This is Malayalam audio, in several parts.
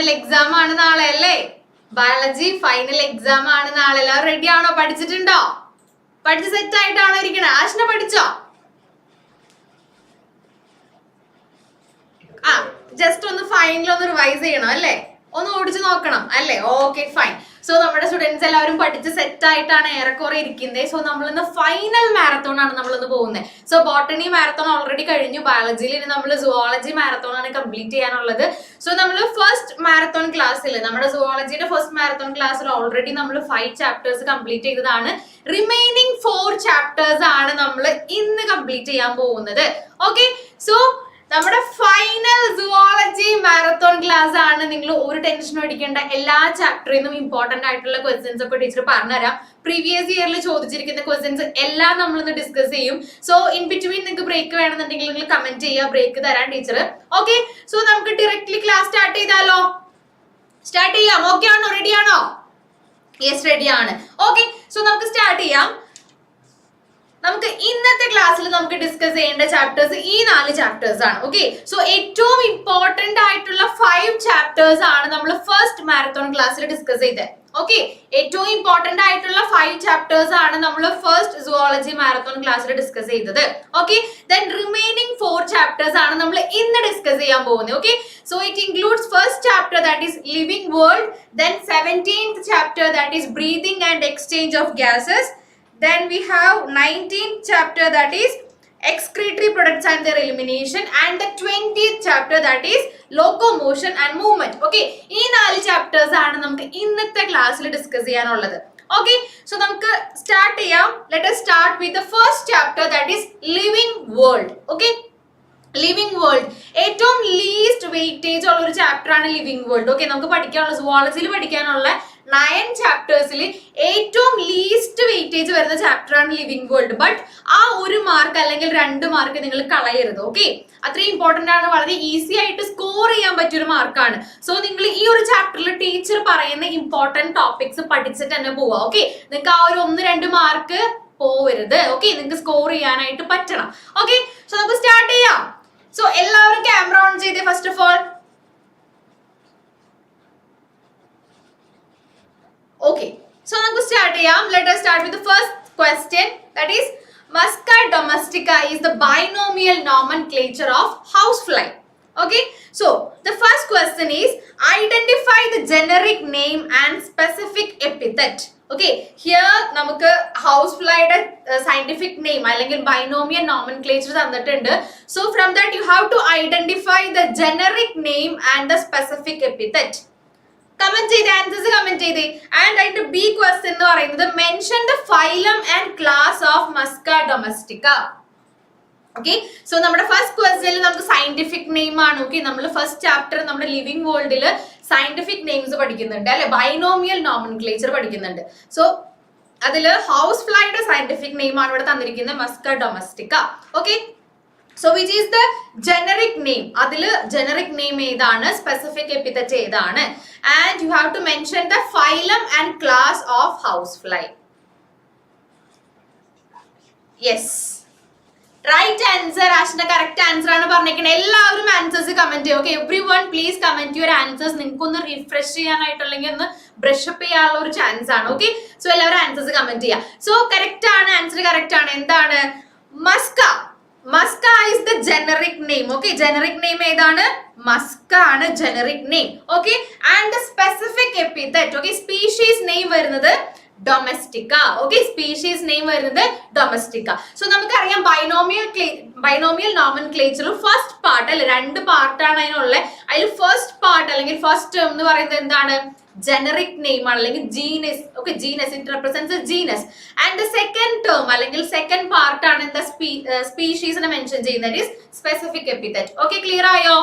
ഫൈനൽ എക്സാം ആണ് നാളെ അല്ലേ? ബയോളജി ഫൈനൽ എക്സാം ആണ് നാളെ. എല്ലാവരും റെഡി ആണോ? പഠിച്ചിട്ടുണ്ടോ? പഠിച്ച് സെറ്റ് ആയിട്ടാണോ ഇരിക്കണേ? ആഷ്ന പഠിച്ചോ? ജസ്റ്റ് ഒന്ന് ഫൈനൽ ഒന്ന് റിവൈസ് ചെയ്യണം അല്ലേ? ഒന്ന് ഓടിച്ചു നോക്കണം അല്ലേ? Okay fine. സോ നമ്മുടെ സ്റ്റുഡൻസ് എല്ലാവരും പഠിച്ച് സെറ്റ് ആയിട്ടാണ് ഏറെക്കുറെ ഇരിക്കുന്നത്. സോ നമ്മളിന്ന് ഫൈനൽ മാരത്തോൺ ആണ് നമ്മളിന്ന് പോകുന്നത്. സോ ബോട്ടണി മാരത്തോൺ ഓൾറെഡി കഴിഞ്ഞു. ബയോളജിയിൽ ഇനി നമ്മൾ സുവോളജി മാരത്തോൺ ആണ് കംപ്ലീറ്റ് ചെയ്യാനുള്ളത്. സോ നമ്മൾ ഫസ്റ്റ് മാരത്തോൺ ക്ലാസ്സിൽ നമ്മുടെ സുവോളജിയുടെ ഫസ്റ്റ് മാരത്തോൺ ക്ലാസ്സിൽ ഓൾറെഡി നമ്മൾ 5 ചാപ്റ്റേഴ്സ് കംപ്ലീറ്റ് ചെയ്തതാണ്. റിമൈനിങ് 4 ചാപ്റ്റേഴ്സ് ആണ് നമ്മൾ ഇന്ന് കംപ്ലീറ്റ് ചെയ്യാൻ പോകുന്നത്. ഓക്കെ, സോ നമ്മുടെ ഫൈനൽ സുവോളജി മാരത്തോൺ ക്ലാസ് ആണ്. നിങ്ങൾ ഒരു ടെൻഷനും അടിക്കേണ്ട. എല്ലാ ചാപ്റ്ററിൽ നിന്നും ഇമ്പോർട്ടന്റ് ആയിട്ടുള്ള ക്വസ്റ്റ്യൻസ് ഒക്കെ ടീച്ചർ പറഞ്ഞുതരാം. പ്രീവിയസ് ഇയറിൽ ചോദിച്ചിരിക്കുന്ന ക്വസ്റ്റ്യൻസ് എല്ലാം നമ്മളിന്ന് ഡിസ്കസ് ചെയ്യും. സോ ഇൻ ബിറ്റ്വീൻ നിങ്ങൾക്ക് ബ്രേക്ക് വേണമെന്നുണ്ടെങ്കിൽ നിങ്ങൾ കമന്റ് ചെയ്യുക, ബ്രേക്ക് തരാൻ ടീച്ചർ. ഓക്കെ, സോ നമുക്ക് ഡയറക്ട്ലി ക്ലാസ് സ്റ്റാർട്ട് ചെയ്താലോ? സ്റ്റാർട്ട് ചെയ്യാം. ഓക്കെ ആണോ? റെഡി ആണോ? യെസ്, റെഡി ആണ്. ഓക്കെ, സോ നമുക്ക് സ്റ്റാർട്ട് ചെയ്യാം. നമുക്ക് ഇന്നത്തെ ക്ലാസ്സിൽ നമുക്ക് ഡിസ്കസ് ചെയ്യേണ്ട ചാപ്റ്റേഴ്സ് ഈ 4 ചാപ്റ്റേഴ്സ് ആണ്. ഓക്കെ, സോ ഏറ്റവും ഇമ്പോർട്ടന്റ് ആയിട്ടുള്ള 5 ചാപ്റ്റേഴ്സ് ആണ് നമ്മൾ ഫസ്റ്റ് മാരത്തോൺ ക്ലാസ്സിൽ ഡിസ്കസ് ചെയ്തത്. ഓക്കെ, ഏറ്റവും ഇമ്പോർട്ടന്റ് ആയിട്ടുള്ള 5 ചാപ്റ്റേഴ്സ് ആണ് നമ്മൾ ഫസ്റ്റ് സുവോളജി മാരത്തോൺ ക്ലാസ്സിൽ ഡിസ്കസ് ചെയ്തത്. ഓക്കെ, ദെൻ റിമൈനിങ് 4 ചാപ്റ്റേഴ്സ് ആണ് നമ്മൾ ഇന്ന് ഡിസ്കസ് ചെയ്യാൻ പോകുന്നത്. Okay, so it includes first chapter that is living world, then 17th chapter that is breathing and exchange of gases. Then we have 19th chapter that is excretory products and their elimination, and the 20th chapter that is locomotion and movement. Okay, ഈ 4 ചാപ്റ്റേഴ്സ് ആണ് നമുക്ക് ഇന്നത്തെ ക്ലാസ്സിൽ ഡിസ്കസ് ചെയ്യാനുള്ളത്. Okay, so നമുക്ക് സ്റ്റാർട്ട് ചെയ്യാം. Let us start with the first chapter that is living world. Okay, living world ഏറ്റവും ലീസ്റ്റ് വെയിറ്റേജ് ഉള്ള ഒരു ചാപ്റ്റർ ആണ് ലിവിംഗ് വേൾഡ്. ഓക്കെ, നമുക്ക് പഠിക്കാനുള്ള സുവോളജിയിൽ പഠിക്കാനുള്ള 9 ചാപ്റ്റേഴ്സിൽ ഏറ്റവും ലീസ്റ്റ് വെയിറ്റേജ് വരുന്ന ചാപ്റ്റർ ആണ് ലിവിംഗ് വേൾഡ്. ബട്ട് ആ 1 മാർക്ക് അല്ലെങ്കിൽ 2 മാർക്ക് നിങ്ങൾ കളയരുത്. ഓക്കെ, അത്രയും ഇമ്പോർട്ടന്റ് ആണ്. വളരെ ഈസി ആയിട്ട് സ്കോർ ചെയ്യാൻ പറ്റിയൊരു മാർക്കാണ്. സോ നിങ്ങൾ ഈ ഒരു ചാപ്റ്ററിൽ ടീച്ചർ പറയുന്ന ഇമ്പോർട്ടന്റ് ടോപ്പിക്സ് പഠിച്ചിട്ട് തന്നെ പോവാ. ഓക്കെ, നിങ്ങൾക്ക് ആ ഒരു 1-2 മാർക്ക് പോവരുത്. ഓക്കെ, നിങ്ങൾക്ക് സ്കോർ ചെയ്യാനായിട്ട് പറ്റണം. ഓക്കെ, സോ നമുക്ക് സ്റ്റാർട്ട് ചെയ്യാം. സോ എല്ലാവരും ക്യാമറ ഓൺ ചെയ്തേ first of all. Okay, so നമുക്ക് സ്റ്റാർട്ട് ചെയ്യാം. Let us start with the first question, that is Musca domestica is the binomial nomenclature of housefly. Okay, so the first question is identify the generic name and specific epithet. Okay, here നമുക്ക് houseflyയുടെ scientific name അല്ലെങ്കിൽ binomial nomenclature തന്നിട്ടുണ്ട്. So from that you have to identify the generic name and the specific epithet. Comment ചെയ്ത് ആൻസേഴ്സ് കമന്റ് ചെയ്തേ. ആൻഡ് അതിന്റെ ബി ക്വസ്റ്റ്യൻ എന്ന് പറയുന്നത് mention the phylum and class of Musca domestica. Okay, so നമ്മുടെ ഫസ്റ്റ് ക്വസ്റ്റ്യനിൽ നമുക്ക് സയന്റിഫിക് നെയിം ആണ്. ഓക്കെ, നമ്മൾ ഫസ്റ്റ് ചാപ്റ്റർ നമ്മുടെ ലിവിംഗ് വേൾഡിൽ സയന്റിഫിക് നെയിംസ് പഠിക്കുന്നുണ്ട് അല്ലെ, ബൈനോമിയൽ നോമൻക്ലേച്ചർ പഠിക്കുന്നുണ്ട്. സോ അതിൽ ഹൗസ് ഫ്ലൈയുടെ സയന്റിഫിക് നെയിം ആണ് ഇവിടെ തന്നിരിക്കുന്നത്, Musca domestica. Okay, so which is the generic name? അതില് generic name ഏതാണ്, specific epithet ഏതാണ്, and you have to mention the phylum and class of housefly. Yes, right answer. ആഷിന്റെ correct answer ആണ് പറഞ്ഞിരിക്കുന്നത്. എല്ലാവരും ആൻസേഴ്സ് കമന്റ് ചെയ്യും. Okay, everyone please comment your answers. നിങ്ങൾക്കൊന്ന് റിഫ്രഷ് ചെയ്യാനായിട്ട് അല്ലെങ്കിൽ ഒന്ന് ബ്രഷ് അപ്പ് ചെയ്യാനുള്ള ഒരു ചാൻസ് ആണ്. ഓക്കെ, സോ എല്ലാവരും ആൻസേഴ്സ് കമന്റ് ചെയ്യാം. സോ കറക്റ്റ് ആണ്, ആൻസർ കറക്റ്റ് ആണ്. എന്താണ് Musca? Musca is the generic name. Okay, generic name ഏതാണ്? Musca ആണ് generic name. Okay, and the specific epithet. Okay, species name വരുന്നത് Domestica. Okay, species name വരുന്നത് Domestica. So നമുക്കറിയാം ബൈനോമിയൽ നോമൻക്ലേച്ചർ ഫസ്റ്റ് പാർട്ട് അല്ലെ, 2 പാർട്ടാണ് അതിനുള്ളത്. അതിൽ ഫസ്റ്റ് പാർട്ട് അല്ലെങ്കിൽ ഫസ്റ്റ് ടേം എന്ന് പറയുന്നത് എന്താണ്? ജനറിക് നെയിം ആണ് അല്ലെങ്കിൽ genus. Okay, genus, it represents a genus. And the second term അല്ലെങ്കിൽ സെക്കൻഡ് പാർട്ട് ആണ് എന്താ? സ്പീഷീസിനെ മെൻഷൻ ചെയ്യുന്നത് is specific epithet. Okay, clear ആയോ?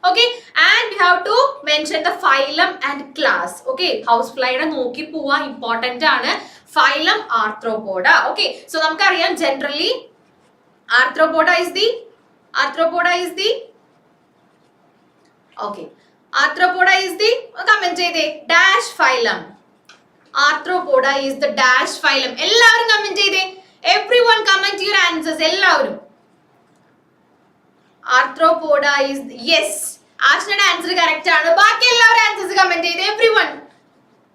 Okay, and you have to mention the phylum and class. Okay, house ഫ്ലൈയുടെ നോക്കി പോവാ, ഇമ്പോർട്ടന്റ് ആണ്. Phylum Arthropoda. ഓക്കെ, സോ നമുക്കറിയാം generally Arthropoda is the okay, Arthropoda is the comment ചെയ്തേ dash phylum. Arthropoda is the dash phylum. എല്ലാവരും കമന്റ് ചെയ്തേ. Everyone comment your answers. എല്ലാവരും. Arthropoda is yes. ആഷ്നയുടെ ആൻസർ കറക്റ്റ് ആണ്. ബാക്കി എല്ലാവരും ആൻസേഴ്സ് കമന്റ് ചെയ്ത് എവ്രിവൺ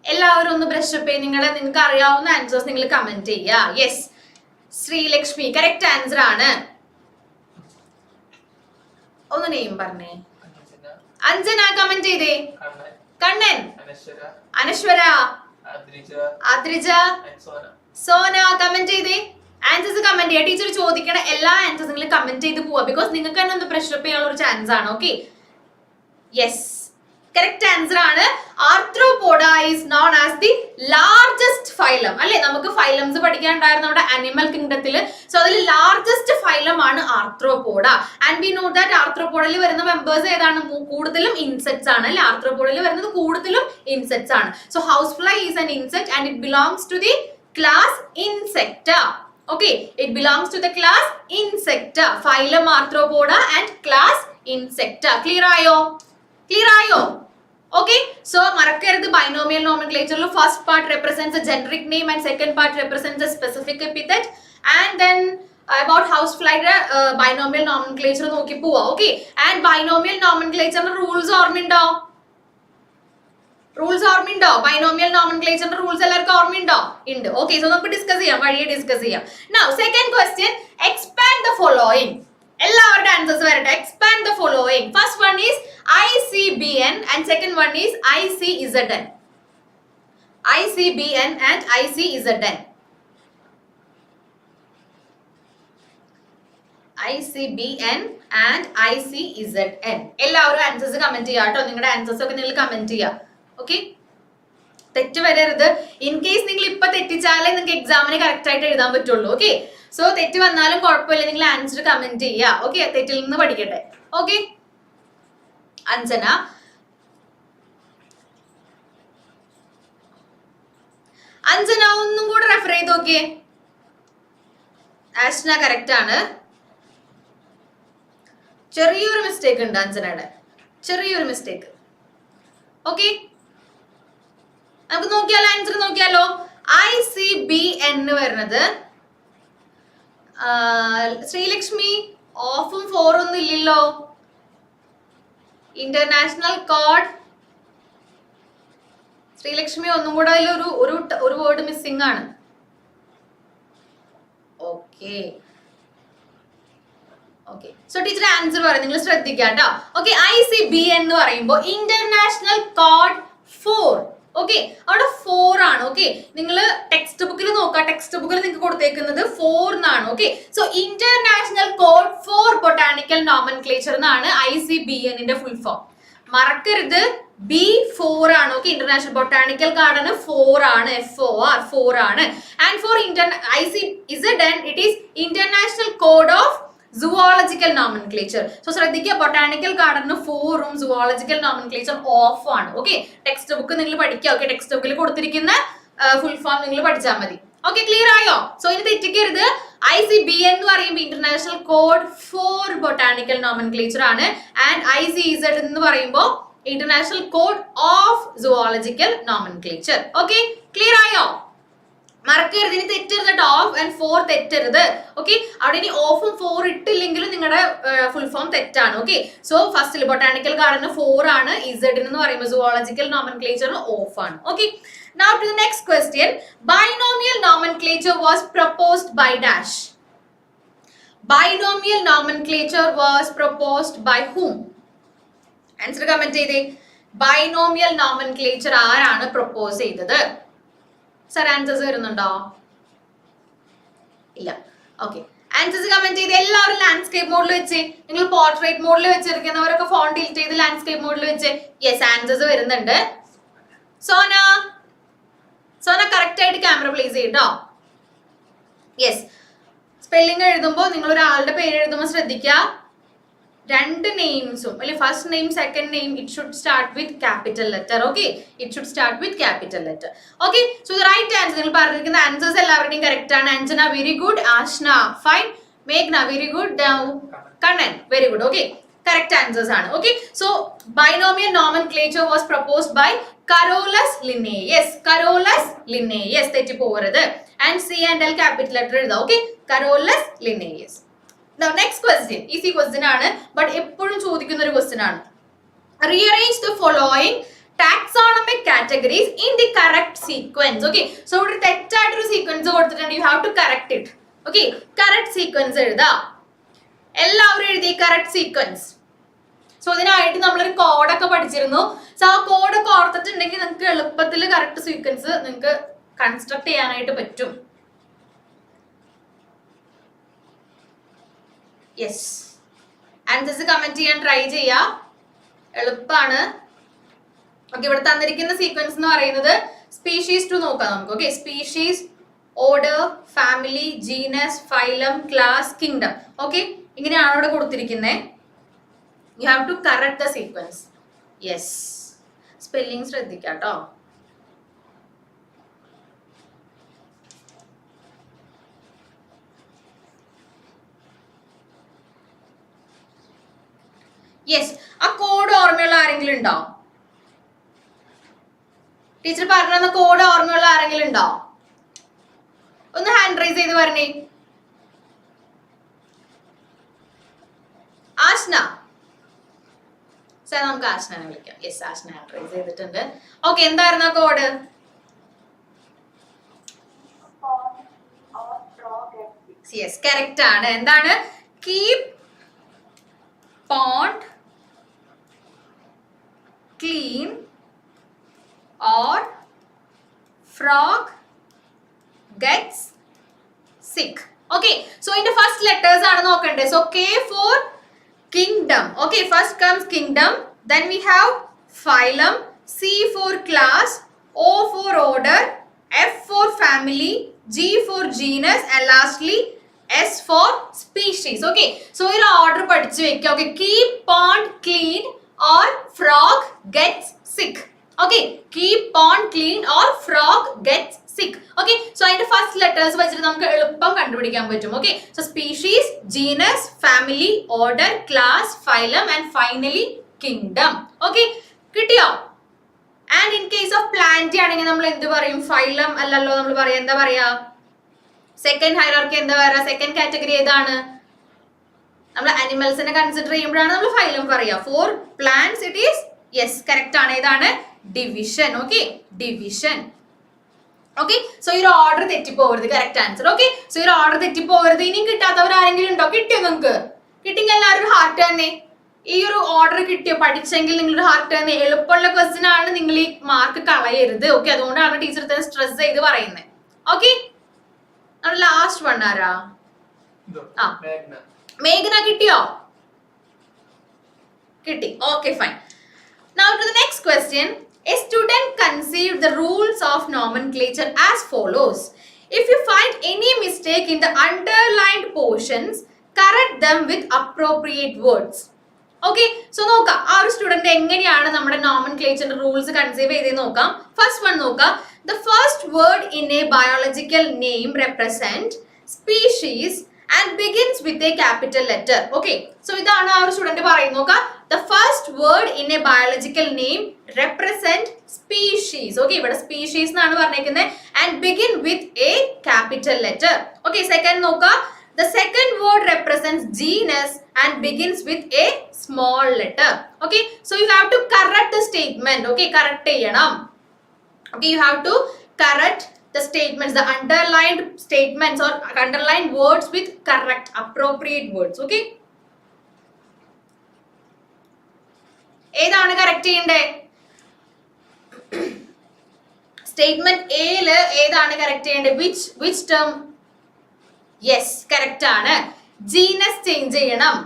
എല്ലാവരും ഒന്ന് ബ്രഷ് അപ്പ് ചെയ്ത് നിങ്ങൾക്ക് അറിയാവുന്ന ആൻസേഴ്സ് നിങ്ങൾ കമന്റ് ചെയ്യുക. യെസ്, ശ്രീലക്ഷ്മി കറക്റ്റ് ആൻസർ ആണ്. ഒന്ന് നെയിം പറഞ്ഞേ. അഞ്ജന കമന്റ് ചെയ്തേ. കണ്ണൻ, അനശ്വര, അദ്രിജ, സോന കമന്റ് ചെയ്തേ. ആൻസേഴ്സ് കമന്റ് ചെയ്യുക. ടീച്ചർ ചോദിക്കണ എല്ലാ ആൻസേഴ്സ് നിങ്ങൾ കമന്റ് ചെയ്ത് പോവാ. ബിക്കോസ് നിങ്ങൾക്ക് തന്നെ ഒന്ന് ബ്രഷ് അപ്പ് ചെയ്യാനുള്ള ഒരു ചാൻസ് ആണ്. ഓക്കെ, യെസ്, കറക്റ്റ് ആൻസർ ആണ്. Arthropoda is known as the largest phylum. അല്ലെ, നമുക്ക് ഫൈലംസ് പഠിക്കാനുണ്ടായിരുന്നു നമ്മുടെ അനിമൽ കിങ്ഡത്തിൽ. സോ അതിൽ ലാർജസ്റ്റ് ഫൈലം ആണ് Arthropoda. And we know that ആർത്രോപോഡയിൽ വരുന്ന മെമ്പേഴ്സ് ഏതാണ്? കൂടുതലും ഇൻസെക്ട്സ് ആണ്. അല്ലെ, ആർത്രോപോഡയിൽ വരുന്നത് കൂടുതലും ഇൻസെക്ട്സ് ആണ്. So house fly is an insect and it belongs to the class Insecta. Okay, it belongs to the class Insecta. Phylum Arthropoda and class Insecta. Clear ayo? Clear ayo? Okay, so marakkarudhu binomial nomenclature lo first part represents a generic name and second part represents a specific epithet, and then about housefly binomial nomenclature nokki pova. Okay, and binomial nomenclature rules ormindao? Rules ഓർമ്മയുണ്ടോ? ബൈനോമിയൽ നോമൻക്ലേച്ചറിന്റെ റൂൾസ് എല്ലാവർക്കും ഓർമ്മയുണ്ടോ? ഉണ്ട്. ഓക്കെ, സോ നമുക്ക് ഡിസ്കസ് ചെയ്യാം, വഴിയെ ഡിസ്കസ് ചെയ്യാം. Now second question, expand the following. എല്ലാവരുടെ ആൻസേഴ്സ് വരട്ടെ. Expand the following. First one is ICBN and second one is ICZN. ICBN and ICZN. ICBN and ICZN. എല്ലാവരും ആൻസേഴ്സ് കമന്റ് ചെയ്യാം കേട്ടോ. നിങ്ങളുടെ ആൻസേഴ്സ് ഒക്കെ നിങ്ങൾ കമന്റ് ചെയ്യാം. ഓക്കെ, തെറ്റ് വരരുത്. ഇൻ കേസ് നിങ്ങൾ ഇപ്പൊ തെറ്റിച്ചാലേ നിങ്ങൾക്ക് എക്സാമിന് കറക്റ്റ് ആയിട്ട് എഴുതാൻ പറ്റുള്ളൂ. ഓക്കെ, സോ തെറ്റ് വന്നാലും കുഴപ്പമില്ല, നിങ്ങൾ ആൻസർ കമന്റ് ചെയ്യുക. ഓക്കെ, തെറ്റിൽ നിന്ന് പഠിക്കട്ടെ. ഓക്കെ, അഞ്ജന, അഞ്ജന ഒന്നും കൂടെ റെഫർ ചെയ്ത് നോക്കിയേ. ആഷ്ന കറക്റ്റ് ആണ്. ചെറിയൊരു മിസ്റ്റേക്ക് ഉണ്ട് അഞ്ജനയുടെ, ചെറിയൊരു മിസ്റ്റേക്ക്. ഓക്കെ, നമുക്ക് നോക്കിയാലോ, ആൻസർ നോക്കിയാലോ. ICBN വരുന്നത് ശ്രീലക്ഷ്മി ഓഫും 4 ഒന്നും ഇല്ലല്ലോ. ഇന്റർനാഷണൽ കോഡ് ശ്രീലക്ഷ്മി ഒന്നും കൂടെ അതിൽ ഒരു വേർഡ് മിസ്സിംഗ് ആണ്. Okay, okay, so teacher answer പറയും, നിങ്ങൾ ശ്രദ്ധിക്കുക കേട്ടോ. ഓക്കെ, ICBN എന്ന് പറയുമ്പോൾ ഇന്റർനാഷണൽ കോഡ് 4. ഓക്കെ, അവിടെ 4 ആണ്. ഓക്കെ, നിങ്ങൾ ടെക്സ്റ്റ് ബുക്കിൽ നോക്കുക, ടെക്സ്റ്റ് ബുക്കിൽ നിങ്ങൾക്ക് കൊടുത്തേക്കുന്നത് 4 എന്നാണ്. Okay, so international code for botanical nomenclature എന്നാണ് ICBN ഫുൾ ഫോം. മറക്കരുത്, B4 ആണ്. ഓക്കെ, ഇന്റർനാഷണൽ ബൊട്ടാണിക്കൽ ഗാർഡൻ 4 ആണ്, FOR 4 ആണ്. And for ICZN it is international code of zoological nomenclature. So ശ്രദ്ധിക്കുക, ബൊട്ടാണിക്കൽ ഗാർഡന് 4ഉം സുവോളജിക്കൽ നോമൻക്ലേച്ചർ ഓഫ് ആണ്. ഓക്കെ, ടെക്സ്റ്റ് ബുക്ക് നിങ്ങൾ പഠിക്കുക. ഓക്കെ, ടെക്സ്റ്റ് ബുക്കിൽ കൊടുത്തിരിക്കുന്ന ഫുൾ ഫോം നിങ്ങൾ പഠിച്ചാൽ മതി. ഓക്കെ, ക്ലിയർ ആയോ? സോ ഇനി തെറ്റിക്കരുത്. ICBN എന്ന് പറയുമ്പോൾ international code for botanical nomenclature ആണ്. ആൻഡ് ICZ എന്ന് പറയുമ്പോൾ international code of zoological nomenclature. Okay, clear ആയോ? മറക്കരുത്, ഇനി തെറ്റരുത് കേട്ടോ. Of and 4 തെറ്റരുത്. ഓക്കെ, അവിടെ ഇനി ഓഫും 4 ഇട്ടില്ലെങ്കിലും നിങ്ങളുടെ ഫുൾ ഫോം തെറ്റാണ്. ഓക്കെ, സോ ഫസ്റ്റിൽ ബൊട്ടാണിക്കൽ ഗാർഡന് 4 ആണ്, ഇസഡ് എന്ന് പറയുമ്പോൾ സുവോളജിക്കൽ നോമൻക്ലേച്ചറിന് ഓഫ് ആണ്. Okay, now to the next question. Binomial nomenclature was proposed by dash. Binomial nomenclature was proposed by whom? Answer comment ചെയ്തേ. Binomial nomenclature ആരാണ് പ്രപ്പോസ് ചെയ്തത്? സർ ആൻസേഴ്സ് വരുന്നുണ്ടോ? ഇല്ല. ഓക്കെ, ആൻസേഴ്സ് കമന്റ് ചെയ്ത് എല്ലാവരും ലാൻഡ്സ്കേപ്പ് മോഡിൽ വെച്ച്. നിങ്ങൾ പോർട്രേറ്റ് മോഡിൽ വെച്ചിരിക്കുന്നവരൊക്കെ ഫോൺ ടിൽറ്റ് ചെയ്ത് ലാൻഡ്സ്കേപ്പ് മോഡിൽ വെച്ച്. യെസ്, ആൻസേഴ്സ് വരുന്നുണ്ട്. സോന, സോന കറക്റ്റ് ആയിട്ട് ക്യാമറ പ്ലേസ് ചെയ്യട്ടോ. യെസ്, സ്പെല്ലിംഗ് എഴുതുമ്പോൾ നിങ്ങൾ ഒരാളുടെ പേര് എഴുതുമ്പോൾ ശ്രദ്ധിക്കുക, 2 നെയിംസും അല്ലെ first name second name it should start with capital letter. Okay, it should start with capital letter. Okay, so the right answer, നിങ്ങൾ പറഞ്ഞിരിക്കുന്ന ആൻസേഴ്സ് എല്ലാവരുടെയും കറക്റ്റ് ആണ്. Anjana very good, Ashna fine, മേഘ്ന very good, Kannan very good. Okay, correct answers ആണ്. Okay, so binomial nomenclature was proposed by Carolus Linnaeus. Carolus Linnaeus, തെറ്റി പോകരുത്. And C and L capital letter എഴുതാം. Okay, Carolus Linnaeus. Now next question, easy question ആണ്, ബട്ട് എപ്പോഴും ചോദിക്കുന്ന ഒരു ക്വസ്റ്റ്യൻ ആണ്. rearrange the following taxonomic categories in the correct sequence. Okay, so ഇവിടെ തെറ്റായിട്ടൊരു സീക്വൻസ് കൊടുത്തിട്ടുണ്ട്, you have to correct it. Okay, correct sequence എഴുതാ, എല്ലാവരും എഴുതി correct sequence. സോ അതിനായിട്ട് നമ്മളൊരു കോഡൊക്കെ പഠിച്ചിരുന്നു. സോ ആ കോഡൊക്കെ ഓർത്തിട്ടുണ്ടെങ്കിൽ നിങ്ങൾക്ക് എളുപ്പത്തിൽ കറക്റ്റ് സീക്വൻസ് നിങ്ങൾക്ക് കൺസ്ട്രക്ട് ചെയ്യാനായിട്ട് പറ്റും. യെസ്, ആൻസേഴ്സ് കമന്റ് ചെയ്യാൻ ട്രൈ ചെയ്യാ, എളുപ്പമാണ്. ഓക്കെ, ഇവിടെ തന്നിരിക്കുന്ന സീക്വൻസ് എന്ന് പറയുന്നത് സ്പീഷീസ് ടു നോക്കാം നമുക്ക്. Okay, species, order, family, genus, phylum, class, kingdom. Okay, ഇങ്ങനെയാണ് ഇവിടെ കൊടുത്തിരിക്കുന്നത്. You have to correct the sequence. Yes, spelling ശ്രദ്ധിക്കാം ട്ടോ. യെസ്, ആ കോഡ് ഓർമ്മയുള്ള ആരെങ്കിലും ഉണ്ടോ? ടീച്ചർ പറഞ്ഞ കോഡ് ഓർമ്മയുള്ള ആരെങ്കിലും ഉണ്ടോ? ഒന്ന് ഹാൻഡ് റൈസ് ചെയ്ത് പറഞ്ഞേ. ആഷ്ന, സാർ നമുക്ക് ആഷ്നെ വിളിക്കാം. യെസ്, ആഷ്ന ഹാൻഡ് റൈസ് ചെയ്തിട്ടുണ്ട്. ഓക്കെ, എന്തായിരുന്നു ആ കോഡ്? യെസ്, കറക്റ്റ് ആണ്. എന്താണ്? Keep pond clean or frog gets sick. Okay, so ഇതിന്റെ ഫസ്റ്റ് ലെറ്റേഴ്സ് ആണ് നോക്കണ്ടേ. So K for kingdom. Okay, first comes kingdom, then we have phylum, C for class, O for order, F for family, G for genus, and lastly S for species. Okay, so in order പഠിച്ചു വെക്കുക. Okay, keep pond clean or frog gets sick. Okay, keep pond clean or frog gets sick. Okay, so അതിന്റെ ഫസ്റ്റ് ലെറ്റേഴ്സ് വെച്ചിട്ട് നമുക്ക് എളുപ്പം കണ്ടുപിടിക്കാൻ പറ്റും. Okay, so species, genus, family, order, class, phylum and finally kingdom. Okay, കിട്ടിയോ? And in case of plant ആണെങ്കിൽ നമ്മൾ എന്ത് പറയും? ഫൈലം അല്ലല്ലോ നമ്മൾ പറയാം, എന്താ പറയാ? സെക്കൻഡ് ഹൈറാർക്കി എന്താ പറയാ? സെക്കൻഡ് കാറ്റഗറി ഏതാണ്? നമ്മൾ അനിമൽസിനെ കൺസിഡർ ചെയ്യുമ്പോഴാണ് നമ്മൾ ഫൈലം പറയാ. For plants it is, yes correct ആണ്, ഏതാണ്? Division. Okay, division. Okay, so ഈ ഒരു ഓർഡർ തെറ്റിപ്പോകരുത്. Correct answer. ഓക്കെ, സോ ഈ ഒരു ഓർഡർ തെറ്റിപ്പോകരുത്. ഇനിയും കിട്ടാത്തവർ ആരെങ്കിലും ഉണ്ടോ? കിട്ടിയോ? നിങ്ങൾക്ക് കിട്ടിയെങ്കിൽ എല്ലാവരും ഹാർട്ട് തന്നെ. ഈ ഒരു ഓർഡർ കിട്ടിയോ? പഠിച്ചെങ്കിൽ നിങ്ങളൊരു ഹാർട്ട് തന്നെ. എളുപ്പമുള്ള ക്വസ്റ്റ്യൻ ആണ്, നിങ്ങൾ ഈ മാർക്ക് കളയരുത്. ഓക്കെ, അതുകൊണ്ടാണ് ടീച്ചർ തന്നെ സ്ട്രെസ് ചെയ്ത് പറയുന്നത്. ഓക്കെ, നമ്മുടെ ലാസ്റ്റ് വൺ ആരാ? ആ, മേഘന കിട്ടിയോ? കിട്ടി. Okay, fine. Now to the next question. A student conceived the rules of nomenclature as follows. If you find any mistake in the underlined portions, correct them with appropriate words. Okay, so നോക്കാം ആ ഒരു സ്റ്റുഡന്റ് എങ്ങനെയാണ് നമ്മുടെ നോമൻക്ലേച്ചറിന്റെ റൂൾസ് കൺസീവ് ചെയ്ത് നോക്കാം. ഫസ്റ്റ് വൺ നോക്കാം. The first word in a biological name represent species and begins with a capital letter. Okay, so ഇതാണ് ആ ഒരു സ്റ്റുഡന്റ് പറയുന്നത്. നോക്കാം. The first word in a biological name represent species. Okay, ഇവിടെ species എന്നാണ് പറഞ്ഞേക്കുന്നത് and begin with a capital letter. Okay, second നോക്കാം. The second word represents genus and begins with a small letter. Okay, so you have to correct the statement. Okay, correct ചെയ്യണം. Okay, you have to correct the statements, the underlined statements or underlined words with correct appropriate words. Okay, ഏതാണ് കറക്റ്റ് ചെയ്യണ്ടേ? സ്റ്റേറ്റ്മെന്റ് എയില് ഏതാണ് കറക്റ്റ് ചെയ്യണ്ടേ? which term? യെസ്, കറക്റ്റ് ആണ്. ജീനസ് ചേഞ്ച് ചെയ്യണം.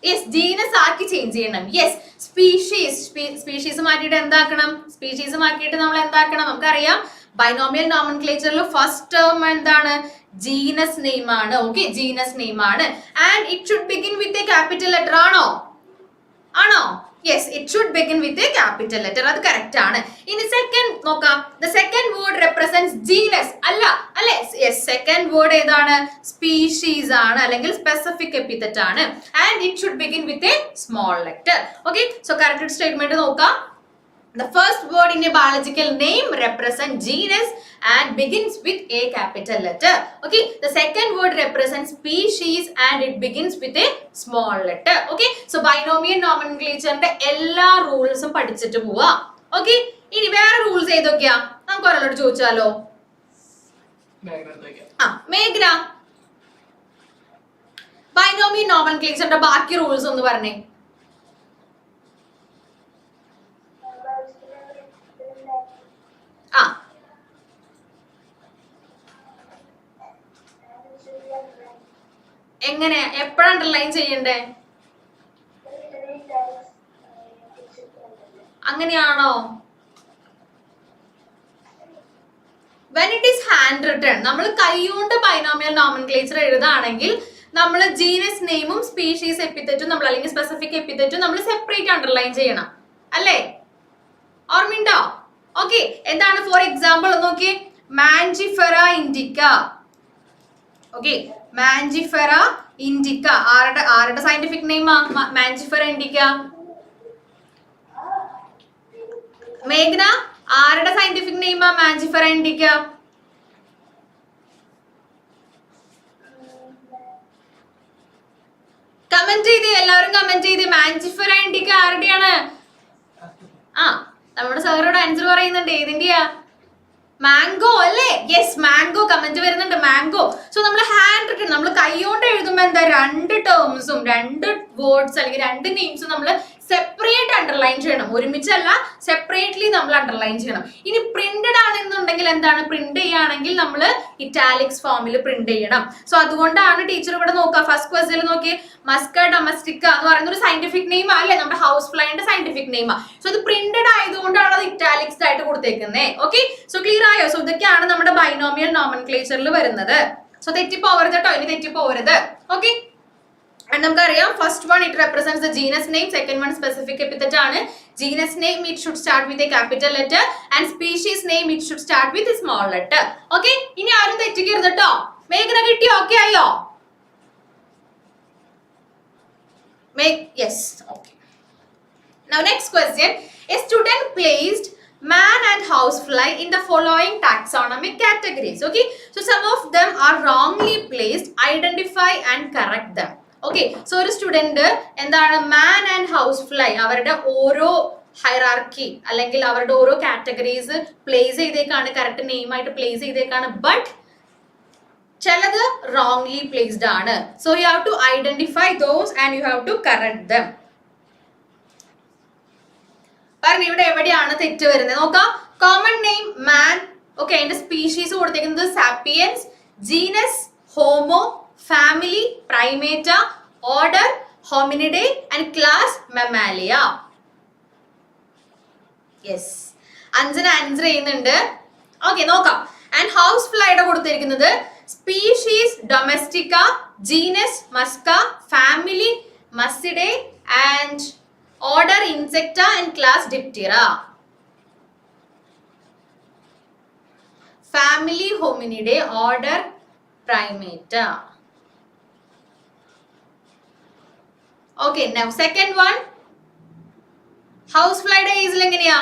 യെസ്, ജീനസ് ആക്കി ചേഞ്ച് ചെയ്യണം. യെസ്, സ്പീഷീസ് മാറ്റിയിട്ട് എന്താക്കണം? സ്പീഷീസ് മാറ്റിയിട്ട് നമ്മൾ എന്താക്കണം? നമുക്കറിയാം ബൈനോമിയൽ നോമൻക്ലേച്ചറിൽ ഫസ്റ്റ് ടേം എന്താണ്? ജീനസ് നെയിം ആണ്. ഓക്കെ, ജീനസ് നെയിം ആണ്. And it should begin with a capital letter. ആണോ? Yes, it should begin with a capital letter. അത് കറക്റ്റ് ആണ്. ഇനി സെക്കൻഡ് നോക്കാം. The second word represents genus. അല്ലേ? യെസ്, സെക്കൻഡ് വേർഡ് ഏതാണ്? സ്പീഷീസ് ആണ്, അല്ലെങ്കിൽ സ്പെസിഫിക് എപ്പിത്തറ്റ് ആണ്. And it should begin with A small letter. Okay, so correct statement നോക്കാം. The first word in a biological name represents genus and begins with a capital letter. Okay, the second word represents species and it begins with a small letter. Okay, so binomial nomenclature ന്റെ എല്ലാ റൂൾസും പഠിച്ചിട്ട് പോവാ. Okay, ഇനി വേറെ റൂൾസ് ഏതൊക്കെയാ നമുക്ക് ഒരാളോട് ചോദിച്ചാലോ? മേഘന, ബൈനോമിയൽ നോമൻക്ലേച്ചറിന്റെ ബാക്കി റൂൾസ് ഒന്ന് പറഞ്ഞേ. എങ്ങനെ, എപ്പോഴാണ് അണ്ടർലൈൻ ചെയ്യണ്ടേ? അങ്ങനെയാണോ? when it is hand written, നമ്മൾ കൈകൊണ്ട് ബൈനോമിയൽ നോമൻക്ലേച്ചർ എഴുതാണെങ്കിൽ നമ്മൾ ജീനസ് നെയിമും സ്പീഷീസ് എപ്പിത്തറ്റും നമ്മൾ അല്ലെങ്കിൽ സ്പെസിഫിക് എപ്പിത്തറ്റും നമ്മൾ സെപ്പറേറ്റ് അണ്ടർലൈൻ ചെയ്യണം അല്ലേ? ഓർമ്മയുണ്ടോ? ഓക്കെ, എന്താണ് ഫോർ എക്സാമ്പിൾ നോക്കിയേ, മാൻജിഫെറ ഇൻഡിക്ക. ഓക്കെ, മാൻജിഫെറ ഇൻഡിക്ക ആരുടെ സയന്റിഫിക് നെയിം മാൻജിഫെറ ഇൻഡിക്ക? മേഘന, ആരുടെ സയന്റിഫിക് നെയിം മാൻജിഫെറ ഇൻഡിക്ക? കമന്റ് ചെയ്ത്, എല്ലാവരും കമന്റ് ചെയ്ത്. മാൻജിഫെറ ഇൻഡിക്ക ആരുടെയാണ്? നമ്മുടെ സാറോട് ആൻസർ പറയുന്നുണ്ട്. ഏതിന്റെയാ? മാംഗോ അല്ലേ? യെസ്, മാംഗോ കമന്റ് വരുന്നുണ്ട്, മാംഗോ. സോ നമ്മൾ ഹാൻഡ് റിട്ടൺ, നമ്മൾ കൈകൊണ്ട് എഴുതുമ്പോൾ എന്താ, രണ്ട് ടേംസും രണ്ട് വേർഡ്സ് അല്ലെങ്കിൽ രണ്ട് നെയിംസും നമ്മൾ സെപ്പറേറ്റ് അണ്ടർലൈൻ ചെയ്യണം. ഒരുമിച്ചല്ല, സെപ്പറേറ്റ്ലി നമ്മൾ അണ്ടർലൈൻ ചെയ്യണം. ഇനി പ്രിന്റഡ് ആണെന്നുണ്ടെങ്കിൽ എന്താണ്, പ്രിന്റ് ചെയ്യുകയാണെങ്കിൽ നമ്മൾ ഇറ്റാലിക്സ് ഫോമിൽ പ്രിന്റ് ചെയ്യണം. സോ അതുകൊണ്ടാണ് ടീച്ചർ ഇവിടെ നോക്കുക, ഫസ്റ്റ് ക്വസ്റ്റ്യൻ നോക്കി, മസ്ക ഡൊമസ്റ്റിക്ക എന്ന് പറയുന്ന ഒരു സയന്റിഫിക് നെയിം അല്ലേ, നമ്മുടെ ഹൗസ് ഫ്ലൈന്റെ സയന്റിഫിക് നെയിം. സോ ഇത് പ്രിന്റഡ് ആയതുകൊണ്ടാണ് അത് ഇറ്റാലിക്സ് ആയിട്ട് കൊടുത്തേക്കുന്നത്. ഓക്കെ, സോ ക്ലിയർ ആയോ? സോ ഇതൊക്കെയാണ് നമ്മുടെ ബൈനോമിയൽ നോമൻക്ലേച്ചറിൽ വരുന്നത്. സോ തെറ്റിപ്പോവരുത് കേട്ടോ, ഇനി തെറ്റിപ്പോവരുത്. ഓക്കെ, and നമുക്കറിയാം first one it represents the genus name, second one specific epithet ആണ്. Genus name it should start with a capital letter and species name it should start with A small letter. Okay, ഇനി ആരും തെറ്റിക്കരുത് കേട്ടോ. മേഘന കിട്ടിയോ? ഓക്കെ ആയോ? Yes, okay. Now next question, a student placed man and housefly in the following taxonomic categories. Okay, so some of them are wrongly placed. Identify and correct them. Okay, so ഒരു സ്റ്റുഡന്റ് എന്താണ്, മാൻ ആൻഡ് ഹൗസ് ഫ്ലൈ അവരുടെ ഓരോ ഹൈറാർക്കി അല്ലെങ്കിൽ അവരുടെ ഓരോ കാറ്റഗറീസ് പ്ലേസ് ചെയ്തേക്കാണ്, കറക്റ്റ് നെയിം ആയിട്ട് പ്ലേസ് ചെയ്തേക്കാണ്, ബട്ട് ചിലത് റോങ്ലി പ്ലേസ്ഡ് ആണ്. So you have to identify those and you have to correct them. കാരണം ഇവിടെ എവിടെയാണ് തെറ്റ് വരുന്നത് നോക്കാം. കോമൺ നെയിം മാൻ, ഓക്കെ, അതിന്റെ സ്പീഷീസ് കൊടുത്തേക്കുന്നത് sapiens, genus Homo, family Primata, order Hominidae and class Mammalia. Yes, Anjana answer ചെയ്യുന്നുണ്ട്. ഓക്കെ, നോക്കാം. ആൻഡ് ഹൗസ് ഫ്ലൈയുടെ കൊടുത്തിരിക്കുന്നത് species domestica, genus Musca, family Muscidae and order Insecta and class Diptera. Family Hominidae, order Primata. Okay, now second one, house fly കേസിൽ എങ്ങനെയാ?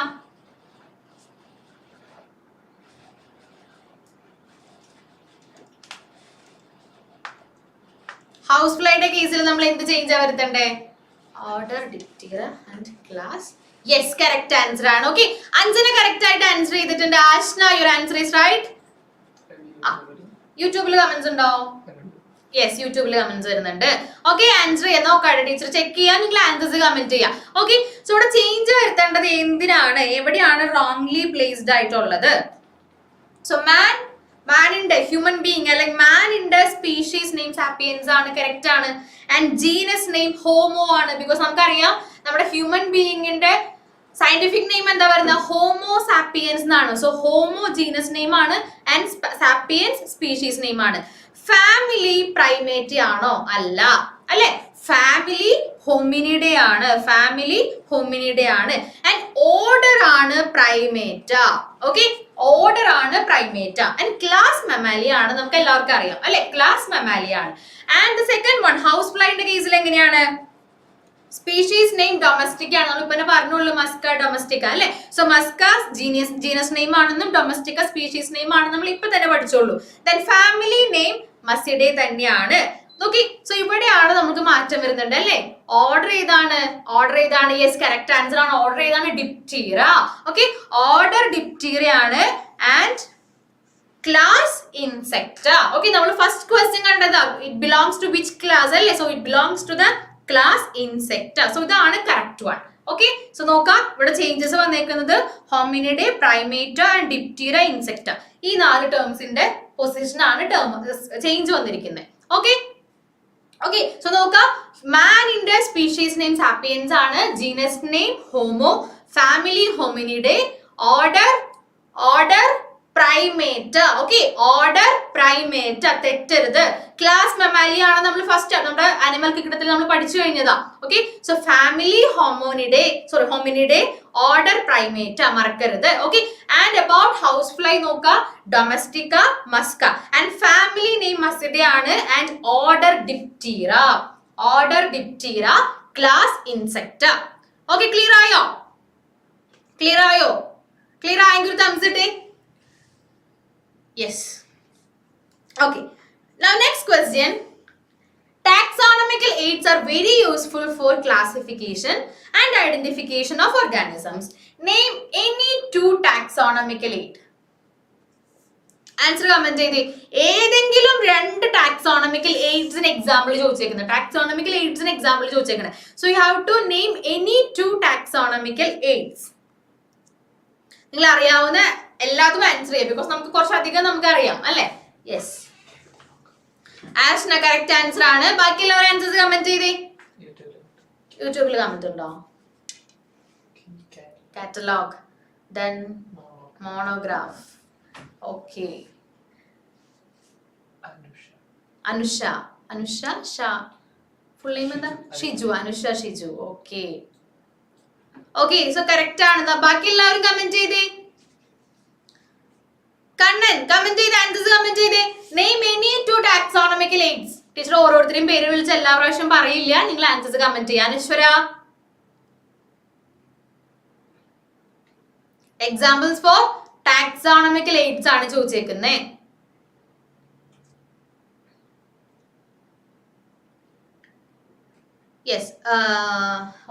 ഹൗസ് ഫ്ലൈയുടെ കേസിൽ നമ്മൾ എന്ത് ചേഞ്ച് വരുത്തണ്ടേ? Order Diptera and class. Yes, correct answer ആണ്. ഓക്കെ, അഞ്ജന കറക്റ്റ് ആയിട്ട് ആൻസർ ചെയ്തിട്ടുണ്ട്. Ashna, your answer is right. യൂട്യൂബിൽ കമന്റ്സ് ഉണ്ടോ? യെസ്, യൂട്യൂബിൽ കമന്റ്സ് വരുന്നുണ്ട്. ഓക്കെ, ആൻസർ ചെയ്യാൻ നോക്കാം ടീച്ചർ, ചെക്ക് ചെയ്യാൻ നിങ്ങൾ ആൻസേഴ്സ് കമന്റ് ചെയ്യാം. ഓക്കെ, സോ ഇവിടെ ചേഞ്ച് വരുത്തേണ്ടത് എന്തിനാണ്, എവിടെയാണ് റോങ്ലി പ്ലേസ്ഡ് ആയിട്ടുള്ളത്? സോ മാനിന്റെ ഹ്യൂമൻ ബീങ് അല്ലെങ്കിൽ മാനിന്റെ സ്പീഷീസ് നെയിം സാപ്പിയൻസ് ആണ്, കറക്റ്റ് ആണ്. ആൻഡ് ജീനസ് നെയിം ഹോമോ ആണ്, ബിക്കോസ് നമുക്കറിയാം നമ്മുടെ ഹ്യൂമൻ ബീയിങ്ങിന്റെ സയന്റിഫിക് നെയിം എന്താ പറയുന്നത്, ഹോമോ സാപ്പിയൻസ് എന്നാണ്. സോ ഹോമോ ജീനസ് നെയിം ആണ് ആൻഡ് സാപ്പിയൻസ് സ്പീഷീസ് നെയിം ആണ്. ഫാമിലി പ്രൈമേറ്റ് ആണോ? അല്ല, അല്ലെ? ഫാമിലി ഹോമിനിഡേ ആണ്, ഫാമിലി ഹോമിനിഡേ ആണ്. ആൻഡ് ഓർഡർ ആണ് പ്രൈമേറ്റ. ഓക്കെ, ഓർഡർ ആണ് പ്രൈമേറ്റ. ആൻഡ് ക്ലാസ് മമാലിയ ആണ്, നമുക്ക് എല്ലാവർക്കും അറിയാം അല്ലെ, ക്ലാസ് മമാലിയ ആണ്. ആൻഡ് സെക്കൻഡ് വൺ ഹൗസ് ഫ്ലൈന്റെ കേസിൽ എങ്ങനെയാണ്? സ്പീഷീസ് നെയിം ഡൊമസ്റ്റിക് ആണ്. നമ്മൾ ഇപ്പൊ പറഞ്ഞുള്ളൂ മസ്ക ഡൊമസ്റ്റിക്ക അല്ലെ. സോ മസ്ക ജീനസ് നെയിം ആണെന്നും ഡൊമസ്റ്റിക്ക സ്പീഷീസ് നെയിം ആണെന്നും നമ്മൾ ഇപ്പൊ തന്നെ പഠിച്ചോളൂ. ദെൻ ഫാമിലി നെയിം മസിഡേ തന്നെയാണ്. ഓക്കെ, സോ ഇവിടെയാണ് നമുക്ക് മാറ്റം വരുന്നുണ്ട് അല്ലെ. ഓർഡർ ഏതാണ്? യെസ്, കറക്റ്റ് ആൻസർ ആണ്. ഓർഡർ ഏതാണ്? ഡിപ്റ്റീറ. ഓക്കെ, ഓർഡർ ഡിപ്റ്റീറ ആണ് ആൻഡ് ക്ലാസ് ഇൻസെക്ട. ഓക്കെ, നമ്മൾ ഫസ്റ്റ് ക്വസ്റ്റ്യൻ കണ്ടത് it belongs to which class അല്ലേ. So it belongs to the class Insecta. So ഇതാണ് കറക്റ്റ് വൺ. ഓക്കെ, സോ നോക്കാം ഇവിടെ ചേഞ്ചസ് വന്നേക്കുന്നത് Hominidae, Primata and Diptera, Insecta. ഈ 4 ടേംസിന്റെ പൊസിഷൻ ആണ് ചേഞ്ച് വന്നിരിക്കുന്നത്. ഓക്കെ, സോ നോക്കാം. മാനിന്റെ സ്പീഷീസ് നെയിം സാപ്പിയൻസ് ആണ്, genus name Homo, family Hominidae, order Primata. Okay, order Primata, തെറ്റരുത്. ക്ലാസ് മമാലിയ ആണ് നമ്മൾ ഫസ്റ്റ് നമ്മുടെ അനിമൽ കിങ്ഡത്തിൽ നമ്മൾ പഠിച്ചു കഴിഞ്ഞതാ. Okay, so family Hominidae, order Primata, മറക്കരുത്. Okay, and about house fly നോക്കാം, domestica, Musca and family name Muscidae ആണ് and order Diptera, class Insecta. Okay, clear ആയോ? ക്ലിയർ ആയെങ്കിൽ തംസ് ഇട്ടേ. Yes. Okay. Now next question. Taxonomical aids are very useful for classification and identification of organisms. Name any 2 taxonomical aid. Answer comment ചെയ്തേ. ഏതെങ്കിലും 2 taxonomical aids in example ചോദിച്ചേക്കുന്നത്. Taxonomical aids in example ചോദിച്ചേക്കുന്നത്. So you have to name any 2 taxonomical aids. നിങ്ങൾ അറിയാവുന്ന എല്ലാതും ആൻസർ ചെയ്യാം, ബിക്കോസ് നമുക്ക് കുറച്ചധികം നമുക്ക് അറിയാം അല്ലെ. യെസ്, ആഷ്ന കറക്റ്റ് ആൻസർ ആണ്. ബാക്കിയുള്ളവർ ആൻസേഴ്സ് കമന്റ് ചെയ്തേ. യൂട്യൂബിൽ കമന്റ് ഉണ്ടോ? Catalogue, then monograph. Okay, Anusha Shah, full name എന്താ? Shiju, Anusha Shiju. Okay, so correct ആണ്. ബാക്കി എല്ലാവരും കമന്റ് ചെയ്തേ. കണ്ണൻ കമന്റ് ചെയ്ത് ആൻസേഴ്സ് കമന്റ് ചെയ്തേ. Name any 2 taxonomical aids. ടീച്ചർ ഓരോരുത്തരെയും പേര് വിളിച്ച് എല്ലാ പ്രാവശ്യം പറയില്ല, നിങ്ങൾ ആൻസേഴ്സ് കമന്റ് ചെയ്യാൻ. Anashwara, examples for taxonomical aids ആണ് ചോദിച്ചേക്കുന്നേ. യെസ്,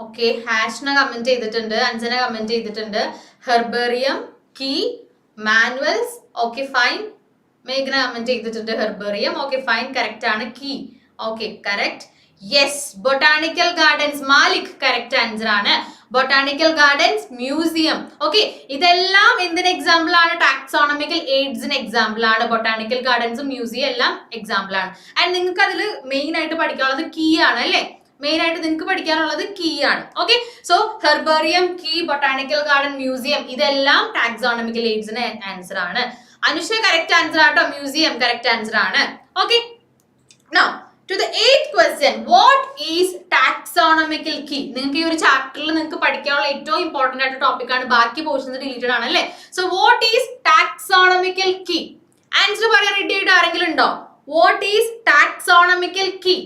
ഓക്കെ, ഹാഷ്ന കമന്റ് ചെയ്തിട്ടുണ്ട്, അഞ്ജന കമന്റ് ചെയ്തിട്ടുണ്ട്. Herbarium, key, manuals. Okay, fine. മേഘന കമന്റ് ചെയ്തിട്ടുണ്ട് ഹെർബേറിയം. ഓക്കെ, ഫൈൻ, കറക്റ്റ് ആണ്. Key, okay, correct. Yes, botanical gardens, Malik correct answer ആണ്. Botanical gardens, museum. ഓക്കെ, ഇതെല്ലാം എന്തിന് എക്സാമ്പിൾ ആണ്? ടാക്സോണമിക്കൽ എയ്ഡ്സിന് എക്സാമ്പിൾ ആണ്. ബൊട്ടാണിക്കൽ ഗാർഡൻസും മ്യൂസിയം എല്ലാം എക്സാമ്പിൾ ആണ്. ആൻഡ് നിങ്ങൾക്ക് അതിൽ മെയിൻ ആയിട്ട് പഠിക്കാനുള്ളത് കീ ആണ് അല്ലേ. മെയിൻ ആയിട്ട് നിങ്ങൾക്ക് പഠിക്കാനുള്ളത് കീ ആണ്. Okay, so herbarium, key, botanical garden, museum ഇതെല്ലാം ടാക്സോണമിക്കൽ എയ്ഡ്സിന് ആൻസർ ആണ്. അനുഷ കറക്റ്റ് ആൻസർ ആട്ടോ, മ്യൂസിയം കറക്റ്റ് ആൻസർ ആണ്. Okay, now to the 8th question, what is taxonomical key? നിങ്ങൾക്ക് ഈ ഒരു ചാപ്റ്ററിൽ നിങ്ങൾക്ക് പഠിക്കാനുള്ള ഏറ്റവും ഇമ്പോർട്ടന്റ് ആയിട്ട് ടോപ്പിക് ആണ്. ബാക്കി പോർഷൻസ് ഡിലീറ്റഡ് ആണ് അല്ലേ. So what is taxonomical key? Answer പറയാൻ റെഡി ആയിട്ട് ആരെങ്കിലും ഉണ്ടോ? what is taxonomical key?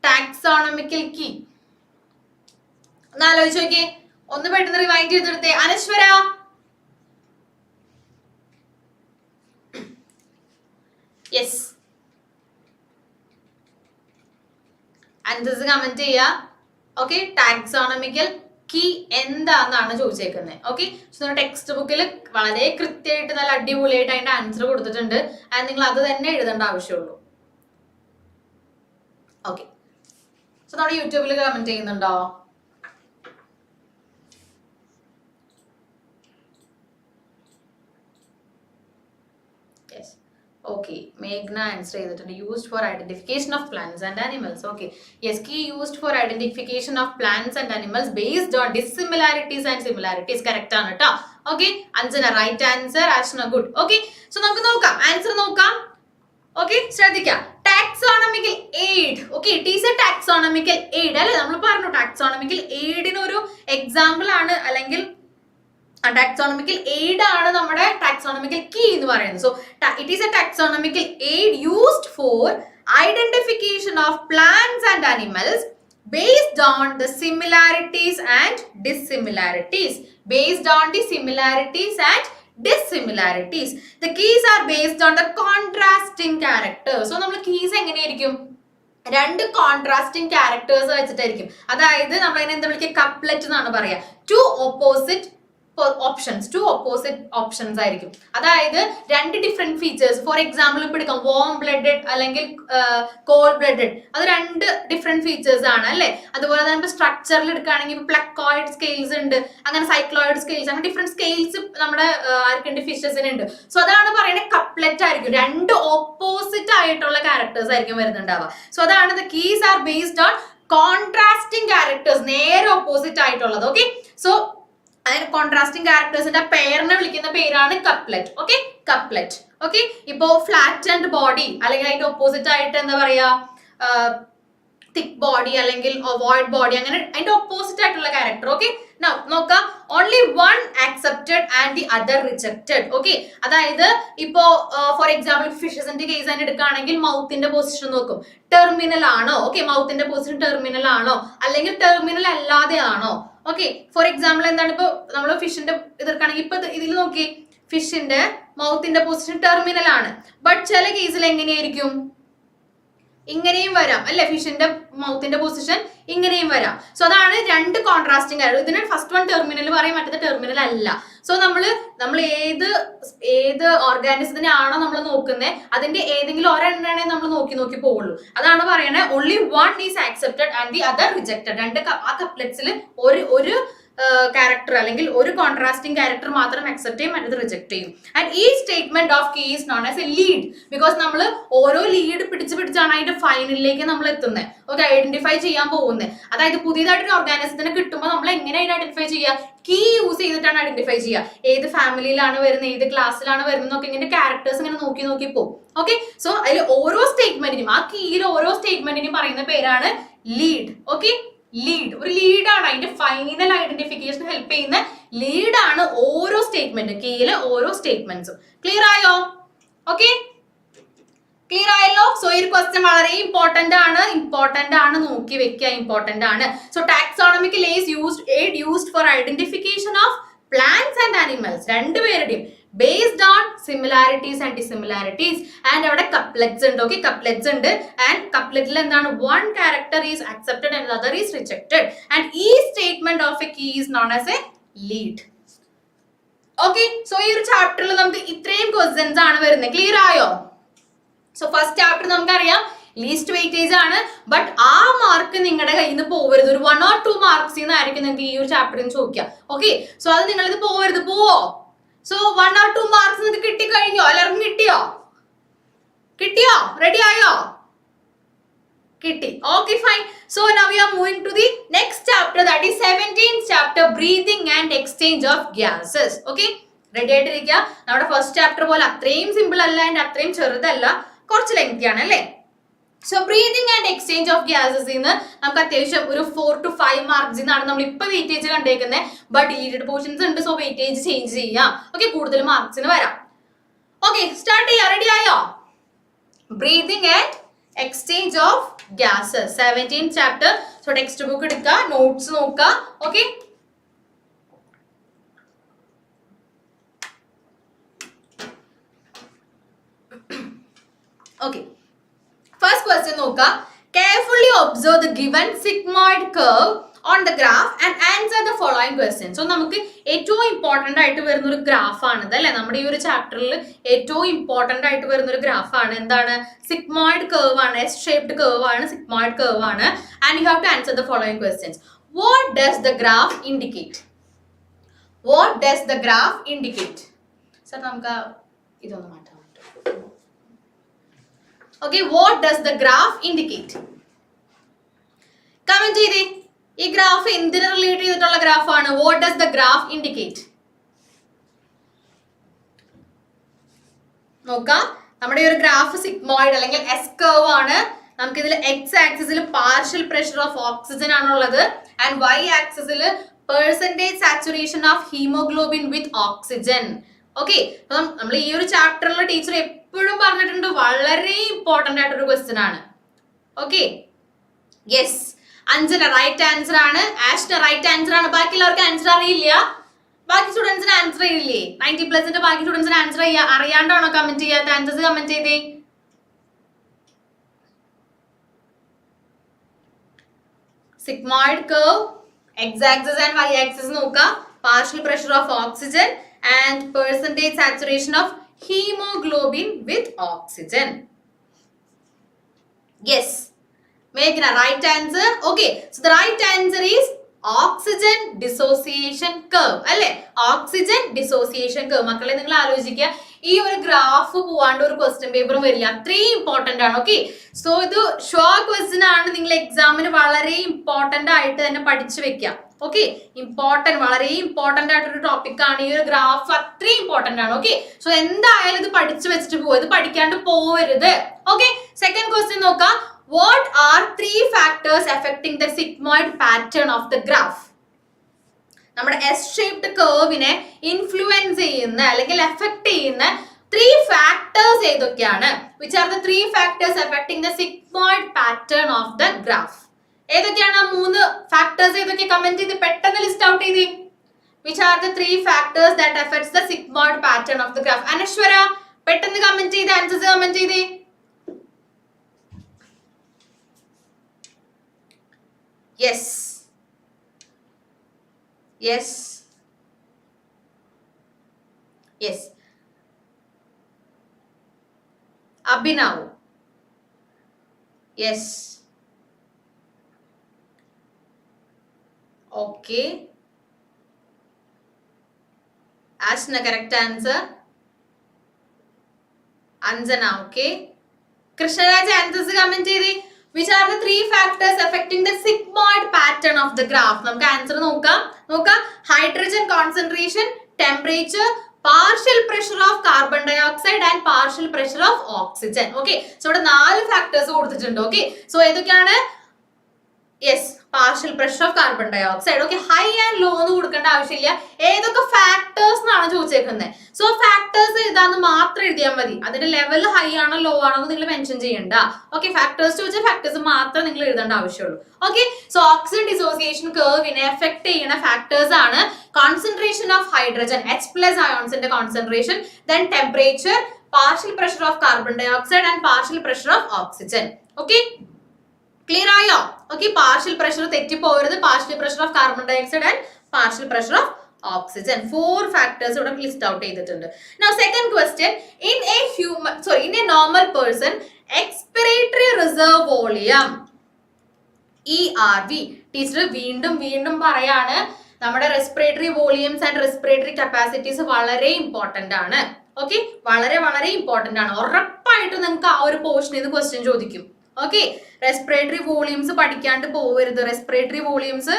Taxonomical key ഒന്ന് ആലോചിച്ച് നോക്കിയേ, ഒന്ന് പെട്ടെന്ന് റിവൈൻഡ് ചെയ്തെടുത്തേ. അനശ്വര, യെസ്, ആൻസേഴ്സ് കമന്റ് ചെയ്യാ. ഓക്കെ, ടാക്സോണമിക്കൽ കീ എന്താന്നാണ് ചോദിച്ചേക്കുന്നത്. ഓക്കെ, സോ ടെക്സ്റ്റ് ബുക്കിൽ വളരെ കൃത്യമായിട്ട് നല്ല അടിപൊളിയായിട്ട് അതിന്റെ ആൻസർ കൊടുത്തിട്ടുണ്ട്. ആൻഡ് നിങ്ങൾ അത് തന്നെ എഴുതേണ്ട ആവശ്യമുള്ളൂ. ഓക്കെ, സോ നമ്മുടെ യൂട്യൂബിൽ കമന്റ് ചെയ്യുന്നുണ്ടോ? യെസ്, ഓക്കെ, മേഘ്ന ആൻസർ ചെയ്തിട്ടുണ്ട്. Used for identification of plants and animals. Okay, yes, key used for identification of plants and animals based on dissimilarities and similarities. Correct ആണ് കേട്ടോ. Okay, Anjana right answer, Ashna good. Okay, so നമുക്ക് നോക്കാം, ആൻസർ നോക്കാം. ഓക്കെ, ശ്രദ്ധിക്കാം. Taxonomical aid. Okay, it is a taxonomical aid അല്ലെ. നമ്മൾ പറഞ്ഞു ടാക്സോണമിക്കൽ എയ്ഡിന് ഒരു എക്സാമ്പിൾ ആണ്, അല്ലെങ്കിൽ ടാക്സോണമിക്കൽ എയ്ഡ് ആണ് നമ്മുടെ ടാക്സോണമിക്കൽ കീ എന്ന് പറയുന്നത്. So it is a taxonomical aid used for Identification of plants and animals based on the similarities and dissimilarities. Based on the similarities and dissimilarities. The keys are based on the contrasting characters. So നമ്മൾ keys എങ്ങനെയായിരിക്കും? രണ്ട് കോൺട്രാസ്റ്റിംഗ് ക്യാരക്ടേഴ്സ് വെച്ചിട്ടായിരിക്കും. അതായത് നമ്മൾ അതിനെ എന്താ വിളിക്കുക? കപ്ലെറ്റ് എന്നാണ് പറയാ. ടു ഓപ്പോസിറ്റ് ഓപ്ഷൻസ് ആയിരിക്കും. അതായത് രണ്ട് ഡിഫറെന്റ് ഫീച്ചേഴ്സ്. ഫോർ എക്സാമ്പിൾ ഇപ്പൊ എടുക്കാം വാം ബ്ലഡഡ് അല്ലെങ്കിൽ കോൾഡ് ബ്ലഡഡ്. അത് രണ്ട് ഡിഫറെന്റ് ഫീച്ചേഴ്സ് ആണ് അല്ലെ. അതുപോലെ തന്നെ സ്ട്രക്ചറിൽ എടുക്കുകയാണെങ്കിൽ ഇപ്പൊ പ്ലക്കോയിഡ് സ്കെയിൽസ് ഉണ്ട്, അങ്ങനെ സൈക്ലോയിഡ് സ്കെയിൽസ്, അങ്ങനെ ഡിഫറെന്റ് സ്കെയിൽസ് നമ്മുടെ ആർക്കുണ്ട്? ഫിഷസിന് ഉണ്ട്. സോ അതാണ് പറയുന്നത് കപ്ലെറ്റ് ആയിരിക്കും. രണ്ട് ഓപ്പോസിറ്റ് ആയിട്ടുള്ള ക്യാരക്ടേഴ്സ് ആയിരിക്കും വരുന്നുണ്ടാവുക. സോ അതാണ് the keys are based on contrasting characters, നേരെ ഓപ്പോസിറ്റ് ആയിട്ടുള്ളത്. ഓക്കെ, സോ അതിന് കോൺട്രാസ്റ്റിംഗ് ക്യാരക്ടേഴ്സിന്റെ പെയറിനെ വിളിക്കുന്ന പേരാണ് കപ്ലെറ്റ്. Okay, couplet. ഓക്കെ, ഇപ്പോ ഫ്ലാറ്റ് ആൻഡ് ബോഡി അല്ലെങ്കിൽ അതിന്റെ ഓപ്പോസിറ്റ് ആയിട്ട് എന്താ പറയാ? തിക് ബോഡി അല്ലെങ്കിൽ വോയിഡ് ബോഡി, അങ്ങനെ അതിന്റെ ഓപ്പോസിറ്റ് ആയിട്ടുള്ള ക്യാരക്ടർ. ഓക്കെ, നോക്കാം. Only one accepted and the other rejected. Okay, അതായത് ഇപ്പോ ഫോർ എക്സാമ്പിൾ ഫിഷസിന്റെ കേസ് തന്നെ എടുക്കുകയാണെങ്കിൽ മൗത്തിന്റെ പൊസിഷൻ നോക്കും. ടെർമിനൽ ആണോ? ഓക്കെ, മൗത്തിന്റെ പൊസിഷൻ ടെർമിനൽ ആണോ അല്ലെങ്കിൽ ടെർമിനൽ അല്ലാതെ ആണോ? ഓക്കെ, ഫോർ എക്സാമ്പിൾ എന്താണ്? ഇപ്പൊ നമ്മൾ ഫിഷിന്റെ ഇതെടുക്കുകയാണെങ്കിൽ ഇപ്പൊ ഇതിൽ നോക്കി, ഫിഷിന്റെ മൗത്തിന്റെ പൊസിഷൻ ടെർമിനൽ ആണ്. ബട്ട് ചില കേസിൽ എങ്ങനെയായിരിക്കും? ഇങ്ങനെയും വരാം അല്ലെ. ഫിഷിന്റെ മൗത്തിന്റെ പൊസിഷൻ ഇങ്ങനെയും വരാം. സോ അതാണ് രണ്ട് കോൺട്രാസ്റ്റിംഗ് ആയിട്ട്. ഇതിന് ഫസ്റ്റ് വൺ ടെർമിനൽ പറയും, മറ്റേത് ടെർമിനൽ അല്ല. സോ നമ്മൾ ഏത് ഓർഗാനിസത്തിനാണോ നമ്മൾ നോക്കുന്നത് അതിന്റെ ഏതെങ്കിലും ഒരെണ്ണേ നമ്മൾ നോക്കി പോവുള്ളൂ. അതാണ് പറയണേ only one is accepted and the other rejected. രണ്ട് ആ കപ്ലെറ്റ്സിൽ ഒരു ക്യാരക്ടർ അല്ലെങ്കിൽ ഒരു കോൺട്രാസ്റ്റിംഗ് ക്യാരക്ടർ മാത്രം അക്സെപ്റ്റ് ചെയ്യും, മറ്റത് റിജക്ട് ചെയ്യും. ആൻഡ് ഈ statement of key is known as a lead. Because നമ്മൾ ഓരോ ലീഡ് പിടിച്ചാണ് അതിന്റെ ഫൈനലിലേക്ക് നമ്മൾ എത്തുന്നത്. ഓക്കെ, ഐഡന്റിഫൈ ചെയ്യാൻ പോകുന്നത്. അതായത് പുതിയതായിട്ടൊരു ഓർഗാനിസത്തിനെ കിട്ടുമ്പോൾ നമ്മൾ എങ്ങനെ അതിനെ ഐഡന്റിഫൈ ചെയ്യുക? കീ യൂസ് ചെയ്തിട്ടാണ് ഐഡന്റിഫൈ ചെയ്യുക. ഏത് ഫാമിലിയിലാണ് വരുന്നത്, ഏത് ക്ലാസ്സിലാണ് വരുന്നത് എന്നൊക്കെ ഇങ്ങനെ ക്യാരക്ടേഴ്സ് ഇങ്ങനെ നോക്കി പോകും. ഓക്കെ, സോ അതിൽ ഓരോ സ്റ്റേറ്റ്മെന്റിനും, ആ കീയിൽ ഓരോ സ്റ്റേറ്റ്മെന്റിനും പറയുന്ന പേരാണ് ലീഡ്. ഓക്കെ, ലീഡ് ഒരു ലീഡാണ്. അതിന്റെ ഫൈനൽ ഐഡന്റിഫിക്കേഷൻ ഹെൽപ്പ് ചെയ്യുന്ന ലീഡാണ് ഓരോ സ്റ്റേറ്റ്മെന്റ്, കീയിലെ ഓരോ സ്റ്റേറ്റ്മെന്റ്സും. ക്ലിയർ ആയോ? ഓക്കെ, ക്ലിയർ ആയല്ലോ? സോ ഈ ക്വസ്റ്റ്യൻ വളരെ ഇമ്പോർട്ടന്റ് ആണ്, നോക്കി വെക്കുക, ഇമ്പോർട്ടന്റ് ആണ്. So taxonomical is used for identification of plants and animals, രണ്ടുപേരുടെയും based on similarities and dissimilarities. and അവിടെ couplets ഉണ്ട്. ഓക്കെ, couplets ഉണ്ട്. and coupletൽ എന്താണ്? one character is accepted and the other is rejected. and ഈ statement of a key is known as a lead. Okay, so ഈ ഒരു ചാപ്റ്ററിൽ നമുക്ക് ഇത്രയും ക്വസ്റ്റ്യൻസ് ആണ് വരുന്നത്. ക്ലിയർ ആയോ? സോ ഫസ്റ്റ് ചാപ്റ്റർ നമുക്കറിയാം ലീസ്റ്റ് വെയിറ്റേജ് ആണ്. ബട്ട് ആ മാർക്ക് നിങ്ങളുടെ കയ്യിൽ നിന്ന് പോവരുത്. ഒരു 1 or 2 മാർക്സിൽ നിന്നായിരിക്കും നിങ്ങൾക്ക് ഈ ഒരു ചാപ്റ്ററിൽ നിന്ന് ചോദിക്കുക. ഓക്കെ, സോ അത് നിങ്ങളിത് പോവരുത്. പോവോ? സോ 1 or 2 മാർക്സ് നിങ്ങൾക്ക് കിട്ടിക്കഴിഞ്ഞോ? എല്ലാവർക്കും കിട്ടിയോ? റെഡി ആയോ? കിട്ടി. Okay, fine. So now we are moving to the next chapter, that is 17th chapter, breathing and exchange of gases. Okay, ready ആയിട്ടിരിക്കുക. നമ്മുടെ ഫസ്റ്റ് ചാപ്റ്റർ പോലെ അത്രയും സിമ്പിൾ അല്ല ആൻഡ് അത്രയും ചെറുതല്ല, കുറച്ച് ലെങ്തി ആണ് അല്ലേ. So breathing and exchange of gases നമുക്ക് അത്യാവശ്യം ഒരു 4 to 5 മാർക്സിൽ നിന്നാണ് നമ്മൾ ഇപ്പൊ വെയിറ്റേജ് കണ്ടേക്കുന്നത്. ബട്ട് ലീഡഡ് പോർഷൻസ് ഉണ്ട്, സോ വെയിറ്റേജ് ചേഞ്ച് ചെയ്യാം. ഓക്കെ, കൂടുതൽ മാർക്സിന് വരാം. ഓക്കെ, സ്റ്റാർട്ട് ചെയ്യാം. റെഡി ആയോ? Breathing and exchange of gases, 17th chapter. So text book എടുക്കുക, നോട്ട്സ് നോക്കുക. ഓക്കെ, ഓക്കെ, ഫസ്റ്റ് ക്വസ്റ്റ്യൻ നോക്കുക. Carefully observe the given sigmoid curve on the graph and answer the following questions. So നമുക്ക് ഏറ്റവും ഇമ്പോർട്ടന്റ് ആയിട്ട് വരുന്ന ഒരു ഗ്രാഫ് ആണിത് അല്ലെ. നമ്മുടെ ഈ ഒരു ചാപ്റ്ററിൽ ഏറ്റവും ഇമ്പോർട്ടന്റ് ആയിട്ട് വരുന്ന ഒരു ഗ്രാഫ് ആണ്. എന്താണ്? സിഗ്മോയിഡ് കർവ് ആണ്, എസ് ഷേപ്ഡ് കർവ് ആണ്, സിഗ്മോയിഡ് കർവ് ആണ്. and you have to answer the following questions. What does the graph indicate? What does the graph indicate? Sir നമുക്ക് ഇതൊന്ന് മാറ്റാം. Okay, what does the graph indicate? Comment ചെയ്തേ. ഈ ഗ്രാഫ് എന്തിനെ റിലേറ്റ് ചെയ്തിട്ടുള്ള ഗ്രാഫ് ആണ്? What does the graph indicate? നോക്കാം. നമ്മുടെ ഈ ഒരു ഗ്രാഫ് സിഗ്മോയിഡ് അല്ലെങ്കിൽ എസ് കർവ് ആണ്. നമുക്ക് ഇതിൽ എക്സ് ആക്സിസിൽ പാർഷ്യൽ പ്രഷർ ഓഫ് ഓക്സിജൻ ആണുള്ളത് ആൻഡ് വൈ ആക്സിസിൽ percentage saturation of haemoglobin with oxygen. Okay, അപ്പം നമ്മൾ ഈ ഒരു ചാപ്റ്ററിൽ ടീച്ചർ എപ്പോഴും പറഞ്ഞിട്ടുണ്ട്, വളരെ ഇമ്പോർട്ടന്റ് ആയിട്ടൊരു ക്വസ്റ്റ്യൻ ആണ്. Okay, yes, Anjana right answer ആണ്. ആഷ്ന റൈറ്റ് ആൻസർ ആണ്. ബാക്കി എല്ലാവർക്കും ആൻസർ അറിയില്ല? ബാക്കി സ്റ്റുഡൻസിന് ആൻസർ ചെയ്യില്ലേ? 90+ന്റെ ബാക്കി സ്റ്റുഡൻസിന് ആൻസർ അറിയാണ്ടാണോ കമന്റ് ചെയ്യാത്ത? ആൻസേഴ്സ് കമന്റ് ചെയ്തേ. Sigmoid curve, X axis and Y axis നോക്കുക. Partial pressure of oxygen and percentage saturation of haemoglobin with oxygen. Yes, Meghna, right answer. Okay, so the right answer is oxygen dissociation curve. അല്ലേ? Oxygen dissociation curve. മക്കളെ നിങ്ങൾ ആലോചിക്കുക, ഈ ഒരു ഗ്രാഫ് പോവാണ്ട് ഒരു ക്വസ്റ്റ്യൻ പേപ്പറും വരില്ല. അത്രയും ഇമ്പോർട്ടന്റ് ആണ്. ഓക്കെ, സോ ഇത് ഷോർട്ട് ക്വസ്റ്റ്യൻ ആണ്. നിങ്ങൾ എക്സാമിന് വളരെ ഇമ്പോർട്ടന്റ് ആയിട്ട് തന്നെ പഠിച്ചു വെക്കാം. ഓക്കെ, ഇമ്പോർട്ടന്റ്, വളരെ ഇമ്പോർട്ടന്റ് ആയിട്ടൊരു ടോപ്പിക് ആണ്. ഈ ഒരു ഗ്രാഫ് അത്രയും ഇമ്പോർട്ടന്റ് ആണ്. ഓക്കെ, സോ എന്തായാലും ഇത് പഠിച്ചു വെച്ചിട്ട് പോകും, ഇത് പഠിക്കാണ്ട് പോവരുത്. ഓക്കെ, സെക്കൻഡ് ക്വസ്റ്റ്യൻ നോക്കാം. What are 3 factors affecting the sigmoid pattern of the graph? നമ്മുടെ S-shaped curveനെ ഇൻഫ്ലുവൻസ് ചെയ്യുന്ന അല്ലെങ്കിൽ എഫക്ട് ചെയ്യുന്ന 3 factors ഏതൊക്കെയാണ്? Which are the 3 factors affecting the sigmoid pattern of the graph? ഏതൊക്കെയാണ് ആ 3 factors? ഏതൊക്കെ കമന്റ് ചെയ്ത് പെട്ടെന്ന് ലിസ്റ്റ് ഔട്ട് ചെയ്തേ. Which are the 3 factors that affects the sigmoid pattern of the graph? അനശ്വര പെട്ടെന്ന് കമന്റ് ചെയ്ത് ആൻസേഴ്സ് കമന്റ് ചെയ്തേ. Yes. Yes. Yes. Abhinav. Yes. Okay. Ashna, correct answer. Anjana, okay. Krishnaraj, answers comment ചെയ്തേ. Which are the 3 factors affecting the sigmoid pattern of the graph? നമുക്ക് ആൻസർ നോക്കാം. Hydrogen concentration, temperature, partial pressure of carbon dioxide and partial pressure of oxygen. Okay, so ഇവിടെ 4 factors കൊടുത്തിട്ടുണ്ട്. Okay, so ഏതൊക്കെയാണ്? Yes, partial pressure of carbon dioxide. Okay, high and low എന്ന് കൊടുക്കേണ്ട ആവശ്യമില്ല. ഏതൊക്കെ ഫാക്ടേഴ്സ് എന്നാണ് ചോദിച്ചേക്കുന്നത്. സോ ഫാക്ടേഴ്സ് ഏതാന്ന് മാത്രം എഴുതിയാൽ മതി. അതിന്റെ ലെവൽ ഹൈ ആണോ ലോ ആണോ എന്ന് നിങ്ങൾ മെൻഷൻ ചെയ്യണ്ട. ഓക്കെ, ഫാക്ടേഴ്സ് ചോദിച്ചാൽ ഫാക്ടേഴ്സ് മാത്രം നിങ്ങൾ എഴുതേണ്ട ആവശ്യമുള്ളൂ. ഓക്കെ, സോ ഓക്സിജൻ ഡിസോസിയേഷൻ കർവിനെ എഫക്ട് ചെയ്യുന്ന ഫാക്ടേഴ്സ് ആണ് കോൺസെൻട്രേഷൻ ഓഫ് ഹൈഡ്രജൻ, H+ അയോൺസിന്റെ concentration, then temperature, partial pressure of carbon dioxide and partial pressure of oxygen. Okay, clear ആയോ? ഓക്കെ, പാർഷ്യൽ പ്രഷർ തെറ്റിപ്പോകരുത്. Partial pressure of carbon dioxide and partial pressure of oxygen. 4 factors ഇവിടെ ലിസ്റ്റ് ഔട്ട് ചെയ്തിട്ടുണ്ട്. Now second question, in a normal person, expiratory reserve volume ERV. Teacher വീണ്ടും പറയാണ്, നമ്മുടെ respiratory volumes and respiratory capacities വളരെ ഇമ്പോർട്ടന്റ് ആണ്. ഓക്കെ, വളരെ ഇമ്പോർട്ടന്റ് ആണ്. ഉറപ്പായിട്ടും നിങ്ങൾക്ക് ആ ഒരു പോർഷനിൽ നിന്ന് ക്വസ്റ്റ്യൻ ചോദിക്കും. ഓക്കെ, റെസ്പിറേറ്ററി വോളിയംസ് പഠിക്കാണ്ട് പോവരുത്. റെസ്പിറേറ്ററി വോളിയംസ്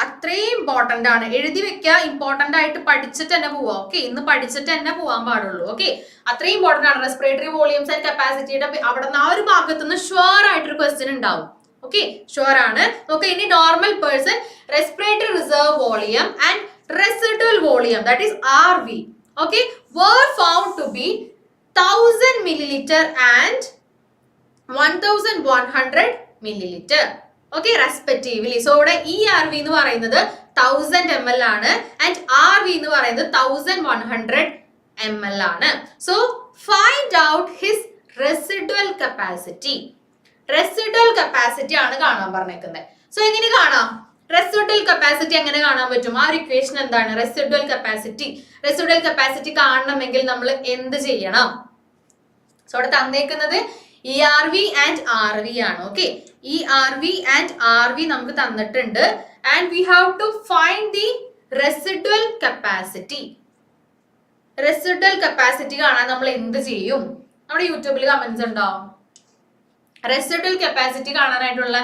അത്രയും ഇമ്പോർട്ടന്റ് ആണ്. എഴുതി വെക്കുക, ഇമ്പോർട്ടന്റ് ആയിട്ട് പഠിച്ചിട്ട് തന്നെ പോവാ. ഓക്കെ, ഇന്ന് പഠിച്ചിട്ട് തന്നെ പോവാൻ പാടുള്ളൂ. ഓക്കെ, അത്രയും ഇമ്പോർട്ടന്റ് ആണ്. റെസ്പിറേറ്ററി വോളിയംസ് ആൻഡ് കപ്പാസിറ്റിയുടെ അവിടെ നിന്ന് ആ ഒരു ഭാഗത്ത് നിന്ന് ഷുവർ ആയിട്ടൊരു ക്വസ്റ്റ്യൻ ഉണ്ടാവും. ഓക്കെ, ഷുവർ ആണ്. ഓക്കെ, ഇനി normal person respiratory reserve volume and residual volume, that is RV, okay, were found to be 1000 milliliter and 1100 milliliter. Okay, respectively. So ഇവിടെ ERV എന്ന് പറയുന്നത് 1000 ml ആണ് ആൻഡ് RV എന്ന് പറയുന്നത് 1100 ml ആണ്. So find out his residual capacity. Residual capacity ആണ് കാണാൻ പറഞ്ഞേക്കുന്നത്. സോ എങ്ങനെ കാണാം? റെസിഡുവൽ കപ്പാസിറ്റി എങ്ങനെ കാണാൻ പറ്റും? ആ ഒരു ഇക്വേഷൻ എന്താണ്? റെസിഡുവൽ കപ്പാസിറ്റി കാണണമെങ്കിൽ നമ്മൾ എന്ത് ചെയ്യണം? സോ അവിടെ തന്നേക്കുന്നത് ERV ആൻഡ് RV ആണ്. ഓക്കെ, ERV ആൻഡ് RV നമുക്ക് തന്നിട്ടുണ്ട് and we have to find the residual capacity. Residual capacity കാണാൻ നമ്മൾ എന്ത് ചെയ്യും? നമ്മുടെ യൂട്യൂബിൽ കമന്റ്സ് ഉണ്ടോ? റെസിഡുവൽ കപ്പാസിറ്റി കാണാനായിട്ടുള്ള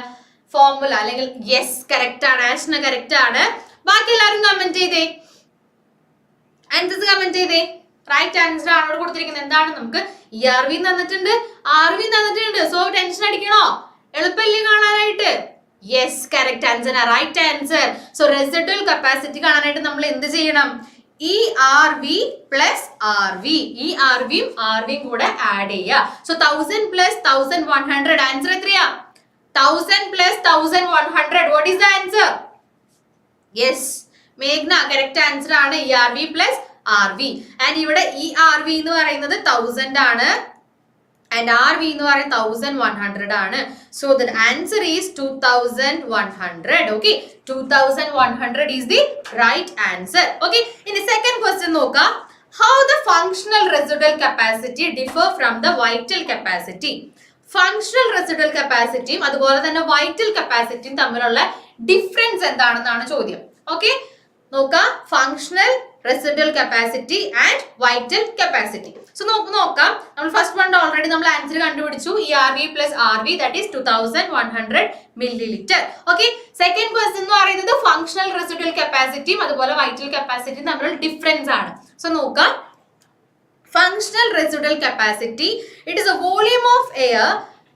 ഫോർമുല അല്ലെങ്കിൽ യെസ് കറക്റ്റ് ആണ്, ആഷ്ന കറക്റ്റ് ആണ്. ബാക്കി എല്ലാവരും കമന്റ് ചെയ്തേ, ആൻസേഴ്സ് കമന്റ് ചെയ്തേ. റൈറ്റ് ആൻസർ ആണ് ഇവിടെ കൊടുത്തിരിക്കുന്നത്. എന്താണ്? നമുക്ക് ERV തന്നിട്ടുണ്ട്, RV തന്നിട്ടുണ്ട്. സോ ടെൻഷൻ അടിക്കണോ? എളുപ്പമല്ലേ കാണാനായിട്ട്? Yes, correct answer, right answer. So residual capacity കാണാനായിട്ട് നമ്മൾ എന്ത് ചെയ്യണം? ERV plus RV. ERVയും RVയും കൂടെ ആഡ് ചെയ്യുക. സോ 1000 plus 1100 ആൻസർ എത്രയാ? 1000 plus 1100. What is the answer? Yes, മേഘ്ന കറക്റ്റ് ആൻസർ ആണ്. ERV plus RV. ആൻഡ് ഇവിടെ ERV എന്ന് പറയുന്നത് 1000 ആണ്. And RV എന്ന് പറയുന്നത് 1100 ആണ്. So the answer is 2100. Okay, 2100 is the right answer. Okay, in the second question നോക്കാം. How the functional residual capacity differ from the vital capacity? Functional residual capacity അതുപോലെ തന്നെ vital capacity തമ്മിലുള്ള ഡിഫറൻസ് എന്താണെന്നാണ് ചോദ്യം. Okay, നോക്കാം. Functional residual capacity and vital capacity. So നോക്കാം. നമ്മൾ ഫസ്റ്റ് വൺ ഓൾറെഡി നമ്മൾ ആൻസർ കണ്ടുപിടിച്ചു. ERV plus RV that is 2100 milliliter. Okay, second question എന്ന് പറയുന്നത് ഫങ്ഷണൽ റെസിഡ്യൂൽ കപ്പാസിറ്റിയും അതുപോലെ വൈറ്റൽ കപ്പാസിറ്റിയും തമ്മിലുള്ള ഡിഫറൻസ് ആണ്. സോ നോക്കാം. Functional residual capacity, it is a volume of air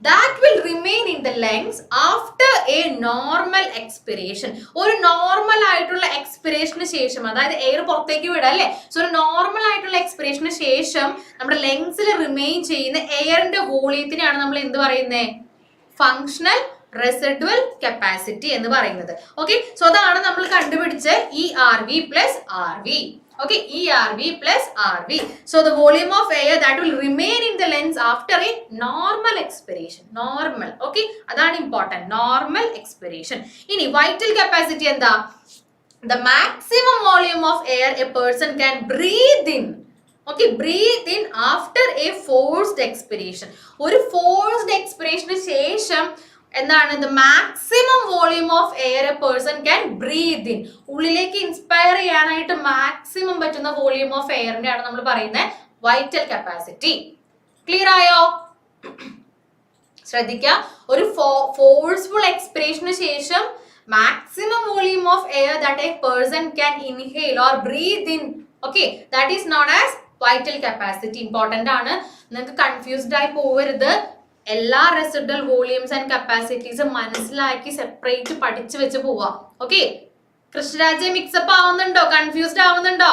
that will remain in the lungs after a normal expiration. ഒരു നോർമൽ ആയിട്ടുള്ള എക്സ്പിറേഷന് ശേഷം, അതായത് എയർ പുറത്തേക്ക് വിടാം അല്ലേ. സോ ഒരു നോർമൽ ആയിട്ടുള്ള എക്സ്പിറേഷന് ശേഷം നമ്മുടെ ലങ്സിൽ റിമെയിൻ ചെയ്യുന്ന എയറിന്റെ വോളിയത്തിനെയാണ് നമ്മൾ എന്ത് പറയുന്നത്? ഫങ്ഷണൽ റെസിഡ്യുവൽ കപ്പാസിറ്റി എന്ന് പറയുന്നത്. ഓക്കെ, സോ അതാണ് നമ്മൾ കണ്ടുപിടിച്ച ERV plus RV. Okay, ERV plus RV. So the volume of air that will remain in the lungs after a normal expiration. Normal. Okay, adana important. Normal expiration. Ini vital capacity endha? The maximum volume of air a person can breathe in. Okay, breathe in after a forced expiration. ഒരു forced expiration ശേഷം എന്താണ് the maximum volume of air a person can breathe in. ഉള്ളിലേക്ക് ഇൻസ്പയർ ചെയ്യാനായിട്ട് മാക്സിമം പറ്റുന്ന വോളിയം ഓഫ് എയറിനെ ആണ് നമ്മൾ പറയുന്നത് വൈറ്റൽ കപ്പാസിറ്റി. ക്ലിയർ ആയോ? ശ്രദ്ധിക്കുക, ഒരു ഫോഴ്സ്ഫുൾ എക്സ്പിറേഷന് ശേഷം maximum volume of air that a person can inhale or breathe in. Okay, that is known as vital capacity. Important ആണ്, നിങ്ങൾക്ക് കൺഫ്യൂസ്ഡ് ആയി പോകരുത്. എല്ലാ റെസിഡ്യുവൽ വോളിയൂംസ് ആൻഡ് കപ്പാസിറ്റീസ് മനസ്സിലാക്കി സെപ്പറേറ്റ് പഠിച്ചു വെച്ച് പോവാ. ഓക്കെ, കൃഷ്ണരാജ് മിക്സപ്പ് ആവുന്നുണ്ടോ? കൺഫ്യൂസ്ഡ് ആവുന്നുണ്ടോ?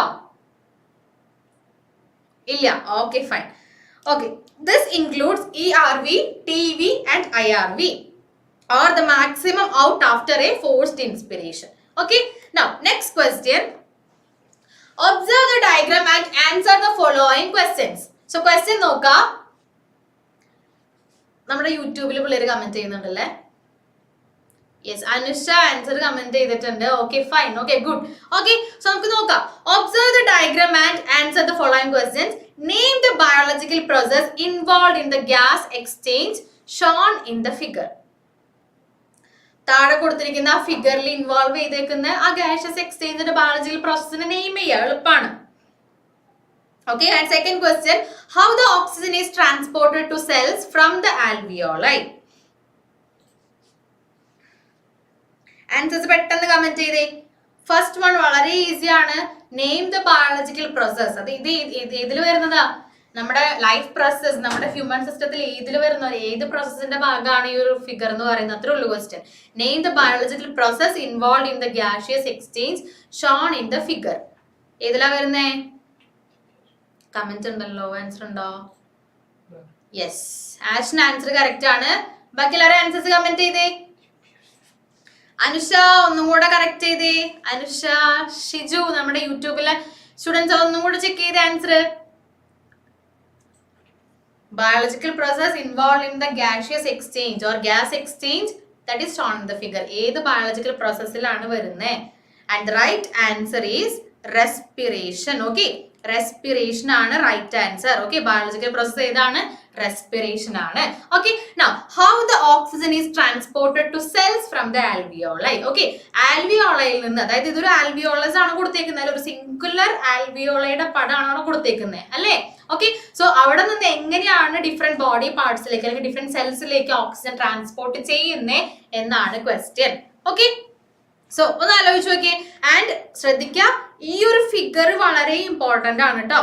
ഇല്ല. Okay, fine. Okay, this includes ERV, TV and IRV or the maximum out after a forced inspiration. Okay, now next question. Observe the diagram and answer the following questions. So question നോക്കാം. നമ്മുടെ യൂട്യൂബിൽ പിള്ളേര് കമന്റ് ചെയ്യുന്നുണ്ടല്ലേ? യെസ്, അനുഷ ആൻസർ കമന്റ് ചെയ്തിട്ടുണ്ട്. Okay, fine. Okay, good. Okay, so നമുക്ക് നോക്കാം. Observe the diagram and answer the following questions. Name the biological process involve in the gas exchange shown in the figure. താഴെ കൊടുത്തിരിക്കുന്ന ആ ഫിഗറിൽ ഇൻവോൾവ് ചെയ്തേക്കുന്ന ആ ഗ്യാസസ് എക്സ്ചേഞ്ചിന്റെ ബയോളജിക്കൽ പ്രോസസ്സിനെ നെയിം ചെയ്യുക. എളുപ്പമാണ്. Okay, and second question, how the oxygen is transported to cells from the alveoli? Answers പെട്ടെന്ന് കമന്റ് ചെയ്തേ. ഫസ്റ്റ് വൺ വളരെ ഈസി ആണ്. Name the biological process. അത് ഇതിൽ വരുന്നതാ നമ്മുടെ ലൈഫ് പ്രോസസ്. നമ്മുടെ ഹ്യൂമൻ സിസ്റ്റത്തിൽ ഇതിൽ വരുന്ന ഏത് പ്രോസസ്സിന്റെ ഭാഗമാണ് ഈ ഒരു ഫിഗർ എന്ന് പറയുന്നത്? അത്രേ ഉള്ളൂ question. Name the biological process involve in the gaseous exchange shown in the figure. ഏതിലാ വരുന്നേ? കമന്റ് ഉണ്ടല്ലോ, ആൻസർ ഉണ്ടോ? യെസ്, ആഷൻ ആൻസർ കറക്റ്റ് ആണ്. ബാക്കി എല്ലാവരും ആൻസേഴ്സ് കമന്റ് ചെയ്തേ. അനുഷ ഒന്നും കൂടെ കറക്റ്റ് ചെയ്തേ. അനുഷ, ഷിജു, നമ്മുടെ യൂട്യൂബിലെ സ്റ്റുഡൻസ് ഒന്നും കൂടെ ചെക്ക് ചെയ്തേ answer. Biological process involve in the gaseous exchange or gas exchange that is shown in the figure. ഏത് ബയോളജിക്കൽ പ്രോസസ്സിലാണ് വരുന്നത്? And right answer is respiration. Okay, respiration ആണ് right answer. Okay, biological process ഏതാണ്? റെസ്പിറേഷൻ ആണ്. Okay, now how the oxygen is transported to cells from the alveoli. Okay, ആൽവിയോളയിൽ നിന്ന്, അതായത് ഇതൊരു ആൽവിയോളസ് ആണ് കൊടുത്തേക്കുന്നത്, ഒരു സിംഗുലർ ആൽവിയോളയുടെ പടമാണ് കൊടുത്തേക്കുന്നത് അല്ലേ? ഓക്കെ, സോ അവിടെ നിന്ന് എങ്ങനെയാണ് ഡിഫറെന്റ് ബോഡി പാർട്സിലേക്ക് അല്ലെങ്കിൽ ഡിഫറെന്റ് സെൽസിലേക്ക് ഓക്സിജൻ ട്രാൻസ്പോർട്ട് ചെയ്യുന്നത് എന്നാണ് ക്വസ്റ്റ്യൻ. ഓക്കെ, സോ ഒന്ന് ആലോചിച്ച് നോക്കിയേ. ആൻഡ് ശ്രദ്ധിക്കുക, ഈ ഒരു ഫിഗർ വളരെ ഇമ്പോർട്ടന്റ് ആണ് കേട്ടോ.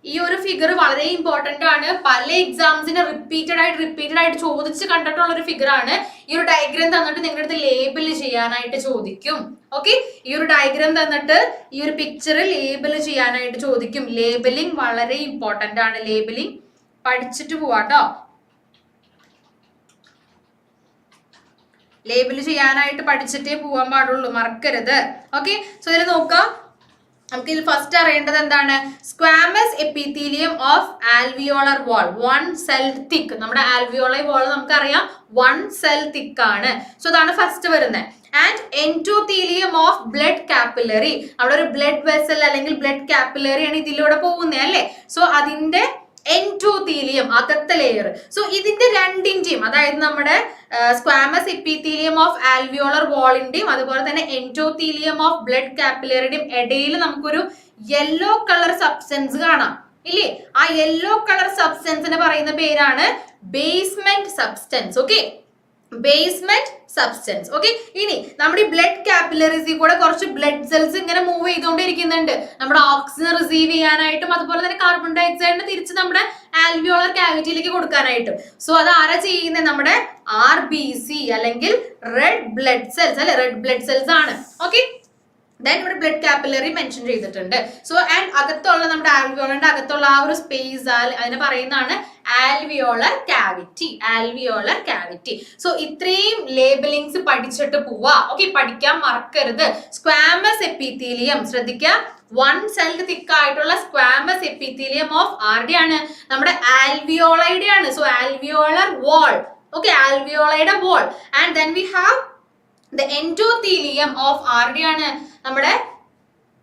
ഈ ഒരു ഫിഗർ വളരെ ഇമ്പോർട്ടന്റ് ആണ്. പല എക്സാംസിന് റിപ്പീറ്റഡ് ആയിട്ട് ചോദിച്ച് കണ്ടിട്ടുള്ള ഒരു ഫിഗർ ആണ്. ഈ ഒരു ഡയഗ്രാം തന്നിട്ട് നിങ്ങളുടെ അടുത്ത് ലേബിൾ ചെയ്യാനായിട്ട് ചോദിക്കും. ഓക്കെ, ഈ ഒരു ഡയഗ്രാം തന്നിട്ട് ഈ ഒരു പിക്ചർ ലേബിൾ ചെയ്യാനായിട്ട് ചോദിക്കും. ലേബലിംഗ് വളരെ ഇമ്പോർട്ടന്റ് ആണ്. ലേബലിംഗ് പഠിച്ചിട്ട് പോവാട്ടോ. ലേബിൾ ചെയ്യാനായിട്ട് പഠിച്ചിട്ടേ പോവാൻ പാടുള്ളൂ, മറക്കരുത്. ഓക്കെ, സോ ഇതിൽ നോക്കാം. നമുക്ക് ഇതിൽ ഫസ്റ്റ് അറിയേണ്ടത് എന്താണ്? Squamous epithelium of alveolar wall 1 cell thick. നമ്മുടെ ആൽവിയോളർ വാൾ നമുക്കറിയാം 1 സെൽ തിക്ക് ആണ്. സോ അതാണ് ഫസ്റ്റ് വരുന്നത്. And endothelium of blood capillary. അവിടെ ഒരു ബ്ലഡ് വെസൽ അല്ലെങ്കിൽ ബ്ലഡ് കാപ്പിലറി ആണ് ഇതിലൂടെ പോകുന്നത് അല്ലേ? സോ അതിന്റെ എൻഡോത്തീലിയം, അകത്തെ ലെയർ. സോ ഇതിന്റെ രണ്ടിന്റെയും, അതായത് നമ്മുടെ സ്ക്വാമസ് എപ്പിത്തീലിയം ഓഫ് ആൽവിയോളർ വാളിന്റെയും അതുപോലെ തന്നെ എൻഡോത്തീലിയം ഓഫ് ബ്ലഡ് കാപ്പിലറിയുടെയും ഇടയിൽ നമുക്കൊരു യെല്ലോ കളർ സബ്സ്റ്റൻസ് കാണാം ഇല്ലേ? ആ യെല്ലോ കളർ സബ്സ്റ്റൻസിന് പറയുന്ന പേരാണ് basement substance. Okay, basement substance. Okay, ഇനി നമ്മുടെ ഈ ബ്ലഡ് കാപ്പിലറീസിൽ കൂടെ കുറച്ച് ബ്ലഡ് സെൽസ് ഇങ്ങനെ മൂവ് ചെയ്തുകൊണ്ടിരിക്കുന്നുണ്ട്, നമ്മുടെ ഓക്സിജൻ റിസീവ് ചെയ്യാനായിട്ടും അതുപോലെ തന്നെ കാർബൺ ഡൈ ഓക്സൈഡിനെ തിരിച്ച് നമ്മുടെ ആൽവിയോളർ കാവിറ്റിയിലേക്ക് കൊടുക്കാനായിട്ടും. സോ അത് ആരാ ചെയ്യുന്നത്? നമ്മുടെ RBC അല്ലെങ്കിൽ റെഡ് ബ്ലഡ് സെൽസ് അല്ലെ, റെഡ് ബ്ലഡ് സെൽസ് ആണ്. ഓക്കെ, ദെൻ ഇവിടെ ബ്ലഡ് കാപ്പിലറി മെൻഷൻ ചെയ്തിട്ടുണ്ട്. സോ ആൻഡ് അകത്തുള്ള നമ്മുടെ ആൽവിയോളറിന്റെ അകത്തുള്ള ആ ഒരു സ്പേസ് അതിനെ പറയുന്നതാണ് alveolar cavity. Alveolar cavity. So ഇത്രയും ലേബലിംഗ്സ് പഠിച്ചിട്ട് പോവാ. ഓക്കെ, പഠിക്കാൻ മറക്കരുത്. സ്ക്വാമസ് എപ്പിത്തീലിയം ശ്രദ്ധിക്കുക, 1 സെൽ തിക്ക് ആയിട്ടുള്ള സ്ക്വാമസ് എപ്പിത്തീലിയം ഓഫ് ആരുടെ ആണ്? നമ്മുടെ ആൽവിയോളയുടെ ആണ്. So alveolar wall. ഓക്കെ, ആൽവിയോളയുടെ wall. And then we have the endothelium of ആരുടെയാണ്? നമ്മുടെ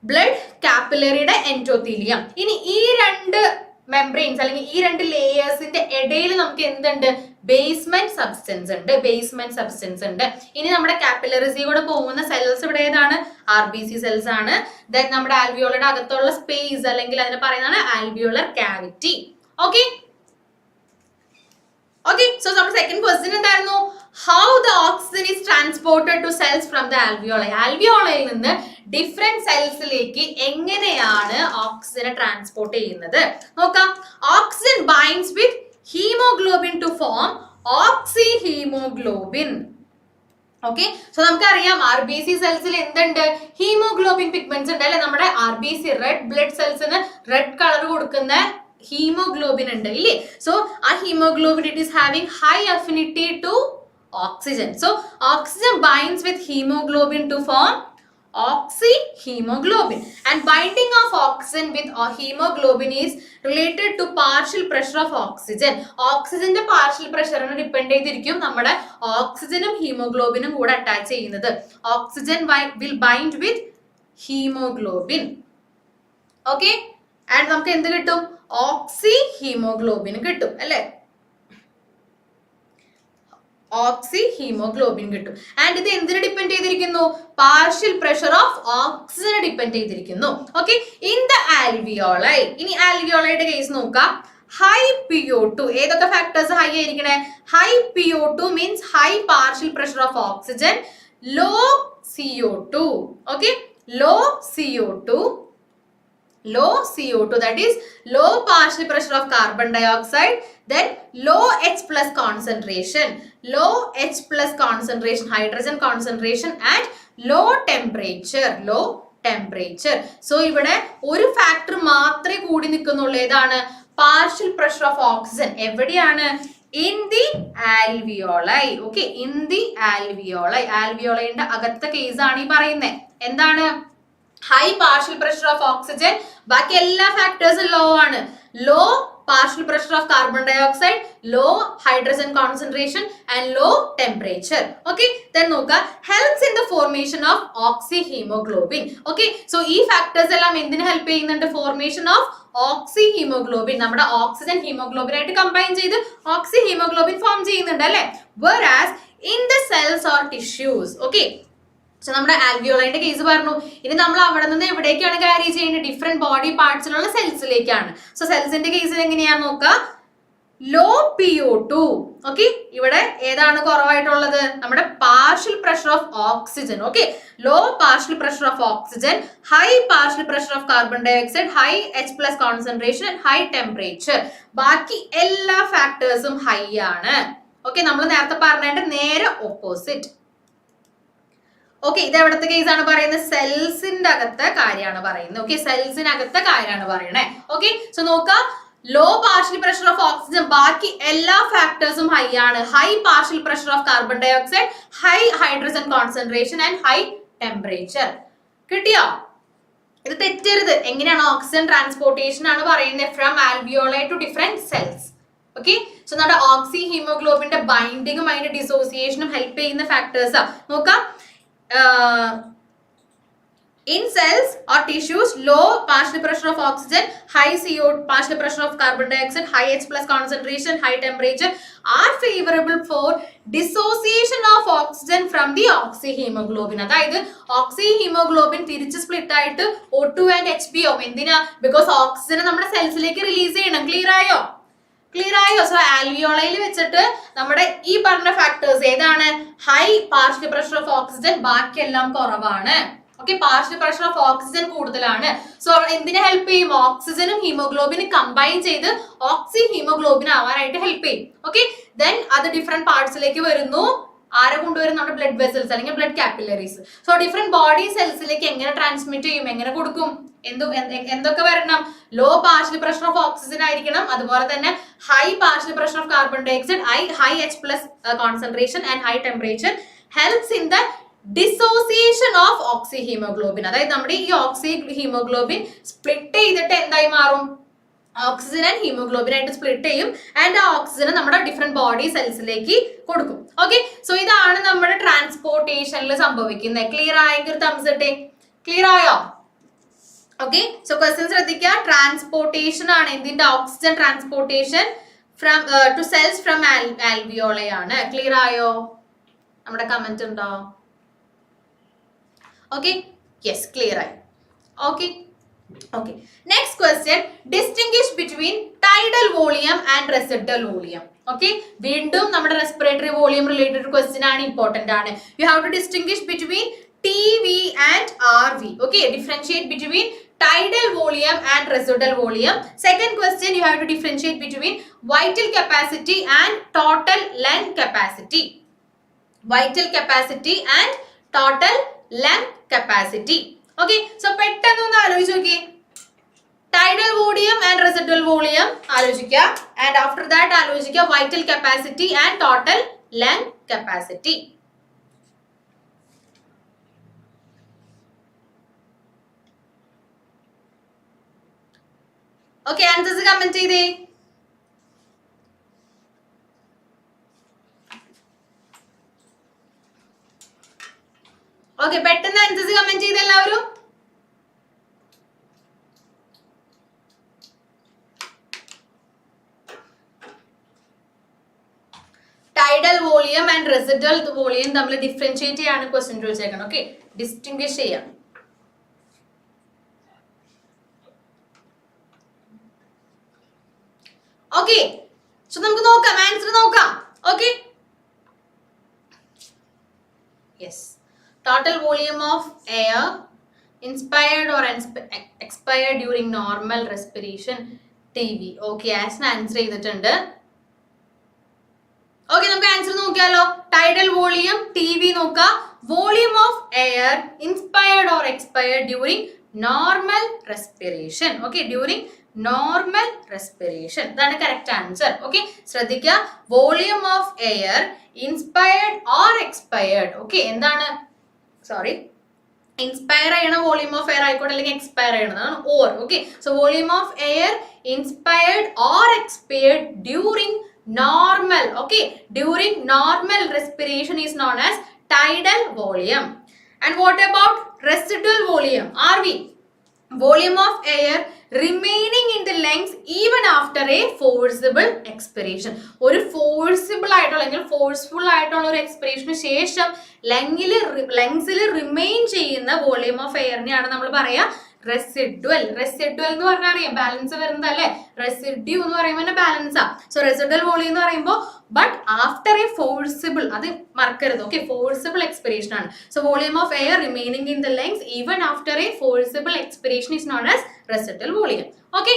ബ്ലഡ് കാപ്പിലറിയുടെ എൻഡോത്തീലിയം. ഇനി ഈ രണ്ട് മെംബ്രെയിൻസ് അല്ലെങ്കിൽ ഈ രണ്ട് ലേയേഴ്സിന്റെ ഇടയിൽ നമുക്ക് എന്തുണ്ട്? ബേസ്മെന്റ് സബ്സ്റ്റൻസ് ഉണ്ട്. ബേസ്മെന്റ് സബ്സ്റ്റൻസ് ഉണ്ട്. ഇനി നമ്മുടെ കാപ്പിലറീസിൽ കൂടെ പോകുന്ന സെൽസ് ഇവിടെ ഏതാണ്? RBC സെൽസ് ആണ്. ദെൻ നമ്മുടെ ആൽവിയോളയുടെ അകത്തുള്ള സ്പേസ് അല്ലെങ്കിൽ അതിനെ പറയുന്നതാണ് alveolar cavity. Okay, okay, so നമ്മുടെ സെക്കൻഡ് ക്വസ്റ്റ്യൻ എന്തായിരുന്നു? How the oxygen is transported to cells from the alveoli. ആൽവിയോളയിൽ നിന്ന് ഡിഫറെന്റ് സെൽസിലേക്ക് എങ്ങനെയാണ് ഓക്സിജനെ ട്രാൻസ്പോർട്ട് ചെയ്യുന്നത് നോക്കാം. Oxygen binds with haemoglobin to form oxyhaemoglobin. Okay, so നമുക്കറിയാം RBC സെൽസിൽ എന്തുണ്ട്? ഹീമോഗ്ലോബിൻ പിഗ്മെന്റ്സ് ഉണ്ട് അല്ലെ? നമ്മുടെ RBC റെഡ് ബ്ലഡ് സെൽസിന് റെഡ് കളർ കൊടുക്കുന്ന ഹീമോഗ്ലോബിൻ ഉണ്ട് ഇല്ലേ? സോ ആ haemoglobin it is having high affinity to oxygen. So oxygen binds with hemoglobin to form oxyhemoglobin, and binding of oxygen with hemoglobin is related to partial pressure of oxygen. ഓക്സിജന്റെ പാർഷ്യൽ പ്രഷറിനെ ഡിപ്പെൻഡ് ചെയ്തിരിക്കും നമ്മുടെ ഓക്സിജനും ഹീമോഗ്ലോബിനും കൂടെ അറ്റാച്ച് ചെയ്യുന്നത്. Oxygen will bind with hemoglobin. Okay, and നമുക്ക് എന്ത് കിട്ടും? ഓക്സിഹീമോഗ്ലോബിൻ കിട്ടും അല്ലെ? ഓക്സിഹീമോഗ്ലോബിൻ കിട്ടും. ആൻഡ് ഇത് എന്തിനെ ഡിപ്പെൻഡ് ചെയ്തിരിക്കുന്നു? പാർഷ്യൽ പ്രഷർ ഓഫ് ഓക്സിജനെ ഡിപ്പെൻഡ് ചെയ്തിരിക്കുന്നു. Okay, in the alveoli. ഇനി ആൽവിയോളയുടെ കേസ് നോക്കാം. High PO2. ഏതൊക്കെ ഫാക്ടേഴ്സ് ഹൈ ആയിരിക്കണേ? High PO2 means high partial pressure of oxygen, low CO2. Okay, low CO2, that is low partial pressure of carbon dioxide, then low H plus concentration, hydrogen concentration and low temperature. So ഇവിടെ ഒരു ഫാക്ടർ മാത്രമേ കൂടി നിൽക്കുന്നുള്ളൂ. ഏതാണ്? Partial pressure of oxygen. എവിടെയാണ്? In the alveoli. Okay, in the alveoli. ആൽവിയോളൈന്റെ അകത്തെ കേസ് ആണ് ഈ പറയുന്നത്. എന്താണ്? High partial pressure of oxygen, ബാക്കി എല്ലാ ഫാക്ടേഴ്സും ലോ ആണ്. Low partial pressure of carbon dioxide, low hydrogen concentration and low temperature. Okay, then നോക്കുക, helps in the formation of oxyhaemoglobin. Okay, so ഈ ഫാക്ടേഴ്സ് എല്ലാം എന്തിന് ഹെൽപ്പ് ചെയ്യുന്നുണ്ട്? Formation of oxyhaemoglobin. നമ്മുടെ ഓക്സിജൻ ഹീമോഗ്ലോബിൻ ആയിട്ട് കമ്പൈൻ ചെയ്ത് ഓക്സിഹീമോഗ്ലോബിൻ ഫോം ചെയ്യുന്നുണ്ട് അല്ലെ? whereas in the cells or tissues. Okay, so നമ്മുടെ ആൽവിയോളൈന്റെ കേസ് പറഞ്ഞു. ഇനി നമ്മൾ അവിടെ നിന്ന് എവിടേക്കാണ് ക്യാരി ചെയ്യുന്നത്? ഡിഫറെന്റ് ബോഡി പാർട്സിലുള്ള സെൽസിലേക്കാണ്. സോ സെൽസിന്റെ കേസിൽ എങ്ങനെയാന്ന് നോക്കുക. Law PO2. ഓക്കെ, ഇവിടെ ഏതാണ് കുറവായിട്ടുള്ളത്? നമ്മുടെ partial pressure of oxygen. Okay, low partial pressure of oxygen, high partial pressure of carbon dioxide, high H+ concentration, high temperature. ബാക്കി എല്ലാ ഫാക്ടേഴ്സും ഹൈ ആണ്. ഓക്കെ, നമ്മൾ നേരത്തെ പറഞ്ഞതിന്റെ നേരെ ഓപ്പോസിറ്റ്. ഓക്കെ, ഇത് എവിടത്തെ കേസ് ആണ് പറയുന്നത്? സെൽസിന്റെ അകത്തെ കാര്യമാണ് പറയുന്നത്. ഓക്കെ, സെൽസിനകത്തെ കാര്യമാണ് പറയണേ. ഓക്കെ, സോ നോക്കാം, low partial pressure of oxygen, ബാക്കി എല്ലാ ഫാക്ടേഴ്സും ഹൈ ആണ്. High partial pressure of carbon dioxide, high hydrogen concentration and high temperature. കിട്ടിയോ? ഇത് തെറ്റരുത്. എങ്ങനെയാണ് ഓക്സിജൻ ട്രാൻസ്പോർട്ടേഷൻ ആണ് പറയുന്നത്? From alveoli to different cells. Okay, so നമ്മുടെ ഓക്സി ഹീമോഗ്ലോബിന്റെ ബൈൻഡിങ്ങും അതിന്റെ ഡിസോസിയേഷനും ഹെൽപ്പ് ചെയ്യുന്ന ഫാക്ടേഴ്സാ. നോക്കാം, in cells or tissues, low partial pressure of oxygen, high CO partial pressure of carbon dioxide, high H+ concentration, high temperature are favorable for dissociation of oxygen from the oxyhemoglobin. അതായത് oxyhemoglobin തിരിച്ച് സ്പ്ലിറ്റ് ആയിട്ട് O2 and HB ആവും. എന്തിനാ? ബിക്കോസ് ഓക്സിജൻ നമ്മുടെ സെൽസിലേക്ക് റിലീസ് ചെയ്യണം. ക്ലിയർ ആയോ? ക്ലിയർ ആയോ? സോ ആൽവിയോളയിൽ വെച്ചിട്ട് നമ്മുടെ ഈ പറഞ്ഞ ഫാക്ടേഴ്സ് ഏതാണ്? High partial pressure of oxygen, ബാക്കിയെല്ലാം കുറവാണ്. Okay, partial pressure of oxygen കൂടുതലാണ്. സോ എന്തിനെ ഹെൽപ്പ് ചെയ്യും? ഓക്സിജനും ഹീമോഗ്ലോബിനും കമ്പൈൻ ചെയ്ത് ഓക്സി ഹീമോഗ്ലോബിൻ ആവാനായിട്ട് ഹെൽപ്പ് ചെയ്യും. ഓക്കെ, ദെൻ അത് ഡിഫറെന്റ് പാർട്സിലേക്ക് വരുന്നു. ആരെ കൊണ്ടുവരും? നമ്മുടെ ബ്ലഡ് വെസൽസ് അല്ലെങ്കിൽ blood capillaries. So different body സെൽസിലേക്ക് എങ്ങനെ ട്രാൻസ്മിറ്റ് ചെയ്യും? എങ്ങനെ കൊടുക്കും? എന്തൊക്കെ വരണം? Low partial pressure of oxygen ആയിരിക്കണം. അതുപോലെ തന്നെ high partial pressure of carbon dioxide, high H+ concentration and high temperature helps in the dissociation of oxy haemoglobin. അതായത് നമ്മുടെ ഈ ഓക്സി ഹീമോഗ്ലോബിൻ സ്പ്ലിറ്റ് ചെയ്തിട്ട് എന്തായി മാറും? ഓക്സിജൻ ആൻഡ് ഹീമോഗ്ലോബിൻ ആയിട്ട് സ്പ്ലിറ്റ് ചെയ്യും. ആൻഡ് ആ ഓക്സിജൻ നമ്മുടെ ഡിഫറെന്റ് ബോഡി സെൽസിലേക്ക് കൊടുക്കും. ഓക്കെ, സോ ഇതാണ് നമ്മുടെ ട്രാൻസ്പോർട്ടേഷനിൽ സംഭവിക്കുന്നത്. ക്ലിയർ ആയെങ്കിൽ തംസ് ഇട്ടേ. ക്ലിയർ ആയോ? ഓക്കെ, സോ ക്വസ്റ്റ്യൻ ശ്രദ്ധിക്കുക. ട്രാൻസ്പോർട്ടേഷൻ ആണ് എന്തിന്റെ? Oxygen transportation from to cells from alveoli ആണ്. ക്ലിയർ ആയോ? നമ്മുടെ കമന്റ് ഉണ്ടോ? ഓക്കെ, യെസ്, ക്ലിയർ ആയി. Okay, okay, next question, distinguish between tidal volume and residual volume. Okay, വീണ്ടും നമ്മുടെ റെസ്പിറേറ്ററി വോളിയം റിലേറ്റഡ് ക്വസ്റ്റ്യൻ ആണ്, ഇമ്പോർട്ടന്റ് ആണ്. You have to distinguish between TV and RV. Okay, differentiate between tidal volume and residual volume. Second question, you have to differentiate between vital capacity and total lung capacity. Vital capacity and total lung capacity. Okay, so പെട്ടെന്ന് ഒന്ന് ആലോചിച്ച് നോക്കിയേ. Tidal volume and residual volume ആലോചിക്കുക, and after that ആലോചിക്കുക vital capacity and total lung capacity. Okay, answers comment ചെയ്തേ. ഓക്കെ, പെട്ടെന്ന് ആൻസേഴ്സ് കമന്റ് ചെയ്ത് എല്ലാവരും. Tidal volume and residual volume തമ്മിൽ ഡിഫറൻഷിയേറ്റ് ചെയ്യാണ് ക്വസ്റ്റ്യൻ ചോദിച്ചേക്കണം. ഓക്കെ, ഡിസ്റ്റിംഗ്വിഷ് ചെയ്യാം. ഓക്കെ, സോ നമുക്ക് നോക്കാം, ആൻസർ നോക്കാം. Okay, yes, total volume of air inspired or expired during normal respiration TV. Okay, answer ചെയ്തിട്ടുണ്ട്. ഓക്കെ, നമുക്ക് ആൻസർ നോക്കിയാലോ. ടൈഡൽ വോളിയം TV നോക്കാം. Volume of air inspired or expired during normal respiration. Okay, during normal respiration, ഇതാണ് കറക്റ്റ് ആൻസർ. ഓക്കെ, ശ്രദ്ധിക്കുക, volume of air inspired or expired. Okay, എന്താണ്? സോറി, ഇൻസ്പയർ ചെയ്യണ വോളിയം ഓഫ് എയർ ആയിക്കോട്ടെ, അല്ലെങ്കിൽ എക്സ്പയർ ചെയ്യണതാണ് or. Okay, so volume of air inspired or expired during normal. Okay, during normal respiration is known as tidal volume. And what about residual volume? RV, volume of air remaining in the lungs even after a forcible expiration. ഒരു ഫോഴ്സിബിൾ ആയിട്ടുള്ള അല്ലെങ്കിൽ ഫോഴ്സ്ഫുൾ ആയിട്ടുള്ള ഒരു എക്സ്പിറേഷന് ശേഷം ലങ്സിൽ റിമെയിൻ ചെയ്യുന്ന വോളിയം ഓഫ് എയറിനെയാണ് നമ്മൾ പറയാ റെസിഡ്വൽ എന്ന് പറഞ്ഞാൽ അറിയാം ബാലൻസ് വരുന്നത് അല്ലേ. റെസിഡ്യൂ എന്ന് പറയുമ്പോൾ ബാലൻസാ. സോ റെസിഡ്വൽ വോളിയം എന്ന് പറയുമ്പോൾ ബട്ട് ആഫ്റ്റർ എ ഫോഴ്സിബിൾ, അത് മറക്കരുത്. ഓക്കെ, ഫോഴ്സിബിൾ എക്സ്പിരേഷൻ ആണ്. So volume of air remaining in the length even after a forcible expiration is known as residual volume. Okay,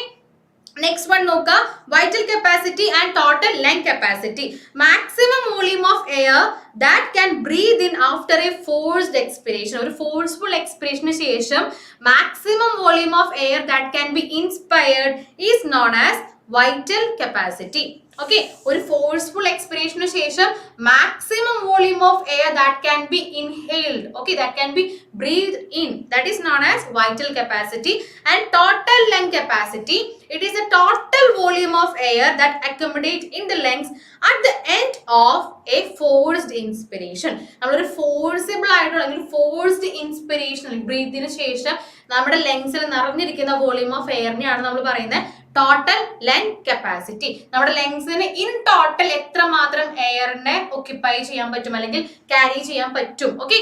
next one നോക്കുക, vital capacity and total lung capacity. Maximum volume of air that can breathe in after a forced expiration. ഒരു ഫോഴ്സ്ഫുൾ എക്സ്പിരേഷന് ശേഷം maximum volume of air that can be inspired is known as vital capacity. Okay, ഒരു ഫോഴ്സ്ഫുൾ എക്സ്പിരേഷന് ശേഷം maximum volume of air that can be inhaled, okay, that can be breathed in, that is known as vital capacity. And total lung capacity, it is a total volume of air that accommodates in the lungs at the end of a forced inspiration. നമ്മളൊരു ഫോഴ്സിബിൾ ആയിട്ടുള്ള അല്ലെങ്കിൽ ഫോഴ്സ്ഡ് ഇൻസ്പിരേഷൻ ബ്രീത്തിന് ശേഷം നമ്മുടെ ലങ്സിൽ നിറഞ്ഞിരിക്കുന്ന വോളിയം ഓഫ് എയറിനെയാണ് നമ്മൾ പറയുന്നത് ടോട്ടൽ ലങ് കപ്പാസിറ്റി. നമ്മുടെ ലങ്സിന് ഇൻ ടോട്ടൽ എത്രമാത്രം എയറിനെ ഒക്യുപ്പൈ ചെയ്യാൻ പറ്റും അല്ലെങ്കിൽ ക്യാരി ചെയ്യാൻ പറ്റും. ഓക്കെ,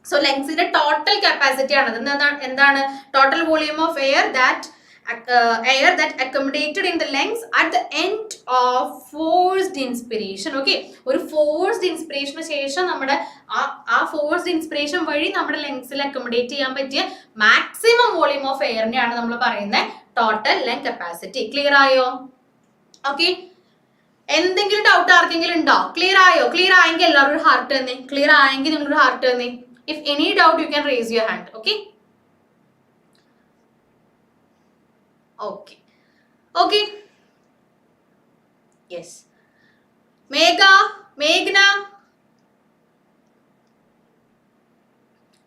സോ ലങ്സിന്റെ ടോട്ടൽ കപ്പാസിറ്റി ആണ്. എന്താണ് total volume of air that accommodated in the lungs at the end of forced inspiration. Okay, ഒരു ഫോഴ്സ്ഡ് ഇൻസ്പിരേഷന് ശേഷം നമ്മുടെ ആ ഫോഴ്സ്ഡ് ഇൻസ്പിരേഷൻ വഴി നമ്മുടെ ലങ്സിൽ അക്കോമഡേറ്റ് ചെയ്യാൻ പറ്റിയ മാക്സിമം വോളിയം ഓഫ് എയറിനെയാണ് നമ്മൾ പറയുന്നത് ടോട്ടൽ ലങ് കപ്പാസിറ്റി. ക്ലിയർ ആയോ? ഓക്കെ, എന്തെങ്കിലും ഡൗട്ട് ആർക്കെങ്കിലും ഉണ്ടോ? ക്ലിയർ ആയോ? ക്ലിയർ ആയെങ്കിൽ എല്ലാവരും ഒരു ഹാർട്ട് തന്നെ. ക്ലിയർ ആയെങ്കിൽ നിങ്ങളൊരു ഹാർട്ട് തന്നെ. If any doubt, you can raise your hand. Okay? Okay. Yes. Meghna.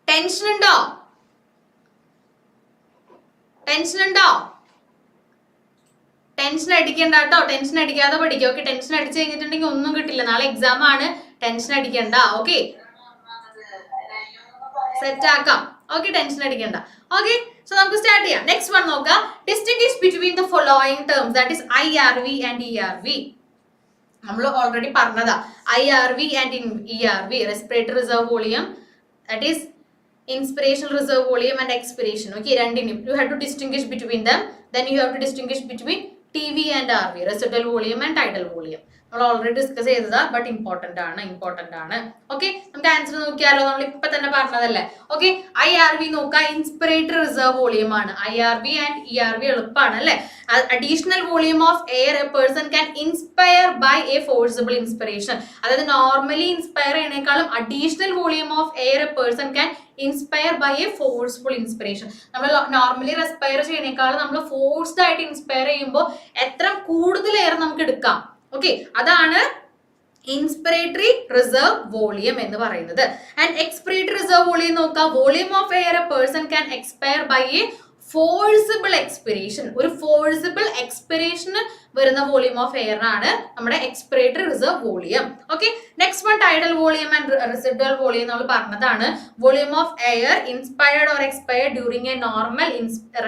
Tension undo? Tension അടിക്കണ്ട കേട്ടോ. ടെൻഷൻ അടിക്കാതെ പഠിക്കുക. ഓക്കെ, ടെൻഷൻ അടിച്ചു കഴിഞ്ഞിട്ടുണ്ടെങ്കിൽ ഒന്നും കിട്ടില്ല. നാളെ എക്സാം ആണ്. ടെൻഷൻ അടിക്കണ്ട. ഓക്കെ, സെറ്റ് ആക്കാം. ഓക്കെ, ടെൻഷൻ അടിക്കണ്ട. ഓക്കെ, സോ നമുക്ക് സ്റ്റാർട്ട് ചെയ്യാം. നെക്സ്റ്റ് വൺ നോക്കുക, distinguish between the following terms, that is IRV and ERV. നമ്മൾ ഓൾറെഡി പറഞ്ഞതാ. IRV and ERV, respiratory reserve volume, that is inspiration reserve volume and expiration. Okay, രണ്ടിനും you have to distinguish between them. Then you have to distinguish between TV and RV, residual volume and tidal volume. നമ്മൾ ഓൾറെഡി ഡിസ്കസ് ചെയ്തതാ, ബട്ട് ഇമ്പോർട്ടന്റ് ആണ്. ഓക്കെ, നമുക്ക് ആൻസർ നോക്കിയാലോ? നമ്മൾ ഇപ്പൊ തന്നെ പറഞ്ഞതല്ലേ. ഓക്കെ, IRV നോക്കാം, ഇൻസ്പിറേറ്ററി റിസർവ് വോളിയം ആണ്. IRV ആൻഡ് ERV എളുപ്പമാണ് അല്ലെ. Additional volume of air a person can inspire by a forcible inspiration. അതായത് നോർമലി ഇൻസ്പയർ ചെയ്യണേക്കാളും additional volume of air a person can inspire by a forceful inspiration. നമ്മൾ നോർമലി റെസ്പയർ ചെയ്യണേക്കാളും നമ്മൾ ഫോഴ്സ്ഡ് ആയിട്ട് ഇൻസ്പയർ ചെയ്യുമ്പോൾ എത്ര കൂടുതൽ എയർ നമുക്ക് എടുക്കാം. ഓക്കെ, അതാണ് ഇൻസ്പിറേറ്ററി റിസർവ് വോളിയം എന്ന് പറയുന്നത്. ആൻഡ് എക്സ്പിറേറ്ററി റിസർവ് വോളിയം നോക്കാം, volume of air a person can expire by a forcible expiration. ഒരു ഫോഴ്സിബിൾ എക്സ്പിരേഷന് വരുന്ന വോളിയം ഓഫ് എയർ ആണ് നമ്മുടെ expiratory reserve volume. Okay, next one tidal volume and residual volume നമ്മൾ പറഞ്ഞതാണ്. Volume of air inspired or expired during a normal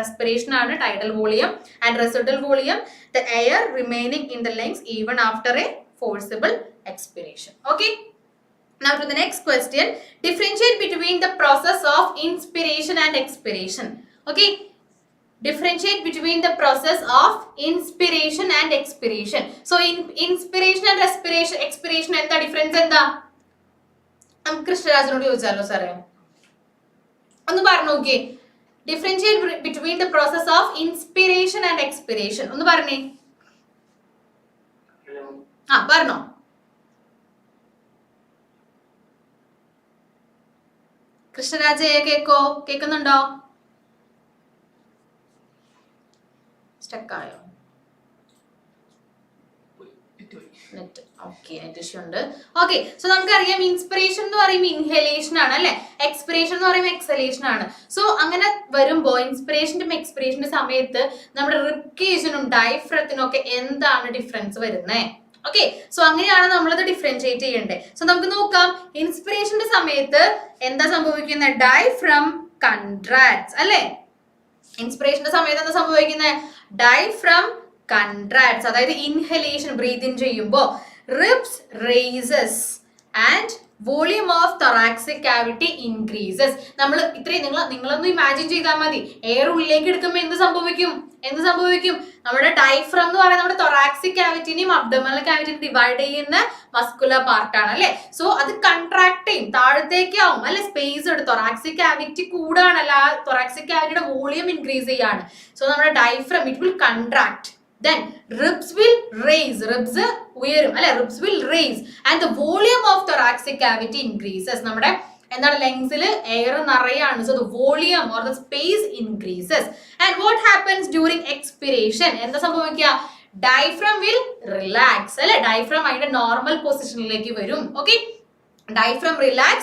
respiration ആണ് tidal volume. And residual volume, the air remaining in the lungs even after a forcible expiration. Okay, now to the next question, differentiate between the process of inspiration and expiration. Okay, differentiate between the process of inspiration and expiration. So in inspiration and respiration, expiration എന്താ ഡിഫറൻസ്? എന്താ നമുക്ക് കൃഷ്ണരാജനോട് ചോദിച്ചാലോ സാറേ, ഒന്ന് പറഞ്ഞു നോക്കിയേ. Differentiate between the process of inspiration and expiration ഒന്ന് പറഞ്ഞേ. പറഞ്ഞോ. കൃഷ്ണരാജയെ കേൾക്കുന്നുണ്ടോ? സ്റ്റക്കായോ? നെറ്റ് ഓക്കെ, നെറ്റ് ഇഷ്യൂ ഉണ്ട്. ഓക്കെ, സോ നമുക്കറിയാം ഇൻസ്പിറേഷൻ എന്ന് പറയുമ്പോൾ ഇൻഹലേഷൻ ആണ് അല്ലെ, എക്സ്പിറേഷൻ എന്ന് പറയുമ്പോൾ എക്സലേഷൻ ആണ്. സോ അങ്ങനെ വരുമ്പോൾ ഇൻസ്പിറേഷന്റെ എക്സ്പിറേഷന്റെ സമയത്ത് നമ്മുടെ റിബ്കേജിനും ഡയഫ്രത്തിനും ഒക്കെ എന്താണ് ഡിഫറൻസ് വരുന്നത്? ഓക്കെ, സോ അങ്ങനെയാണ് നമ്മളത് ഡിഫറൻഷിയേറ്റ് ചെയ്യേണ്ടത്. സോ നമുക്ക് നോക്കാം, ഇൻസ്പിറേഷന്റെ സമയത്ത് എന്താ സംഭവിക്കുന്നത്? ഡയഫ്രം കൺട്രാക്ട്സ് അല്ലെ. ഇൻസ്പിറേഷന്റെ സമയത്ത് എന്താ സംഭവിക്കുന്നത്? ഡയഫ്രം കൺട്രാക്ട്സ്, അതായത് ഇൻഹലേഷൻ ബ്രീത്ത് ഇൻ ചെയ്യുമ്പോൾ ribs rises and volume of thoracic cavity increases. നമ്മൾ ഇത്രയും നിങ്ങളൊന്ന് ഇമാജിൻ ചെയ്താൽ മതി. എയർ ഉള്ളിലേക്ക് എടുക്കുമ്പോൾ എന്ത് സംഭവിക്കും? നമ്മുടെ ഡയഫ്രം എന്ന് പറയുന്നത് നമ്മുടെ thoracic cavity-നെയും abdominal cavity-നെയും ഡിവൈഡ് ചെയ്യുന്ന മസ്കുലർ പാർട്ടാണ് അല്ലെ. സോ അത് കൺട്രാക്ട് ചെയ്യും, താഴത്തേക്കാവും അല്ലെ, സ്പേസ് എടുത്ത് thoracic cavity കൂടാണല്ല, thoracic cavity-യുടെ വോളിയം ഇൻക്രീസ് ചെയ്യാണ്. സോ നമ്മുടെ diaphragm it will contract. Then ribs will raise, ribs ഉയരും അല്ലെ, ribs will raise and the volume of thoracic cavity increases. നമ്മുടെ എന്താണ് ലങ്സിൽ എയർ നിറയാണ്. So the volume or the space increases. And what happens during expiration? എന്താ സംഭവിക്കുക? Diaphragm will relax അല്ലെ, diaphragm അതിന്റെ നോർമൽ പൊസിഷനിലേക്ക് വരും. Okay, diaphragm relax,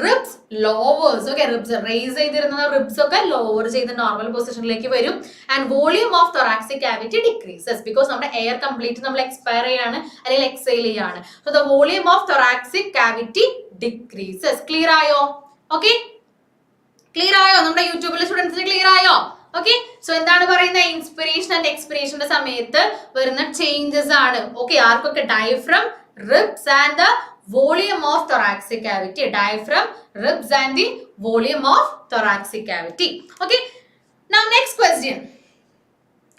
ribs lowers. Okay, ribs raise ചെയ്തിരുന്ന ribs ഒക്കെ lower ചെയ്ത് നോർമൽ പൊസിഷനിലേക്ക് വരും. And volume of thoracic cavity decreases because നമ്മുടെ എയർ കംപ്ലീറ്റ് നമ്മൾ എക്സ്പയർ ചെയ്യാണ് അല്ലെങ്കിൽ എക്സൈൽ ചെയ്യാണ്. So the volume of thoracic cavity decreases. Clear ആയോ? ഓക്കെ, ക്ലിയർ ആയോ? നമ്മുടെ യൂട്യൂബിലെ സ്റ്റുഡൻസിന് ക്ലിയർ ആയോ? ഓക്കെ, സോ എന്താണ് പറയുന്നത്? ഇൻസ്പിറേഷൻ ആൻഡ് എക്സ്പിറേഷന്റെ സമയത്ത് വരുന്ന ചേഞ്ചസ് ആണ്. ഓക്കെ, ആർക്കൊക്കെ? Diaphragm, ribs and the volume of thoracic cavity. Diaphragm, ribs and the volume of thoracic cavity. Okay, now next question.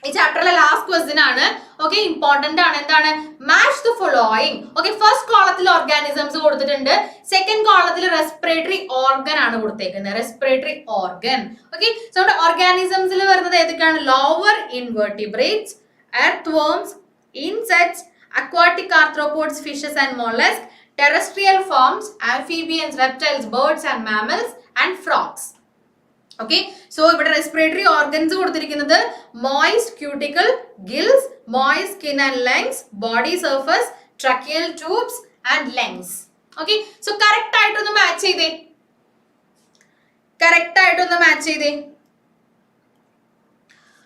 ഈ ചാപ്റ്ററിലെ ലാസ്റ്റ് ക്വസ്റ്റ്യൻ ആണ്. ഓക്കെ, ഇമ്പോർട്ടന്റ് ആണ്. എന്താണ്? Match the following. Okay, first കോളത്തിൽ ഓർഗാനിസംസ് കൊടുത്തിട്ടുണ്ട്, സെക്കൻഡ് കോളത്തിൽ റെസ്പിറേറ്ററി ഓർഗൻ ആണ് കൊടുത്തേക്കുന്നത്, റെസ്പിറേറ്ററി ഓർഗൻ. ഓക്കെ, സോ നമ്മുടെ ഓർഗാനിസംസിൽ വരുന്നത് ഏതൊക്കെയാണ്? Lower invertebrates, earthworms, insects, aquatic arthropods, fishes and mollusks, terrestrial forms, amphibians, reptiles, birds and mammals and frogs. Okay, so ഇവിടെ respiratory organs കൊടുത്തിരിക്കുന്നത് moist cuticle, gills, moist skin and lungs, body surface, tracheal tubes and lungs. Okay, so correct ആയിട്ടൊന്ന് മാച്ച് ചെയ്തേ.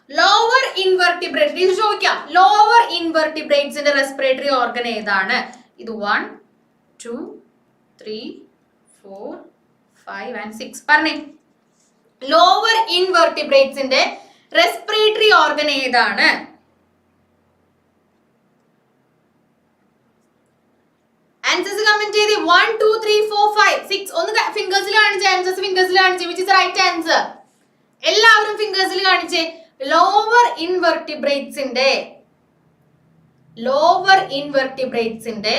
ലോവർ ഇൻവെർട്ടിബ്രേറ്റ്സ് ഇത് ചോദിക്കാം. ലോവർ ഇൻവെർട്ടിബ്രേറ്റ്സിന്റെ റെസ്പിറേറ്ററി ഓർഗൻ ഏതാണ്? ഇത് 1 2 3 4 5 and 6 പറഞ്ഞേ. ലോവർ ഇൻവെർട്ടിബ്രേറ്റ്സിന്റെ റെസ്പിറേറ്ററി ഓർഗൻ ഏതാണ്? ആൻസേഴ്സ് കമന്റ് ചെയ്തേ. 1 2 3 4 5 6 ഒന്ന് ഫിംഗേഴ്സിൽ കാണിച്ചേ. ആൻസേഴ്സ് ഫിംഗേഴ്സിൽ കാണിച്ചേ. Which is right answer? എല്ലാവരും ഫിംഗേഴ്സിൽ കാണിച്ചേ. ലോവർ ഇൻവെർട്ടിബ്രേറ്റ്സിന്റെ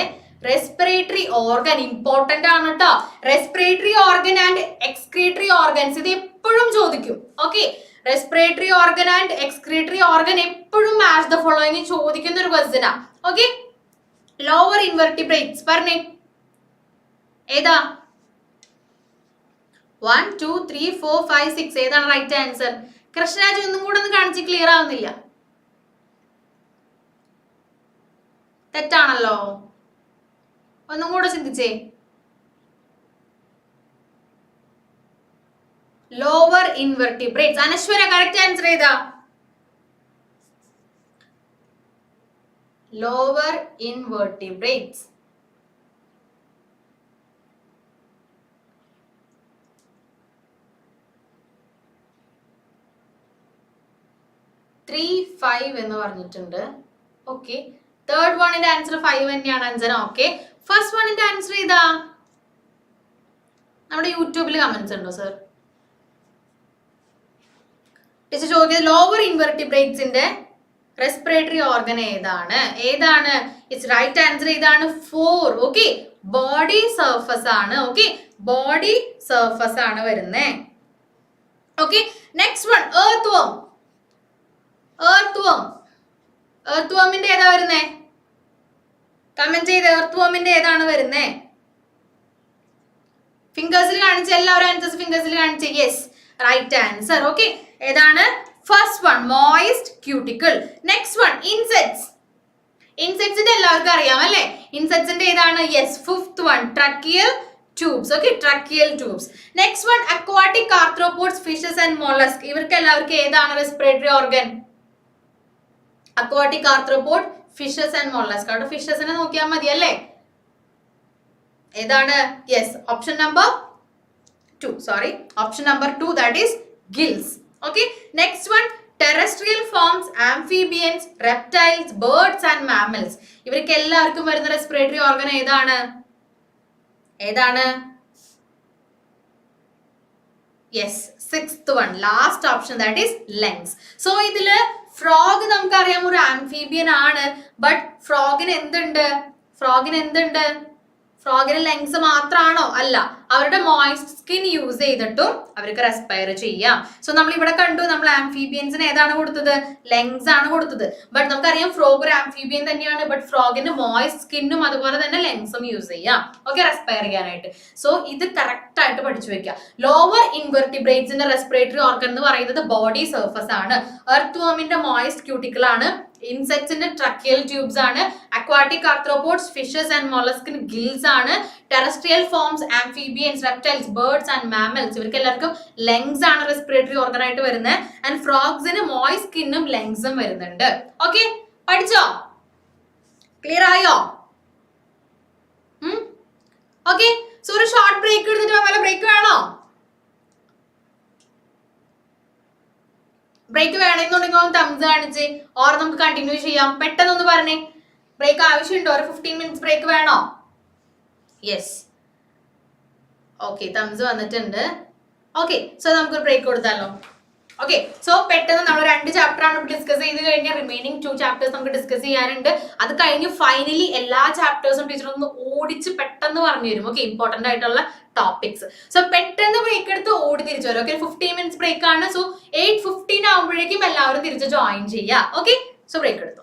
റെസ്പിറേറ്ററി ഓർഗൻ ഇമ്പോർട്ടന്റ് ആണ് കേട്ടോ. Respiratory organ and excretory organs ഇത് എപ്പോഴും ചോദിക്കും. Okay, respiratory organ and excretory organ എപ്പോഴും മാച്ച് ദ ഫോളോയിങ് ചോദിക്കുന്ന ഒരു ക്വസ്റ്റ്യനാ. ഓക്കെ, ലോവർ ഇൻവെർട്ടിബ്രേറ്റ്സ് പറഞ്ഞേ ഏതാ? 1 2 3 4 5 6 ഏതാണ് റൈറ്റ് ആൻസർ? കൃഷ്ണരാജ് ഒന്നും കൂടെ ഒന്ന് കാണിച്ച് ക്ലിയർ ആവുന്നില്ല. തെറ്റാണല്ലോ, ഒന്നും കൂടെ ചിന്തിച്ചേ. Lower invertebrates. Anaswara correct answer ഏതാ? Lower invertebrates. ത്രീ 5 എന്ന് പറഞ്ഞിട്ടുണ്ട്. ഓക്കെ, തേർഡ് വണ്ണിന്റെ ആൻസർ 5 തന്നെയാണ് അഞ്ജന. ഓക്കെ, ഫസ്റ്റ് വണ്ണിന്റെ ആൻസർ ഏതാ? നമ്മുടെ യൂട്യൂബിൽ കമന്റ്സ് ഉണ്ടോ സർ? ടീച്ചർ ചോദിക്കുന്നത് ലോവർ ഇൻവെർട്ടിബ്രേറ്റ്സിന്റെ റെസ്പിറേറ്ററി ഓർഗൻ ഏതാണ്? ഇറ്റ്സ് റൈറ്റ് ആൻസർ ഏതാണ്? 4. ഓക്കെ, ബോഡി സർഫസ് ആണ്. ഓക്കെ, ബോഡി സർഫസ് ആണ് വരുന്നേ. Okay, next one earthworm. earthwormന്റെ ഏതാ വരുന്നേ? കമന്റ് ചെയ്ത് earthwormന്റെ ഏതാണ് വരുന്നേ? ഫിംഗേഴ്സിൽ കാണിച്ച എല്ലാവരും ആൻസേഴ്സ് ഫിംഗേഴ്സിൽ കാണിച്ച. Yes, right answer. ഓക്കെ, ഏതാണ്? First one moist cuticle. Next one insects. ഇൻസെക്ട്സിന്റെ എല്ലാവർക്കും അറിയാം അല്ലെ? ഇൻസെക്ട്സിന്റെ ഏതാണ്? Yes, fifth one tracheal tubes. Okay, tracheal tubes. Next one aquatic arthropods, fishes and mollusc. ഇവർക്ക് എല്ലാവർക്കും ഏതാണ് respiratory organ? Aquatic arthropod, fishes and mollusc. അവിടെ ഫിഷസിനെ നോക്കിയാൽ മതി അല്ലേ? ഏതാണ്? Yes, option number 2. Sorry, option number 2, that is gills. Okay, next one terrestrial forms, amphibians, reptiles, birds and mammals. ഇവർക്ക് എല്ലാവർക്കും വരുന്ന റെസ്പിറേറ്ററി ഓർഗൻ ഏതാണ്? ഏതാണ്? Yes, sixth one, last option, that is lengths. So ഇതില് ഫ്രോഗ് നമുക്കറിയാം ഒരു ആംഫീബിയൻ ആണ്, ബട്ട് ഫ്രോഗിന് എന്തുണ്ട്? ഫ്രോഗിന് ലെങ്സ് മാത്രമാണോ? അല്ല, അവരുടെ മോയിസ്റ്റ് സ്കിൻ യൂസ് ചെയ്തിട്ടും അവർക്ക് റെസ്പയർ ചെയ്യാം. സോ നമ്മൾ ഇവിടെ കണ്ടു, നമ്മൾ ആംഫീബിയൻസിന് ഏതാണ് കൊടുത്തത്? ലെങ്സ് ആണ് കൊടുത്തത്. ബട്ട് നമുക്കറിയാം ഫ്രോഗ് ഒരു ആംഫീബിയൻ തന്നെയാണ്, ബട്ട് ഫ്രോഗിന് മോയിസ്റ്റ് സ്കിന്നും അതുപോലെ തന്നെ ലെങ്സും യൂസ് ചെയ്യാം, ഓക്കെ, റെസ്പയർ ചെയ്യാനായിട്ട്. സോ ഇത് കറക്റ്റ് ആയിട്ട് പഠിച്ചു വെക്കുക. ലോവർ ഇൻവെർട്ടിബ്രേറ്റ്സിന്റെ റെസ്പിറേറ്ററി ഓർഗൻ എന്ന് പറയുന്നത് ബോഡി സർഫസ് ആണ്. എർത്ത് വർമിന്റെ മോയിസ്റ്റ് ക്യൂട്ടിക്കിൾ ആണ്. ഇൻസെക്ട്സിന്റെ ട്രക്കിയൽ ട്യൂബ്സ് ആണ്. അക്വാട്ടിക് ആർത്രോപോഡ്സ്, ഫിഷസ് ആൻഡ് molluscന് ഗിൽസ് ആണ്. Terrestrial forms, amphibians, reptiles, birds and mammals, ഇവർക്ക് എല്ലാവർക്കും ലെങ്സ് ആണ് റെസ്പിറേറ്ററി ഓർഗൻ ആയിട്ട് വരുന്നത്. ആൻഡ് ഫ്രോഗ്സിന് മോയിസ്റ്റ് സ്കിന്നും ലെങ്സും വരുന്നുണ്ട്. ഓക്കെ, പഠിച്ചോ? ക്ലിയർ ആയോ? ഓക്കെ, സോ ഒരു ഷോർട്ട് ബ്രേക്ക് എടുത്തിട്ട് വല്ല ബ്രേക്ക് വേണോ? ബ്രേക്ക് വേണമെന്നുണ്ടെങ്കിൽ ഒന്ന് തംസ് കാണിച്ച്, ഓർ നമുക്ക് കണ്ടിന്യൂ ചെയ്യാം. പെട്ടെന്നൊന്ന് പറഞ്ഞേ, ബ്രേക്ക് ആവശ്യമുണ്ടോ? ഒരു 15 minutes ബ്രേക്ക് വേണോ? യെസ്, ഓക്കെ, തംസ് വന്നിട്ടുണ്ട്. ഓക്കെ, സോ നമുക്കൊരു ബ്രേക്ക് കൊടുത്താലോ? ഓക്കെ, സോ പെട്ടെന്ന് നമ്മൾ 2 ചാപ്റ്റർ ആണ് ഡിസ്കസ് ചെയ്ത് കഴിഞ്ഞാൽ റിമൈനിങ് 2 ചാപ്റ്റേഴ്സ് നമുക്ക് ഡിസ്കസ് ചെയ്യാനുണ്ട്. അത് കഴിഞ്ഞ് ഫൈനലി എല്ലാ ചാപ്റ്റേഴ്സും ടീച്ചർ ഒന്ന് ഓടിച്ച് പെട്ടെന്ന് പറഞ്ഞു തരും. ഓക്കെ, ഇമ്പോർട്ടന്റ് ആയിട്ടുള്ള ടോപ്പിക്സ്. സോ പെട്ടെന്ന് ബ്രേക്ക് എടുത്ത് ഓടി തിരിച്ചു വരും. ഓക്കെ, 15 minutes ബ്രേക്ക് ആണ്. സോ 8:15 ആകുമ്പോഴേക്കും എല്ലാവരും തിരിച്ച് ജോയിൻ ചെയ്യുക. ഓക്കെ, സോ ബ്രേക്ക് എടുത്തു.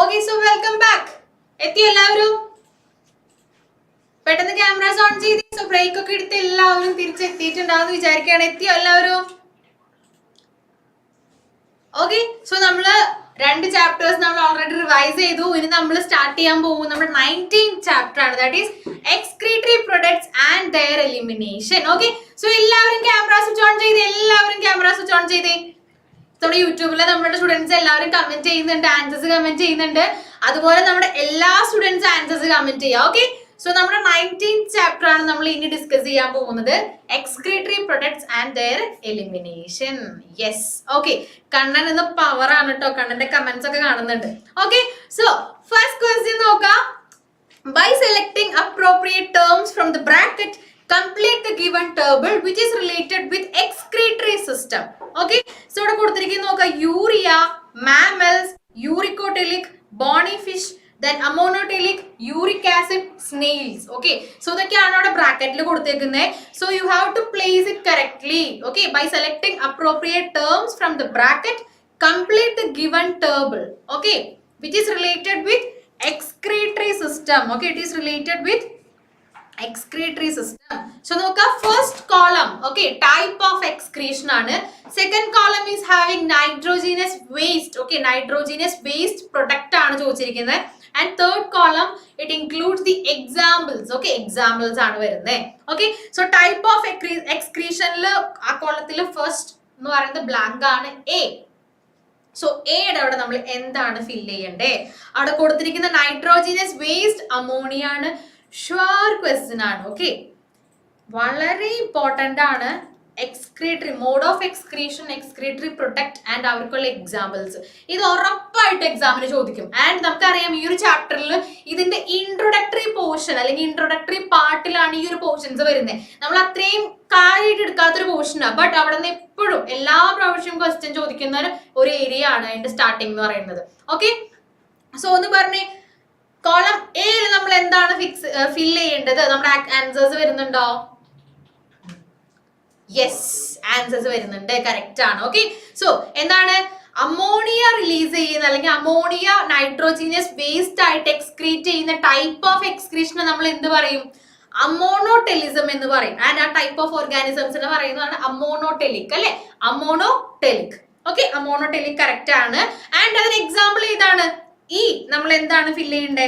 Okay, so welcome back. എത്തി എല്ലാവരും? പെട്ടെന്ന് ക്യാമറാസ് ഓൺ ചെയ്ത്. സോ ബ്രേക്ക് ഒക്കെ എടുത്ത് എല്ലാവരും തിരിച്ചെത്തിയിട്ടുണ്ടാവും വിചാരിക്കുകയാണ്. എത്തിയോ എല്ലാവരും? ഓക്കെ, സോ നമ്മള് 2 ചാപ്റ്റേഴ്സ് നമ്മൾ ഓൾറെഡി റിവൈസ് ചെയ്തു. ഇനി നമ്മൾ സ്റ്റാർട്ട് ചെയ്യാൻ പോകും നമ്മുടെ 19th ചാപ്റ്റർ ആണ്. That is excretory products and their elimination. Okay, so എല്ലാവരും ക്യാമറ സ്വിച്ച് ഓൺ ചെയ്ത്. എല്ലാവരും ക്യാമറ സ്വിച്ച് ഓൺ ചെയ്തേ. നമ്മുടെ യൂട്യൂബിലെ നമ്മുടെ സ്റ്റുഡൻസ് എല്ലാവരും കമന്റ് ചെയ്യുന്നുണ്ട്, ആൻസേഴ്സ് കമന്റ് ചെയ്യുന്നുണ്ട്. അതുപോലെ നമ്മുടെ എല്ലാ സ്റ്റുഡൻസ് ആൻസേഴ്സ് കമന്റ് ചെയ്യാം. ഓക്കെ, സോ നമ്മുടെ 19th ചാപ്റ്റർ ആണ് നമ്മൾ ഇനി ഡിസ്കസ് ചെയ്യാൻ പോകുന്നത്, excretory products and their elimination. Yes, okay. Kannan ഇന്ന് പവർ ആണ് കേട്ടോ. കണ്ണന്റെ കമന്റ്സ് ഒക്കെ കാണുന്നുണ്ട്. ഓക്കെ, സോ ഫസ്റ്റ് ക്വസ്റ്റ്യൻ നോക്കാം. By selecting appropriate terms from the bracket, complete the given table which is related with excretory system. Okay, so ഇവിടെ കൊടുത്തിരിക്കുന്നത് നോക്കാം. Urea, mammals, uricotelic, bony fish, then ammonotelic, uric acid, snails. Okay, so ഇതൊക്കെയാണ് അവിടെ ബ്രാക്കറ്റിൽ കൊടുത്തേക്കുന്നത്. So you have to place it correctly. Okay, by selecting appropriate terms from the bracket, complete the given table. Okay, which is related with excretory system. Okay, it is related with excretory system. So നോക്ക, first column, okay, type of excretion ആണ്. Second column is having nitrogenous waste. Okay, nitrogenous waste product ആണ് ചോദിച്ചിരിക്കുന്നത്. And third column, it includes the examples. Okay, examples ആണ് വരുന്നത്. Okay, so type of excretion ആ കോളത്തിൽ ഫസ്റ്റ് എന്ന് പറയുന്നത് blank ആണ്, A. സോ എയുടെ അവിടെ നമ്മൾ എന്താണ് ഫില്ല് ചെയ്യണ്ടേ? അവിടെ കൊടുത്തിരിക്കുന്ന നൈട്രോജനസ് വേസ്റ്റ് അമോണിയ ആണ്. ഷുവർ ക്വസ്റ്റ്യൻ ആണ്. ഓക്കെ, വളരെ ഇമ്പോർട്ടന്റ് ആണ്. Excretory mode of excretion, excretory product and അവർക്കുള്ള എക്സാമ്പിൾസ്. ഇത് ഉറപ്പായിട്ട് എക്സാമിന് ചോദിക്കും. ആൻഡ് നമുക്കറിയാം ഈ ഒരു ചാപ്റ്ററിൽ ഇതിന്റെ ഇൻട്രൊഡക്ടറി പോർഷൻ അല്ലെങ്കിൽ ഇൻട്രൊഡക്ടറി പാർട്ടിലാണ് ഈ ഒരു പോർഷൻസ് വരുന്നത്. നമ്മൾ അത്രയും കാര്യമായിട്ട് എടുക്കാത്തൊരു പോർഷനാണ്. ബട്ട് അവിടെ നിന്ന് എപ്പോഴും എല്ലാ പ്രാവശ്യവും ക്വസ്റ്റ്യൻ ചോദിക്കുന്ന ഒരു ഏരിയ ആണ് അതിന്റെ സ്റ്റാർട്ടിംഗ് എന്ന് പറയുന്നത്. ഓക്കെ, സോ ഒന്ന് പറഞ്ഞേ, കോളം എയിൽ നമ്മൾ എന്താണ് ഫില്ല് ചെയ്യേണ്ടത്? നമ്മുടെ ആൻസേഴ്സ് വരുന്നുണ്ടോ? യെസ്, ആൻസേഴ്സ് വരുന്നുണ്ട്. കറക്റ്റ് ആണ്. ഓക്കെ, സോ എന്താണ് അമോണിയ റിലീസ് ചെയ്യുന്ന അല്ലെങ്കിൽ അമോണിയ നൈട്രോജനസ് വേസ്റ്റ് ആയിട്ട് എക്സ്ക്രീറ്റ് ചെയ്യുന്ന ടൈപ്പ് ഓഫ് എക്സ്ക്രീഷനെ നമ്മൾ എന്ത് പറയും? അമോണോടെലിസം എന്ന് പറയും. ആൻഡ് ആ ടൈപ്പ് ഓഫ് ഓർഗാനിസംസിനെ പറയുന്നതാണ് അമോണോടെലിക്. അല്ലെ, അമോണോടെലിക്. ഓക്കെ, അമോണോടെലിക് കറക്റ്റ് ആണ്. ആൻഡ് അതിന് എക്സാമ്പിൾ ഏതാണ്? ഈ നമ്മൾ എന്താണ് ഫില്ല് ചെയ്യണ്ടേ?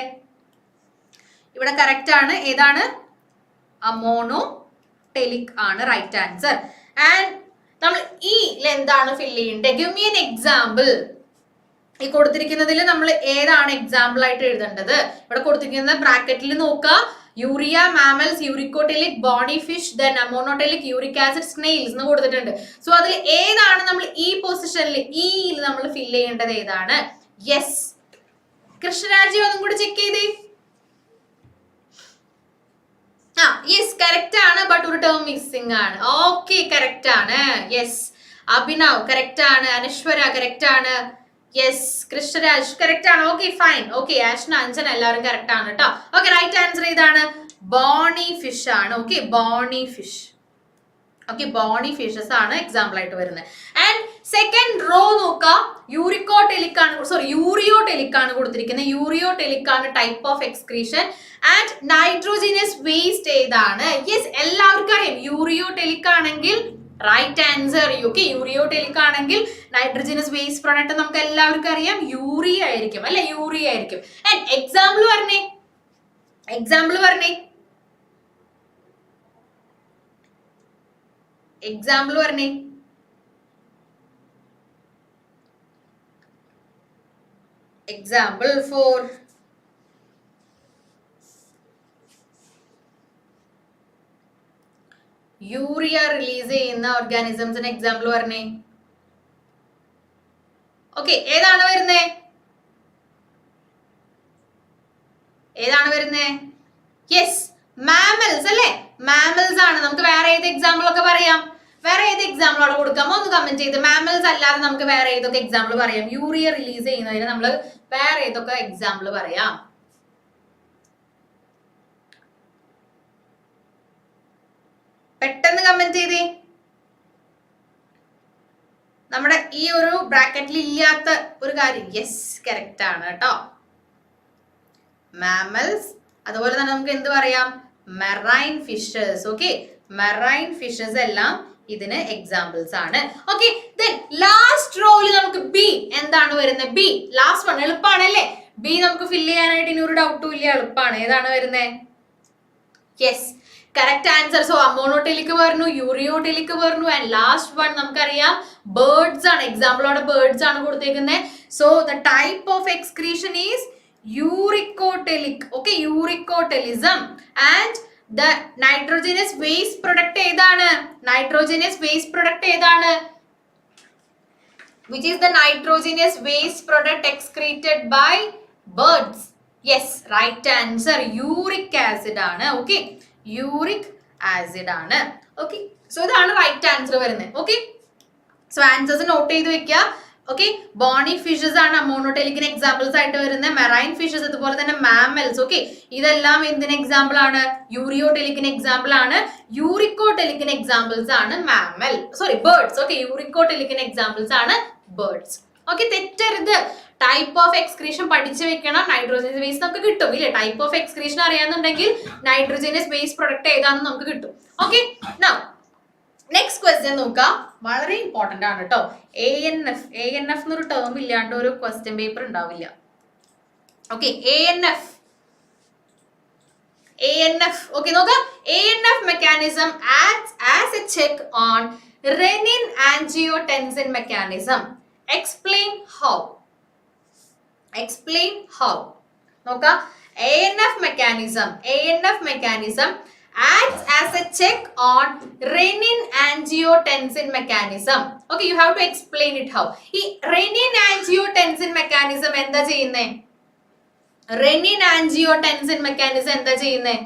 ഇവിടെ കറക്റ്റ് ആണ്. ഏതാണ്? അമോണോടെലിക് ആണ് റൈറ്റ് ആൻസർ. ആൻഡ് നമ്മൾ ഈ എന്താണ് ഫില്ല് ചെയ്യേണ്ടത്? Give me an example. ഈ കൊടുത്തിരിക്കുന്നതിൽ നമ്മൾ ഏതാണ് എക്സാമ്പിൾ ആയിട്ട് എഴുതേണ്ടത്? ഇവിടെ കൊടുത്തിരിക്കുന്നത് ബ്രാക്കറ്റിൽ നോക്കുക. Urea, mammals, uricotelic, bony fish, then ammonotelic, uric acid, snails എന്ന് കൊടുത്തിട്ടുണ്ട്. സോ അതിൽ ഏതാണ് നമ്മൾ ഈ പൊസിഷനിൽ ഈ നമ്മൾ ഫില്ല് ചെയ്യേണ്ടത്? ഏതാണ്? യെസ്, കൃഷ്ണരാജ് ഒന്നും കൂടി ചെക്ക് ചെയ്തേ. യെസ്, കറക്റ്റ് ആണ്. ബട്ട് ഒരു ടേം മിസ്സിംഗ് ആണ്. ഓക്കെ, കറക്റ്റ് ആണ്. യെസ്, അഭിനവ് കറക്റ്റ് ആണ്. അനശ്വര കറക്റ്റ് ആണ്. യെസ്, കൃഷ്ണരാജ് കറക്റ്റ് ആണ്. Okay, fine. Okay, Ashna, Anjana എല്ലാവരും കറക്റ്റ് ആണ് കേട്ടോ. ഓക്കെ, റൈറ്റ് ആൻസർ ഏതാണ്? ബോണി ഫിഷ് ആണ്. Okay, bony fish. Okay, bony fishes ആണ് എക്സാമ്പിൾ ആയിട്ട് വരുന്നത്. ആൻഡ് സെക്കൻഡ് റോ നോക്കാം. യൂറിക്കോടെലിക് ആണ്, സോറി യൂറിയോടെലിക് ആണ് കൊടുത്തിരിക്കുന്നത്. യൂറിയോടെലിക് ആണ് type of excretion. And nitrogenase waste ഏതാണ്? യെസ്, എല്ലാവർക്കും അറിയാം. യൂറിയോടെലിക് ആണെങ്കിൽ റൈറ്റ് ആൻസർ. ഓക്കെ, യൂറിയോടെലിക് ആണെങ്കിൽ നൈട്രോജനസ് വേസ്റ്റ് പ്രോഡക്റ്റ് നമുക്ക് എല്ലാവർക്കും അറിയാം യൂറിയ ആയിരിക്കും. അല്ലെ, യൂറിയ ആയിരിക്കും. ആൻഡ് എക്സാമ്പിൾ പറഞ്ഞേ, എക്സാമ്പിൾ പറഞ്ഞേ, എക്സാമ്പിൾ പറഞ്ഞേ. എക്സാമ്പിൾ ഫോർ യൂറിയ റിലീസ് ചെയ്യുന്ന ഓർഗാനിസംസിന് എക്സാമ്പിൾ പറഞ്ഞേ. ഓക്കെ, ഏതാണ് വരുന്നേ? ഏതാണ് വരുന്നേ? യെസ്, മാമൽസ് അല്ലേ, മാമൽസ് ആണ്. നമുക്ക് വേറെ ഏത് എക്സാമ്പിൾ ഒക്കെ പറയാം? വേറെ ഏത് എക്സാമ്പിൾ അവിടെ കൊടുക്കാമോ? ഒന്ന് കമന്റ് ചെയ്ത്. മാമൽസ് അല്ലാതെ നമുക്ക് വേറെ ഏതൊക്കെ എക്സാമ്പിൾ പറയാം? യൂറിയ റിലീസ് ചെയ്യുന്നതിന് നമ്മൾ വേറെ ഏതൊക്കെ എക്സാമ്പിൾ പറയാം? പെട്ടെന്ന് കമന്റ് ചെയ്തേ. നമ്മുടെ ഈ ഒരു ബ്രാക്കറ്റിൽ ഇല്ലാത്ത ഒരു കാര്യം. യെസ്, കറക്റ്റ് ആണ് കേട്ടോ. മാമൽസ്, അതുപോലെ തന്നെ നമുക്ക് എന്ത് പറയാം, marine fishes. Okay, marine fishes എല്ലാം ഇതിന് എക്സാമ്പിൾസ് ആണ്. ഓക്കെ, ദെൻ ലാസ്റ്റ് റോയിൽ നമുക്ക് ബി എന്താണ് വരുന്നത്? ബി ലാസ്റ്റ് വൺ എളുപ്പമാണല്ലേ? ബി നമുക്ക് ഫില്ല് ചെയ്യാനായിട്ട് ഇനി ഒരു ഡൗട്ടും ഇല്ല, എളുപ്പമാണ്. ഏതാണ് വരുന്നത്? Yes, correct answer. So ammonotelic പറഞ്ഞു, യൂറിയോടെലിക് പറഞ്ഞു, ആൻഡ് ലാസ്റ്റ് വൺ നമുക്കറിയാം ബേർഡ്സ് ആണ്. എക്സാമ്പിളോടെ ബേർഡ്സ് ആണ് കൊടുത്തേക്കുന്നത്. So the type of excretion is uricotelic. Okay, uricotelism. And the nitrogenous waste product ഏതാണ്? നൈട്രോജനസ് വേസ്റ്റ് പ്രൊഡക്റ്റ് ഏതാണ്? Which is the nitrogenous waste product excreted by birds? Yes, right answer. Uric acid ആണ്. Okay, uric acid ആണ്. Okay, so ഇതാണ് right answer വരുന്നത്. Okay, so answers നോട്ട് ചെയ്ത് വെക്കുക. ഓക്കെ, ബോണി ഫിഷസ് ആണ് അമോണോടെലിക്കിന് എക്സാമ്പിൾസ് ആയിട്ട് വരുന്നത്. മെറൈൻ ഫിഷസ്, അതുപോലെ തന്നെ മാമൽസ്. ഓക്കെ, ഇതെല്ലാം എന്തിന് എക്സാമ്പിൾ ആണ്? യൂറിയോടെലിക്കിന് എക്സാമ്പിൾ ആണ്. യൂറിക്കോടെലിക്കിന് എക്സാമ്പിൾസ് ആണ് മാമൽ, സോറി ബേർഡ്സ്. ഓക്കെ, യൂറിക്കോടെലിക്കിന് എക്സാമ്പിൾസ് ആണ് ബേർഡ്സ്. ഓക്കെ, തെറ്റരുത്. ടൈപ്പ് ഓഫ് എക്സ്ക്രീഷൻ പഠിച്ചു വെക്കണം. നൈട്രോജനസ് വേസ്റ്റ് നമുക്ക് കിട്ടും ഇല്ലേ? ടൈപ്പ് ഓഫ് എക്സ്ക്രീഷൻ അറിയാന്നുണ്ടെങ്കിൽ നൈട്രോജനസ് വേസ്റ്റ് പ്രൊഡക്റ്റ് ഏതാണെന്ന് നമുക്ക് കിട്ടും. ഓക്കെ, നൗ നെക്സ്റ്റ് ക്വസ്റ്റ്യൻ നോക്കാം. വളരെ ഇമ്പോർട്ടന്റ് ആണ് കേട്ടോ. ANF എന്നൊരു ടേം ഇല്ലാണ്ട് ഒരു ക്വസ്റ്റ്യൻ പേപ്പർ ഉണ്ടാവില്ല. Okay, ANF. ഓക്കെ, നോക്കാം. ANF mechanism acts as a cheque on renin angiotensin mechanism. Explain how. നോക്കാം. ANF mechanism acts as a check on renin angiotensin mechanism. Okay, you have to explain it how. ഈ renin angiotensin mechanism എന്താ ചെയ്യുന്നേ? renin angiotensin mechanism എന്താ ചെയ്യുന്നേ?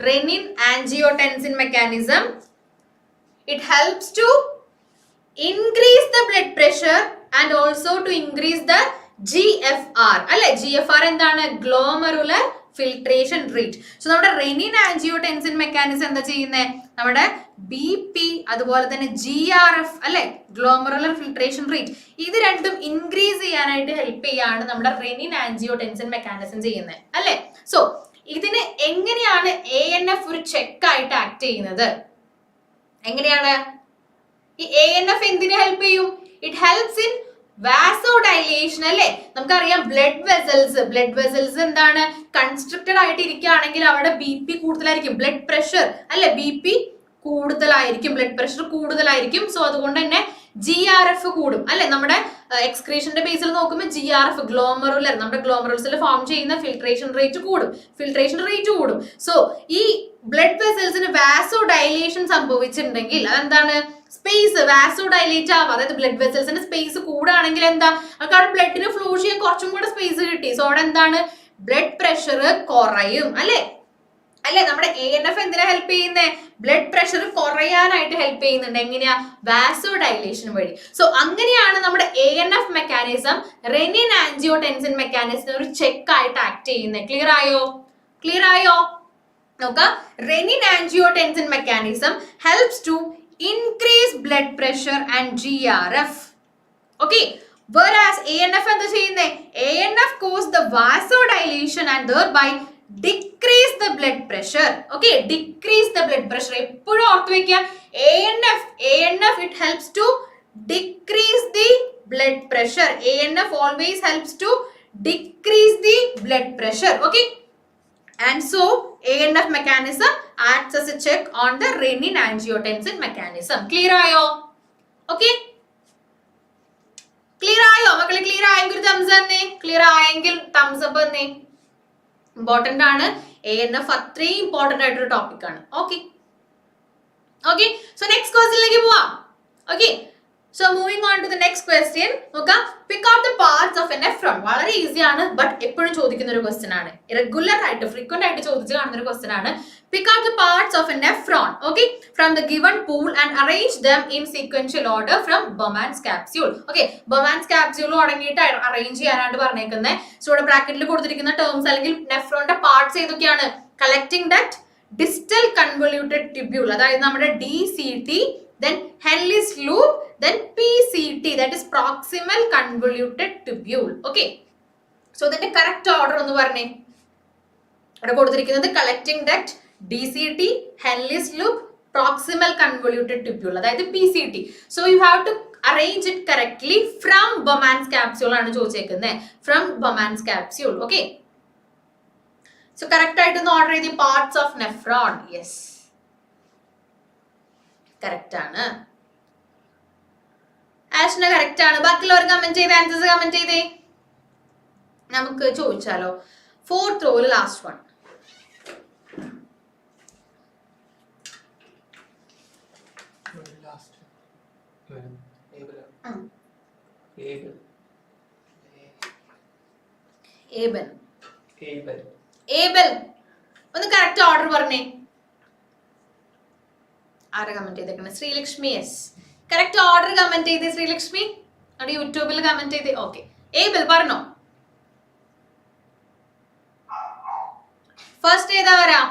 renin angiotensin mechanism, it helps to increase the blood pressure and also to increase the GFR. അല്ലെ, GFR എന്താണ്? Glomerular filtration rate. സോ നമ്മുടെ റെനിൻ ആൻജിയോടെൻസിൻ മെക്കാനിസം എന്താ ചെയ്യുന്നത്? നമ്മുടെ BP അതുപോലെ തന്നെ GRF അല്ലെ, ഗ്ലോമറുലർ ഫിൽട്രേഷൻ റേറ്റ്, ഇത് രണ്ടും ഇൻക്രീസ് ചെയ്യാനായിട്ട് ഹെൽപ്പ് ചെയ്യാണ് നമ്മുടെ റെനിൻ ആൻജിയോടെൻസിൻ മെക്കാനിസം ചെയ്യുന്നത് അല്ലെ. സോ ഇതിന് എങ്ങനെയാണ് ANF ഒരു ചെക്ക് ആയിട്ട് ആക്ട് ചെയ്യുന്നത്? എങ്ങനെയാണ്? ഈ ANF എന്തിനെ ഹെൽപ്പ് ചെയ്യും? ഇറ്റ് ഹെൽപ്സ് ഇൻ വാസോഡൈലേഷൻ അല്ലെ. നമുക്കറിയാം ബ്ലഡ് വെസൽസ് എന്താണ്? കൺസ്ട്രക്റ്റഡ് ആയിട്ട് ഇരിക്കുകയാണെങ്കിൽ അവിടെ BP കൂടുതലായിരിക്കും, ബ്ലഡ് പ്രഷർ അല്ലെ, BP കൂടുതലായിരിക്കും, ബ്ലഡ് പ്രഷർ കൂടുതലായിരിക്കും. സോ അതുകൊണ്ട് തന്നെ GRF കൂടും അല്ലെ. നമ്മുടെ എക്സ്ക്രീഷന്റെ ബേസിൽ നോക്കുമ്പോൾ GRF ഗ്ലോമറുലർ, നമ്മുടെ ഗ്ലോമറുൽസിൽ ഫോം ചെയ്യുന്ന ഫിൽട്രേഷൻ റേറ്റ് കൂടും. സോ ഈ ബ്ലഡ് വെസൽസിന് വാസോഡൈലേഷൻ സംഭവിച്ചിട്ടുണ്ടെങ്കിൽ അതെന്താണ്? സ്പേസ് വാസോഡൈലേറ്റ് ആവാം. അതായത് ബ്ലഡ് വെസൽസിന് സ്പേസ് കൂടുകയാണെങ്കിൽ എന്താ? അവിടെ ബ്ലഡിന് ഫ്ലോ ചെയ്യാൻ കുറച്ചും കൂടെ സ്പേസ് കിട്ടി. സോ അവിടെ എന്താണ്? ബ്ലഡ് പ്രഷർ കുറയും അല്ലെ. നമ്മുടെ ANF എന്തിനാ ഹെൽപ്പ് ചെയ്യുന്നത്? ബ്ലഡ് പ്രഷർ കുറയാനായിട്ട് ഹെൽപ്പ് ചെയ്യുന്നുണ്ട്. എങ്ങനെയാ? വാസോഡൈലേഷൻ വഴി. സോ അങ്ങനെയാണ് നമ്മുടെ ANF mechanism renin angiotensin mechanism ഒരു ചെക്ക് ആയിട്ട് ആക്ട് ചെയ്യുന്നത്. ക്ലിയർ ആയോ? നോക്കാം. Renin angiotensin mechanism helps to increase blood pressure and GRF. Okay, whereas ANF എന്താ ചെയ്യുന്നത്? ANF cause the vasodilation and thereby decrease the blood pressure. Okay, decrease the blood pressure. എപ്പോഴും ഓർത്ത് വെക്കുക, ANF it helps to decrease the blood pressure. ANF always helps to decrease the blood pressure. Okay, and so ANF mechanism acts as a check on the renin angiotensin mechanism. Clear ആയോ? Okay, clear ആയോ മക്കളെ? ക്ലിയർ ആയെങ്കിൽ thumbs തന്നെ, ക്ലിയർ ആയെങ്കിൽ thumbs up തന്നെ. ഇമ്പോർട്ടന്റ് ആണ്. ANF അത്രയും ഇമ്പോർട്ടന്റ് ആയിട്ടൊരു ടോപ്പിക് ആണ്. ഓക്കെ, സോ നെക്സ്റ്റ് ക്വസ്റ്റ്യനിലേക്ക് പോവാം. Okay, so moving on to the next question. നോക്കാം. pick out the parts of a nephron. വളരെ ഈസി ആണ്, ബട്ട് എപ്പോഴും ചോദിക്കുന്ന ഒരു ക്വസ്റ്റ്യൻ ആണ്. റെഗുലർ ആയിട്ട് ഫ്രീക്വന്റ് ആയിട്ട് ചോദിച്ചു കാണുന്ന ഒരു ക്വസ്റ്റ്യൻ ആണ്. pick out the parts of a nephron, okay, from the given pool and arrange them in sequential order from Bowman's capsule. Okay, Bowman's capsule അടങ്ങിയിട്ട് അറേഞ്ച് ചെയ്യാനായിട്ട് പറഞ്ഞേക്കുന്നത്. സോ ഇവിടെ ബ്രാക്കറ്റിൽ കൊടുത്തിരിക്കുന്ന ടേംസ് അല്ലെങ്കിൽ നെഫ്രോണിന്റെ പാർട്സ് ഏതൊക്കെയാണ്? Collecting duct, distal convoluted tubule, അതായത് നമ്മുടെ DCT, then Henle's loop, then PCT, that is proximal convoluted tubule. Okay, so ഇതിന്റെ correct order ഒന്ന് പറഞ്ഞേ. ഇവിടെ കൊടുത്തിരിക്കുന്നത് collecting duct, DCT, Henle's loop, proximal convoluted tubule, അതായത് PCT. So you have to arrange it correctly from Bowman's capsule ആണ് ചോദിച്ചേക്കുന്നത്, from Bowman's capsule. Okay, so correct ആയിട്ട് ഒന്ന് ഓർഡർ ചെയ്ത് parts of nephron. Yes, correct ആണ്. ആഷ്ന കറക്റ്റ് ആണ്. ബാക്കിയുള്ളവർ കമന്റ് ചെയ്ത് ആൻസേഴ്സ് കമന്റ് ചെയ്തേ. നമുക്ക് ചോദിച്ചാലോ, 4th row last one. Abel ഒന്ന് കറക്റ്റ് ഓർഡർ പറഞ്ഞേ. ആരെ കമന്റ് ചെയ്തേക്കണേ? Sreelakshmi. Yes, correct order comment ചെയ്തേ ശ്രീലക്ഷ്മി. അവിടെ യൂട്യൂബിൽ കമന്റ് ചെയ്തേ. ഓക്കെ, ഏബൽ പറഞ്ഞോ. ഫസ്റ്റ് ഏതാ വരാ?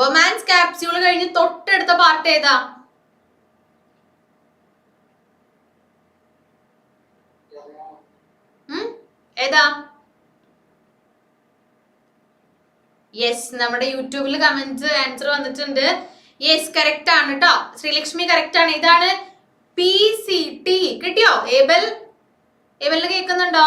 ബൊമാൻസ് ക്യാപ്സ്യൂൾ കഴിഞ്ഞ് തൊട്ടടുത്ത പാർട്ട് ഏതാ? ഏതാ? യെസ്, നമ്മുടെ യൂട്യൂബിൽ കമന്റ്സ് ആൻസർ വന്നിട്ടുണ്ട്. യെസ്, കറക്റ്റ് ആണ് കേട്ടോ. ശ്രീലക്ഷ്മി കറക്റ്റ് ആണ്. ഇതാണ് PCT. കിട്ടിയോ? ഏബലിന് കേൾക്കുന്നുണ്ടോ?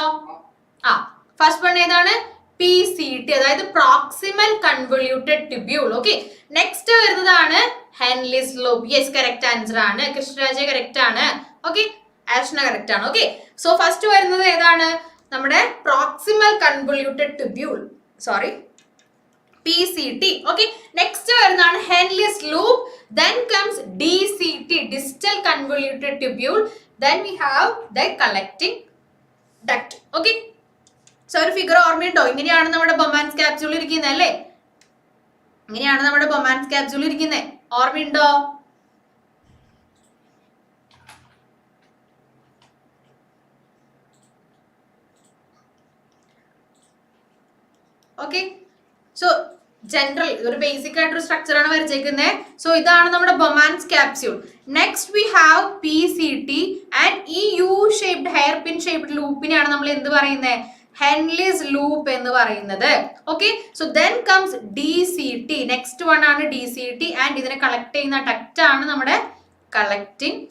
ആ, ഫസ്റ്റ് വൺ ഏതാണ്? PCT, അതായത് proximal convoluted tubule. Okay, next വരുന്നതാണ് Henle's loop. Yes, correct answer ആണ്. കൃഷ്ണരാജ് കറക്റ്റ് ആണ്. ഓക്കെ, ആഷ്ന കറക്റ്റ് ആണ്. ഓക്കെ, സോ ഫസ്റ്റ് വരുന്നത് ഏതാണ്? നമ്മുടെ proximal convoluted tubule, sorry, PCT. Okay, next വരുന്നതാണ് Henle's loop, then comes DCT, distal convoluted tubule, then we have the collecting duct. Okay, so ഒരു ഫിഗർ ഓർമ്മയുണ്ടോ? ഇങ്ങനെയാണ് നമ്മുടെ ബൊമാൻസ് ക്യാപ്സ്യൂൾ ഇരിക്കുന്നത് അല്ലേ? ഇങ്ങനെയാണ് നമ്മുടെ ബൊമാൻസ് ക്യാപ്സ്യൂൾ ഇരിക്കുന്നത്, ഓർമ്മയുണ്ടോ? ഓക്കെ, സോ ജനറൽ ഒരു ബേസിക് ആയിട്ടൊരു സ്ട്രക്ചർ ആണ് വരച്ചേക്കുന്നത്. സോ ഇതാണ് നമ്മുടെ Bowman's capsule. Next we have PCT and ഈ U shaped hairpin shaped ലൂപ്പിനെയാണ് നമ്മൾ എന്ത് പറയുന്നത്? Henle's loop എന്ന് പറയുന്നത്. Okay, so then comes DCT. Next one ആണ് DCT ആൻഡ് ഇതിനെ കളക്ട് ചെയ്യുന്ന ഡക്റ്റ് ആണ് നമ്മുടെ കളക്ടിങ്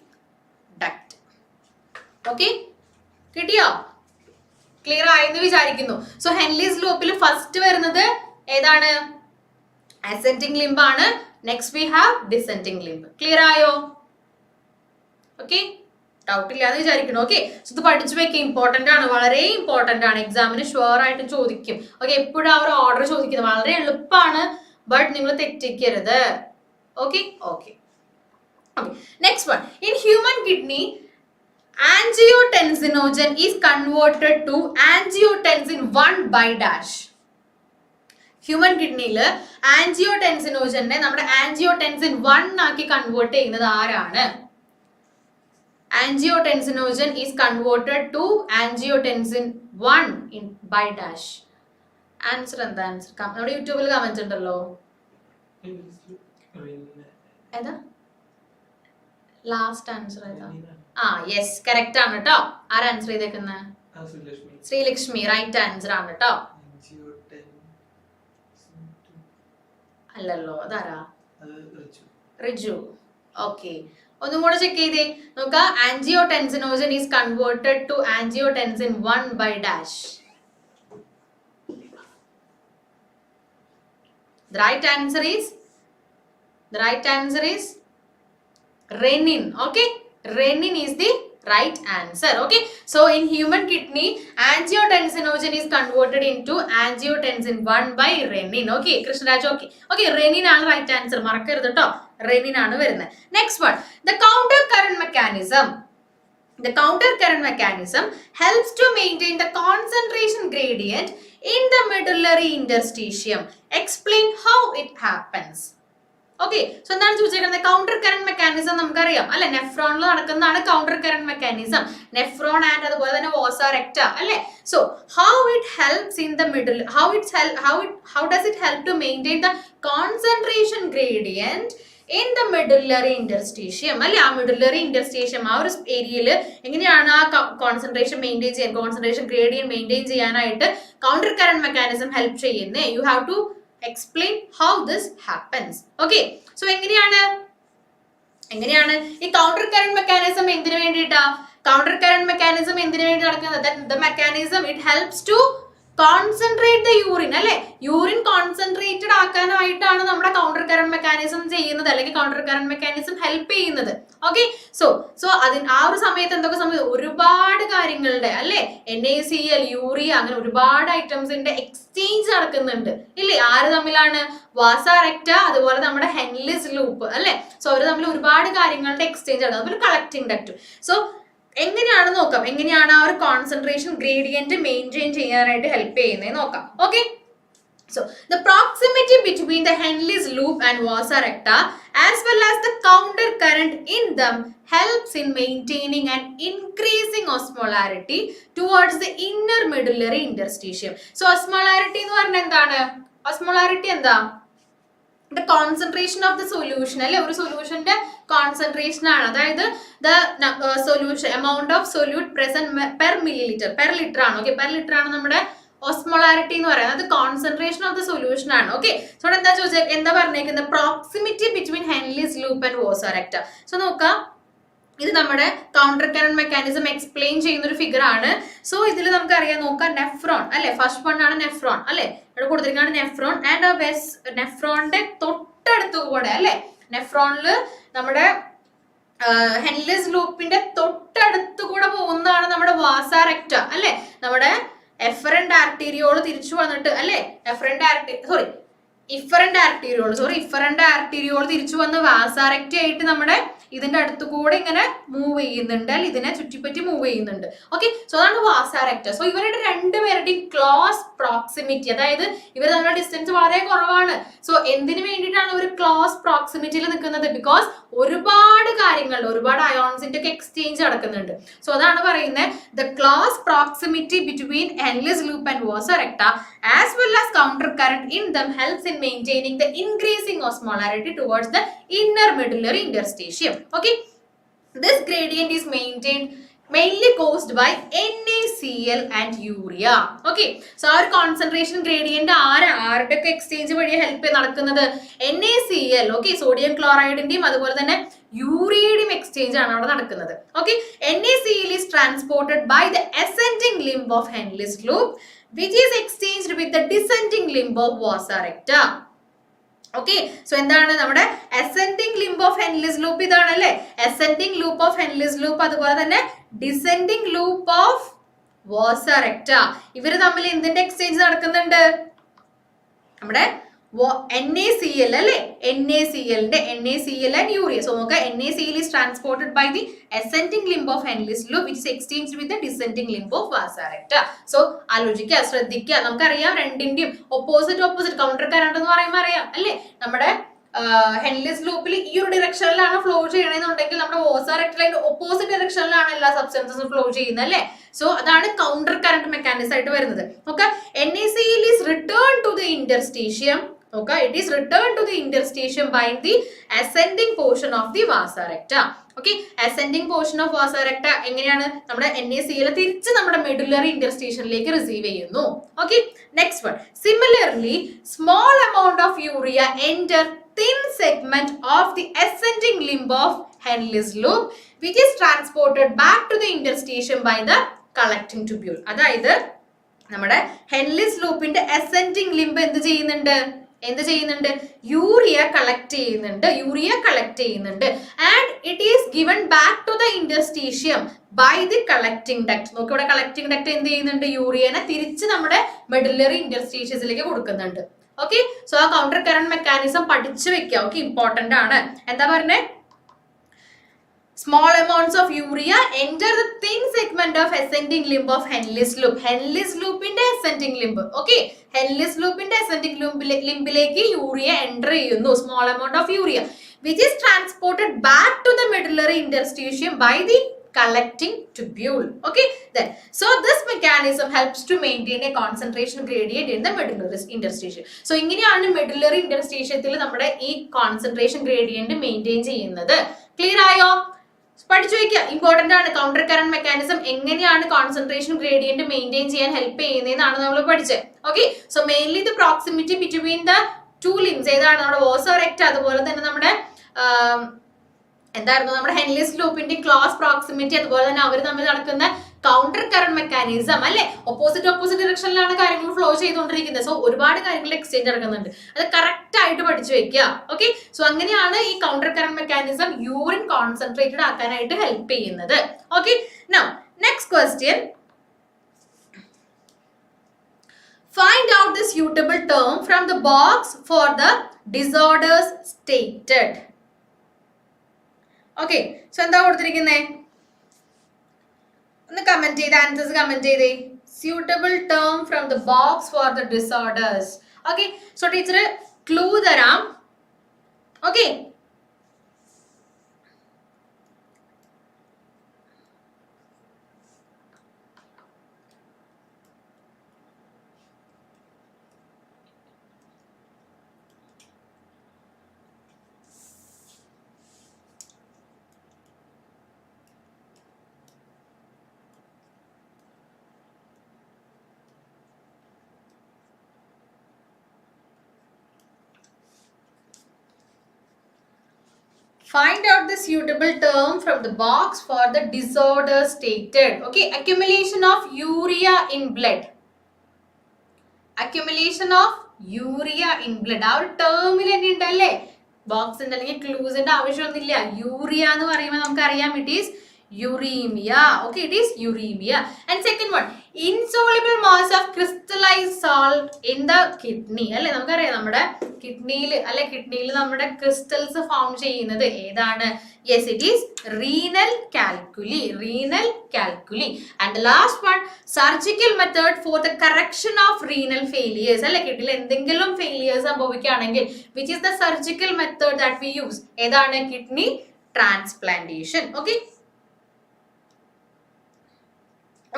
ഡക്റ്റ്. ഓക്കെ, കിട്ടിയോ? ക്ലിയർ ആയെന്ന് വിചാരിക്കുന്നു. സോ Henle's loopൽ ഫസ്റ്റ് വരുന്നത് ഏതാണ്? അസെൻഡിങ് ലിംബ് ആണ്. Next we have descending limb. Clear ആയോ? ഓക്കെ, ഡൗട്ട് ഇല്ലാന്ന് വിചാരിക്കണം. ഓക്കെ, സോ ഇത് പഠിച്ചു വെക്കുക, ഇമ്പോർട്ടന്റ് ആണ്, വളരെ ഇമ്പോർട്ടന്റ് ആണ്. എക്സാമിന് ഷുവർ ആയിട്ട് ചോദിക്കും. ഓക്കെ, എപ്പോഴും അവർ ഓർഡർ ചോദിക്കുന്നത് വളരെ എളുപ്പമാണ്, ബട്ട് നിങ്ങൾ തെറ്റിക്കരുത്. Okay okay okay, next one. In human kidney angiotensinogen is converted to angiotensin 1 by dash. Human കിഡ്നിയിൽ ആൻജിയോടെൻസിനോജനെ നമ്മുടെ ആൻജിയോടെൻസിൻ 1 ആക്കി കൺവേർട്ട് ചെയ്യുന്നത് ആരാണ്? Angiotensinogen is converted to angiotensin 1 by dash. Answer എന്താ? ആൻസർ നമ്മുടെ യൂട്യൂബിൽ കമന്റ് ഉണ്ടല്ലോ. ഏതാ ലാസ്റ്റ് ആൻസർ? ഏതാ? ആ, യെസ്, കറക്റ്റ് ആണ് കേട്ടോ. ആരാ ആൻസർ ചെയ്തേക്കുന്നത്? ശ്രീലക്ഷ്മി. റൈറ്റ് ആൻസർ ആണ് കേട്ടോ. അല്ലല്ലോ, അതാരാ? റിജു. ഓക്കെ, ഒന്നും കൂടെ ചെക്ക് ചെയ്തേ നോക്കാം. Angiotensinogen is converted to angiotensin 1 by dash. The right answer is renin. Okay, renin is the right answer. Okay, so in human kidney angiotensinogen is converted into angiotensin 1 by renin. Okay, Krishnaraj. Okay, renin ആണ് right answer. മറക്കരുത് കേട്ടോ, renin ആണ് വരുന്നത്. Next one, the counter current mechanism helps to maintain the concentration gradient in the medullary interstitium. Explain how it happens. Okay, so എന്താണ് ചോദിച്ചേക്കുന്നത്? കൗണ്ടർ കറന്റ് മെക്കാനിസം നമുക്കറിയാം അല്ലെ, നെഫ്രോണിൽ നടക്കുന്നതാണ് counter current mechanism. Nephron and അതുപോലെ തന്നെ വാസ റെക്ട അല്ലെ. So how it helps in the middle, how does it help to maintain the concentration gradient in the medullary interstitium അല്ലെ. ആ മെഡുലറി ഇന്റർസ്റ്റീഷ്യം ആ ഒരു ഏരിയയിൽ എങ്ങനെയാണ് ആ കോൺസെൻട്രേഷൻ മെയിൻറ്റെയിൻ ചെയ്യാൻ, കോൺസെൻട്രേഷൻ ഗ്രേഡിയൻ മെയിൻറ്റെയിൻ ചെയ്യാനായിട്ട് കൗണ്ടർ കറന്റ് മെക്കാനിസം ഹെൽപ്പ് ചെയ്യുന്നത്. You have to explain how this happens. Okay, so എങ്ങനെയാണ് ഈ കൗണ്ടർ കറന്റ് മെക്കാനിസം എന്തിനു വേണ്ടിയിട്ടാ? കൗണ്ടർ കറന്റ് മെക്കാനിസം എന്തിനു വേണ്ടി നടക്കുന്നത്? The mechanism it helps to concentrate the urine അല്ലെ. യൂറിൻ കോൺസെൻട്രേറ്റഡ് ആക്കാനായിട്ടാണ് നമ്മുടെ കൗണ്ടർ കറന്റ് മെക്കാനിസം ചെയ്യുന്നത്, അല്ലെങ്കിൽ കൗണ്ടർ കറന്റ് മെക്കാനിസം ഹെൽപ്പ് ചെയ്യുന്നത്. ഓക്കെ, സോ അതിന് ആ ഒരു സമയത്ത് എന്തൊക്കെ സംഭവിക്കും? ഒരുപാട് കാര്യങ്ങളുടെ അല്ലെ, NaCl, യൂറിയ, അങ്ങനെ ഒരുപാട് ഐറ്റംസിന്റെ എക്സ്ചേഞ്ച് നടക്കുന്നുണ്ട് ഇല്ലേ? ആര് തമ്മിലാണ്? വാസ റെക്ട അതുപോലെ നമ്മുടെ ഹെൻലിസ് ലൂപ്പ് അല്ലെ. സോ അവർ തമ്മിൽ ഒരുപാട് കാര്യങ്ങളുടെ എക്സ്ചേഞ്ച് ആണ്. അതുപോലെ കളക്ടിങ് ഡക്ട്. സോ എങ്ങനെയാണ് നോക്കാം, എങ്ങനെയാണ് ആ ഒരു കോൺസെൻട്രേഷൻ ഗ്രേഡിയന്റ് മെയിൻറ്റെയിൻ ചെയ്യാനായിട്ട് ഹെൽപ്പ് ചെയ്യുന്നത് നോക്കാം. Okay, so the proximity between the Henle's loop and vasa recta as well as the counter current in them helps in maintaining and increasing osmolarity towards the inner medullary interstitium. So osmolarity എന്ന് പറഞ്ഞാൽ എന്താണ്? osmolarity എന്താ? the concentration of the solution അല്ലെ. ഒരു സൊല്യൂഷന്റെ കോൺസെൻട്രേഷൻ ആണ്, അതായത് the solution amount of solute present per milliliter, per liter ആണ്. ഓക്കെ, per liter ആണ് നമ്മുടെ ഓസ്മോളാരിറ്റി എന്ന് പറയുന്നത്. അത് കോൺസെൻട്രേഷൻ ഓഫ് ദ സൊല്യൂഷൻ ആണ്. ഓക്കെ, സോ എന്താ ചോദിച്ചാൽ എന്താ പറഞ്ഞേക്കുന്നത്? Proximity between Henle's loop and vasa recta. So നോക്കാം, ഇത് നമ്മുടെ കൗണ്ടർ കറന്റ് മെക്കാനിസം എക്സ്പ്ലെയിൻ ചെയ്യുന്ന ഒരു ഫിഗർ ആണ്. സോ ഇതിൽ നമുക്ക് അറിയാം, നോക്കാം, നെഫ്രോൺ അല്ലെ. ഫസ്റ്റ് വൺ ആണ് നെഫ്രോൺ അല്ലെ. ഇവിടെ കൊടുത്തിരിക്കുകയാണ് നെഫ്രോൺ ആൻഡ് നെഫ്രോണിന്റെ തൊട്ടടുത്ത് കൂടെ അല്ലെ. നെഫ്രോണില് നമ്മുടെ ഹെൻലിസ് ലൂപ്പിന്റെ തൊട്ടടുത്ത് കൂടെ പോകുന്നതാണ് നമ്മുടെ വാസ റെക്ട അല്ലെ. നമ്മുടെ എഫറന്റ് ആർട്ടീരിയോള് തിരിച്ചു വന്നിട്ട് അല്ലെ, ഇഫറന്റ് ആർട്ടീരിയോള് തിരിച്ചു വന്ന് വാസ റെക്ട ആയിട്ട് നമ്മുടെ ഇതിന്റെ അടുത്ത് കൂടെ ഇങ്ങനെ മൂവ് ചെയ്യുന്നുണ്ട്, അല്ലെ ഇതിനെ ചുറ്റിപ്പറ്റി മൂവ് ചെയ്യുന്നുണ്ട്. ഓക്കെ, സോ അതാണ് വാസ റെക്ട. സോ ഇവരുടെ രണ്ടുപേരുടെയും ക്ലോസ് പ്രോക്സിമിറ്റി, അതായത് ഇവർ തമ്മിലുള്ള ഡിസ്റ്റൻസ് വളരെ കുറവാണ്. സോ എന്തിനു വേണ്ടിയിട്ടാണ് ഒരു ക്ലോസ് പ്രോക്സിമിറ്റിയിൽ നിൽക്കുന്നത്? ബിക്കോസ് ഒരുപാട് കാര്യങ്ങളുടെ, ഒരുപാട് അയോൺസിന്റെ ഒക്കെ എക്സ്ചേഞ്ച് നടക്കുന്നുണ്ട്. സോ അതാണ് പറയുന്നത്, the close proximity between Henle's loop and vasa recta as well as counter current in them helps in maintaining the increasing osmolarity towards the inner medullary interstitium. Okay, this gradient is mainly caused by NaCl and urea. Okay, so our concentration gradient ആരുടെ എക്സ്ചേഞ്ച് വഴി ഹെൽപ്പ് നടക്കുന്നത്? NaCl, okay, സോഡിയം ക്ലോറൈഡിന്റെയും അതുപോലെ തന്നെ യൂറിയയുടെയും എക്സ്ചേഞ്ച് ആണ് അവിടെ നടക്കുന്നത്. Okay, NaCl is transported by the ascending limb of Henle's loop which is exchanged with the descending limb of vasa recta. Okay, so എന്താണ് നമ്മുടെ ascending limb of Henle's loop? ഇതാണ് അല്ലെ ascending loop of Henle's loop, അതുപോലെ തന്നെ ഡിസെൻഡിങ് ലൂപ്പ് ഓഫ് വാസ റെക്ട. ഇവര് തമ്മിൽ എന്തിന്റെ എക്സ്ചേഞ്ച് നടക്കുന്നുണ്ട്? നമ്മുടെ NaCl അല്ലെ, NaCl and urea. So നോക്കുക, NaCl is transported by the ascending limb of Henle's loop which is exchanged with the descending limb of vasa recta. So ആലോചിക്കുക, ശ്രദ്ധിക്കുക. നമുക്കറിയാം രണ്ടിന്റെയും ഓപ്പോസിറ്റ് കൗണ്ടർ കറന്റ് എന്ന് പറയുമ്പോൾ അറിയാം അല്ലെ. നമ്മുടെ ഹെൻലിസ് ലൂപ്പിൽ ഈ ഒരു ഡിറക്ഷനിലാണ് ഫ്ലോ ചെയ്യണമെന്നുണ്ടെങ്കിൽ നമ്മുടെ വാസ റെക്ടയിലെ ഓപ്പോസിറ്റ് ഡിറക്ഷനിലാണ് എല്ലാ സബ്സ്റ്റൻസും ഫ്ലോ ചെയ്യുന്നത് അല്ലെ. സോ അതാണ് കൗണ്ടർ കറന്റ് മെക്കാനിസം ആയിട്ട് വരുന്നത്. Okay, NaCl is returned to the interstitium. Okay, it is returned to the interstitium by the ascending portion of the vasa recta. Okay, ascending portion of vasa recta എങ്ങനെയാണ് നമ്മുടെ NaCl തിരിച്ച് നമ്മുടെ മെഡുലറി ഇന്റർസ്റ്റീഷ്യനിലേക്ക് റിസീവ് ചെയ്യുന്നു. Okay, next one. Similarly, small amount of urea enter thin segment of the ascending limb of Henle's loop which is transported back to the interstitium by the collecting tubule. അതായത് നമ്മുടെ ഹെൻലിസ് ലൂപ്പിന്റെ അസെൻഡിങ് ലിംബ് എന്ത് ചെയ്യുന്നുണ്ട്? യൂറിയ കളക്ട് ചെയ്യുന്നുണ്ട് and it is given back to the interstitium by the collecting duct. നോക്കി, ഇവിടെ കളക്ടിങ് ഡക്ട് എന്ത് ചെയ്യുന്നുണ്ട്? യൂറിയനെ തിരിച്ച് നമ്മുടെ മെഡുലറി ഇന്റർസ്റ്റീഷ്യസിലേക്ക് കൊടുക്കുന്നുണ്ട്. ഓക്കെ, സോ ആ കൗണ്ടർ കറന്റ് മെക്കാനിസം പഠിച്ചു വെക്കുക. ഓക്കെ, ഇമ്പോർട്ടന്റ് ആണ്. എന്താ പറഞ്ഞേ? Small amounts of urea enter the thin segment of ascending limb of Henle's loop. Henle's loop inde ascending limb. Okay, Henle's loop inde ascending ലിംബിലേക്ക് യൂറിയ എൻ്റർ ചെയ്യുന്നു. Small amount of urea which is transported back to the medullary interstitium by the collecting tubule. Okay, then so this mechanism helps to maintain a concentration gradient in the medullary interstitium. So ഇങ്ങനെയാണ് medullary interstitium നമ്മുടെ ഈ concentration gradient maintain ചെയ്യുന്നത്. Clear ആയോ? പഠിച്ചു വയ്ക്കുക, ഇമ്പോർട്ടന്റ് ആണ്. കൗണ്ടർ കറന്റ് മെക്കാനിസം എങ്ങനെയാണ് കോൺസെൻട്രേഷൻ ഗ്രേഡിയന്റ് മെയിൻറ്റെയിൻ ചെയ്യാൻ ഹെൽപ്പ് ചെയ്യുന്നതെന്നാണ് നമ്മൾ പഠിച്ചത്. Okay, so mainly the proximity between the two limbs ഏതാണ്? നമ്മുടെ വാസോ റെക്ട, അതുപോലെ തന്നെ നമ്മുടെ എന്തായിരുന്നു നമ്മുടെ ഹെൻലിസ് ലൂപ്പിന്റെ ക്ലോസ് പ്രോക്സിമിറ്റി, അതുപോലെ തന്നെ അവർ തമ്മിൽ നടക്കുന്ന കൗണ്ടർ കറന്റ് മെക്കാനിസം അല്ലെ. ഓപ്പോസിറ്റ് ഡയറക്ഷനിലാണ് കാര്യങ്ങൾ ഫ്ലോ ചെയ്തുകൊണ്ടിരിക്കുന്നത്. സോ ഒരുപാട് കാര്യങ്ങൾ എക്സ്ചേഞ്ച് നടക്കുന്നുണ്ട്. അത് കറക്റ്റ് ആയിട്ട് പഠിച്ചു വെക്കുക. ഓക്കെ, സോ അങ്ങനെയാണ് ഈ counter current mechanism urine concentrated ആക്കാനായിട്ട് ഹെൽപ്പ് ചെയ്യുന്നത്. Okay, now next question. Find out the suitable term from the box for the disorders stated. Okay, so എന്താ കൊടുത്തിരിക്കുന്നേ? ഒന്ന് കമന്റ് ചെയ്ത് ആൻസേഴ്സ് കമന്റ് ചെയ്തേ. Suitable term from the box for the disorders. Okay, so teacher clue തരാം. Okay, find out the suitable term from the box for the disorder stated. Okay, accumulation of urea in blood. Accumulation of urea in blood. ആ ഒരു ടേമിൽ തന്നെ ഉണ്ടല്ലേ. ബോക്സിന്റെ അല്ലെങ്കിൽ ക്ലൂസിന്റെ ആവശ്യമൊന്നുമില്ല. യൂറിയ എന്ന് പറയുമ്പോൾ നമുക്കറിയാം it is uremia. Okay, it is uremia. And second one, insoluble mass of crystallized salt in the kidney. അല്ലെ, നമുക്കറിയാം നമ്മുടെ കിഡ്നിയിൽ അല്ലെ, കിഡ്നിയിൽ നമ്മുടെ ക്രിസ്റ്റൽസ് ഫോം ചെയ്യുന്നത് ഏതാണ്? Yes, it is renal calculi. Renal calculi. And the last one, surgical method for the correction of renal failures. അല്ലെ, കിഡ്നിയിൽ എന്തെങ്കിലും ഫെയിലിയേഴ്സ് സംഭവിക്കുകയാണെങ്കിൽ which is the surgical method that we use? ഏതാണ്? Kidney transplantation. Okay.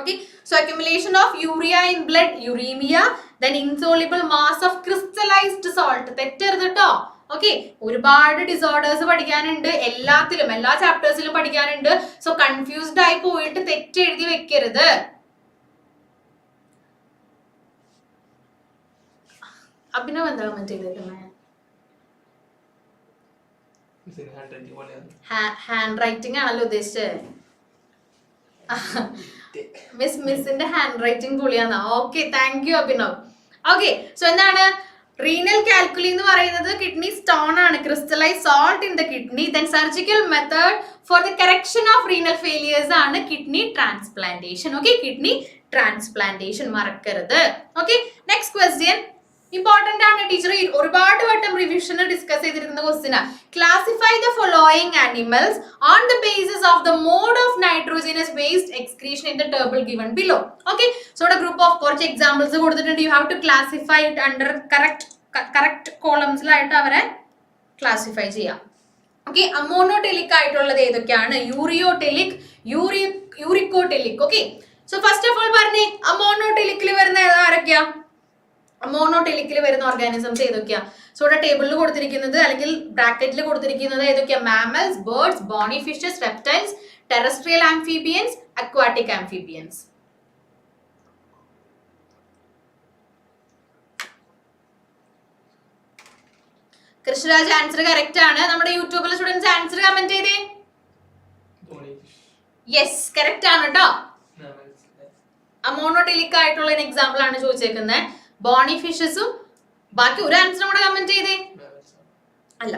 Okay, so accumulation of urea in blood, uremia, then insoluble mass of crystallized salt. തെറ്റരുത് കേട്ടോ. ഓക്കെ, ഒരുപാട് ഡിസോർഡേഴ്സ് പഠിക്കാനുണ്ട്. എല്ലാത്തിലും എല്ലാ ചാപ്റ്റേഴ്സിലും പഠിക്കാനുണ്ട്. സോ കൺഫ്യൂസ്ഡ് ആയി പോയിട്ട് തെറ്റ് എഴുതി വെക്കരുത്. അഭിനവ് എന്താ കമന്റ് ചെയ്തേക്കുന്നത്? ഹാൻഡ് റൈറ്റിംഗ് ആണല്ലോ ഉദ്ദേശിച്ചത്. മിസ്സിന്റെ ഹാൻഡ് റൈറ്റിംഗ് പൊളിയാന്നാ. Okay, thank you Abhinav. Okay, so എന്താണ് റീനൽ കാൽക്കുലി എന്ന് പറയുന്നത്? കിഡ്നി സ്റ്റോൺ ആണ്, crystallise salt in the kidney. Then surgical method for the correction of renal failures ആണ് kidney transplantation. Okay, kidney transplantation മറക്കരുത്. ഓക്കെ, നെക്സ്റ്റ് ക്വസ്റ്റ്യൻ ഇമ്പോർട്ടന്റ് ആണ് ടീച്ചർ. ഒരുപാട് വട്ടം റിവിഷന് ഡിസ്കസ് ചെയ്തിരിക്കുന്ന question. Classify the following animals on the basis of the mode of nitrogenous waste excretion in the table given below. Okay, so ഇവിടെ ഗ്രൂപ്പ് ഓഫ് കുറച്ച് എക്സാമ്പിൾസ് കൊടുത്തിട്ടുണ്ട്. You have to classify it under correct കോളംസിലായിട്ട് അവരെ ക്ലാസിഫൈ ചെയ്യാം. ഓക്കെ, അമോണോടെലിക് ആയിട്ടുള്ളത് ഏതൊക്കെയാണ്? Ureotelic, uricotelic. Okay, so first of all പറഞ്ഞേ, അമോണോടെലിക്കിൽ വരുന്ന ആരൊക്കെയാ? മോണോടെലിക്കിൽ വരുന്ന ഓർഗാനിസംസ് ഏതൊക്കെയാ? സോ ഇവിടെ ടേബിളിൽ കൊടുത്തിരിക്കുന്നത് അല്ലെങ്കിൽ ബ്രാക്കറ്റിൽ കൊടുത്തിരിക്കുന്നത് ഏതൊക്കെയാ? Mammals, birds, Boney fishes, reptiles, terrestrial amphibians, aquatic amphibians. Krishnaraj answer correct ആണ്. നമ്മുടെ യൂട്യൂബിലെ സ്റ്റുഡൻസ് ആൻസർ കമന്റ് ചെയ്തേ. യെസ്, കറക്റ്റ് ആണ് കേട്ടോ. അമോണോടെലിക് ആയിട്ടുള്ള എക്സാമ്പിൾ ആണ് ചോദിച്ചേക്കുന്നത്. ബോണി ഫിഷസും. ബാക്കി ഒരു ആൻസറും കൂടെ കമന്റ് ചെയ്തേ. അല്ല,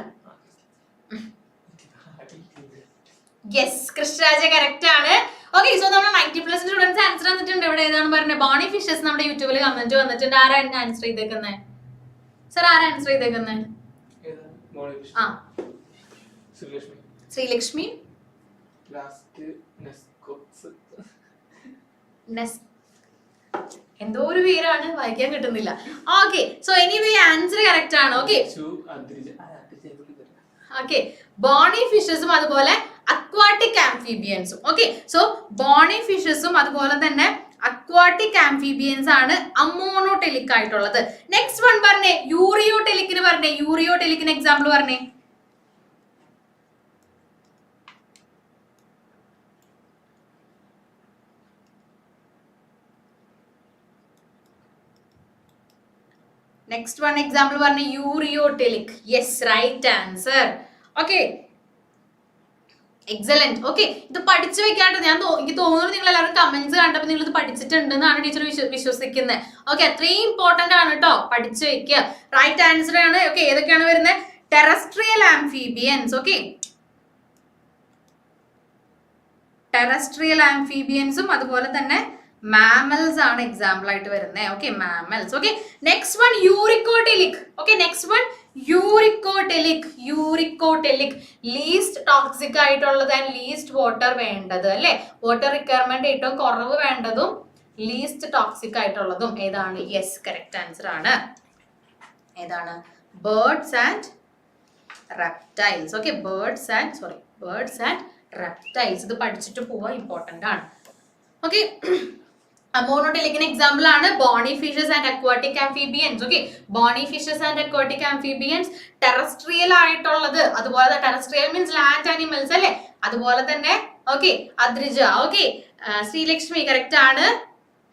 യെസ്, കൃഷ്ണരാജ് കറക്റ്റ് ആണ്. ഓക്കെ, സോ നമ്മൾ 90+ സ്റ്റുഡൻസ് ആൻസർ തന്നിട്ടുണ്ട്. ഇവിടെ ഏതാണ് പറഞ്ഞത്? ബോണി ഫിഷസ്. നമ്മുടെ യൂട്യൂബിൽ കമന്റ് വന്നിട്ടുണ്ട്. ആരാ ആൻസർ ചെയ്തേക്കുന്നത്? സർ ആരാ ആൻസർ ചെയ്തേക്കുന്നത്? ആ, ശ്രീലക്ഷ്മി. എന്തോ ഒരു പേരാണ്, വായിക്കാൻ കിട്ടുന്നില്ല. Okay, so anyway answer correct ആണ്. ഓക്കെ, ഓക്കെ, ബോണി ഫിഷസും അതുപോലെ അക്വാട്ടിക് ആംഫീബിയൻസും. ഓക്കെ, സോ ബോണി ഫിഷസും അതുപോലെ തന്നെ അക്വാട്ടിക് ആംഫീബിയൻസ് ആണ് അമോണോടെലിക് ആയിട്ടുള്ളത്. നെക്സ്റ്റ് വൺ പറഞ്ഞേ, യൂറിയോടെലിക്കിന് പറഞ്ഞേ, യൂറിയോടെലിക്കിന് എക്സാമ്പിൾ പറഞ്ഞേ. നെക്സ്റ്റ് വൺ എക്സാമ്പിൾ പറഞ്ഞ ureotelic. Yes, right answer. Okay, excellent. Okay, ഇത് പഠിച്ചു വെക്കാണ്ട് എനിക്ക് തോന്നുന്നു നിങ്ങൾ എല്ലാവരും കമന്റ്സ് കണ്ടപ്പോൾ നിങ്ങൾ ഇത് പഠിച്ചിട്ടുണ്ടെന്നാണ് ടീച്ചർ വിശ്വസിക്കുന്നത്. ഓക്കെ, അത്രയും ഇമ്പോർട്ടന്റ് ആണ് കേട്ടോ, പഠിച്ചു വെക്കുക. റൈറ്റ് ആൻസർ ആണ്. ഓക്കെ, ഏതൊക്കെയാണ് വരുന്നത്? Terrestrial amphibians. ഓക്കെ, ടെറസ്ട്രിയൽ ആംഫീബിയൻസും അതുപോലെ തന്നെ മാമൽസ് ആണ് എക്സാമ്പിൾ ആയിട്ട് വരുന്നത്. Okay, mammals. Okay, next one uricotelic. Okay, next one uricotelic. Uricotelic least toxic ആയിട്ടുള്ളത് ആൻഡ് ലീസ്റ്റ് വാട്ടർ വേണ്ടത് അല്ലെ. വാട്ടർ റിക്വയർമെന്റ് ഏറ്റവും കുറവ് വേണ്ടതും ലീസ്റ്റ് ടോക്സിക് ആയിട്ടുള്ളതും ഏതാണ്? യെസ്, കറക്റ്റ് ആൻസർ ആണ്. ഏതാണ്? Birds and reptiles. Okay, birds and reptiles. ഇത് പഠിച്ചിട്ട് പോവാ, ഇമ്പോർട്ടന്റ് ആണ്. ഓക്കെ, അമോണോടെലിക്കിന് എക്സാമ്പിൾ ആണ് Boney fishes and aquatic amphibians. Okay, bony fishes and aquatic amphibians terrestrial ആയിട്ടുള്ളത്, അതുപോലെ ടെറസ്ട്രിയൽ മീൻസ് ലാൻഡ് ആനിമൽസ് അല്ലെ. അതുപോലെ തന്നെ okay, Adrija. Okay, Sreelakshmi correct ആണ്.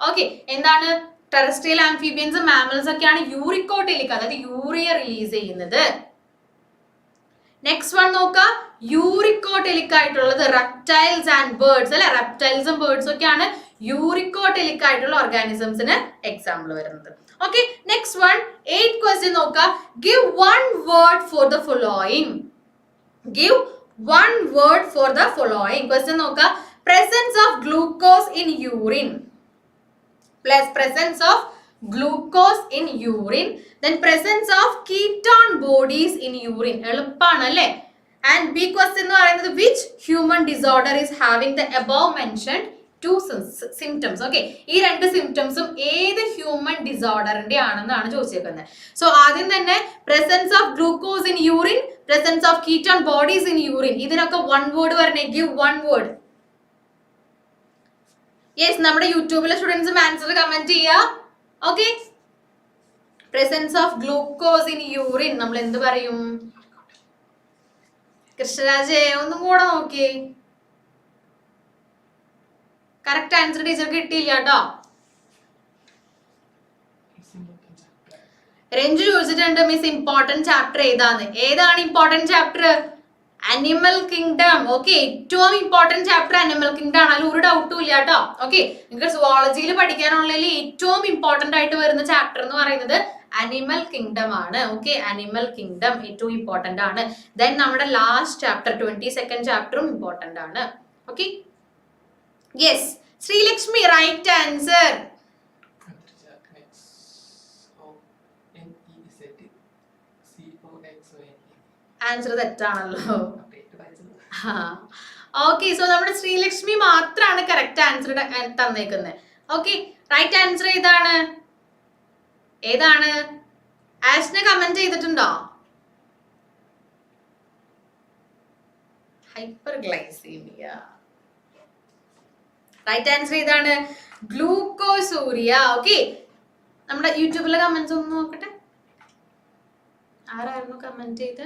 ഓക്കെ, എന്താണ്? ടെറസ്ട്രിയൽ ആംഫീബിയൻസ് മാമൽസ് ഒക്കെയാണ് യൂറിക്കോടെലിക്, അതായത് യൂറിയ റിലീസ് ചെയ്യുന്നത്. നെക്സ്റ്റ് വൺ നോക്കാം, യൂറിക്കോടെലിക് ആയിട്ടുള്ളത് റെപ്റ്റൈൽസ് ആൻഡ് ബേർഡ്സ് അല്ലെ. റെപ്റ്റൈൽസും ബേർഡ്സും ഒക്കെയാണ് യൂറിക്കോടെലിക് ആയിട്ടുള്ള ഓർഗാനിസംസിന് എക്സാമ്പിൾ വരുന്നത്. Okay, next one 8th question നോക്കാം. Give one word for the following. Give one word for the following. Question നോക്കാം. Presence of glucose in urine. Presence of glucose in urine, then presence of ketone bodies in urine. എളുപ്പമാണ് അല്ലേ. And B question എന്ന് പറയുന്നത് which human disorder is having the above mentioned two symptoms. Okay, ഈ രണ്ട് സിംറ്റംസും ഏത് ഹ്യൂമൻ ഡിസോർഡറിന്റെ ആണെന്നാണ് ചോദിച്ചേക്കുന്നത്. സോ ആദ്യം തന്നെ presence of glucose in urine, presence of ketone bodies in urine. ഇതിനൊക്കെ one word പറഞ്ഞേ. Give one word. യെസ്, നമ്മുടെ യൂട്യൂബിലെ സ്റ്റുഡൻസും ആൻസർ കമന്റ് ചെയ്യുക. Okay, presence of glucose in urine നമ്മൾ എന്ത് പറയും? കൃഷ്ണരാജ് ഒന്നും കൂടെ നോക്കിയേ. കറക്റ്റ് ആൻസർ ടീച്ചർക്ക് കിട്ടിയില്ല കേട്ടോ. രഞ്ജു ചോദിച്ചിട്ടുണ്ട് മിസ് ഇമ്പോർട്ടന്റ് ചാപ്റ്റർ ഏതാണ് important chapter? Animal kingdom. Okay, ഏറ്റവും ഇമ്പോർട്ടന്റ് ചാപ്റ്റർ അനിമൽ കിങ്ഡം ആണ്, അതിൽ ഒരു ഡൗട്ടും ഇല്ല കേട്ടോ. ഓക്കെ, നിങ്ങൾക്ക് സുവോളജിയിൽ പഠിക്കാനുള്ളതിൽ ഏറ്റവും ഇമ്പോർട്ടന്റ് ആയിട്ട് വരുന്ന ചാപ്റ്റർ എന്ന് പറയുന്നത് അനിമൽ കിങ്ഡം ആണ്. ഓക്കെ, അനിമൽ കിങ്ഡം ഏറ്റവും ഇമ്പോർട്ടന്റ് ആണ്. ദെൻ നമ്മുടെ ലാസ്റ്റ് ചാപ്റ്റർ 22nd ചാപ്റ്ററും ഇമ്പോർട്ടന്റ് ആണ്. Okay, yes, Sreelakshmi right answer. Answer തെറ്റാണല്ലോ. ഓക്കെ, സോ നമ്മുടെ ശ്രീലക്ഷ്മി മാത്രമാണ് കറക്റ്റ് ആൻസർ തന്നേക്കുന്നത്. ഓക്കെ, റൈറ്റ് ആൻസർ ഏതാണ്? ആഷ്ന കമന്റ് ചെയ്തിട്ടുണ്ടോ? ഹൈപ്പർഗ്ലൈസീമിയ. റൈറ്റ് ആൻസർ ഏതാണ്? ഗ്ലൂക്കോസൂരിയ. ഓക്കെ, നമ്മുടെ യൂട്യൂബിലെ കമന്റ്സ് ഒന്ന് നോക്കട്ടെ. ആരായിരുന്നു കമന്റ് ചെയ്ത്?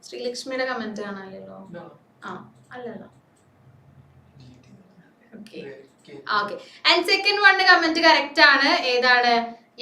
ശ്രീലക്ഷ്മിയുടെ കമന്റ് കാണാമല്ലോ. അല്ലല്ലോ. Okay, and second one comment correct ആണ്. ഏതാണ്?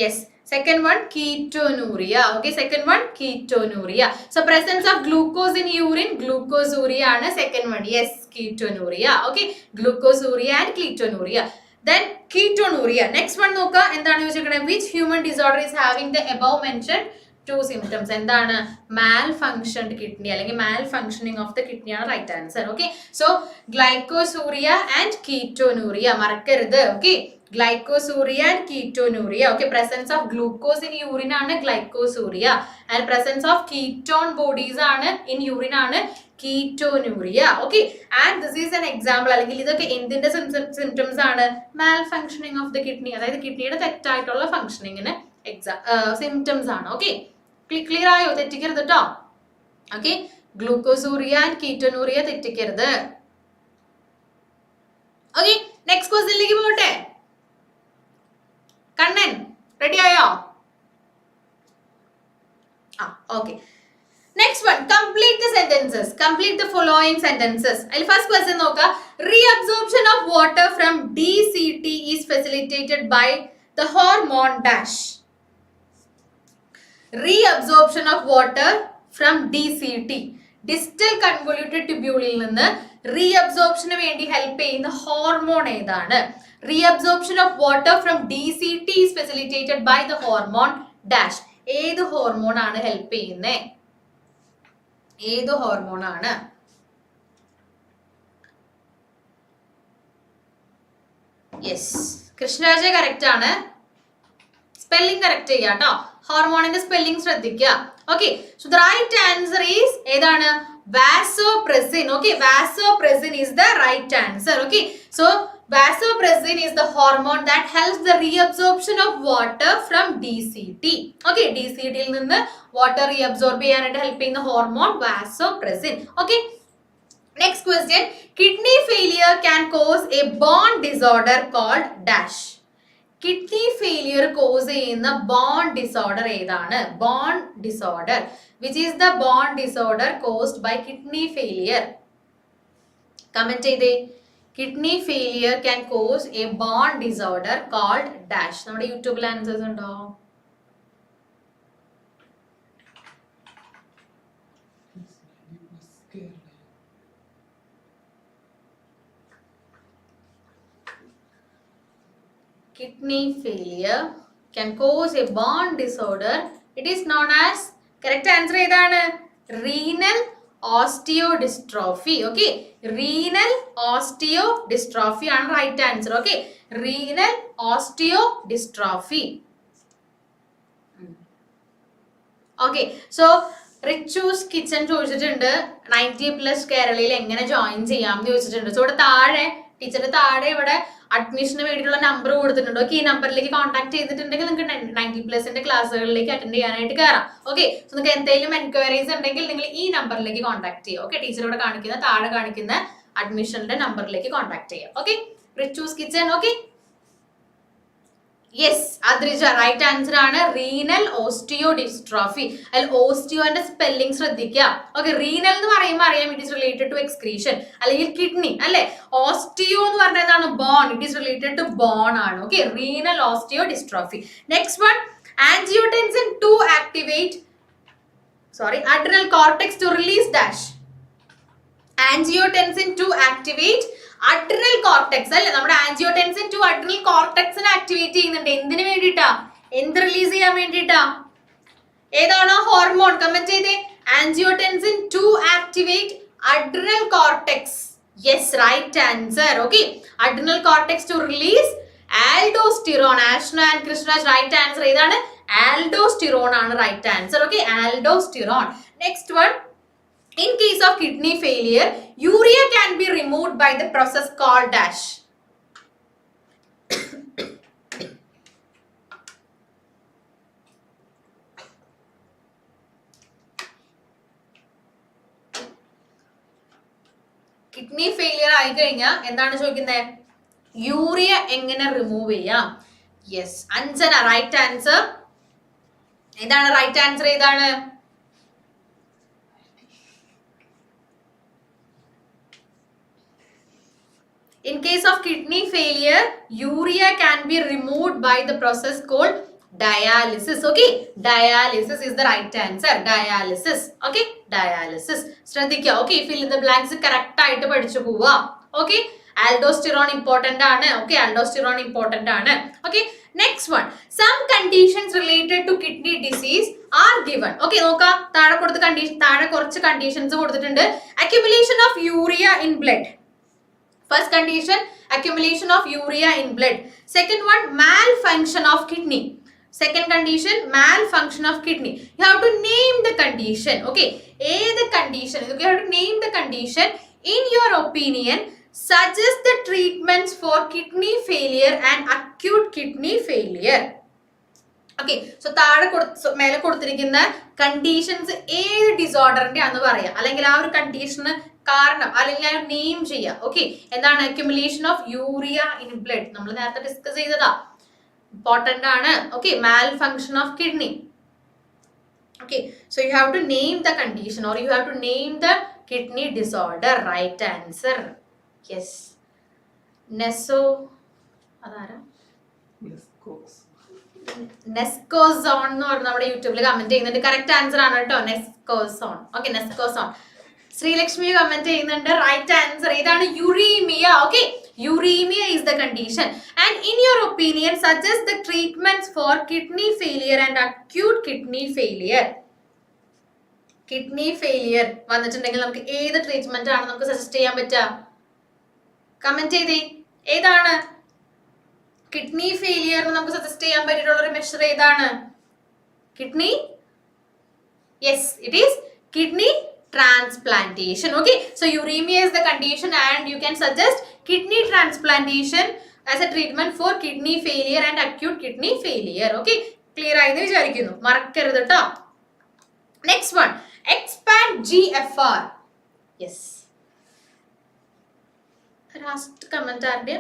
Yes, second one ketonuria. Okay, second one ketonuria. So presence of glucose in urine glucosuria ആണ് second one. Yes, ketonuria. Okay, glucosuria and ketonuria. Then ketonuria. Next one നോക്കുക. എന്താണ് ചോദിച്ചിരിക്കുന്നത്? Which human disorder is having the above mentioned two symptoms? എന്താണ്? Malfunctioned kidney അല്ലെങ്കിൽ malfunctioning of the kidney ആണ് right answer. Okay, so glycosuria and ketonuria മറക്കരുത്. Okay, glycosuria and ketonuria. Okay, presence of glucose in urine ആണ് glycosuria and presence of ketone bodies ആണ് ഇൻ യൂറിൻ ആണ് ketonuria. Okay, and this is an example. അല്ലെങ്കിൽ ഇതൊക്കെ എന്തിന്റെ സിംറ്റംസ് ആണ്? Malfunctioning of the kidney, അതായത് കിഡ്നിയുടെ തെറ്റായിട്ടുള്ള ഫംഗ്ഷനിങ്ങിന് സിംറ്റംസ് ആണ്. ഓക്കെ, ക്ലിയർ ആയോ? തെറ്റിക്കരുത് കേട്ടോ. ഓക്കെ, ഗ്ലൂക്കോസൂറിയ ആൻഡ് കീറ്റോനൂറിയ തെറ്റിക്കരുത്. ഓക്കെ, നെക്സ്റ്റ് ക്വസ്റ്റ്യനിലേക്ക് പോകട്ടെ. കണ്ണൻ റെഡി ആയോ? Okay. Next one, complete the sentences. Complete the following sentences. First question നോക്ക. Reabsorption of water from DCT is facilitated by the hormone dash. Reabsorption of water from DCT. Distal convoluted tubule നിന്ന് reabsorption വേണ്ടി ഹെൽപ്പ് ചെയ്യുന്ന ഹോർമോൺ ഏതാണ്? Reabsorption of water from DCT is facilitated by the hormone dash. ഏത് ഹോർമോൺ ആണ് ഹെൽപ്പ് ചെയ്യുന്നേ? ഏത് ഹോർമോൺ ആണ്? യെസ്, കൃഷ്ണരാജ കറക്റ്റ് ആണ്. സ്പെല്ലിംഗ് കറക്റ്റ് ചെയ്യാം കേട്ടോ. ഹോർമോണിന്റെ സ്പെല്ലിംഗ് ശ്രദ്ധിക്കുക. Okay, so the right answer is ഏതാണ്? vasopressin. Okay, vasopressin is the right answer. Okay, so vasopressin is the hormone that helps the reabsorption of water from DCT. Okay, DCT യിൽ നിന്ന് water reabsorb ചെയ്യാനായിട്ട് help ചെയ്യുന്ന hormone vasopressin. Okay, next question. Kidney failure can cause a bone disorder called dash. Kidney failure cause ചെയ്യുന്ന ബോൺ ഡിസോർഡർ ഏതാണ്? Bone disorder. Which is the bone disorder caused by kidney failure? Comment ചെയ്തേ. Kidney failure can cause a bone disorder called dash. നമ്മുടെ യൂട്യൂബിൽ ആൻസേഴ്സ് ഉണ്ടോ? Kidney failure can cause a bone disorder. It is known as, correct answer ഏതാണ്? Renal osteodystrophy. Okay, renal osteodystrophy ആണ് right answer. Okay, renal osteodystrophy. Okay, so Richu's kitchen ചോദിച്ചിട്ടുണ്ട് 90+ കേരളയിൽ എങ്ങനെ ജോയിൻ ചെയ്യാം ചോദിച്ചിട്ടുണ്ട്. സോ ഇവിടെ താഴെ ടീച്ചറിന്റെ താഴെ ഇവിടെ അഡ്മിഷന് വേണ്ടിയിട്ടുള്ള നമ്പർ കൊടുത്തിട്ടുണ്ട്. ഓക്കെ, ഈ നമ്പറിലേക്ക് കോൺടാക്ട് ചെയ്തിട്ടുണ്ടെങ്കിൽ നിങ്ങൾക്ക് 90+ന്റെ ക്ലാസ്സുകളിലേക്ക് അറ്റൻഡ് ചെയ്യാനായിട്ട് കയറാം. ഓക്കെ, സോ നിങ്ങൾക്ക് എന്തെങ്കിലും എൻക്വയറീസ് ഉണ്ടെങ്കിൽ നിങ്ങൾ ഈ നമ്പറിലേക്ക് കോൺടാക്ട് ചെയ്യുക. ഓക്കെ, ടീച്ചറോട് കാണിക്കുന്ന താഴെ കാണിക്കുന്ന അഡ്മിഷന്റെ നമ്പറിലേക്ക് കോൺടാക്ട് ചെയ്യാം. Okay, Richu's kitchen. Okay, yes Adrija right answer ആണ് റീനൽ ഓസ്റ്റിയോഡിസ്ട്രോഫി. അതിൽ ഓസ്റ്റിയോന്റെ സ്പെല്ലിംഗ് ശ്രദ്ധിക്കുക. ഓക്കെ, റീനൽ എന്ന് പറയുമ്പോൾ അറിയാം it is related to excretion അല്ലെങ്കിൽ കിഡ്നി അല്ലെ. ഓസ്റ്റിയോ എന്ന് പറഞ്ഞാൽ എന്താണ്? Bone. It is related to bone ആണ്. Okay, renal osteodystrophy. Next one, angiotensin 2 activate adrenal cortex to release dash. Angiotensin 2 activate adrenal cortex അല്ലേ. നമ്മുടെ ആൻജിയോടെൻസിൻ 2 adrenal cortex നെ ആക്ടിവേറ്റ് ചെയ്യുന്നുണ്ട്. എന്തിനു വേണ്ടിയിട്ടാ? എന്ത് റിലീസ് ചെയ്യാൻ വേണ്ടിയിട്ടാ? ഏതാണ് ഹോർമോൺ? കമന്റ് ചെയ്തേ. Angiotensin 2 activate adrenal cortex. Yes, right answer. Okay, adrenal cortex to release aldosterone. Ashna and Krishnaraj right answer ഏതാണ്? aldosterone ആണ് right answer. Okay, aldosterone. Next one, in case of kidney failure, urea can be removed by the process called dash. Kidney failure ആയി കഴിഞ്ഞാൽ എന്താണ് ചോദിക്കുന്നത്? യൂറിയ എങ്ങനെ റിമൂവ് ചെയ്യാം? Yes, Anjana right answer. ഏതാണ് റൈറ്റ് ആൻസർ? ഏതാണ്? In case of kidney failure, urea can be removed by the process called dialysis. Okay, dialysis is the right answer. Dialysis. Okay, dialysis. ശ്രദ്ധിക്കുക. Okay, fill in the blanks correct ആയിട്ട് പഠിച്ചു പോവാ. Okay, aldosterone important ആണ്. Okay, aldosterone important ആണ്. Okay, next one, some conditions related to kidney disease are given. Okay, നോക്കാം. താഴെ കൊടുത്ത കണ്ടീഷൻ, താഴെ കുറച്ച് കണ്ടീഷൻസ് കൊടുത്തിട്ടുണ്ട്. accumulation of urea in blood. First condition, accumulation of urea in blood. Second one, malfunction of kidney. Second condition, malfunction of kidney. You have to name the condition. Okay, the condition. You have to name the condition. In your opinion, suggest the treatments for kidney failure and acute kidney failure. Okay, so താഴെ മേലെ കൊടുത്തിരിക്കുന്ന കണ്ടീഷൻസ് ഏത് ഡിസോർഡറിന്റെ ആണെന്ന് പറയാം, അല്ലെങ്കിൽ ആ ഒരു കണ്ടീഷന് കാരണം അല്ലെങ്കിൽ ആ നെയിം ചെയ്യാം. ഓക്കെ, എന്താണ് accumulation of urea in blood, നമ്മൾ നേരത്തെ ഡിസ്കസ് ചെയ്തതാ, ഇമ്പോർട്ടന്റ് ആണ്. Okay, Mal function of kidney. Okay, so you have to name the condition or you have to name the kidney disorder. Right answer. Yes. നെസ്കോസോൺ എന്ന് പറഞ്ഞ നമ്മുടെ യൂട്യൂബിൽ കമന്റ് ചെയ്യുന്നുണ്ട്. കറക്റ്റ് ആൻസർ ആണ് കേട്ടോ, നെസ്കോസോൺ. ഓക്കെ, നെസ്കോസോൺ. ശ്രീലക്ഷ്മി കമന്റ് ചെയ്യുന്നുണ്ട്. റൈറ്റ് ആൻസർ ഏതാണ്? Uraemia. Okay, uremia is the condition. And in your opinion, suggest the treatments for kidney failure and acute kidney failure. Kidney failure വന്നിട്ടുണ്ടെങ്കിൽ നമുക്ക് ഏത് ട്രീറ്റ്മെന്റ് ആണ് നമുക്ക് സജസ്റ്റ് ചെയ്യാൻ പറ്റുക? കമന്റ് ചെയ്തേ, ഏതാണ് കിഡ്നി ഫെയിലിയർ നമുക്ക് സജസ്റ്റ് ചെയ്യാൻ പറ്റിയിട്ടുള്ള ഒരു മെഷർ ഏതാണ്? Kidney, yes, it is kidney transplantation. Okay, so uremia is the condition and you can suggest kidney transplantation as a treatment for kidney failure and acute kidney failure. Okay, clear ആയെന്ന് വിചാരിക്കുന്നു, മറക്കരുത് കേട്ടോ. Next one, expand GFR. Yes, last comment ആരുടെ?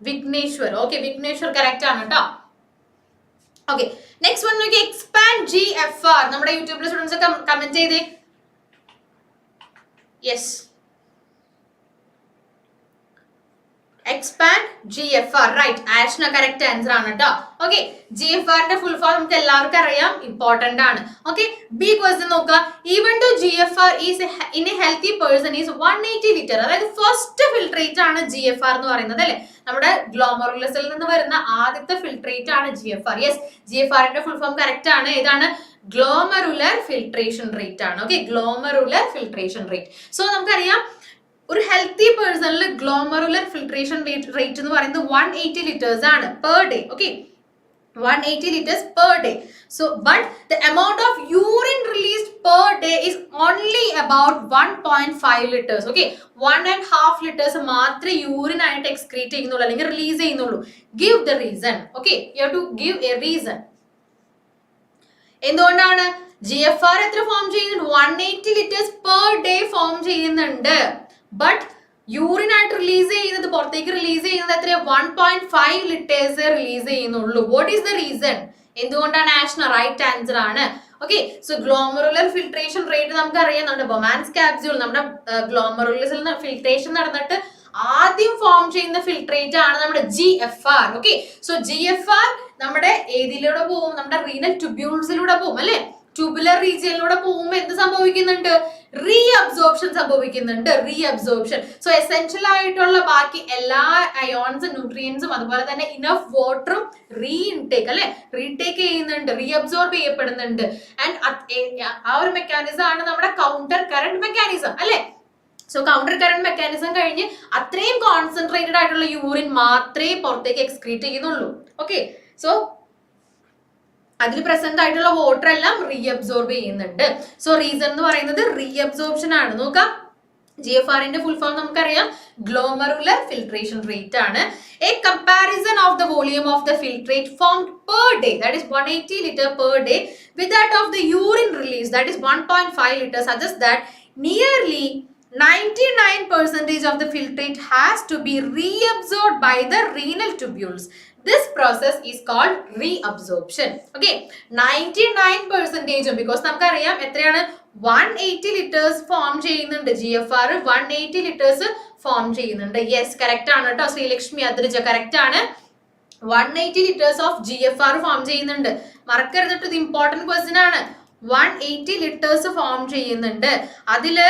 വിഘ്നേശ്വർ. Okay, വിഘ്നേശ്വർ കറക്റ്റ് ആണ് കേട്ടോ. Okay, next one നോക്കി, expand GFR. നമ്മുടെ യൂട്യൂബിലെ സ്റ്റുഡൻസ് കമന്റ് ചെയ്തേ. Yes, expand GFR. Right, Ashna correct answer ആണ് കേട്ടോ. ഓക്കെ, GFR ന്റെ ഫുൾ ഫോം നമുക്ക് എല്ലാവർക്കും അറിയാം, ഇമ്പോർട്ടന്റ് ആണ്. ഓക്കെ, ബി ക്വസ്റ്റ്യൻ നോക്കുക. Even to GFR is in a healthy person is 180 litre. അതായത് ഫസ്റ്റ് ഫിൽട്രേറ്റ് ആണ് GFR എന്ന് പറയുന്നത് അല്ലെ, നമ്മുടെ ഗ്ലോമറുലസിൽ നിന്ന് വരുന്ന ആദ്യത്തെ ഫിൽട്രേറ്റ് ആണ് GFR. യെസ്, GFR ന്റെ ഫുൾ ഫോം കറക്റ്റ് ആണ്. ഏതാണ്? ഗ്ലോമറുലർ ഫിൽട്രേഷൻ റേറ്റ് ആണ്. Okay, glomerular filtration rate. So നമുക്കറിയാം ഒരു ഹെൽത്തി പേഴ്സണിൽ ഗ്ലോമറുലർ ഫിൽട്രേഷൻ റേറ്റ് എന്ന് പറയുന്നത് 180 ലിറ്റേഴ്സ് ആണ് per day. Okay, 180 liters per day. So, but the amount of urine released per day is only about 1.5 liters. Okay, 1.5 liters മാത്രമേ യൂറിൻ ആയിട്ട് എക്സ്ക്രീറ്റ് ചെയ്യുന്നുള്ളൂ അല്ലെങ്കിൽ റിലീസ് ചെയ്യുന്നുള്ളൂ. Give the reason. Okay, you have to give a reason. എന്തുകൊണ്ടാണ്? GFR എത്ര ഫോം ചെയ്യുന്നുണ്ട്? 180 liters per day ഫോം ചെയ്യുന്നുണ്ട്. ബട്ട് യൂറിൻ ആയിട്ട് റിലീസ് ചെയ്യുന്നത്, പുറത്തേക്ക് റിലീസ് ചെയ്യുന്നത് എത്ര? 1.5 ലിറ്റേഴ്സ് റിലീസ് ചെയ്യുന്നുള്ളൂ. What is the reason? എന്തുകൊണ്ടാണ്? ആഷ്ന റൈറ്റ് ആൻസർ ആണ്. Okay, so glomerular filtration rate നമുക്ക് അറിയാം. നമ്മുടെ ബൊമാൻസ് ക്യാപ്സ്യൂൾ, നമ്മുടെ ഗ്ലോമറുലസിൽ നിന്ന് ഫിൽട്രേഷൻ നടന്നിട്ട് ആദ്യം ഫോം ചെയ്യുന്ന ഫിൽട്രേറ്റ് ആണ് നമ്മുടെ GFR. ഓക്കെ, സോ GFR നമ്മുടെ ഏതിലൂടെ പോകും? നമ്മുടെ റീനൽ ട്യൂബ്യൂൾസിലൂടെ പോകും അല്ലെ, ട്യൂബുലർ റീജിയനിലൂടെ പോകുമ്പോൾ എന്ത് സംഭവിക്കുന്നുണ്ട്? റീഅബ്സോർപ്ഷൻ സംഭവിക്കുന്നുണ്ട്. റീഅബ്സോർപ്ഷൻ. സോ എസെൻഷ്യൽ ആയിട്ടുള്ള ബാക്കി എല്ലാ അയോൺസും ന്യൂട്രിയൻസും അതുപോലെ തന്നെ ഇനഫ് വാട്ടറും റീഇൻടേക്ക് അല്ലെ, റീടേക്ക് ചെയ്യുന്നുണ്ട്, റീഅബ്സോർബ് ചെയ്യപ്പെടുന്നുണ്ട്. ആൻഡ് ആ ഒരു മെക്കാനിസം ആണ് നമ്മുടെ കൗണ്ടർ കറന്റ് മെക്കാനിസം അല്ലെ. സോ കൗണ്ടർ കറന്റ് മെക്കാനിസം കഴിഞ്ഞ് അത്രയും കോൺസെൻട്രേറ്റഡ് ആയിട്ടുള്ള യൂറിൻ മാത്രമേ പുറത്തേക്ക് എക്സ്ക്രീറ്റ് ചെയ്യുന്നുള്ളൂ. ഓക്കെ, സോ അതിൽ പ്രസന്റ് ആയിട്ടുള്ള വാട്ടർ എല്ലാം റീഅബ്സോർബ് ചെയ്യുന്നുണ്ട്. സോ റീസൺ എന്ന് പറയുന്നത് റീഅബ്സോർപ്ഷൻ ആണ്. നോക്കാം, GFR ന്റെ ഫുൾ ഫോം നമുക്കറിയാം, ഗ്ലോമറുലർ ഫിൽട്രേഷൻ റേറ്റ് ആണ്. A comparison of the volume of the filtrate formed per day, that is 180 litre per day, with that of the urine release, that is 1.5 litre, suggest that nearly 99% of the filtrate has to be reabsorbed by the renal tubules. This process is called reabsorption. Okay, 99% because നമുക്കറിയാം എത്രയാണ്? 180 liters ഫോം ചെയ്യുന്നുണ്ട്. GFR 180 liters ഫോം ചെയ്യുന്നുണ്ട്. യെസ്, കറക്റ്റ് ആണ് കേട്ടോ. ശ്രീലക്ഷ്മി അദ്രിജ കറക്റ്റ് ആണ്. 180 liters ഓഫ് GFR ഫോം ചെയ്യുന്നുണ്ട്. മറക്കരുത് കേട്ടോ, ഇത് ഇമ്പോർട്ടന്റ് ക്വസ്റ്റ്യൻ ആണ്. 180 liters ഫോം ചെയ്യുന്നുണ്ട്. അതില്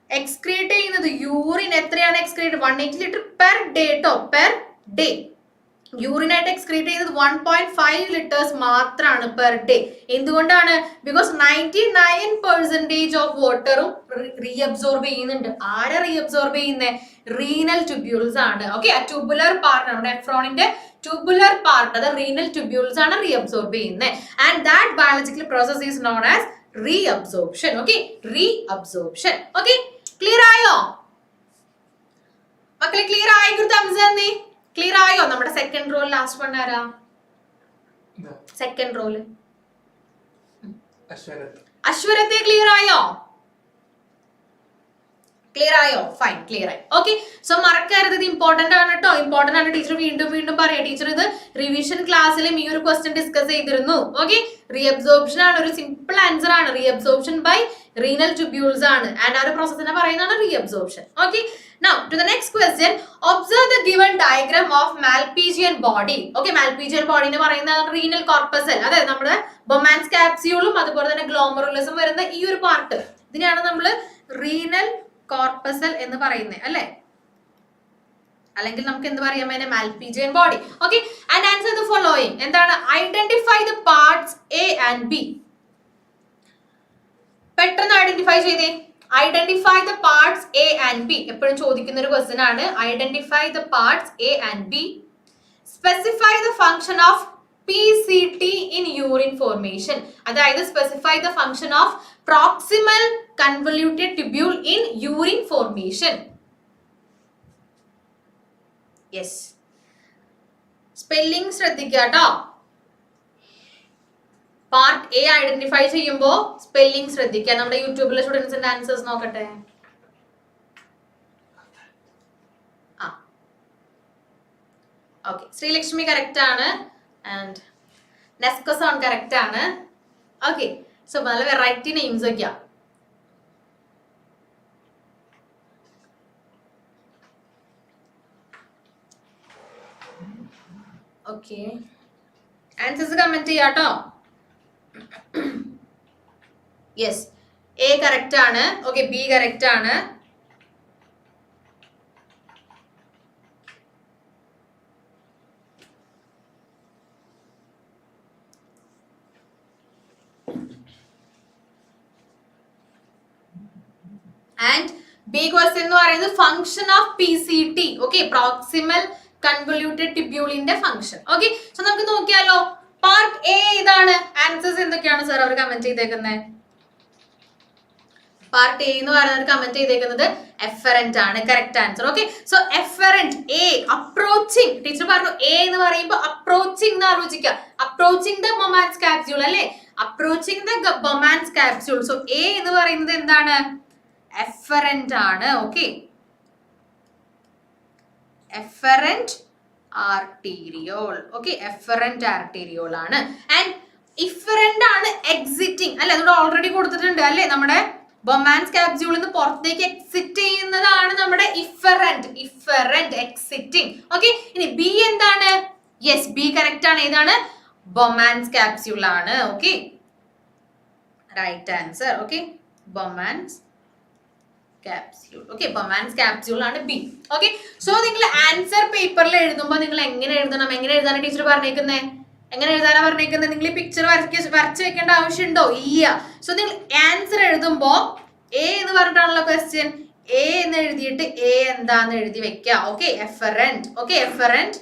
എക്സ്ക്രീറ്റ് ചെയ്യുന്നത് യൂറിൻ എത്രയാണ് എക്സ്ക്രീറ്റ്? 180 ലിറ്റർ പെർ ഡേ കേട്ടോ, പെർ ഡേ. യൂറിനായിട്ട് എക്സ്ക്രീറ്റ് ചെയ്യുന്നത് 1.5 ലിറ്റേഴ്സ് മാത്രമാണ് പെർ ഡേ. എന്തുകൊണ്ടാണ്? ബിക്കോസ് 99% ഓഫ് വാട്ടറും റീഅബ്സോർബ് ചെയ്യുന്നുണ്ട്. ആരെ റീഅബ്സോർബ് ചെയ്യുന്നത്? റീനൽ ട്യൂബ്യൂൾസ് ആണ്. ഓക്കെ, ആ ട്യൂബുലർ പാർട്ട്, നമ്മുടെ എഫ്രോണിന്റെ ട്യൂബുലർ പാർട്ട്, അത് റീനൽ ട്യൂബ്യൂൾസ് ആണ് റീഅബ്സോർബ് ചെയ്യുന്നത്. And that biological process is known as reabsorption. Okay, reabsorption. Okay, clear ആയോ മക്കളെ? ക്ലിയർ ആയി തന്നേ? ക്ലിയർ ആയോ? നമ്മുടെ സെക്കൻഡ് റോൾ ലാസ്റ്റ് വൺ ആരാ? സെക്കൻഡ് റോള് അശ്വരത്തെ ക്ലിയർ ആയോ? ക്ലിയർ ആയോ? ഫൈൻ, ക്ലിയർ ആയി. ഓക്കെ, സോ മറക്കരുത്, ഇത് ഇമ്പോർട്ടന്റ് ആണ് കേട്ടോ, ഇമ്പോർട്ടന്റ് ആണ്. ടീച്ചർ വീണ്ടും വീണ്ടും പറയാം, ടീച്ചർ ഇത് റിവിഷൻ ക്ലാസ്സിലും ഈ ഒരു ക്വസ്റ്റ്യൻ ഡിസ്കസ് ചെയ്തിരുന്നു. ഓക്കെ, റീഅബ്സോർപ്ഷൻ ആണ്, ഒരു സിമ്പിൾ ആൻസർ ആണ്. റീഅബ്സോർപ്ഷൻ ബൈ റീനൽ ട്യൂബ്യൂൾസ് ആണ്, ആൻഡ് ആ ഒരു പ്രോസസ്സിനെ പറയുന്നതാണ് reabsorption. Okay, now to the next question, observe the given diagram of Malpighian body. Okay, Malpighian body എന്ന് പറയുന്നത് റീനൽ കോർപ്പസൽ, അതായത് നമ്മുടെ ബൊമാൻസ് കാപ്സ്യൂളും അതുപോലെ തന്നെ ഗ്ലോമറുലസും വരുന്ന ഈ ഒരു പാർട്ട്, ഇതിനെയാണ് നമ്മൾ റീനൽ കോർപ്പസൽ എന്ന് പറയുന്നത്, അല്ലേ? അല്ലെങ്കിൽ നമുക്ക് എന്ത് പറയാം, അതിനെ Malpighian body. Okay, and answer the following. എന്താണ്? Identify the parts A and B. പെട്ടെന്ന് ഐഡന്റിഫൈ ചെയ്തേ. Identify the parts A and B എപ്പോഴും ചോദിക്കുന്ന ഒരു ക്വസ്റ്റ്യൻ ആണ്. Identify the parts A and B. Specify the function of PCT in urine formation. അതായത് specify the function of proximal convoluted tubule in urine formation. Yes, spelling ശ്രദ്ധിക്കുക കേട്ടോ. പാർട്ട് എ ഐഡന്റിഫൈ ചെയ്യുമ്പോൾ സ്പെല്ലിംഗ് ശ്രദ്ധിക്കുക. നമ്മുടെ യൂട്യൂബിലെ സ്റ്റുഡൻസിന്റെ ആൻസേഴ്സ് നോക്കട്ടെ. ഓക്കെ, ശ്രീലക്ഷ്മി കറക്റ്റ് ആണ്, ആൻഡ് നെസ്കോസോൺ കറക്റ്റ് ആണ്. ഓക്കെ, സോ നല്ല വെറൈറ്റി നെയിംസ് ഒക്കെയാ. ഓക്കെ, ആൻസേഴ്സ് കമന്റ് ചെയ്യാട്ടോ. യെസ്, എ കറക്റ്റ് ആണ്. ഓക്കെ, ബി കറക്റ്റ് ആണ്. ആൻഡ് ബി ക്വസ്റ്റ്യൻ എന്ന് പറയുന്നത് function of PCT. Okay, proximal convoluted ട്യൂബ്യൂളിന്റെ ഫംഗ്ഷൻ. ഓക്കെ, സോ നമുക്ക് നോക്കിയാലോ. പാർട്ട് എ ഇതാണ്. ആൻസേഴ്സ് എന്തൊക്കെയാണ് സാർ അവർ കമന്റ് ചെയ്തേക്കുന്നത്? പാർട്ട് എ എന്ന് പറയുന്നത് കമന്റ് ചെയ്തേക്കുന്നത് എഫറന്റ് ആണ്. Correct answer. Okay, so efferent A, approaching. Teacher പറഞ്ഞു എ എന്ന് പറയുമ്പോൾ അപ്രോച്ചിങ് എന്ന് ആലോചിക്കുക. അപ്രോച്ചിങ് ദ ബൊമാൻസ് കാപ്സ്യൂൾ, അല്ലെ? Approaching the Bowman's capsule. So A എന്ന് പറയുന്നത് എന്താണ്? എഫറന്റ് ആണ്. Okay, efferent arteriole. Okay, efferent arteriole ആണ്. ആൻഡ് ഇഫറന്റ് ആണ് എക്സിറ്റിംഗ്, അല്ലെ? അതുകൊണ്ട് ഓൾറെഡി കൊടുത്തിട്ടുണ്ട്, അല്ലെ? നമ്മുടെ ബൊമാൻസ് കാപ്സ്യൂളിൽ നിന്ന് പുറത്തേക്ക് എക്സിറ്റ് ചെയ്യുന്നതാണ് നമ്മുടെ ഇഫറന്റ്. Efferent exiting. ഓക്കെ, ഇനി ബി എന്താണ്? യെസ്, ബി കറക്റ്റ് ആണ്. ഏതാണ്? ബൊമാൻസ് കാപ്സ്യൂൾ ആണ്. Okay, right answer. Okay, Bowman's capsule. Okay, Bowman's capsule ആണ് ബി. ഓക്കെ, സോ നിങ്ങൾ ആൻസർ പേപ്പറിൽ എഴുതുമ്പോൾ നിങ്ങൾ എങ്ങനെ എഴുതണം? എങ്ങനെ എഴുതാനാണ് ടീച്ചർ പറഞ്ഞേക്കുന്നത്? എങ്ങനെ എഴുതാനാ പറഞ്ഞേക്കുന്നത്? നിങ്ങൾ ഈ പിക്ചർ വരച്ച് വെക്കേണ്ട ആവശ്യമുണ്ടോ? ഇല്ല. സോ നിങ്ങൾ ആൻസർ എഴുതുമ്പോൾ എ എന്ന് പറഞ്ഞിട്ടാണല്ലോ ക്വസ്റ്റ്യൻ, എ എന്ന് എഴുതിയിട്ട് എ എന്താന്ന് എഴുതി വെക്കുക. Okay, efferent. Okay, efferent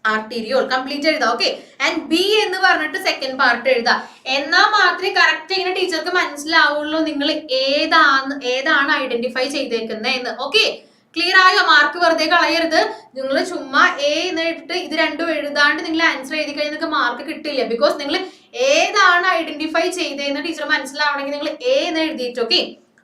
arteriole complete എഴുതാം. ഓക്കെ, ആൻഡ് ബി എന്ന് പറഞ്ഞിട്ട് സെക്കൻഡ് പാർട്ട് എഴുതാം. എന്നാൽ മാത്രമേ കറക്റ്റ് ഇങ്ങനെ ടീച്ചർക്ക് മനസ്സിലാവുള്ളൂ നിങ്ങൾ ഏതാണ് ഐഡന്റിഫൈ ചെയ്തേക്കുന്നത് എന്ന്. ഓക്കെ, ക്ലിയർ ആയോ? മാർക്ക് വെറുതെ കളയരുത്. നിങ്ങൾ ചുമ്മാ എ എന്ന് എഴുതിട്ട് ഇത് രണ്ടും എഴുതാണ്ട് നിങ്ങൾ ആൻസർ എഴുതി കഴിഞ്ഞാൽ നിങ്ങൾക്ക് മാർക്ക് കിട്ടില്ല. ബിക്കോസ് നിങ്ങൾ ഏതാണ് ഐഡന്റിഫൈ ചെയ്തതെന്ന് ടീച്ചർ മനസ്സിലാവണമെങ്കിൽ നിങ്ങൾ എ എന്ന് എഴുതിയിട്ട്, ഓക്കെ,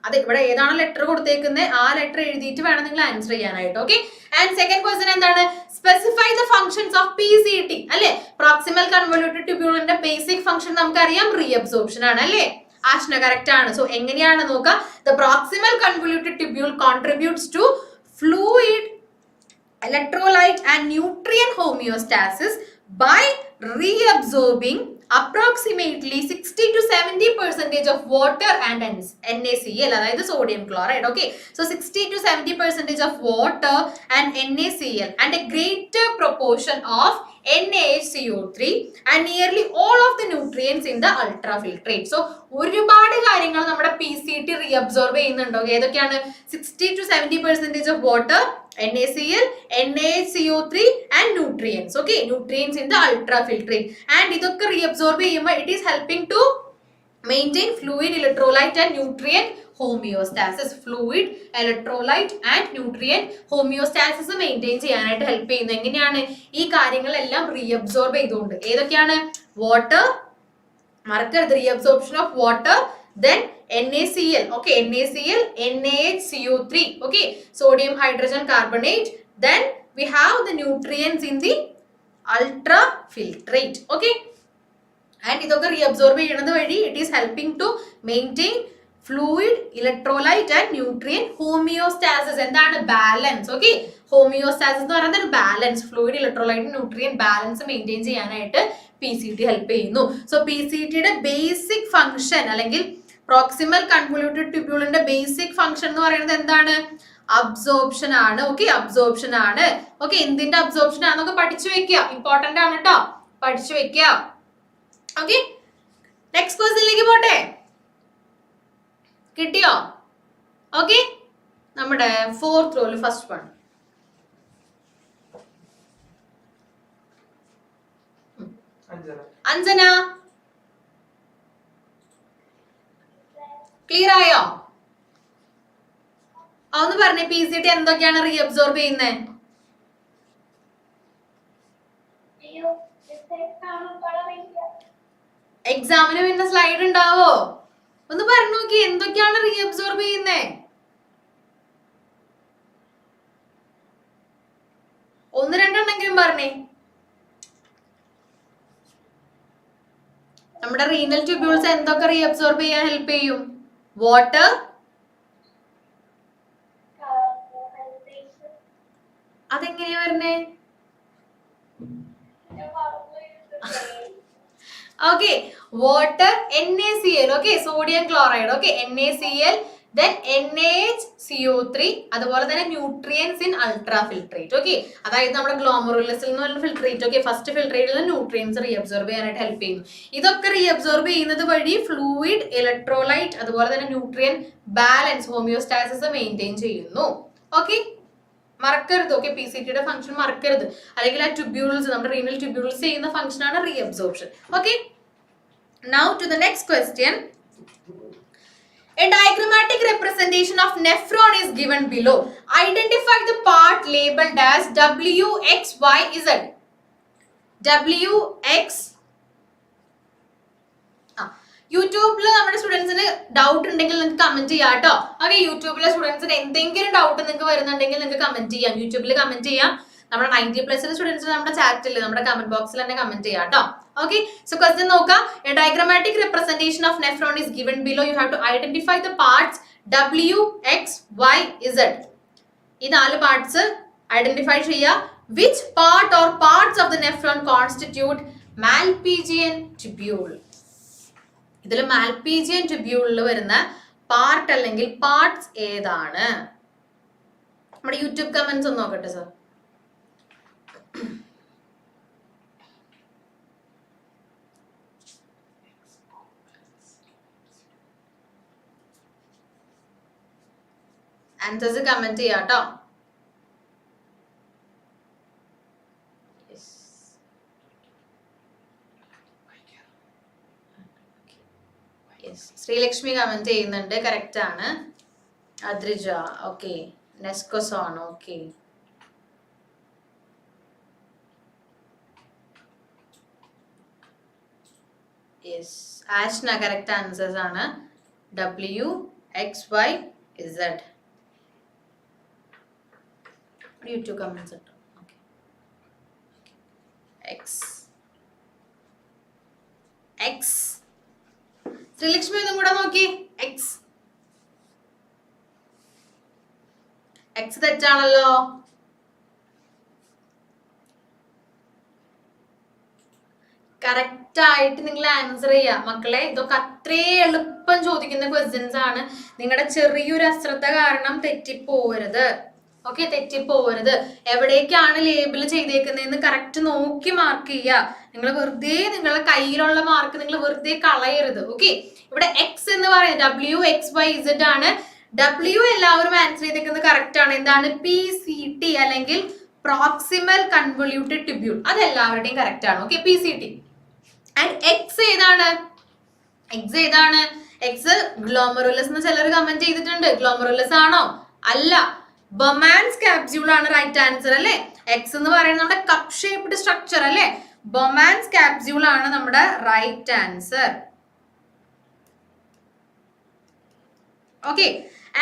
അത് ഇവിടെ ഏതാണ് ലെറ്റർ കൊടുത്തേക്കുന്നത് ആ ലെറ്റർ എഴുതിയിട്ട് വേണം നിങ്ങൾ ആൻസർ ചെയ്യാനായിട്ട്. ഓക്കെ, ആൻഡ് സെക്കൻഡ് ക്വസ്റ്റ്യൻ എന്താണ്? Specify the functions of PCT, അല്ലെ? പ്രോക്സിമൽ കൺവല്യൂട്ടഡ് ട്യൂബ്യൂളിന്റെ ബേസിക് ഫംഗ്ഷൻ നമുക്കറിയാം, റീഅബ്സോർപ്ഷൻ ആണ്, അല്ലേ? ആഷ്ന കറക്റ്റ് ആണ്. സോ എങ്ങനെയാണ് നോക്കുക? The proximal convoluted tubule contributes to fluid, electrolyte and nutrient homeostasis by reabsorbing approximately 60 to 70% of water and NaCl, അതായത് sodium chloride. Okay, so 60 to 70% of water and NaCl and a greater proportion of NaHCO3 and nearly all of the nutrients in the ultrafiltrate. So ഒരുപാട് കാര്യങ്ങൾ നമ്മുടെ PCT റീഅബ്സോർബ് ചെയ്യുന്നുണ്ടോ? ഏതൊക്കെയാണ്? 60 to 70% of water, NaCl, NaHCO3 and nutrients. Okay, nutrients in the ultrafiltrate. And ഇതൊക്കെ റീഅബ്സോർബ് ചെയ്യുമ്പോൾ it is helping to maintain fluid, electrolyte and nutrient homeostasis. Fluid, electrolyte and nutrient homeostasis maintain ചെയ്യാനായിട്ട് ഹെൽപ്പ് ചെയ്യുന്നത്. എങ്ങനെയാണ്? ഈ കാര്യങ്ങളെല്ലാം റീഅബ്സോർബ് ചെയ്തുകൊണ്ട്. ഏതൊക്കെയാണ്? വാട്ടർ, മറക്കരുത്, reabsorption of water, then NaCl, okay, NaCl, NaHCO3, okay, sodium hydrogen carbonate, then we have the nutrients in the ultrafiltrate, okay, and ഇതൊക്കെ റീഅബ്സോർബ് ചെയ്യുന്നത് വഴി it is helping to maintain fluid, electrolyte and nutrient homeostasis. എന്താണ്? ബാലൻസ്. ഓക്കെ, ഹോമിയോസ്റ്റാസിസ് എന്ന് പറയുന്നത് balance, fluid, electrolyte, nutrient balance maintain ചെയ്യാനായിട്ട് PCT ഹെൽപ്പ് ചെയ്യുന്നു. സോ PCTയുടെ ബേസിക് ഫംഗ്ഷൻ അല്ലെങ്കിൽ പ്രോക്സിമൽ കൺവോല്യൂട്ടഡ് ട്യൂബ്യൂളിന്റെ ബേസിക് ഫംഗ്ഷൻ എന്ന് പറയുന്നത് എന്താണ്? അബ്സോർപ്ഷൻ ആണ്. ഓക്കെ, അബ്സോർപ്ഷൻ ആണ്. ഓക്കെ, എന്തിന്റെ അബ്സോർപ്ഷൻ ആണെന്നൊക്കെ പഠിച്ചു വെക്കുക, ഇമ്പോർട്ടന്റ് ആണ് കേട്ടോ, പഠിച്ചു വെക്കുക. ഓക്കെ, നെക്സ്റ്റ് ക്വസ്റ്റ്യനിലേക്ക് പോട്ടെ. കിട്ടിയോ? ഓക്കെ, നമ്മുടെ 4th റോയിൽ ഫസ്റ്റ് വൺ. അഞ്ജന, ക്ലിയർ ആയോ? ഒന്ന് പറഞ്ഞേ, PCT എന്തൊക്കെയാണ് റീഅബ്സോർബ് ചെയ്യുന്നത്? എക്സാമിന് പിന്നെ സ്ലൈഡ് ഉണ്ടാവോ? ഒന്ന് പറഞ്ഞു നോക്കി, എന്തൊക്കെയാണ് റീഅബ്സോർബ് ചെയ്യുന്നേ? ഒന്ന് രണ്ടെണ്ണെങ്കിലും പറഞ്ഞേ. നമ്മുടെ റീനൽ ട്യൂബ്യൂൾസ് എന്തൊക്കെ റീഅബ്സോർബ് ചെയ്യാൻ ഹെൽപ്പ് ചെയ്യും? വാട്ടർ, അതെങ്ങനെയാ വരുന്നേ? Okay, water, NaCl, okay, sodium chloride, okay, NaCl, then NaHCO3, അതുപോലെ തന്നെ ന്യൂട്രിയൻസ് ഇൻ അൾട്രാഫിൽട്രേറ്റ്. ഓക്കെ, അതായത് നമ്മുടെ ഗ്ലോമറുലസിൽ എന്ന് പറയുന്ന ഫിൽട്രേറ്റ്, ഓക്കെ, ഫസ്റ്റ് ഫിൽട്രേറ്റിൽ ന്യൂട്രിയൻസ് റീഅബ്സോർബ് ചെയ്യാനായിട്ട് ഹെൽപ്പ് ചെയ്യുന്നു. ഇതൊക്കെ റീഅബ്സോർബ് ചെയ്യുന്നത് വഴി ഫ്ലൂയിഡ്, ഇലക്ട്രോലൈറ്റ്, അതുപോലെ തന്നെ ന്യൂട്രിയൻ ബാലൻസ്, ഹോമിയോസ്റ്റാസിസ് മെയിൻറ്റെയിൻ ചെയ്യുന്നു. ഓക്കെ, മറക്കരുത്. ഓക്കെ, PCTയുടെ ഫംഗ്ഷൻ മറക്കരുത്, അല്ലെങ്കിൽ ആ ട്യൂബ്യൂൾസ്, നമ്മുടെ റീനൽ ട്യൂബ്യൂൾസ് ചെയ്യുന്ന ഫംഗ്ഷൻ ആണ് reabsorption. Okay, now to the next question. A diagrammatic representation of nephron is given below. Identify the part labeled as WXYZ. WX. യൂട്യൂബിൽ നമ്മുടെ സ്റ്റുഡൻസിന് ഡൗട്ട് ഉണ്ടെങ്കിൽ നിങ്ങൾക്ക് കമന്റ് ചെയ്യാം കേട്ടോ. ഓക്കെ, യൂട്യൂബിലെ സ്റ്റുഡൻസിന് എന്തെങ്കിലും ഡൗട്ട് നിങ്ങൾക്ക് വരുന്നുണ്ടെങ്കിൽ നിങ്ങൾക്ക് കമന്റ് ചെയ്യാം, യൂട്യൂബിൽ കമന്റ് ചെയ്യാം. നമ്മുടെ 90+ സ്റ്റുഡൻസിന് നമ്മുടെ ചാറ്റിൽ, നമ്മുടെ കമന്റ് ബോക്സിൽ തന്നെ കമന്റ് ചെയ്യാം കേട്ടോ. ഓക്കെ, സോ ക്വസ്റ്റ്യൻ നോക്കാം. A diagrammatic representation of nephron is given below. You have to identify the parts WXYZ. ഈ 4 പാർട്സ് ഐഡന്റിഫൈ ചെയ്യുക. Which part or parts of the nephron constitute Malpighian tubule? ഇതിൽ മാൽപീജിയൻ ട്യൂബ്യൂളിൽ വരുന്ന പാർട്ട് അല്ലെങ്കിൽ പാർട്സ് ഏതാണ്? നമ്മുടെ യൂട്യൂബ് കമന്റ്സ് ഒന്ന് നോക്കട്ടെ സർ. ആൻസേഴ്സ് കമന്റ് ചെയ്യാം കേട്ടോ. ശ്രീലക്ഷ്മി കമന്റ് ചെയ്യുന്നുണ്ട്, കറക്റ്റ് ആണ്. അദ്രിജ, ഓക്കെ. നെസ്കോസോൺ, okay. Yes, Ashna correct answers ആണ്. WXYZ. യൂട്യൂബ് കമന്റ്സ് ഇട്ടോ. Okay, X. ശ്രീലക്ഷ്മി ഒന്നും കൂടെ നോക്കി. X തെറ്റാണല്ലോ. കറക്റ്റ് ആയിട്ട് നിങ്ങൾ ആൻസർ ചെയ്യാം മക്കളെ. ഇതൊക്കെ അത്രേ എളുപ്പം ചോദിക്കുന്ന ക്വസ്റ്റ്യൻസ് ആണ്. നിങ്ങളുടെ ചെറിയൊരു അശ്രദ്ധ കാരണം തെറ്റിപ്പോവരുത്. ഓക്കെ, തെറ്റിപ്പോവരുത്. എവിടേക്കാണ് ലേബിൾ ചെയ്തേക്കുന്നതെന്ന് കറക്റ്റ് നോക്കി മാർക്ക് ചെയ്യുക. നിങ്ങൾ വെറുതെ നിങ്ങളുടെ കയ്യിലുള്ള മാർക്ക് നിങ്ങൾ വെറുതെ കളയരുത്. ഓക്കെ, ഇവിടെ X എന്ന് പറയുന്നത് WXYZ ആണ്. W എല്ലാവരും ആൻസർ ചെയ്തേക്കുന്നത് കറക്റ്റ് ആണ്. എന്താണ്? PCT അല്ലെങ്കിൽ പ്രോക്സിമൽ കൺവോല്യൂട്ടഡ് ട്യൂബ്യൂൾ. അത് എല്ലാവരുടെയും കറക്റ്റ് ആണ്. Okay, PCT. ആൻഡ് X ഏതാണ്? X ഗ്ലോമറുലസ് എന്ന് ചിലർ കമന്റ് ചെയ്തിട്ടുണ്ട്. ഗ്ലോമറുലസ് ആണോ? അല്ല, ബൊമാൻസ് കാപ്സ്യൂൾ ആണ് റൈറ്റ് ആൻസർ അല്ലേ. X എന്ന് പറയുന്നത് നമ്മുടെ കപ്പ് ഷേപ്ഡ് സ്ട്രക്ചർ അല്ലേ. ബൊമാൻസ് കാപ്സ്യൂൾ ആണ് നമ്മുടെ right answer. Okay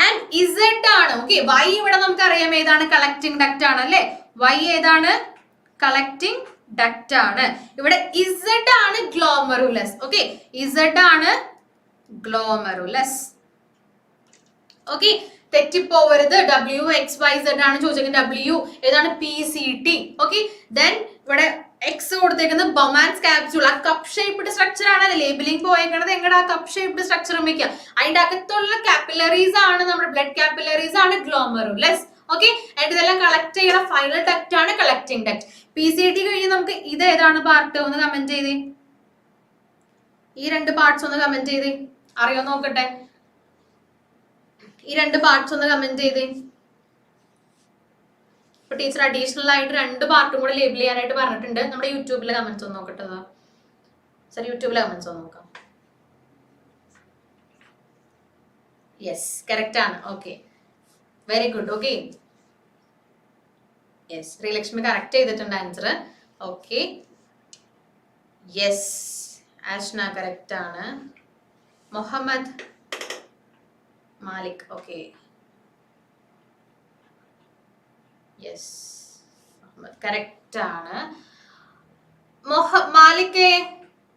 and Z ആണ്. ഓക്കെ വൈ ഇവിടെ നമുക്ക് അറിയാം ഏതാണ്, കളക്ടിങ് ഡക്റ്റ് ആണ് അല്ലെ. വൈ ഏതാണ്, കളക്ടിങ് ഡക്റ്റ് ആണ്. ഇവിടെ ഇസഡ് ആണ് ഗ്ലോമറുലസ്. ഓക്കെ ഇസഡ് ആണ് ഗ്ലോമറുലസ്. ഓക്കെ തെറ്റിപ്പോവരുത്. WXYZ ആണ് ചോദിച്ചെങ്കിൽ W ഏതാണ്, PCT. ഓക്കെ ദെൻ ഇവിടെ എക്സ് കൊടുത്തേക്കുന്നത് ബൊമാൻസ് കാപ്സ്യൂൾ. ആ കപ്പ് ഷേപ്ഡ് സ്ട്രക്ചർ ആണ് ലേബിളിംഗ് പോയേക്കണത്. എങ്ങനെ ആ കപ്പ് ഷേപ്ഡ് സ്ട്രക്ചർ വെക്കുക, അതിന്റെ അകത്തുള്ള കാപ്പിലറീസ് ആണ് നമ്മുടെ ബ്ലഡ് കാപ്പിലറീസ് ആണ് ഗ്ലോമറുലസ്. ഓക്കെ ആൻഡ് ഇതെല്ലാം കളക്ട് ചെയ്യണ ഫൈനൽ ഡക്റ്റ് ആണ് കളക്ടിങ് ഡക്റ്റ്. PCT കഴിഞ്ഞ് നമുക്ക് ഇത് ഏതാണ് പാർട്ട് ഒന്ന് കമന്റ് ചെയ്തേ. ഈ രണ്ട് പാർട്സ് ഒന്ന് കമന്റ് ചെയ്തേ, അറിയോ നോക്കട്ടെ. ഈ രണ്ട് പാർട്സ് ഒന്ന് കമന്റ് ചെയ്തേ. ഇപ്പൊ ടീച്ചർ അഡീഷണൽ ആയിട്ട് രണ്ട് പാർട്ടും കൂടെ ലേബിൾ ചെയ്യാനായിട്ട് പറഞ്ഞിട്ടുണ്ട്. നമ്മുടെ യൂട്യൂബിലെ കമന്റ്സ് ഒന്ന് നോക്കട്ടെ. സർ യൂട്യൂബിലെ കമന്റ്സ് ഒന്ന് നോക്കാം. യെസ് കറക്റ്റ് ആണ്. Okay very good. Okay yes Sreelakshmi correct ചെയ്തിട്ടുണ്ട് answer. Okay yes Ashna correct ആണ്. Muhammad Malik okay yes correct ആണ്. മാലിക്കേ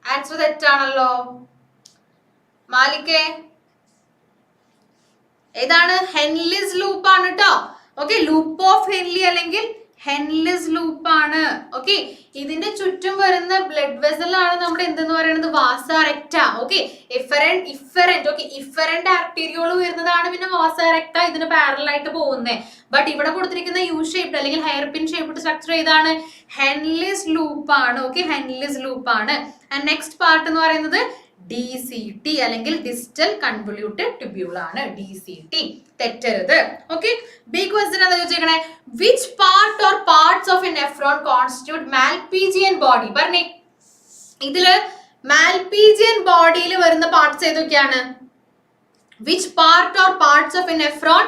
ആൻസർ തെറ്റാണല്ലോ. മാലിക്കേ ഏതാണ്, ഹെൻലിസ് ലൂപ്പ് ആണ് കേട്ടോ. ഓക്കെ ലൂപ്പ് ഓഫ് ഹെൻലി അല്ലെങ്കിൽ ഹെൻലിസ് ലൂപ്പ് ആണ്. ഓക്കെ ഇതിന്റെ ചുറ്റും വരുന്ന ബ്ലഡ് വെസൽ ആണ് നമ്മുടെ എന്തെന്ന് പറയുന്നത്, vasa recta. Okay efferent okay efferent arteriole വരുന്നതാണ് പിന്നെ വാസ റെക്ട ഇതിന് പാരലൽ ആയിട്ട് പോകുന്നത്. ബട്ട് ഇവിടെ കൊടുത്തിരിക്കുന്ന യു ഷേപ്ഡ് അല്ലെങ്കിൽ ഹെയർ പിൻ ഷേപ്ഡ് സ്ട്രക്ചർ ഏതാണ്, ഹെൻലിസ് ലൂപ്പ് ആണ്. ഓക്കെ ഹെൻലിസ് ലൂപ്പ് ആണ്. ആൻഡ് നെക്സ്റ്റ് പാർട്ട് എന്ന് പറയുന്നത് DCT അല്ലെങ്കിൽ ഡിസ്റ്റൽ കൺവല്യൂട്ടഡ് ട്യൂബ്യൂൾ ആണ്. DCT തെറ്റരുത്. ഓക്കെ ബി ക്വസ്റ്റ്യൻ എന്താ ചോദിച്ചേക്കണേ, which part or parts of a nephron constitute Malpighian body. പറഞ്ഞേ ഇതില് മാൽപീജിയൻ ബോഡിയിൽ വരുന്ന പാർട്സ് ഏതൊക്കെയാണ്, which part or parts of a nephron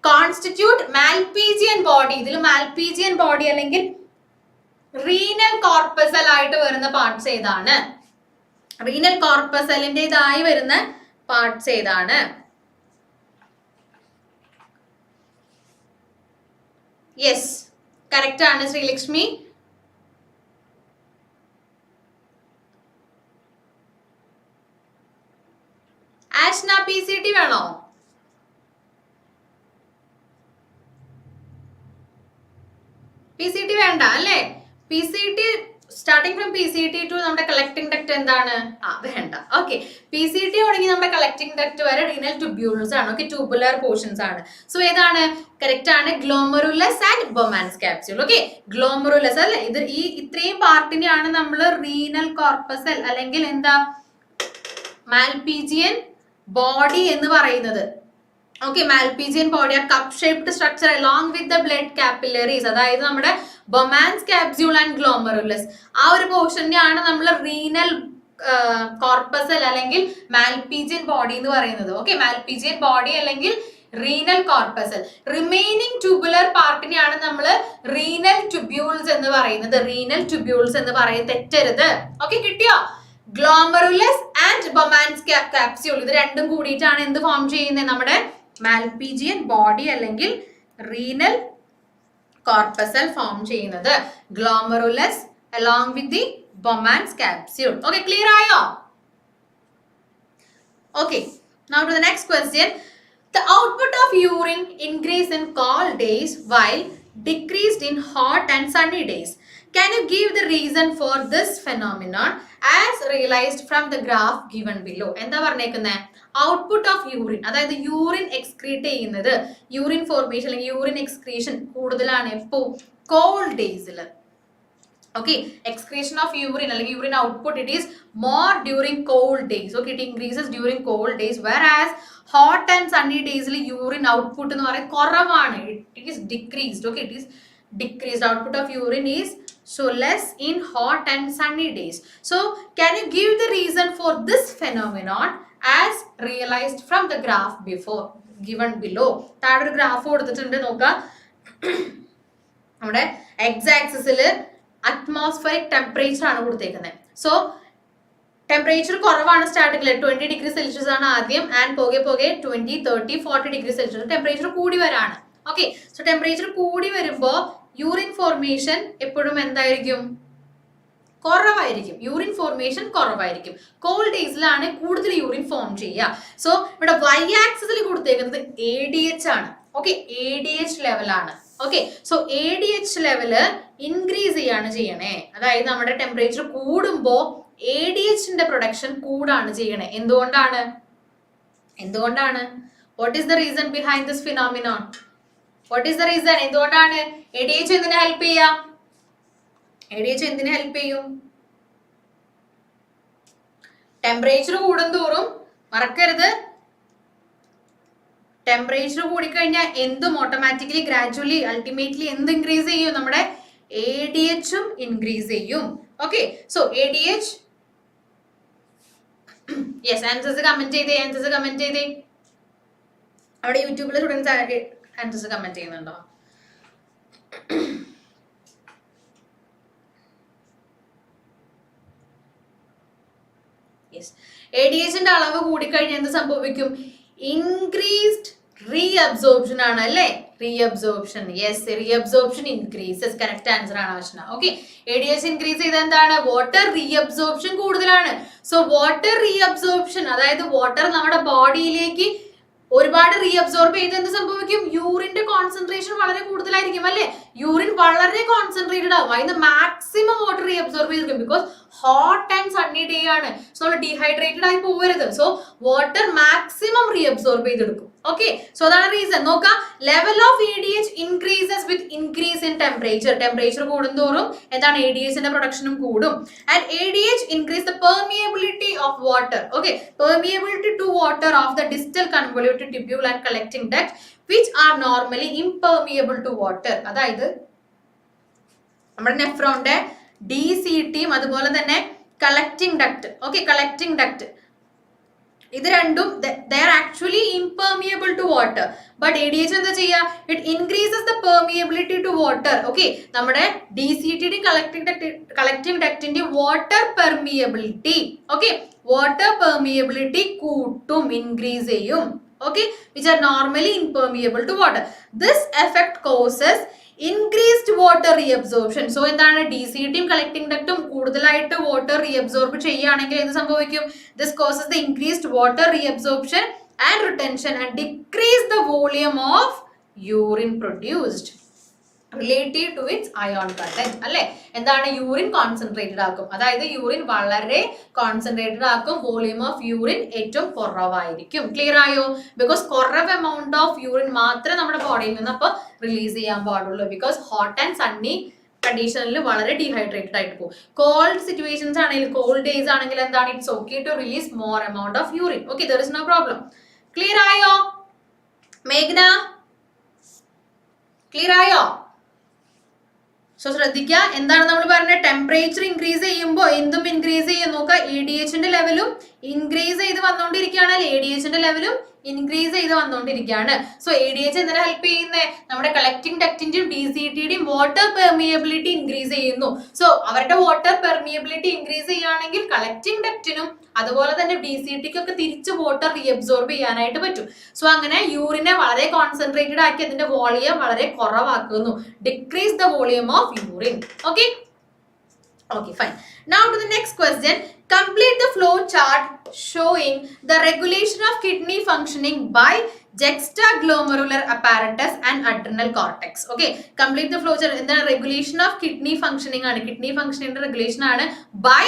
constitute Malpighian body. ഇതിൽ മാൽപീജിയൻ ബോഡി അല്ലെങ്കിൽ റീനൽ കോർപ്പസൽ ആയിട്ട് വരുന്ന പാർട്സ് ഏതാണ്, റീനൽ കോർപ്പസലിൻ്റെതായി വരുന്ന പാർട്സ് ഏതാണ്. യെസ് കറക്റ്റ് ആണ് ശ്രീലക്ഷ്മി. ആഷ്ന PCT വേണോ, PCT വേണ്ട അല്ലേ. PCT starting from PCT to നമ്മുടെ കളക്ടിംഗ് ഡക്റ്റ് എന്താണ്, വേണ്ട. ഓക്കെ PCT തുടങ്ങി നമ്മുടെ കളക്ടിംഗ് ഡക്റ്റ് വരെ റീനൽ ട്യൂബ്യൂൾസ് ആണ്. ഓക്കെ ട്യൂബുലർ പോർഷൻസ് ആണ്. സോ ഏതാണ് കറക്റ്റ് ആണ്, glomerulus and Bowman's capsule. Okay glomerulus അല്ലെ, ഇത് ഈ ഇത്രയും പാർട്ടിനെയാണ് നമ്മൾ റീനൽ കോർപ്പസൽ അല്ലെങ്കിൽ എന്താ മാൽപീജിയൻ ബോഡി എന്ന് പറയുന്നത്. ഓക്കെ മാൽപീജിയൻ ബോഡി ആ cup shaped structure along with the blood capillaries, അതായത് നമ്മുടെ ബൊമാൻസ് കാപ്സ്യൂൾ ആൻഡ് ഗ്ലോമറുലസ് ആ ഒരു പോർഷനെയാണ് നമ്മൾ റീനൽ കോർപ്പസൽ അല്ലെങ്കിൽ മാൽപീജിയൻ ബോഡി എന്ന് പറയുന്നത്. ഓക്കെ മാൽപീജിയൻ ബോഡി അല്ലെങ്കിൽ റീനൽ കോർപ്പസൽ. റിമൈനിങ് ട്യൂബുലർ പാർട്ടിനെയാണ് നമ്മൾ റീനൽ ട്യൂബ്യൂൾസ് എന്ന് പറയുന്നത്. റീനൽ ട്യൂബ്യൂൾസ് എന്ന് പറയുന്നത് തെറ്റരുത്. ഓക്കെ കിട്ടിയോ, ഗ്ലോമറുലസ് ആൻഡ് ബൊമാൻസ് കാപ്സ്യൂൾ ഇത് രണ്ടും കൂടിയിട്ടാണ് എന്ത് ഫോം ചെയ്യുന്നത്, നമ്മുടെ മാൽപീജിയൻ ബോഡി അല്ലെങ്കിൽ റീനൽ കോർപ്പസൽ ഫോം ചെയ്യുന്നത്. Glomerulus along with the Bowman's capsule. Okay clear ആയോ. Okay now to the next question. The output of urine increase in cold days while decreased in hot and sunny days. Can you give the reason for this phenomenon as realized from the graph given below? എന്താ പറഞ്ഞേക്കുന്നത്, ഔട്ട്പുട്ട് ഓഫ് യൂറിൻ അതായത് യൂറിൻ എക്സ്ക്രീറ്റ് ചെയ്യുന്നത്, യൂറിൻ ഫോർമേഷൻ അല്ലെങ്കിൽ യൂറിൻ എക്സ്ക്രീഷൻ കൂടുതലാണ് എപ്പോ, കോൾഡ് ഡേയ്സിൽ. Okay, excretion of urine അല്ലെങ്കിൽ urine output it is more during cold days. Okay, it increases during cold days, whereas hot and sunny days urine output എന്ന് പറയുന്നത് കുറവാണ്, it is decreased. Okay, it is decreased. Output of urine is so less in hot and sunny days. So can you give the reason for this phenomenon as realized from the graph before given below? താഴെ ഒരു ഗ്രാഫ് കൊടുത്തിട്ടുണ്ട് നോക്കാം. നമ്മുടെ x ആക്സിസിൽ അറ്റ്മോസ്ഫിയറിക് ടെമ്പറേച്ചർ ആണ് കൊടുത്തേക്കുന്നത്. സോ ടെമ്പറേച്ചർ കുറവാണ് സ്റ്റാർട്ടിങ്ങിൽ 20 ഡിഗ്രി സെൽഷ്യസ് ആണ് ആദ്യം ആൻഡ് പോകെ 20, 30, 40 ഡിഗ്രി സെൽഷ്യസ് ടെമ്പറേച്ചർ കൂടി വരാണ്. ഓക്കെ, സോ ടെമ്പറേച്ചർ കൂടി വരുമ്പോൾ യൂറിൻ ഫോർമേഷൻ എപ്പോഴും എന്തായിരിക്കും? കുറവായിരിക്കും. യൂറിൻ ഫോർമേഷൻ കുറവായിരിക്കും. കോൾഡ് ഡേയ്സിലാണ് കൂടുതൽ യൂറിൻ ഫോം ചെയ്യുക. സോ ഇവിടെ വൈ ആക്സിസിൽ കൊടുത്തേക്കുന്നത് ADH ആണ്. ഓക്കെ, ADH ലെവലാണ്. Okay, so ADH level increase ചെയ്യാണ് ചെയ്യണേ. അതായത് നമ്മുടെ ടെമ്പറേച്ചർ കൂടുമ്പോ ADHന്റെ പ്രൊഡക്ഷൻ കൂടാണ് ചെയ്യണേ. എന്തുകൊണ്ടാണ്? What is the reason behind this phenomenon? What is the reason? എന്തുകൊണ്ടാണ് ADH എന്തിനെ ഹെൽപ്പ് ചെയ്യാ? ADH എന്തിനെ ഹെൽപ്പ് ചെയ്യും? ടെമ്പറേച്ചർ കൂടുന്തോറും മറക്കരുത്, ടെമ്പറേച്ചർ കൂടിക്കഴിഞ്ഞാൽ എന്തും ഓട്ടോമാറ്റിക്കലി ഗ്രാജുവലി അൾട്ടിമേറ്റ്ലി എന്ത് ഇൻക്രീസ് ചെയ്യും? നമ്മുടെ ADHും ഇൻക്രീസ് ചെയ്യും. Okay, so ADH yes, answers comment ചെയ്തേ. അവിടെ യൂട്യൂബിലെ സ്റ്റുഡൻസ് ആൻസേഴ്സ് കമന്റ് ചെയ്യുന്നുണ്ടോ? യെസ്, ADHന്റെ അളവ് കൂടിക്കഴിഞ്ഞാൽ എന്ത് സംഭവിക്കും? ഇൻക്രീസ്ഡ് റീഅബ്സോർപ്ഷൻ ആണ് അല്ലേ? Reabsorption, yes, reabsorption increases. Correct answer ആണ് ആവശ്യം. ഓക്കെ, ADH ഇൻക്രീസ് ചെയ്ത എന്താണ്? വാട്ടർ റീഅബ്സോർപ്ഷൻ കൂടുതലാണ്. സോ വാട്ടർ റീഅബ്സോർപ്ഷൻ, അതായത് വാട്ടർ നമ്മുടെ ബോഡിയിലേക്ക് ഒരുപാട് റീഅബ്സോർബ് ചെയ്ത് എന്ത് സംഭവിക്കും? യൂറിന്റെ കോൺസെൻട്രേഷൻ വളരെ കൂടുതലായിരിക്കും അല്ലെ? യൂറിൻ വളരെ കോൺസെൻട്രേറ്റഡ് ആവും. അതിന് മാക്സിമം വാട്ടർ റീഅബ്സോർബ് ചെയ്തിരിക്കും. Because hot and sunny day ആണ്. സോ നമ്മൾ ഡീഹൈഡ്രേറ്റഡ് ആയി പോകരുത്. സോ വാട്ടർ മാക്സിമം റീഅബ്സോർബ് ചെയ്തെടുക്കും. ഓക്കെ, സോ അതാണ് റീസൺ. നോക്കാം, level of ADH increases with increase in temperature. Temperature കൂടുന്തോറും എന്താണ്? ADHന്റെ പ്രൊഡക്ഷനും കൂടും. ആൻഡ് ADH increase the permeability of water. Okay, permeability to water of the distal convoluted tubule and collecting duct which are normally impermeable to water. അതായത് നമ്മുടെ നെഫ്രോന്റെ DCTയും അതുപോലെ തന്നെ collecting duct. Okay, collecting duct ഇത് രണ്ടും they are actually impermeable to water. But ADH എന്താ ചെയ്യാ? It increases the permeability to water. Okay, നമ്മുടെ DCTയുടെ കളക്ടിംഗ് ഡക്റ്റിന്റെ water permeability, okay, water permeability കൂട്ടും, ഇൻക്രീസ് ചെയ്യും. Okay, which are normally impermeable to water. This effect causes increased water reabsorption. So എന്താണ്? DCTയും കളക്ടിംഗ് ഡക്റ്റും കൂടുതലായിട്ട് വാട്ടർ റീഅബ്സോർബ് ചെയ്യുകയാണെങ്കിൽ എന്ത് സംഭവിക്കും? This causes the increased water reabsorption and retention and decrease the volume of urine produced relative to its ion content. അല്ലെ? എന്താണ്? യൂറിൻ കോൺസെൻട്രേറ്റഡ് ആക്കും. അതായത് യൂറിൻ വളരെ കോൺസെൻട്രേറ്റഡ് ആക്കും. വോളിയം ഓഫ് യൂറിൻ ഏറ്റവും കുറവായിരിക്കും. ക്ലിയർ ആയോ? ബിക്കോസ് കുറവ് എമൗണ്ട് ഓഫ് യൂറിൻ മാത്രമേ നമ്മുടെ ബോഡിയിൽ നിന്ന് അപ്പൊ റിലീസ് ചെയ്യാൻ പാടുള്ളൂ. ബിക്കോസ് ഹോട്ട് ആൻഡ് സണ്ണി കണ്ടീഷനിൽ വളരെ ഡീഹൈഡ്രേറ്റഡ് ആയിട്ട് പോകും. കോൾഡ് സിറ്റുവേഷൻസ് ആണെങ്കിൽ, കോൾഡ് ഡേയ്സ് ആണെങ്കിൽ എന്താണ്? It's okay to release more amount of urine. Okay, there is no problem. Clear ആയോ മേഘ്ന? ക്ലിയർ ആയോ? സോ ശ്രദ്ധിക്കുക, എന്താണ് നമ്മൾ പറഞ്ഞത്? ടെമ്പറേച്ചർ ഇൻക്രീസ് ചെയ്യുമ്പോൾ എന്തും ഇൻക്രീസ് ചെയ്യും. നോക്കുക, ADHന്റെ ലെവലും ഇൻക്രീസ് ചെയ്ത് വന്നുകൊണ്ടിരിക്കുകയാണ്. ADHന്റെ ലെവലും ഇൻക്രീസ് ചെയ്ത് വന്നുകൊണ്ടിരിക്കുകയാണ്. സോ ADH എന്തിനാ ഹെൽപ്പ് ചെയ്യുന്നത്? നമ്മുടെ കളക്ടിംഗ് ഡക്റ്റിന്റെയും DCTയുടെയും വാട്ടർ പെർമിയബിലിറ്റി ഇൻക്രീസ് ചെയ്യുന്നു. സോ അവരുടെ വാട്ടർ പെർമിയബിലിറ്റി ഇൻക്രീസ് ചെയ്യുകയാണെങ്കിൽ കളക്ടിംഗ് ഡക്റ്റിനും അതുപോലെ തന്നെ DCTക്കൊക്കെ തിരിച്ച് വാട്ടർ റീഅബ്സോർബ് ചെയ്യാനായിട്ട് പറ്റും. സോ അങ്ങനെ യൂറിനെ വളരെ കോൺസെൻട്രേറ്റഡ് ആക്കി അതിന്റെ വോളിയം വളരെ കുറവാക്കുന്നു. Decrease the volume of urine. Okay, fine. Now to the next question. Complete the flow chart showing the regulation of kidney functioning by juxtaglomerular apparatus and adrenal cortex. Okay, complete the flow chart. The regulation of kidney functioning ആണ്. Kidney functioning regulation ആണ് by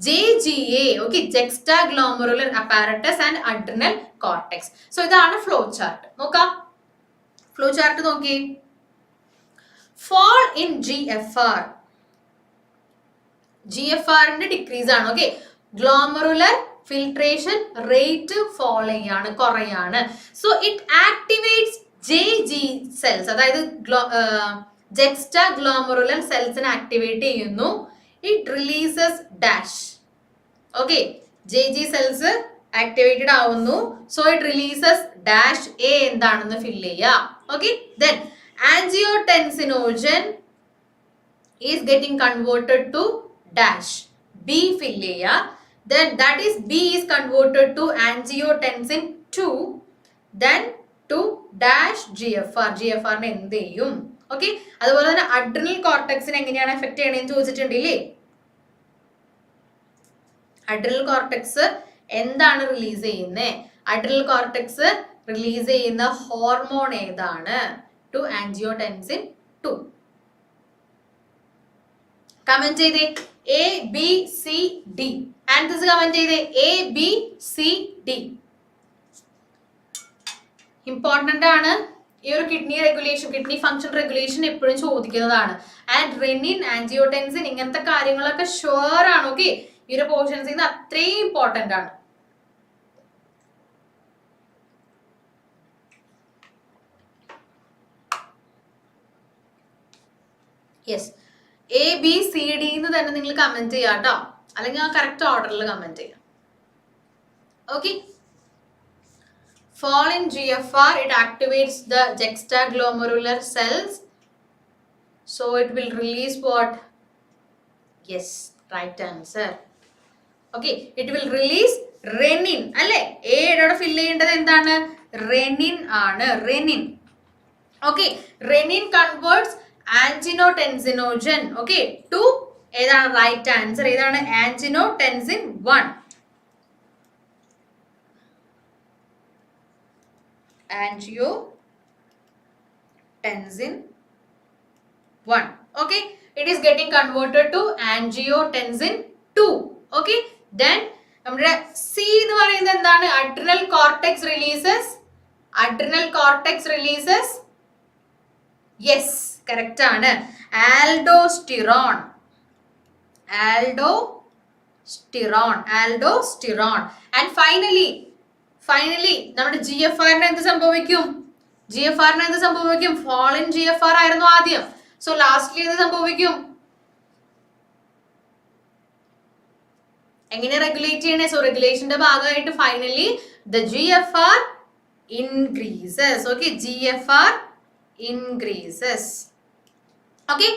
JGA. Okay, juxtaglomerular apparatus and adrenal cortex. So ഇതാണ് flow chart. നോക്കാം, flow chart നോക്കി. Fall in GFR. GFRന്റെ ഡിക്രീസ് ആണ്. Okay, glomerular filtration rate fall ചെയ്യാണ്, കുറയാണ്. So it activates JG cells, അതായത് ജെക്സ്റ്റാഗ്ലോമറുലർ സെൽസിനെ ആക്ടിവേറ്റ് ചെയ്യുന്നു. It releases dash. Okay, JG cells activated ആവുന്നു. So it releases dash. A എന്താണെന്ന് ഫിൽ ചെയ്യുക. Okay, then angiotensin is getting converted to dash. B fill ചെയ്യുക. then that is B is converted to angiotensin 2, then to dash GFR. GFR നെ എന്ത് ചെയ്യും? ഓക്കെ, അതുപോലെ തന്നെ അഡ്രിനൽ കോർട്ടക്സിന് എങ്ങനെയാണ് എഫക്ട് ചെയ്യണമെന്ന് ചോദിച്ചിട്ടുണ്ടല്ലേ. അഡ്രിനൽ കോർട്ടക്സ് എന്താണ് റിലീസ് ചെയ്യുന്നത്? അഡ്രിനൽ കോർട്ടക്സ് റിലീസ് ചെയ്യുന്ന ഹോർമോൺ ഏതാണ്? Two angiotensin 2. കമന്റ് ചെയ്തേ A B C D. Answers comment ചെയ്തേ A B C D. Important ആണ്. ഈ ഒരു kidney regulation, kidney function regulation എപ്പോഴും ചോദിക്കുന്നതാണ്. ആൻഡ് റെനിൻ, ആൻജിയോടെൻസിൻ ഇങ്ങനത്തെ കാര്യങ്ങളൊക്കെ ഷുവർ ആണ്. ഓക്കെ, ഈ ഒരു പോർഷൻസിൽ നിന്ന് അത്രയും ഇമ്പോർട്ടന്റ് ആണ്. Yes, A B C D എന്ന് തന്നെ നിങ്ങൾ കമന്റ് ചെയ്യാം കേട്ടോ, അല്ലെങ്കിൽ ആ കറക്റ്റ് ഓർഡറിൽ കമന്റ് ചെയ്യാം. Okay, fall in GFR, it activates the juxtaglomerular cells, so it will release what? Yes, right answer. Okay, it will release renin. അല്ലേ, A യുടെ ഫിൽ ചെയ്യേണ്ടത് എന്താണ്? renin ആണ്, renin. Okay, renin converts angiotensinogen, okay, to ഏതാണ് right answer? ഏതാണ്? angiotensin 1. angiotensin 1. Okay, it is getting converted to angiotensin 2. Okay, then നമ്മുടെ C എന്ന് പറയുന്നത് എന്താണ്? adrenal cortex releases. adrenal cortex releases, yes, correct ആണ്, aldosterone. aldosterone. And finally നമ്മുടെ GFR ന് എന്ത് സംഭവിക്കും? GFR ന് എന്ത് സംഭവിക്കും? fall in GFR ആയിരുന്നു ആദ്യം. സോ ലാസ്റ്റ്ലി എന്ത് സംഭവിക്കും? എങ്ങനെ റെഗുലേറ്റ് ചെയ്യണേ? സോ റെഗുലേഷന്റെ ഭാഗമായിട്ട് finally the GFR increases. Okay, GFR increases. Okay,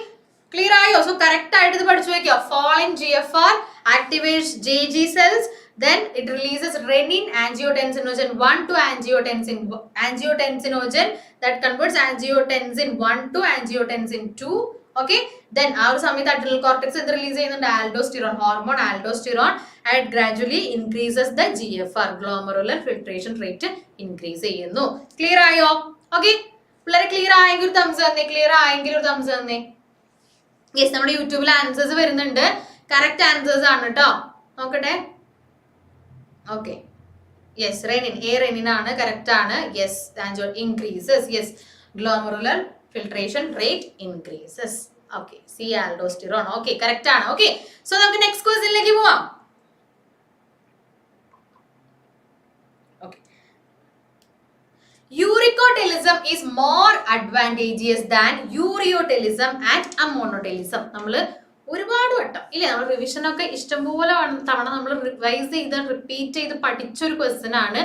clear ആയോ? സോ കറക്റ്റ് ആയിട്ട് ഇത് പഠിച്ചു വെക്കുക. fall in GFR activates JG cells, then it releases renin, angiotensinogen 1 to angiotensinogen that converts angiotensin 1 to angiotensin 2. Okay, then ആ ഒരു സമയത്ത് adrenal cortex എന്ത് റിലീസ് ചെയ്യുന്നുണ്ട്? aldosterone, hormone aldosterone, and it gradually increases the GFR, glomerular filtration rate increase ചെയ്യുന്നു. ക്ലിയർ ആയോ? ഓക്കെ, പിള്ളേരെ ക്ലിയർ ആയെങ്കിൽ ഒരു തംസ് തന്നെ, ക്ലിയർ ആയെങ്കിൽ ഒരു തംസ് തന്നെ. യെസ്, നമ്മുടെ യൂട്യൂബിൽ ആൻസേഴ്സ് വരുന്നുണ്ട്, കറക്റ്റ് ആൻസേഴ്സ് ആണ് കേട്ടോ. നോക്കട്ടെ. Okay, yes, renin, A renin ആണ്, കറക്റ്റ് ആണ്. Yes, angio increases. Yes, glomerular filtration rate increases. Okay, C aldosterone. Okay, correct ആണ്. ഓക്കെ, സോ നമുക്ക് നെക്സ്റ്റ് ക്വസ്റ്റ്യനിലേക്ക് പോവാം. Uricotelism is more advantageous than ureotelism and ammonotelism. നമ്മൾ ഒരുപാട് വട്ടം ഇല്ലേ, നമ്മൾ റിവിഷൻ ഒക്കെ ഇഷ്ടംപോലെ തവണ നമ്മൾ റിവൈസ് ചെയ്ത് റിപ്പീറ്റ് ചെയ്ത് പഠിച്ചൊരു ക്വസ്റ്റ്യൻ ആണ്.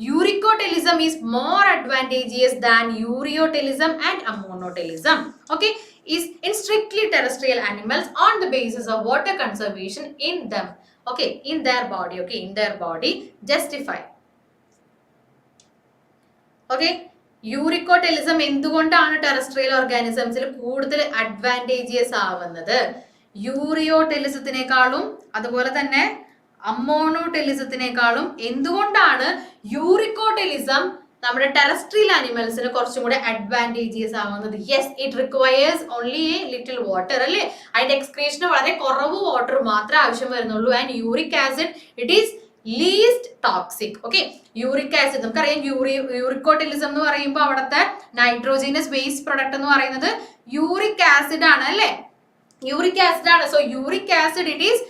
Uricotelism is more advantageous than ureotelism and ammonotelism. Okay, is in strictly terrestrial animals on the basis of water conservation in them. Okay, in their body. Okay, in their body justify. Okay, uricotelism എന്തുകൊണ്ടാണ് ടെറസ്ട്രിയൽ ഓർഗാനിസംസിൽ കൂടുതൽ അഡ്വാൻറ്റേജിയസ് ആവുന്നത്? യൂറിയോടെലിസത്തിനേക്കാളും അതുപോലെ തന്നെ അമ്മോണോടെലിസത്തിനേക്കാളും എന്തുകൊണ്ടാണ് യൂറിക്കോടെലിസം നമ്മുടെ ടെറസ്ട്രിയൽ ആനിമൽസിന് കുറച്ചും കൂടെ അഡ്വാൻറ്റേജിയസ് ആവുന്നത്? Yes, it requires only A little water. അല്ലേ, അതിന്റെ എക്സ്ക്രീഷന് വളരെ കുറവ് വാട്ടർ മാത്രമേ ആവശ്യം വരുന്നുള്ളൂ. And uric acid it is least toxic. Okay, uric acid നമുക്കറിയാം. യൂറിക്കോടെലിസം എന്ന് പറയുമ്പോൾ അവിടുത്തെ നൈട്രോജനസ് വേസ്റ്റ് പ്രൊഡക്റ്റ് എന്ന് പറയുന്നത് യൂറിക് ആസിഡ് ആണ്. അല്ലേ, യൂറിക് ആസിഡ് ആണ്. So uric acid it is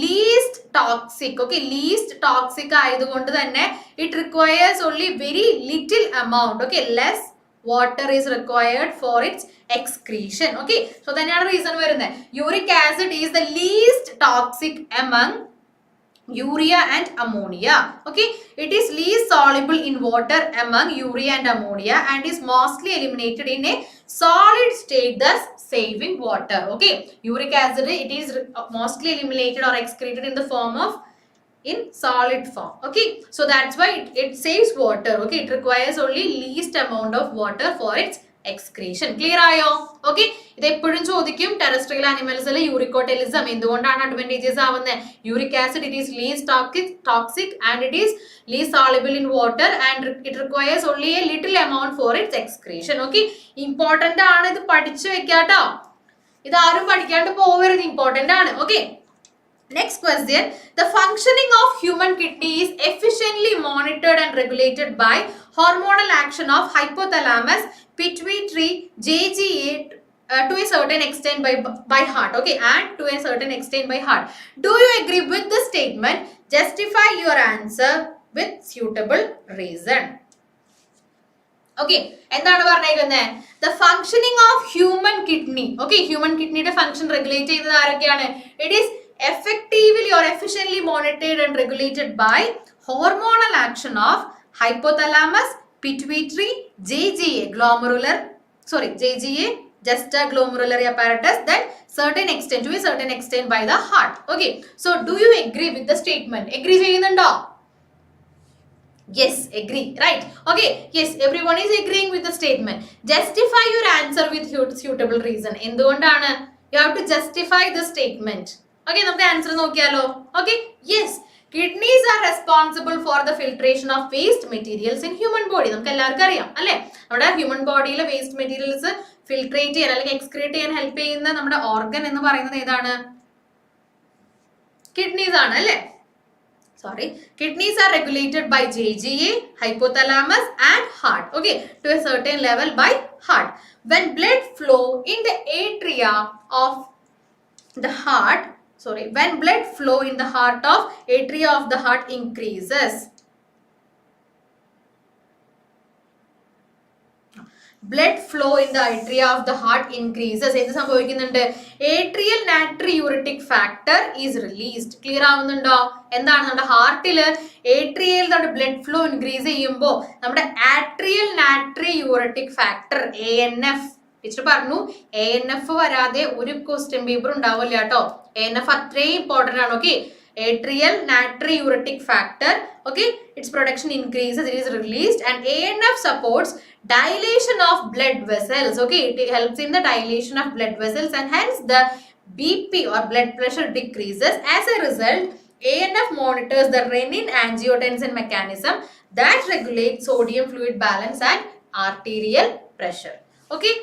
least toxic. Okay, least toxic ആയതുകൊണ്ട് തന്നെ it requires only very little amount. Okay, less water is required for it's excretion. Okay, so തന്നെയാണ് റീസൺ വരുന്നത്. Uric acid is the least toxic among urea and ammonia. Okay, it is least soluble in water among urea and ammonia and is mostly eliminated in a solid state, thus saving water. Okay, uric acid it is mostly eliminated or excreted in the form of in solid form. Okay, so that's why it saves water. Okay, it requires only least amount of water for its excretion. Clear ആയോ? Okay, ഇത് എപ്പോഴും ചോദിക്കും ടെറസ്ട്രിയൽ ആനിമൽസിൽ യൂറിക്കോടെലിസം എന്തുകൊണ്ടാണ് അഡ്വാൻറ്റേജസ് ആവുന്നത്? Uric acid it is least toxic and it is least soluble in water and it requires only a little amount for its excretion. Okay, important ആണ്, ഇത് പഠിച്ചു വെക്കാട്ടോ. ഇത് ആരും പഠിക്കാണ്ട് പോവരുത്, ഇമ്പോർട്ടന്റ് ആണ്. Okay, next question. The functioning of human kidney is efficiently monitored and regulated by hormonal action of hypothalamus, pituitary, JGA to a certain extent by heart. Okay, and to a certain extent by heart. Do you agree with the statement? Justify your answer with suitable reason. Okay, എന്താണ് പറഞ്ഞേക്കുന്നത്? The functioning of human kidney. Okay, human kidney യുടെ function regulate ചെയ്യുന്നത് ആരൊക്കെയാണ്? It is effectively or efficiently monitored and regulated by hormonal action of hypothalamus, pituitary, JGA, juxtaglomerular apparatus, then certain extent to a certain extent by the heart. Okay, so do you agree with the statement? Agree ചെയ്യുന്നുണ്ടോ? Yes, agree, right? Okay, yes, everyone is agreeing with the statement. Justify your answer with suitable reason. എന്തുകൊണ്ടാണ്? You have to justify the statement. Okay, നമുക്ക് ആൻസർ നോക്കിയാലോ? Okay, yes, kidneys are responsible for the filtration of waste materials in human body. നമുക്ക് എല്ലാവർക്കും അറിയാം അല്ലേ? നമ്മുടെ ഹ്യൂമൻ ബോഡിയിലെ വേസ്റ്റ് മെറ്റീരിയൽസ് ഫിൽട്രേറ്റ് ചെയ്യാൻ അല്ലെങ്കിൽ എക്സ്ക്രീറ്റ് ചെയ്യാൻ ഹെൽപ്പ് ചെയ്യുന്ന നമ്മുടെ ഓർഗൻ എന്ന് പറയുന്നത് ഏതാണ്? കിഡ്നീസ് ആണ് അല്ലേ? Sorry, kidneys are regulated by JGA, hypothalamus and heart. Okay, to a certain level by heart. When blood flow in the atria of the heart, when blood flow in the heart of atria of the heart increases, blood flow in the atria of the heart increases. എന്ത് സംഭവിക്കുന്നുണ്ട്? Atrial natriuretic factor is released. Clear ആവുന്നുണ്ടോ? എന്താണ് നമ്മുടെ ഹാർട്ടില് ഏട്രിയയിൽ നമ്മുടെ ബ്ലഡ് ഫ്ലോ ഇൻക്രീസ് ചെയ്യുമ്പോൾ നമ്മുടെ atrial natriuretic factor ANF, teacher പറഞ്ഞു ANF വരാതെ ഒരു ക്വസ്റ്റ്യൻ പേപ്പർ ഉണ്ടാവില്ല കേട്ടോ. ANF അത്രയും ഇമ്പോർട്ടന്റ് ആണ്. Okay, atrial natriuretic factor, okay, its production increases, it is released, and ANF supports dilation of blood vessels. Okay, it helps in the dilation of blood vessels and hence the BP or blood pressure decreases. As a result, ANF monitors the renin-angiotensin mechanism that regulates sodium fluid balance and arterial pressure. Okay,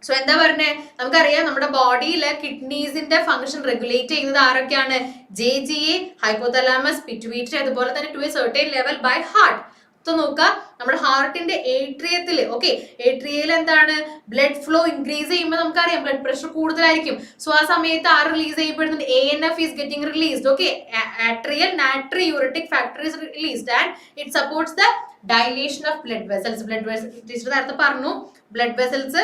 so എന്താ പറഞ്ഞേ? നമുക്കറിയാം നമ്മുടെ ബോഡിയിലെ കിഡ്നീസിന്റെ ഫംഗ്ഷൻ റെഗുലേറ്റ് ചെയ്യുന്നത് ആരൊക്കെയാണ്? JGA, ഹൈപ്പോതലാമസ്, പിറ്റ്യൂട്ടറി, അതുപോലെ തന്നെ to a certain level by heart. നോക്കുക, നമ്മുടെ ഹാർട്ടിന്റെ ഏട്രിയത്തില്, ഓക്കെ, ഏട്രിയയിൽ എന്താണ് ബ്ലഡ് ഫ്ലോ ഇൻക്രീസ് ചെയ്യുമ്പോൾ നമുക്കറിയാം ബ്ലഡ് പ്രഷർ കൂടുതലായിരിക്കും. സോ ആ സമയത്ത് ആർ റിലീസ് ചെയ്യപ്പെടുന്നത്? ANF is getting released. Okay, atrial natriuretic factor is released and it supports the dilation of blood vessels. Blood vessels teacher നേരത്തെ പറഞ്ഞു, ബ്ലഡ് വെസൽസ്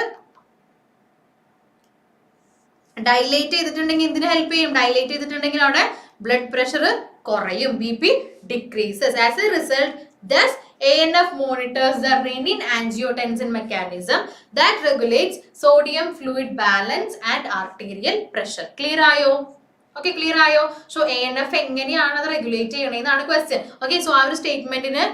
ഡൈലേറ്റ് ചെയ്തിട്ടുണ്ടെങ്കിൽ എന്തിനു ഹെൽപ്പ് ചെയ്യും? ഡൈലേറ്റ് ചെയ്തിട്ടുണ്ടെങ്കിൽ അവിടെ ബ്ലഡ് പ്രഷർ കുറയും, BP decreases. As a result, thus ANF monitors the renin-angiotensin mechanism that regulates sodium fluid balance and arterial pressure. Clear ആയോ? Okay, clear ആയോ? So ANF എങ്ങനെയാണ് അത് റെഗുലേറ്റ് ചെയ്യണമെന്നാണ് ക്വസ്റ്റ്യൻ. ഓക്കെ, സോ ആ ഒരു സ്റ്റേറ്റ്മെന്റിന്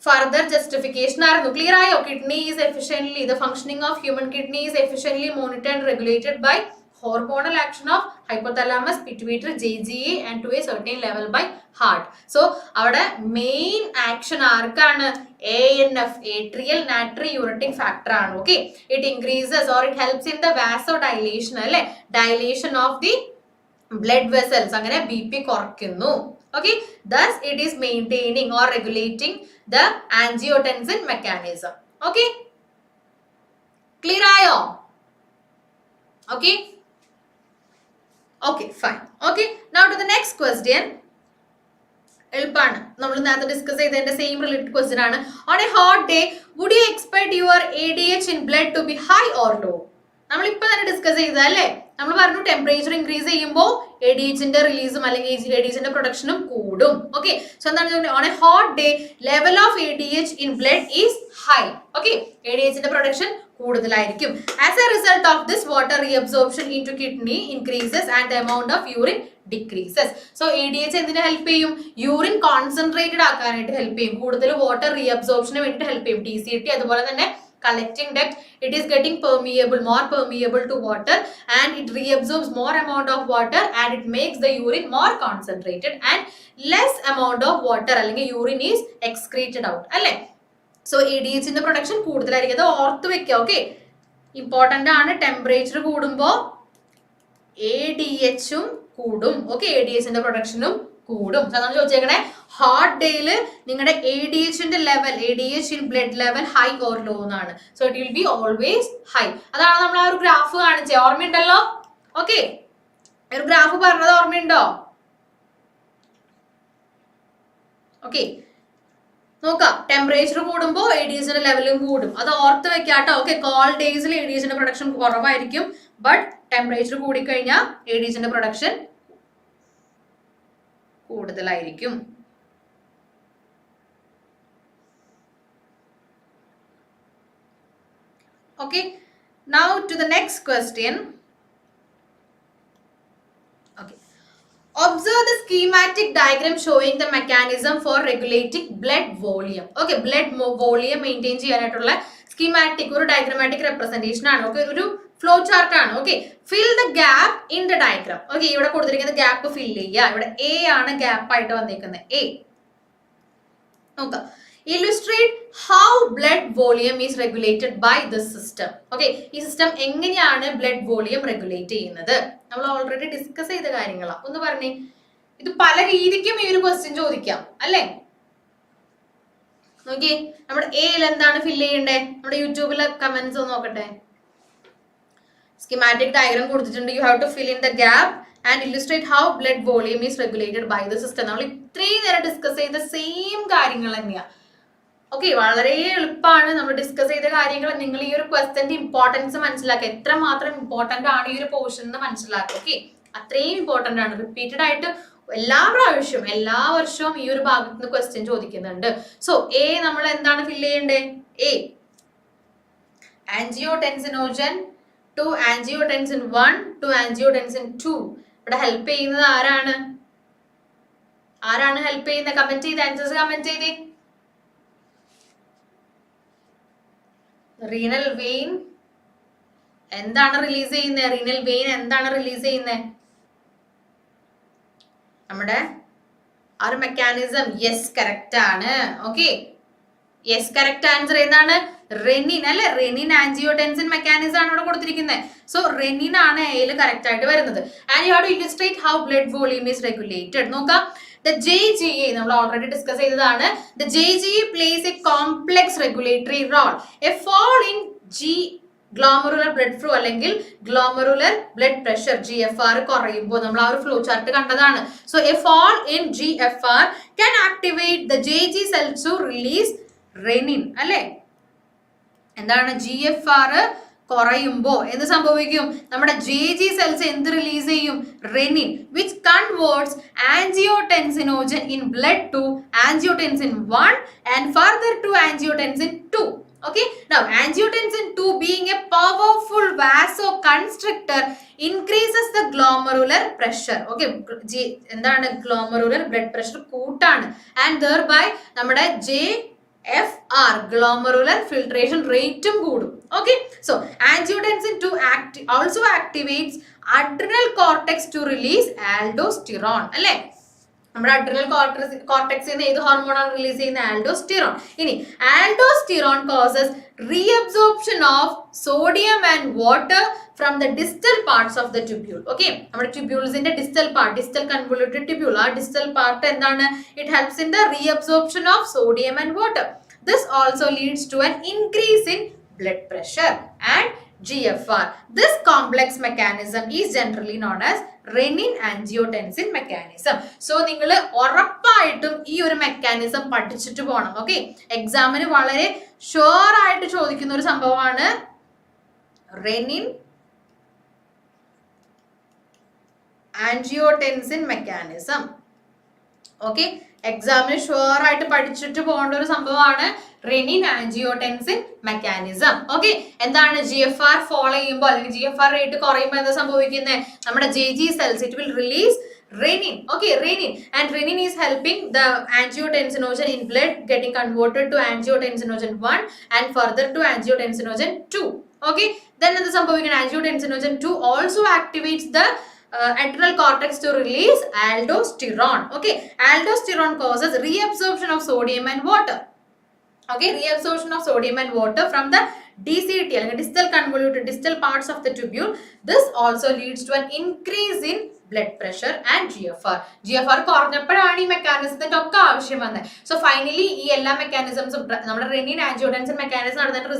further justification ആയിരുന്നു. ക്ലിയർ ആയോ? Kidney is efficiently, the functioning of human kidney is efficiently monitored and regulated by hormonal action of hypothalamus, pituitary, JGA and to a certain level by heart. So അവിടെ മെയിൻ ആക്ഷൻ ആർക്കാണ്? ANF, atrial natriuretic factor ആണ്. Okay, it increases or it helps in the vasodilation, അല്ലെ, dilation of the blood vessels, അങ്ങനെ BP കുറയ്ക്കുന്നു. Okay, thus it is maintaining or regulating the angiotensin mechanism. Okay, clear ആയോ? Okay, okay, fine. Okay, now to the next question. എളുപ്പമാണ്, നമ്മൾ നേരത്തെ ഡിസ്കസ് ചെയ്തതിന്റെ സെയിം റിലേറ്റഡ് ക്വസ്റ്റ്യൻ ആണ്. On a hot day would you expect your ADH in blood to be high or low? നമ്മൾ ഇപ്പൊ തന്നെ ഡിസ്കസ് ചെയ്തല്ലേ, നമ്മൾ പറഞ്ഞു ടെമ്പറേച്ചർ ഇൻക്രീസ് ചെയ്യുമ്പോൾ ADHന്റെ റിലീസും അല്ലെങ്കിൽ ADHന്റെ പ്രൊഡക്ഷനും കൂടും. ഓക്കെ, സോ എന്താണ്? On a hot day level of ADH in blood is high. Okay, ADHന്റെ പ്രൊഡക്ഷൻ കൂടുതലായിരിക്കും. As a result of this water reabsorption into kidney increases and the amount of urine decreases. So ADH എന്തിനു ഹെൽപ്പ് ചെയ്യും? യൂറിൻ കോൺസെൻട്രേറ്റഡ് ആക്കാനായിട്ട് ഹെൽപ്പ് ചെയ്യും. കൂടുതൽ വാട്ടർ റീഅബ്സോർപ്ഷന് വേണ്ടിയിട്ട് ഹെൽപ്പ് ചെയ്യും. TCT അതുപോലെ തന്നെ collecting duct, it is getting more permeable to water, and it reabsorbs more amount of water, and it makes the urine more concentrated and less amount of water അല്ലെങ്കിൽ urine is excreted out അല്ലേ. സോ ADH ന്റെ പ്രൊഡക്ഷൻ കൂടുതലായിരിക്കും. അത് ഓർത്ത് വെക്കുക. ഓക്കെ, ഇമ്പോർട്ടന്റ് ആണ്. ടെമ്പറേച്ചർ കൂടുമ്പോൾ ADH ഉം കൂടും. ഓക്കെ, ADH ന്റെ പ്രൊഡക്ഷനും കൂടും. അതാണ് ചോദിച്ചേക്കണേ, ഹോട്ട് ഡേയിൽ നിങ്ങളുടെ ADH ന്റെ level, ADH in blood level high or low എന്നാണ്. So it will be always high. അതാണ് നമ്മൾ ആ ഒരു ഗ്രാഫ് കാണിച്ചത്, ഓർമ്മയുണ്ടല്ലോ? ഓക്കെ, ഒരു ഗ്രാഫ് പറഞ്ഞത് ഓർമ്മയുണ്ടോ? ഓക്കെ, നോക്കാം. ടെമ്പറേച്ചർ കൂടുമ്പോൾ ADH ന്റെ ലെവലും കൂടും. അത് ഓർത്ത് വെക്കാട്ടോ. ഓക്കെ, കോൾഡ് ഡേയ്സിൽ ADH ന്റെ പ്രൊഡക്ഷൻ കുറവായിരിക്കും, ബട്ട് ടെമ്പറേച്ചർ കൂടിക്കഴിഞ്ഞാൽ ADH ന്റെ പ്രൊഡക്ഷൻ കൂടുതലായിരിക്കും. Okay, now to the next question. Okay, observe the schematic diagram showing the mechanism for regulating blood volume. Okay, blood volume maintain ചെയ്യാനായിട്ടുള്ള schematic ഒരു diagrammatic representation ആണ്. Okay, ഒരു ഫ്ലോ ചാർട്ട് ആണ്. Okay, fill the gap in the diagram. Okay, ഇവിടെ കൊടുത്തിരിക്കുന്ന ഗ്യാപ്പ് ഫിൽ ചെയ്യുക. ഇവിടെ A ആണ് ഗ്യാപ്പ് ആയിട്ട് വന്നിരിക്കുന്നത്. A നോക്കാം. Illustrate how blood volume is regulated by this system. Okay, ഈ സിസ്റ്റം എങ്ങനെയാണ് ബ്ലഡ് വോളിയം റെഗുലേറ്റ് ചെയ്യുന്നത്? നമ്മൾ ഓൾറെഡി ഡിസ്കസ് ചെയ്ത കാര്യങ്ങളാണ്. ഒന്ന് പറഞ്ഞേ. ഇത് പല രീതിക്കും ഈ ഒരു ക്വസ്റ്റ്യൻ ചോദിക്കാം അല്ലേ? നോക്കിയേ, നമ്മുടെ എയിൽ എന്താണ് ഫിൽ ചെയ്യണ്ടേ? നമ്മുടെ യൂട്യൂബിലെ കമന്റ്സ് ഒന്ന് നോക്കട്ടെ. Schematic diagram കൊടുത്തിട്ടുണ്ട്. You have to fill in the gap and illustrate how blood volume is regulated by the system. നമ്മൾ ഇത്രയും നേരം ഡിസ്കസ് ചെയ്ത സെയിം കാര്യങ്ങൾ തന്നെയാണ്. ഓക്കെ, വളരെ എളുപ്പമാണ്. നമ്മൾ ഡിസ്കസ് ചെയ്ത കാര്യങ്ങൾ നിങ്ങൾ ഈ ഒരു ക്വസ്റ്റ്യന്റെ ഇമ്പോർട്ടൻസ് മനസ്സിലാക്കുക. എത്രമാത്രം ഇമ്പോർട്ടന്റ് ആണ് ഈ ഒരു പോർഷൻ എന്ന് മനസ്സിലാക്കുക. ഓക്കെ, അത്രയും ഇമ്പോർട്ടന്റ് ആണ്. റിപ്പീറ്റഡ് ആയിട്ട് എല്ലാ പ്രാവശ്യവും എല്ലാ വർഷവും ഈ ഒരു ഭാഗത്ത് നിന്ന് ക്വസ്റ്റ്യൻ ചോദിക്കുന്നുണ്ട്. സോ A നമ്മൾ എന്താണ് ഫില്ല് ചെയ്യേണ്ടത്? A ആൻജിയോടെൻസിനോജൻ to angiotensin 1 to angiotensin 2. ഇവിടെ ഹെൽപ്പ് ചെയ്യുന്നത് ആരാണ്? ഹെൽപ്പ് ചെയ്യുന്നത്? കമന്റ് ചെയ്ത് ആൻസേഴ്സ് കമന്റ് ചെയ്തേ. റീനൽ വെയിൻ എന്താണ് റിലീസ് ചെയ്യുന്നത്? റീനൽ വെയിൻ എന്താണ് റിലീസ് ചെയ്യുന്നത്? നമ്മുടെ ആ ഒരു മെക്കാനിസം. യെസ്, കറക്റ്റ് ആണ്. ഓക്കെ, യെസ്, കറക്റ്റ് ആൻസർ എന്താണ്? റെനിൻ അല്ലെ. റെനിൻ ആൻജിയോടെൻസിൻ മെക്കാനിസം ആണ് ഇവിടെ കൊടുത്തിരിക്കുന്നത്. സോ റെനിൻ ആണ് എയിൽ കറക്റ്റ് ആയിട്ട് വരുന്നത്. And you have to illustrate how blood volume is regulated. നോക്കാം. The JGA നമ്മൾ ഓൾറെഡി ഡിസ്കസ് ചെയ്തതാണ്. The JGA plays a complex regulatory role. A fall in glomerular blood flow അല്ലെങ്കിൽ glomerular blood pressure GFR കുറയുമ്പോൾ നമ്മൾ ആ ഒരു ഫ്ലോ ചാർട്ട് കണ്ടതാണ്. So a fall in GFR can activate the JG cells to release renin അല്ലേ? എന്താണ് GFR കുറയുമ്പോൾ എന്ത് സംഭവിക്കും? നമ്മുടെ JG സെൽസ് എന്ത് റിലീസ് ചെയ്യും? Renin, which converts angiotensinogen in blood to angiotensin 1 and further to angiotensin 2. Okay, now angiotensin 2 being a powerful vasoconstrictor increases the glomerular pressure. Okay, എന്താണ് glomerular blood pressure കൂട്ടാണ്, and thereby നമ്മുടെ GFR glomerular filtration rate കൂടും. Okay, so angiotensin 2 also activates adrenal cortex to release aldosterone അല്ലേ? നമ്മുടെ അഡ്രിനൽ കോർട്ടെക്സിൽ നിന്ന് ഏത് ഹോർമോണാണ് റിലീസ് ചെയ്യുന്നത്? ആൽഡോസ്റ്റിറോൺ. ഇനി aldosterone causes reabsorption of sodium and water from the distal parts of the tubule. Okay, നമ്മുടെ ട്യൂബ്യൂൾസിന്റെ distal part, distal convoluted tubule, ആ ഡിസ്റ്റൽ പാർട്ട് എന്താണ്? It helps in the reabsorption of sodium and water. This also leads to an increase in blood pressure and GFR. This complex mechanism is generally known as renin-angiotensin mechanism. So നിങ്ങൾ ഉറപ്പായിട്ടും ഈ ഒരു മെക്കാനിസം പഠിച്ചിട്ട് പോകണം. ഓക്കെ, എക്സാമിന് വളരെ ഷുവർ ആയിട്ട് ചോദിക്കുന്ന ഒരു സംഭവമാണ് renin angiotensin mechanism. Okay, എക്സാമിന് ഷുവർ ആയിട്ട് പഠിച്ചിട്ട് പോകേണ്ട ഒരു സംഭവമാണ് റെനിൻ ആൻജിയോടെൻസിൻ മെക്കാനിസം. ഓക്കെ, എന്താണ് GFR ഫോളോ ചെയ്യുമ്പോൾ അല്ലെങ്കിൽ GFR റേറ്റ് കുറയുമ്പോൾ എന്താ സംഭവിക്കുന്നത്? നമ്മുടെ JG cells it will release renin. Okay, renin, and renin is helping the angiotensinogen in blood getting converted to angiotensinogen 1 and further to angiotensinogen 2. Okay, then എന്താ സംഭവിക്കുന്നത്? Angiotensinogen 2 also activates the adrenal cortex to release aldosterone. Okay, aldosterone causes reabsorption of sodium and water. Okay, reabsorption of sodium and water from the DCT, distal convoluted distal parts of the tubule. This also leads to an increase in blood pressure and GFR കുറഞ്ഞപ്പോഴാണ് ഈ മെക്കാനിസത്തിന്റെ ഒക്കെ ആവശ്യം വന്നത്. സോ ഫൈനലി ഈ എല്ലാ മെക്കാനിസംസും നമ്മുടെ റെനിൻ ആൻജിയോടെൻസിൻ മെക്കാനിസം നടന്നിട്ട്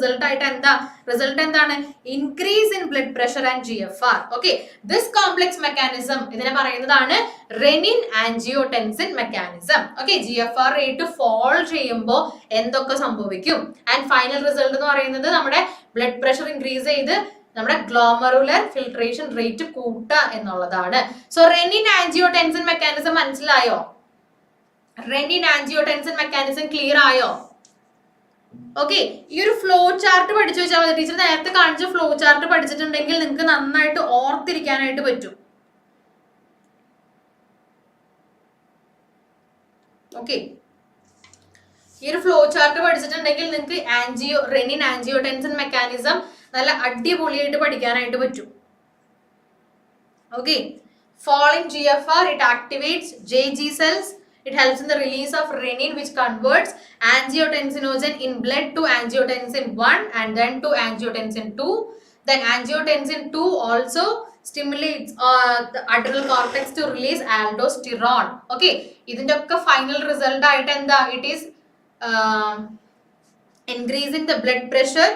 റിസൾട്ട് എന്താണ്? Increase in blood pressure and GFR. Okay, this complex mechanism ഇതിനെ പറയുന്നതാണ് renin angiotensin mechanism. Okay, GFR rate fall ചെയ്യുമ്പോൾ എന്തൊക്കെ സംഭവിക്കും? ആൻഡ് ഫൈനൽ റിസൾട്ട് എന്ന് പറയുന്നത് നമ്മുടെ ബ്ലഡ് പ്രഷർ ഇൻക്രീസ് ചെയ്ത് നമ്മുടെ ഗ്ലോമറുലർ ഫിൽട്രേഷൻ റേറ്റ് കൂട്ടുക എന്നുള്ളതാണ്. സോ റെനിൻ ആൻജിയോടെൻസിൻ മെക്കാനിസം മനസ്സിലായോ? റെനിൻ ആൻജിയോടെൻസിൻ മെക്കാനിസം ക്ലിയർ ആയോ? ഓക്കെ, ഈ ഒരു ഫ്ലോ ചാർട്ട് പഠിച്ചു വെച്ചാൽ മതി. ടീച്ചർ നേരത്തെ കാണിച്ച ഫ്ലോ ചാർട്ട് പഠിച്ചിട്ടുണ്ടെങ്കിൽ നിങ്ങൾക്ക് നന്നായിട്ട് ഓർത്തിരിക്കാനായിട്ട് പറ്റും. ഓക്കെ, ഈ ഒരു ഫ്ലോ ചാർട്ട് പഠിച്ചിട്ടുണ്ടെങ്കിൽ നിങ്ങൾക്ക് റെനിൻ ആൻജിയോടെൻസിൻ മെക്കാനിസം നല്ല അടിപൊളിയായിട്ട് പഠിക്കാനായിട്ട് പറ്റും. Okay, falling GFR it activates JG cells. It helps in the release of renin which converts angiotensinogen in blood to angiotensin 1 and then to angiotensin 2. Then angiotensin 2 also stimulates the adrenal cortex to release aldosterone. Okay, ഇതിന്റെ ഒക്കെ ഫൈനൽ റിസൾട്ട് ആയിട്ട് എന്താ? It is increasing the blood pressure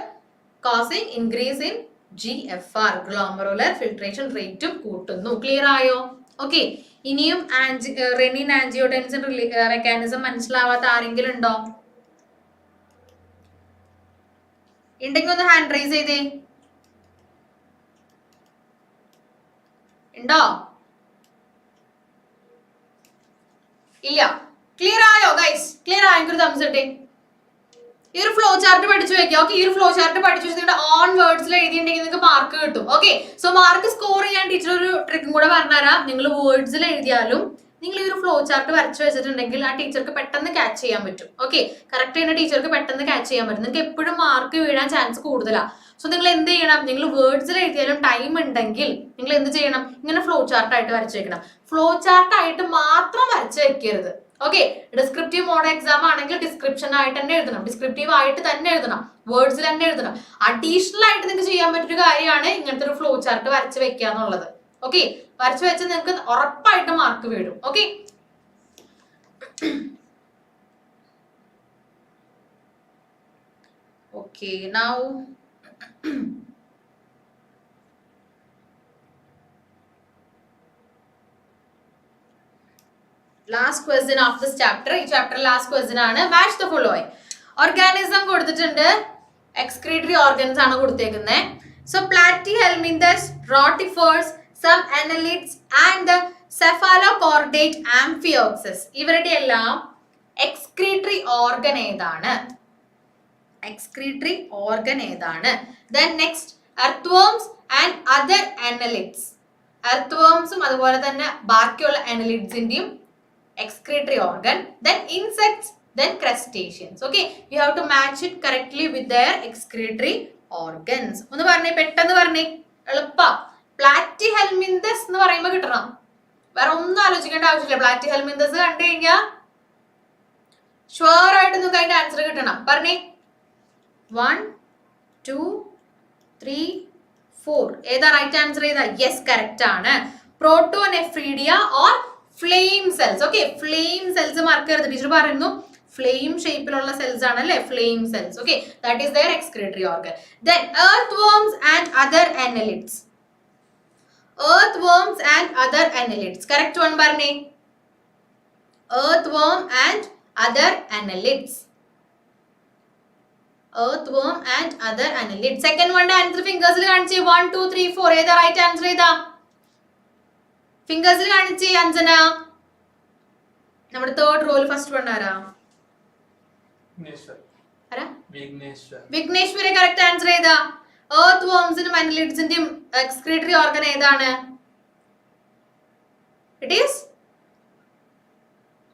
causing increase in GFR, glomerular filtration rate കൂട്ടുന്നു. ക്ലിയർ ആയോ? ഓക്കെ, ഇനിയും റെനിൻ ആൻജിയോടെൻസിൻ മെക്കാനിസം മനസ്സിലാവാത്ത ആരെങ്കിലും ഉണ്ടോ? ഉണ്ടെങ്കിൽ ഒന്ന് ഹാൻഡ് റൈസ് ചെയ്തേ. ഉണ്ടോ? ഇല്ല. ക്ലിയർ ആയോ ഗൈസ്? ക്ലിയർ ആയെങ്കിൽ ഒരു തംസ് ഇട്ടേ. ഈ ഒരു ഫ്ലോ ചാർട്ട് പഠിച്ചു വെക്കാം. ഓക്കെ, ഈ ഒരു ഫ്ലോ ചാർട്ട് പഠിച്ചു വെച്ചിട്ട് ഓൺ വേർഡ്സിൽ എഴുതിയിട്ടുണ്ടെങ്കിൽ നിങ്ങൾക്ക് മാർക്ക് കിട്ടും. ഓക്കെ, സോ മാർക്ക് സ്കോർ ചെയ്യാൻ ടീച്ചർ ഒരു ട്രിക്കും കൂടെ പറഞ്ഞുതരാം. നിങ്ങൾ വേർഡ്സിൽ എഴുതിയാലും നിങ്ങൾ ഈ ഒരു ഫ്ലോ ചാർട്ട് വരച്ചു വെച്ചിട്ടുണ്ടെങ്കിൽ ആ ടീച്ചർക്ക് പെട്ടെന്ന് ക്യാച്ച് ചെയ്യാൻ പറ്റും. ഓക്കെ, കറക്റ്റ് ചെയ്യുന്ന ടീച്ചർക്ക് പെട്ടെന്ന് ക്യാച്ച് ചെയ്യാൻ പറ്റും. നിങ്ങൾക്ക് എപ്പോഴും മാർക്ക് വീഴാൻ ചാൻസ് കൂടുതലാണ്. സോ നിങ്ങൾ എന്ത് ചെയ്യണം? നിങ്ങൾ വേർഡ്സിൽ എഴുതിയാലും ടൈം ഉണ്ടെങ്കിൽ നിങ്ങൾ എന്ത് ചെയ്യണം? ഇങ്ങനെ ഫ്ലോ ചാർട്ട് ആയിട്ട് വരച്ചു വെക്കണം. ഫ്ലോ ചാർട്ട് ആയിട്ട് മാത്രം വരച്ചു വെക്കരുത്. ഓക്കെ, ഡിസ്ക്രിപ്റ്റീവ് മോഡ് എക്സാം ആണെങ്കിൽ ഡിസ്ക്രിപ്ഷൻ ആയിട്ട് തന്നെ എഴുതണം, ഡിസ്ക്രിപ്റ്റീവ് ആയിട്ട് തന്നെ എഴുതണം, വേർഡ്സിൽ തന്നെ എഴുതണം. അഡീഷണൽ ആയിട്ട് നിങ്ങൾക്ക് ചെയ്യാൻ പറ്റൊരു കാര്യമാണ് ഇങ്ങനത്തെ ഒരു ഫ്ലോ ചാർട്ട് വരച്ച് വെക്കുക എന്നുള്ളത്. ഓക്കെ, വരച്ച് വെച്ച് നിങ്ങൾക്ക് ഉറപ്പായിട്ട് മാർക്ക് വീഴും. Okay, okay, now last question of this chapter. ഈ chapter last question ആണ്. match the following. organism കൊടുത്തിട്ടുണ്ട്, excretory organs ആണ് കൊടുത്തേക്കുന്നത്. so platyhelminthes, rotifers, some annelids and the cephalochordate amphioxus ഇവരുടെ എല്ലാം excretory organ ഏതാണ്? excretory organ ഏതാണ്? then next earthworms and other annelids. earthwormsഉം അതുപോലെ തന്നെ ബാക്കിയുള്ള annelidsന്റെയും excretory organ, then insects, then crustaceans. Okay, you have to match it correctly with their excretory organs. ഒന്ന് പറഞ്ഞേ, പെട്ടെന്ന് പറഞ്ഞേ, എളുപ്പ. platyhelminthes എന്ന് പറയുമ്പോൾ കിട്ടണം, വേറെ ഒന്നും ആലോചിക്കേണ്ട ആവശ്യമില്ല. platyhelminthes കണ്ടു കഴിഞ്ഞാൽ ഷുവർ ആയിട്ട് നിങ്ങൾക്ക് അതിന്റെ ആൻസർ കിട്ടണം. പറഞ്ഞേ, 1 2 3 4 ഏതാ റൈറ്റ് ആൻസർ? ഏതാ? യെസ്, കറക്റ്റ് ആണ്. Protonephridia or flame cells. Okay, flame cells mark ചെയ്ത് ടീച്ചർ പറയുന്നു ഫ്ലെയിം ഷേപ്പിലുള്ള സെൽസ് ആണ് അല്ലേ, flame cells. Okay, that is their excretory organ. Then earthworms and other annelids. earthworms and other annelids. correct one പറഞ്ഞേ, earthworm and other annelids. earthworm and other annelids. second one answer ഫിംഗേഴ്സിൽ കാണിച്ചേ. 1 2 3 4 ഏതാ റൈറ്റ് ആൻസർ? ഏതാ? ഫിംഗേഴ്സിൽ കാണിച്ചേ അഞ്ജന. നമ്മുടെ തേർഡ് റോയിൽ ഫസ്റ്റ് വൺ ആരാ? വിഘ്നേശ്വര കറക്റ്റ് ആൻസർ ഏതാ? എർത്ത് വോംസിനും അനലിഡ്സിന്റെയും എക്സ്ക്രീറ്ററി ഓർഗൻ ഏതാണ്? ഇറ്റ് ഈസ്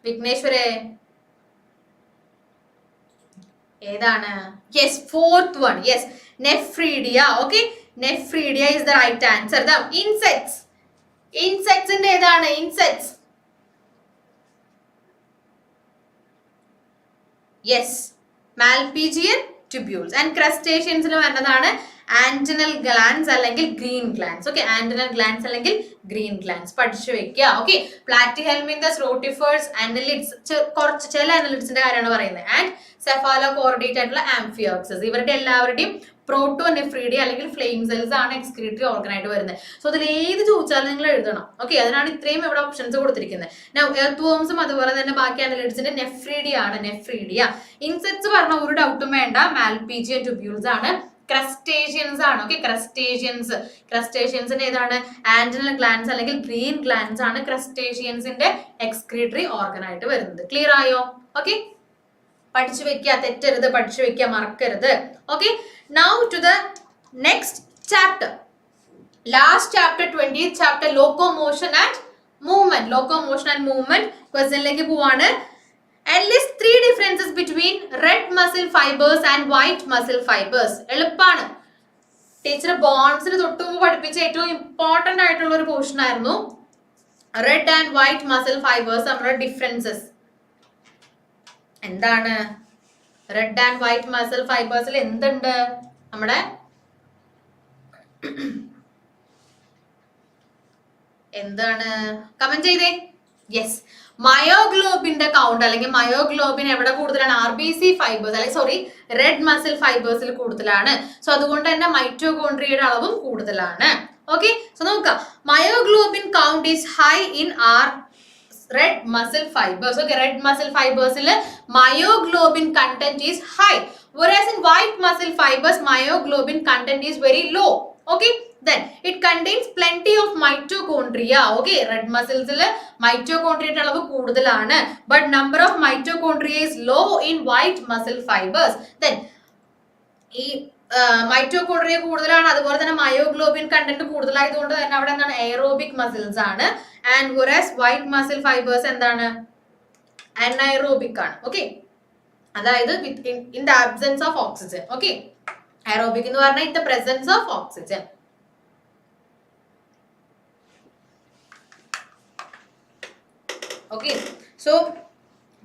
വിഘ്നേശ്വരെ ഏതാണ്? Yes, fourth one. Yes, nephridia. Okay, nephridia is the right answer. The insects, ഇൻസെക്ട്സിന്റെ ഏതാണ്? Insects. Yes, Malpighian tubules. And ക്രസ്റ്റേഷ്യൻസിന് വരുന്നതാണ് ആന്റിനൽ ഗ്ലാൻസ് അല്ലെങ്കിൽ green glands. Okay, antennal glands അല്ലെങ്കിൽ ഗ്രീൻ ഗ്ലാൻസ് പഠിച്ചു വെക്കുക. ഓക്കെ, പ്ലാറ്റിഹെൽമിന്തസ്, റോട്ടിഫേഴ്സ്, അനലിഡ്സ്, കുറച്ച് ചില അനലിഡ്സിന്റെ കാര്യമാണ് പറയുന്നത്. ആൻഡ് സെഫാലോകോർഡേറ്റ് ആയിട്ടുള്ള ആംഫിയോക്സസ്, ഇവരുടെ എല്ലാവരുടെയും പ്രോട്ടോനെഫ്രീഡിയ അല്ലെങ്കിൽ ഫ്ലെയിം സെൽസ് ആണ് എക്സ്ക്രീറ്ററി ഓർഗൻ ആയിട്ട് വരുന്നത്. സോ അതിൽ ഏത് ചോദിച്ചാലും നിങ്ങൾ എഴുതണം. ഓക്കെ, അതിനാണ് ഇത്രയും ഇവിടെ ഓപ്ഷൻസ് കൊടുത്തിരിക്കുന്നത്. എർത്ത് വോംസും അതുപോലെ തന്നെ ബാക്കി അനലിഡ്സിന്റെ നെഫ്രീഡിയ ആണ്, നെഫ്രീഡിയ. ഇൻസെക്ട്സ് പറഞ്ഞ ഒരു ഡൗട്ടും വേണ്ട, മാൽപീജിയൻ ട്യൂബ്യൂൾസ് ആണ്. ക്രസ്റ്റേഷ്യൻസ് ആണ്. ഓക്കെ, ക്രസ്റ്റേഷ്യൻസിന്റെ ഏതാണ്? ആന്റിനൽ ഗ്ലാൻസ് അല്ലെങ്കിൽ ഗ്രീൻ ഗ്ലാൻസ് ആണ് ക്രസ്റ്റേഷ്യൻസിന്റെ എക്സ്ക്രീറ്ററി ഓർഗൻ ആയിട്ട് വരുന്നത്. ക്ലിയർ ആയോ? ഓക്കെ, പഠിച്ചു വെക്കുക, തെറ്റരുത്, പഠിച്ചു വെക്കുക, മറക്കരുത്. Okay, now to the next chapter, last chapter, 20th chapter, locomotion and movement. Locomotion and movement ക്വസ്റ്റ്യനിലേക്ക് പോവാണ്. And list 3 differences between red muscle fibers and white muscle fibers. എളുപ്പാണ്. ടീച്ചർ ബോൺസിന് തൊട്ടുമുമ്പ് പഠിപ്പിച്ച ഏറ്റവും ഇമ്പോർട്ടന്റ് ആയിട്ടുള്ള ഒരു പോർഷൻ ആയിരുന്നു red and white muscle fibres നമ്മുടെ ഡിഫറൻസസ്. എന്താണ് റെഡ് ആൻഡ് വൈറ്റ് മസിൽ ഫൈബേഴ്സിൽ എന്തുണ്ട്? നമ്മുടെ എന്താണ്? കമന്റ് ചെയ്തേ. യെസ്, മയോഗ്ലോബിന്റെ കൗണ്ട് അല്ലെങ്കിൽ മയോഗ്ലോബിൻ എവിടെ കൂടുതലാണ്? RBC ഫൈബേഴ്സ് അല്ലെങ്കിൽ സോറി റെഡ് മസിൽ ഫൈബേഴ്സിൽ കൂടുതലാണ്. സോ അതുകൊണ്ട് തന്നെ മൈറ്റോകോൺട്രിയയുടെ അളവും കൂടുതലാണ്. ഓക്കെ, സോ നോക്കാം. Myoglobin count is high in our red muscle fibres. Okay, red muscle ഫൈബേഴ്സിൽ myoglobin content is high, whereas in white muscle fibers myoglobin content is very low. Okay, then it contains plenty of mitochondria. Okay, red muscles il mitochondria alavu koodalana, but number of mitochondria is low in white muscle fibers. Then ee mitochondria koodalana, അതുപോലെ തന്നെ myoglobin content കൂടുതലായതുകൊണ്ട് തന്നെ അവിടെ എന്താണ്? aerobic muscles ആണ്. And whereas white muscle fibers എന്താണ്? anaerobic ആണ്. Okay, അതായത് in the absence of oxygen. Okay, aerobic എന്ന് പറഞ്ഞാൽ in the presence of oxygen. Okay, so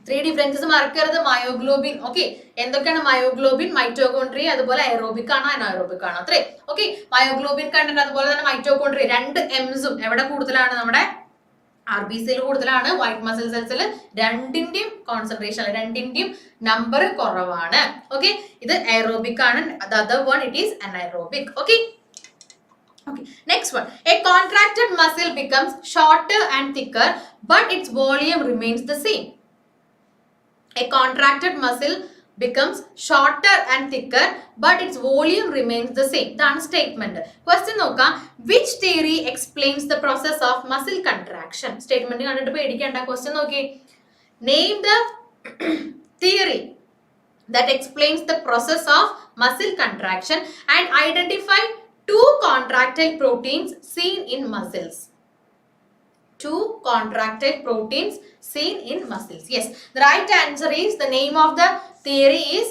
3 differences മറക്കരുത്. മയോഗ്ലോബിൻ. ഓക്കെ, എന്തൊക്കെയാണ് മയോഗ്ലോബിൻ? മൈറ്റോകോൺട്രിയ, അതുപോലെ എയറോബിക് ആണ്, അനായറോബിക് ആണ്. അത്രേ. ഓക്കെ, മയോഗ്ലോബിൻ കണ്ടന്റ് അതുപോലെ തന്നെ മൈറ്റോകോൺട്രിയ, 2 M's എവിടെ കൂടുതലാണ്? നമ്മുടെ RBCയിൽ കൂടുതലാണ്. വൈറ്റ് മസിൽ സെൽസിൽ രണ്ടിന്റെയും കോൺസെൻട്രേഷൻ, രണ്ടിന്റെയും നമ്പർ കുറവാണ്. ഓക്കെ, ഇത് എയറോബിക് ആണ്. the other one it is anaerobic. Okay, okay, next one. A contracted muscle becomes shorter and thicker but its volume remains the same. A contracted muscle becomes shorter and thicker but its volume remains the same. That's the statement. Question നോക്ക. Which theory explains the process of muscle contraction? Statement കണ്ടിട്ട് പേടിക്കണ്ട. Question നോക്കി. Name the theory that explains the process of muscle contraction and identify 2 contractile proteins seen in muscles. 2 contractile proteins seen in muscles. Yes, the right answer is, the name of the theory is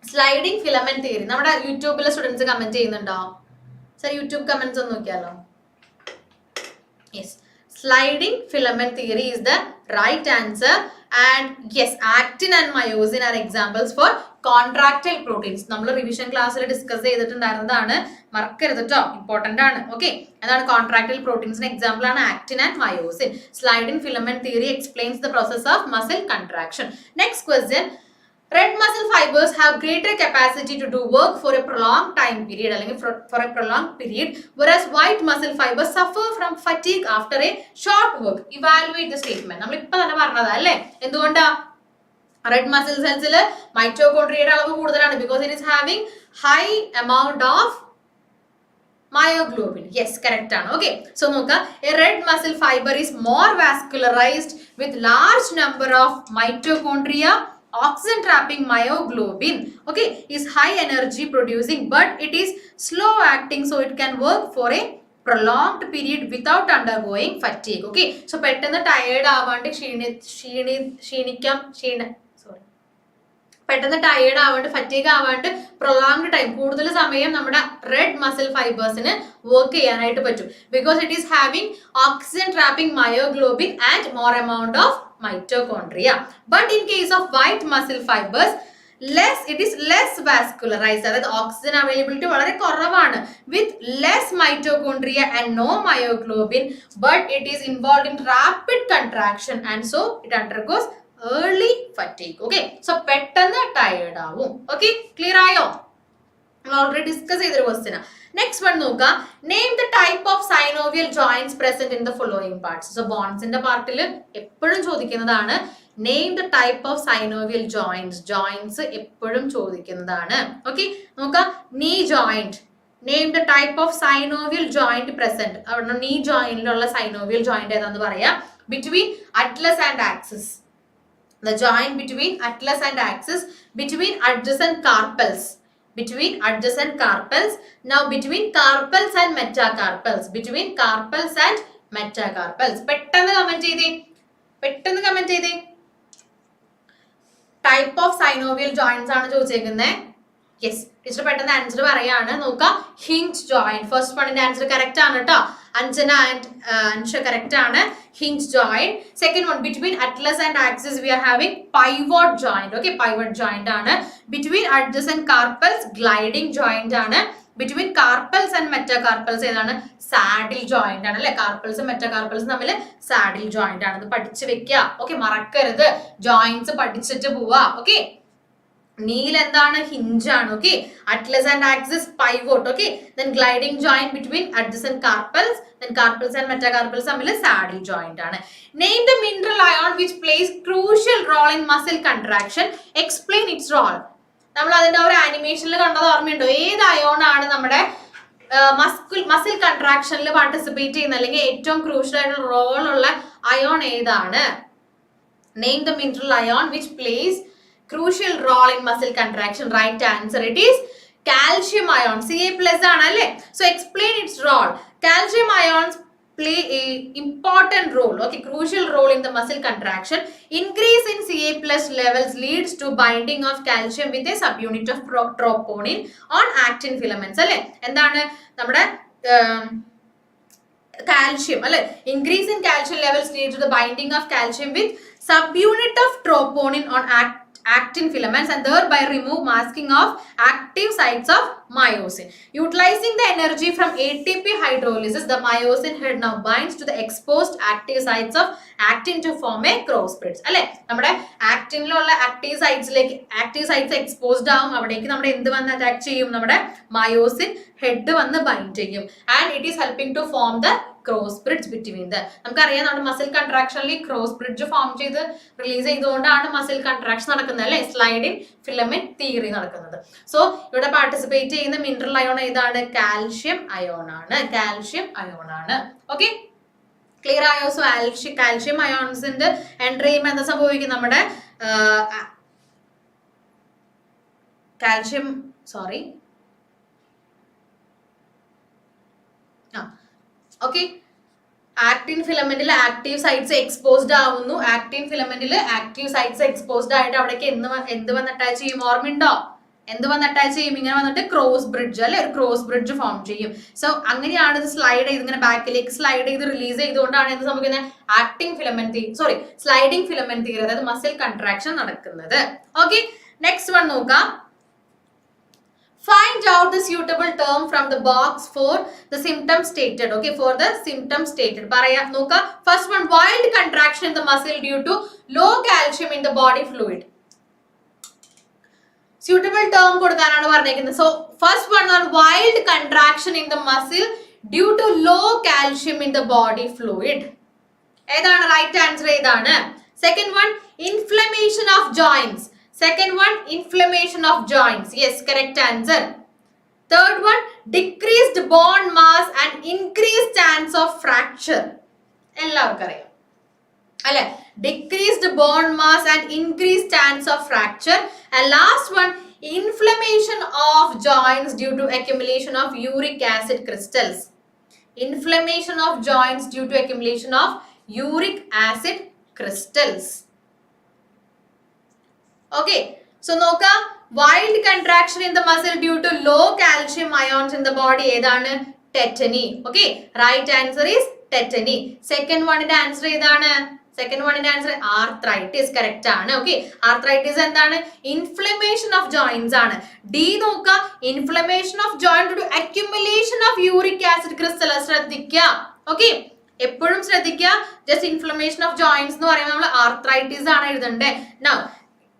sliding filament theory. നമ്മുടെ യൂട്യൂബിലെ സ്റ്റുഡൻസ് കമന്റ് ചെയ്യുന്നുണ്ടോ? സർ യൂട്യൂബ് കമന്റ്സ് ഒന്ന് നോക്കിയാലോ? Yes, sliding filament theory is the right answer. And yes, actin and myosin are examples for contractile proteins. നമ്മൾ റിവിഷൻ ക്ലാസ്സിൽ ഡിസ്കസ് ചെയ്തിട്ടുണ്ടായിരുന്നതാണ്, മറക്കരുത് കേട്ടോ, ഇമ്പോർട്ടന്റ് ആണ്. ഓക്കെ, അതാണ് കോൺട്രാക്ടൈൽ പ്രോട്ടീൻസിന് എക്സാമ്പിൾ ആണ് actin and myosin. Sliding filament theory explains the process of muscle contraction. Next question. Red muscle fibers have greater capacity to do work for a prolonged time period, അല്ലെങ്കിൽ for a prolonged period, whereas white muscle fibers suffer from fatigue after a short work. Evaluate the statement. നമ്മൾ ഇപ്പോ തന്നെ പറഞ്ഞതാ അല്ലേ? എന്തുകൊണ്ടാ? റെഡ് മസിൽ സെൽസിൽ മൈറ്റോകോൺട്രിയയുടെ അളവ് കൂടുതലാണ്, because it is having high amount of Myoglobin. Yes, correct ആണ്. Okay. So നോക്കുക, a red muscle fiber is more vascularized with large number of mitochondria. Oxygen trapping myoglobin, okay, is high energy producing, but it is slow acting, so it can work for a prolonged period without undergoing fatigue. Okay. So പെട്ടെന്ന് ടയേർഡ് ആവാണ്ട് പെട്ടെന്ന് ടയേർഡ് ആവാണ്ട് ഫറ്റീഗ് ആവാണ്ട് പ്രൊലോങ്ഡ് ടൈം കൂടുതൽ സമയം നമ്മുടെ റെഡ് മസിൽ ഫൈബേഴ്സിന് വർക്ക് ചെയ്യാനായിട്ട് പറ്റും. Because it is having oxygen trapping myoglobin and more amount of mitochondria. But in case of white muscle fibres it is less vascularized, അതായത് ഓക്സിജൻ അവൈലബിലിറ്റി വളരെ കുറവാണ്, with less mitochondria and no myoglobin, but it is involve in rapid contraction and so it undergoes early fatigue. Okay, so പെട്ടെന്ന് ടയേർഡ് ആവും. Okay, ക്ലിയർ ആയോ? നമ്മൾ ഓൾറെഡി ഡിസ്കസ് ചെയ്തൊരു ക്വസ്റ്റ്യൻ. നെക്സ്റ്റ് വൺ നോക്കുക, name the type of synovial joints present in the following parts. So ബോൺസിന്റെ പാർട്ടിൽ എപ്പോഴും ചോദിക്കുന്നതാണ് name the type of synovial joints. Joints എപ്പോഴും ചോദിക്കുന്നതാണ്. ഓക്കെ, നോക്കുക, knee joint, name the type of synovial joint present. അവിടെ നീ ജോയിന്റിലുള്ള സൈനോവിയൽ ജോയിന്റ് ഏതാന്ന് പറയാ? Between atlas and axis. The joint between atlas and axis, between adjacent carpals, between adjacent carpals. Now between carpals and metacarpals, between carpals and metacarpals. പെട്ടെന്ന് കമന്റ് ചെയ്തേ. ടൈപ്പ് ഓഫ് സൈനോവിയൽ ജോയിന്റ്സ് ആണ് ചോദിച്ചേക്കുന്നത്. യെസ്, ടീച്ചർ പെട്ടെന്ന് ആൻസർ പറയാണ്. നോക്കാം, ഹിഞ്ച് ജോയിന്റ്. ഫസ്റ്റ് വണ്ണിന്റെ ആൻസർ കറക്റ്റ് ആണ് കേട്ടോ. അഞ്ജന ആൻഡ് അൻഷ കറക്റ്റ് ആണ്. Hinge joint. Second one, between atlas and axis we are having pivot joint. Okay, pivot joint ആണ്. Between adjacent carpals gliding joint ആണ്. ബിറ്റ്വീൻ കാർപ്പൽസ് ആൻഡ് മെറ്റാകാർപ്പൽസ് ഏതാണ്? സാഡിൽ ജോയിന്റ് ആണ് അല്ലെ. കാർപ്പൽസും മെറ്റാകാർപ്പൽസും തമ്മിൽ സാഡിൽ ജോയിന്റ് ആണ്. ഇത് പഠിച്ചു വെക്കുക. ഓക്കെ, മറക്കരുത്. ജോയിന്റ്സ് പഠിച്ചിട്ട് പോവാ. ഓക്കെ, നീൽ എന്താണ്? ഹിഞ്ച് ആണ്. Okay, atlas and axis pivot. Okay, then gliding joint between adjacent carpals, then carpals and metacarpals തമ്മിൽ saddle joint ആണ്. Name the mineral ion which plays crucial role in muscle contraction. Explain its role. നമ്മൾ അതിന്റെ ഒരു ആനിമേഷനിൽ കണ്ടത് ഓർമ്മയുണ്ടോ? ഏത് അയോൺ ആണ് നമ്മുടെ മസിൽ കൺട്രാക്ഷനിൽ പാർട്ടിസിപ്പേറ്റ് ചെയ്യുന്ന അല്ലെങ്കിൽ ഏറ്റവും ക്രൂഷ്യൽ ആയിട്ടുള്ള റോൾ ഉള്ള അയോൺ ഏതാണ്? Name the mineral ion which plays crucial role in muscle contraction. Right answer, it is calcium ion. Ca+ ആണ് അല്ലേ. So explain its role. Calcium ions play a important role, okay, crucial role in the muscle contraction. Increase in Ca+ levels leads to binding of calcium with a subunit of troponin on actin filaments അല്ലേ. എന്താണ് നമ്മുടെ calcium അല്ലേ. Increase in calcium levels leads to the binding of calcium with subunit of troponin on actin filaments and thereby remove masking of active sites of myosin. Utilizing the energy from ATP hydrolysis, the myosin head now binds to the exposed active sites of actin to form a cross bridge. അല്ലെ, നമ്മുടെ ആക്ടിനിലുള്ള ആക്റ്റീവ് സൈറ്റ്സ് എക്സ്പോസ്ഡ് ആവും. അവിടേക്ക് നമ്മുടെ എന്ത് വന്ന് അറ്റാക്ക് ചെയ്യും? നമ്മുടെ മയോസിൻ ഹെഡ് വന്ന് ബൈൻഡ് ചെയ്യും. And it is helping to form the cross bridge between the. നമുക്കറിയാം, നമ്മുടെ മസിൽ കൺട്രാക്ഷനിൽ ക്രോസ് ബ്രിഡ്ജ് ഫോം ചെയ്ത് റിലീസ് ചെയ്തുകൊണ്ടാണ് മസിൽ കൺട്രാക്ഷൻ നടക്കുന്നത് അല്ലെ, സ്ലൈഡിംഗ് ഫിലമെന്റ് തിയറി നടക്കുന്നത്. സോ ഇവിടെ പാർട്ടിസിപ്പേറ്റ് ചെയ്യുന്ന മിനറൽ അയോൺ ഏതാണ്? കാൽഷ്യം അയോൺ ആണ്. കാൽഷ്യം അയോൺ ആണ്. ഓക്കെ, ക്ലിയർ ആയോ? സോ കാൽഷ്യം അയോൺസിന്റെ എൻട്രി ചെയ്യുമ്പോൾ എന്താ സംഭവിക്കും? നമ്മുടെ കാൽഷ്യം ഓക്കെ, ആക്ടിൻ ഫിലമെന്റിൽ ആക്റ്റീവ് സൈറ്റ്സ് എക്സ്പോസ്ഡ് ആവുന്നു. ആക്ടിൻ ഫിലമെന്റിൽ ആക്റ്റീവ് സൈറ്റ്സ് എക്സ്പോസ്ഡ് ആയിട്ട് അവിടേക്ക് എന്ത് വന്ന് അറ്റാച്ച് ചെയ്യും? ഓർമ്മയുണ്ടോ? എന്ത് വന്ന് അറ്റാച്ച് ചെയ്യും? ഇങ്ങനെ വന്നിട്ട് ക്രോസ് ബ്രിഡ്ജ് അല്ലെ, ഒരു ക്രോസ് ബ്രിഡ്ജ് ഫോം ചെയ്യും. സോ അങ്ങനെയാണ് ഇത് സ്ലൈഡ് ചെയ്ത് ഇങ്ങനെ ബാക്കിലേക്ക് സ്ലൈഡ് ചെയ്ത് റിലീസ് ചെയ്തുകൊണ്ടാണ് എന്ത് സംഭവിക്കുന്നത്? സ്ലൈഡിംഗ് ഫിലമെന്റ് തിയറി, അതായത് മസിൽ കൺട്രാക്ഷൻ നടക്കുന്നത്. ഓക്കെ, നെക്സ്റ്റ് വൺ നോക്കാം. Find out the suitable term from the box for the symptom stated. Okay, for the symptom stated. പറയാ നോക്കാം. First one, wild contraction in the muscle due to low calcium in the body fluid. Suitable term കൊടുക്കാനാണ് പറഞ്ഞേക്കുന്നത്. So first one are wild contraction in the muscle due to low calcium in the body fluid. ഏതാണ് റൈറ്റ് ആൻസർ? ഏതാണ്? Second one, inflammation of joints. Second one, inflammation of joints. Yes, correct answer. Third one, decreased bone mass and increase chance of fracture. എല്ലാവർക്കും അറിയാം അല്ലെ, decreased bone mass and increase chance of fracture. And last one, inflammation of joints due to accumulation of uric acid crystals. Inflammation of joints due to accumulation of uric acid crystals. Okay, so നോക്ക, wild contraction in the muscle due to low calcium ions in the body ഏതാണ്? Tetany. Okay, right answer is tetany. Second one ന്റെ ആൻസർ ഏതാണ്? സെക്കൻഡ് വണ്ണിന്റെ ആൻസർ ആർത്രൈറ്റിസ്. കറക്റ്റ് ആണ്. ഓക്കെ, ആർത്രൈറ്റിസ് എന്താണ്? ഇൻഫ്ലമേഷൻ ഓഫ് ജോയിന്റ്സ് ആണ്. ഡി നോക്ക, inflammation of joint to accumulation of uric acid crystal. ശ്രദ്ധിക്കുക. ഓക്കെ, എപ്പോഴും ശ്രദ്ധിക്കുക. ജസ്റ്റ് ഇൻഫ്ലമേഷൻ ഓഫ് ജോയിന്റ്സ് എന്ന് പറയുമ്പോൾ നമ്മൾ ആർത്രൈറ്റിസ് ആണ് എഴുതണ്ടേ. Now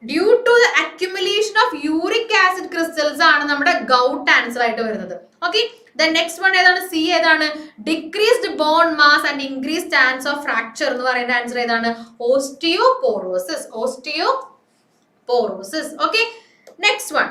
due to the accumulation of uric acid crystals ആണ് നമ്മുടെ ഗൗട്ട് ആൻസർ ആയിട്ട് വരുന്നത്. ഓക്കെ, then next one ഏതാണ്? സി ഏതാണ്? Decreased bone mass and increase chance of fracture എന്ന് പറയുന്ന ആൻസർ ഏതാണ്? Osteoporosis. Osteoporosis. Okay, next one,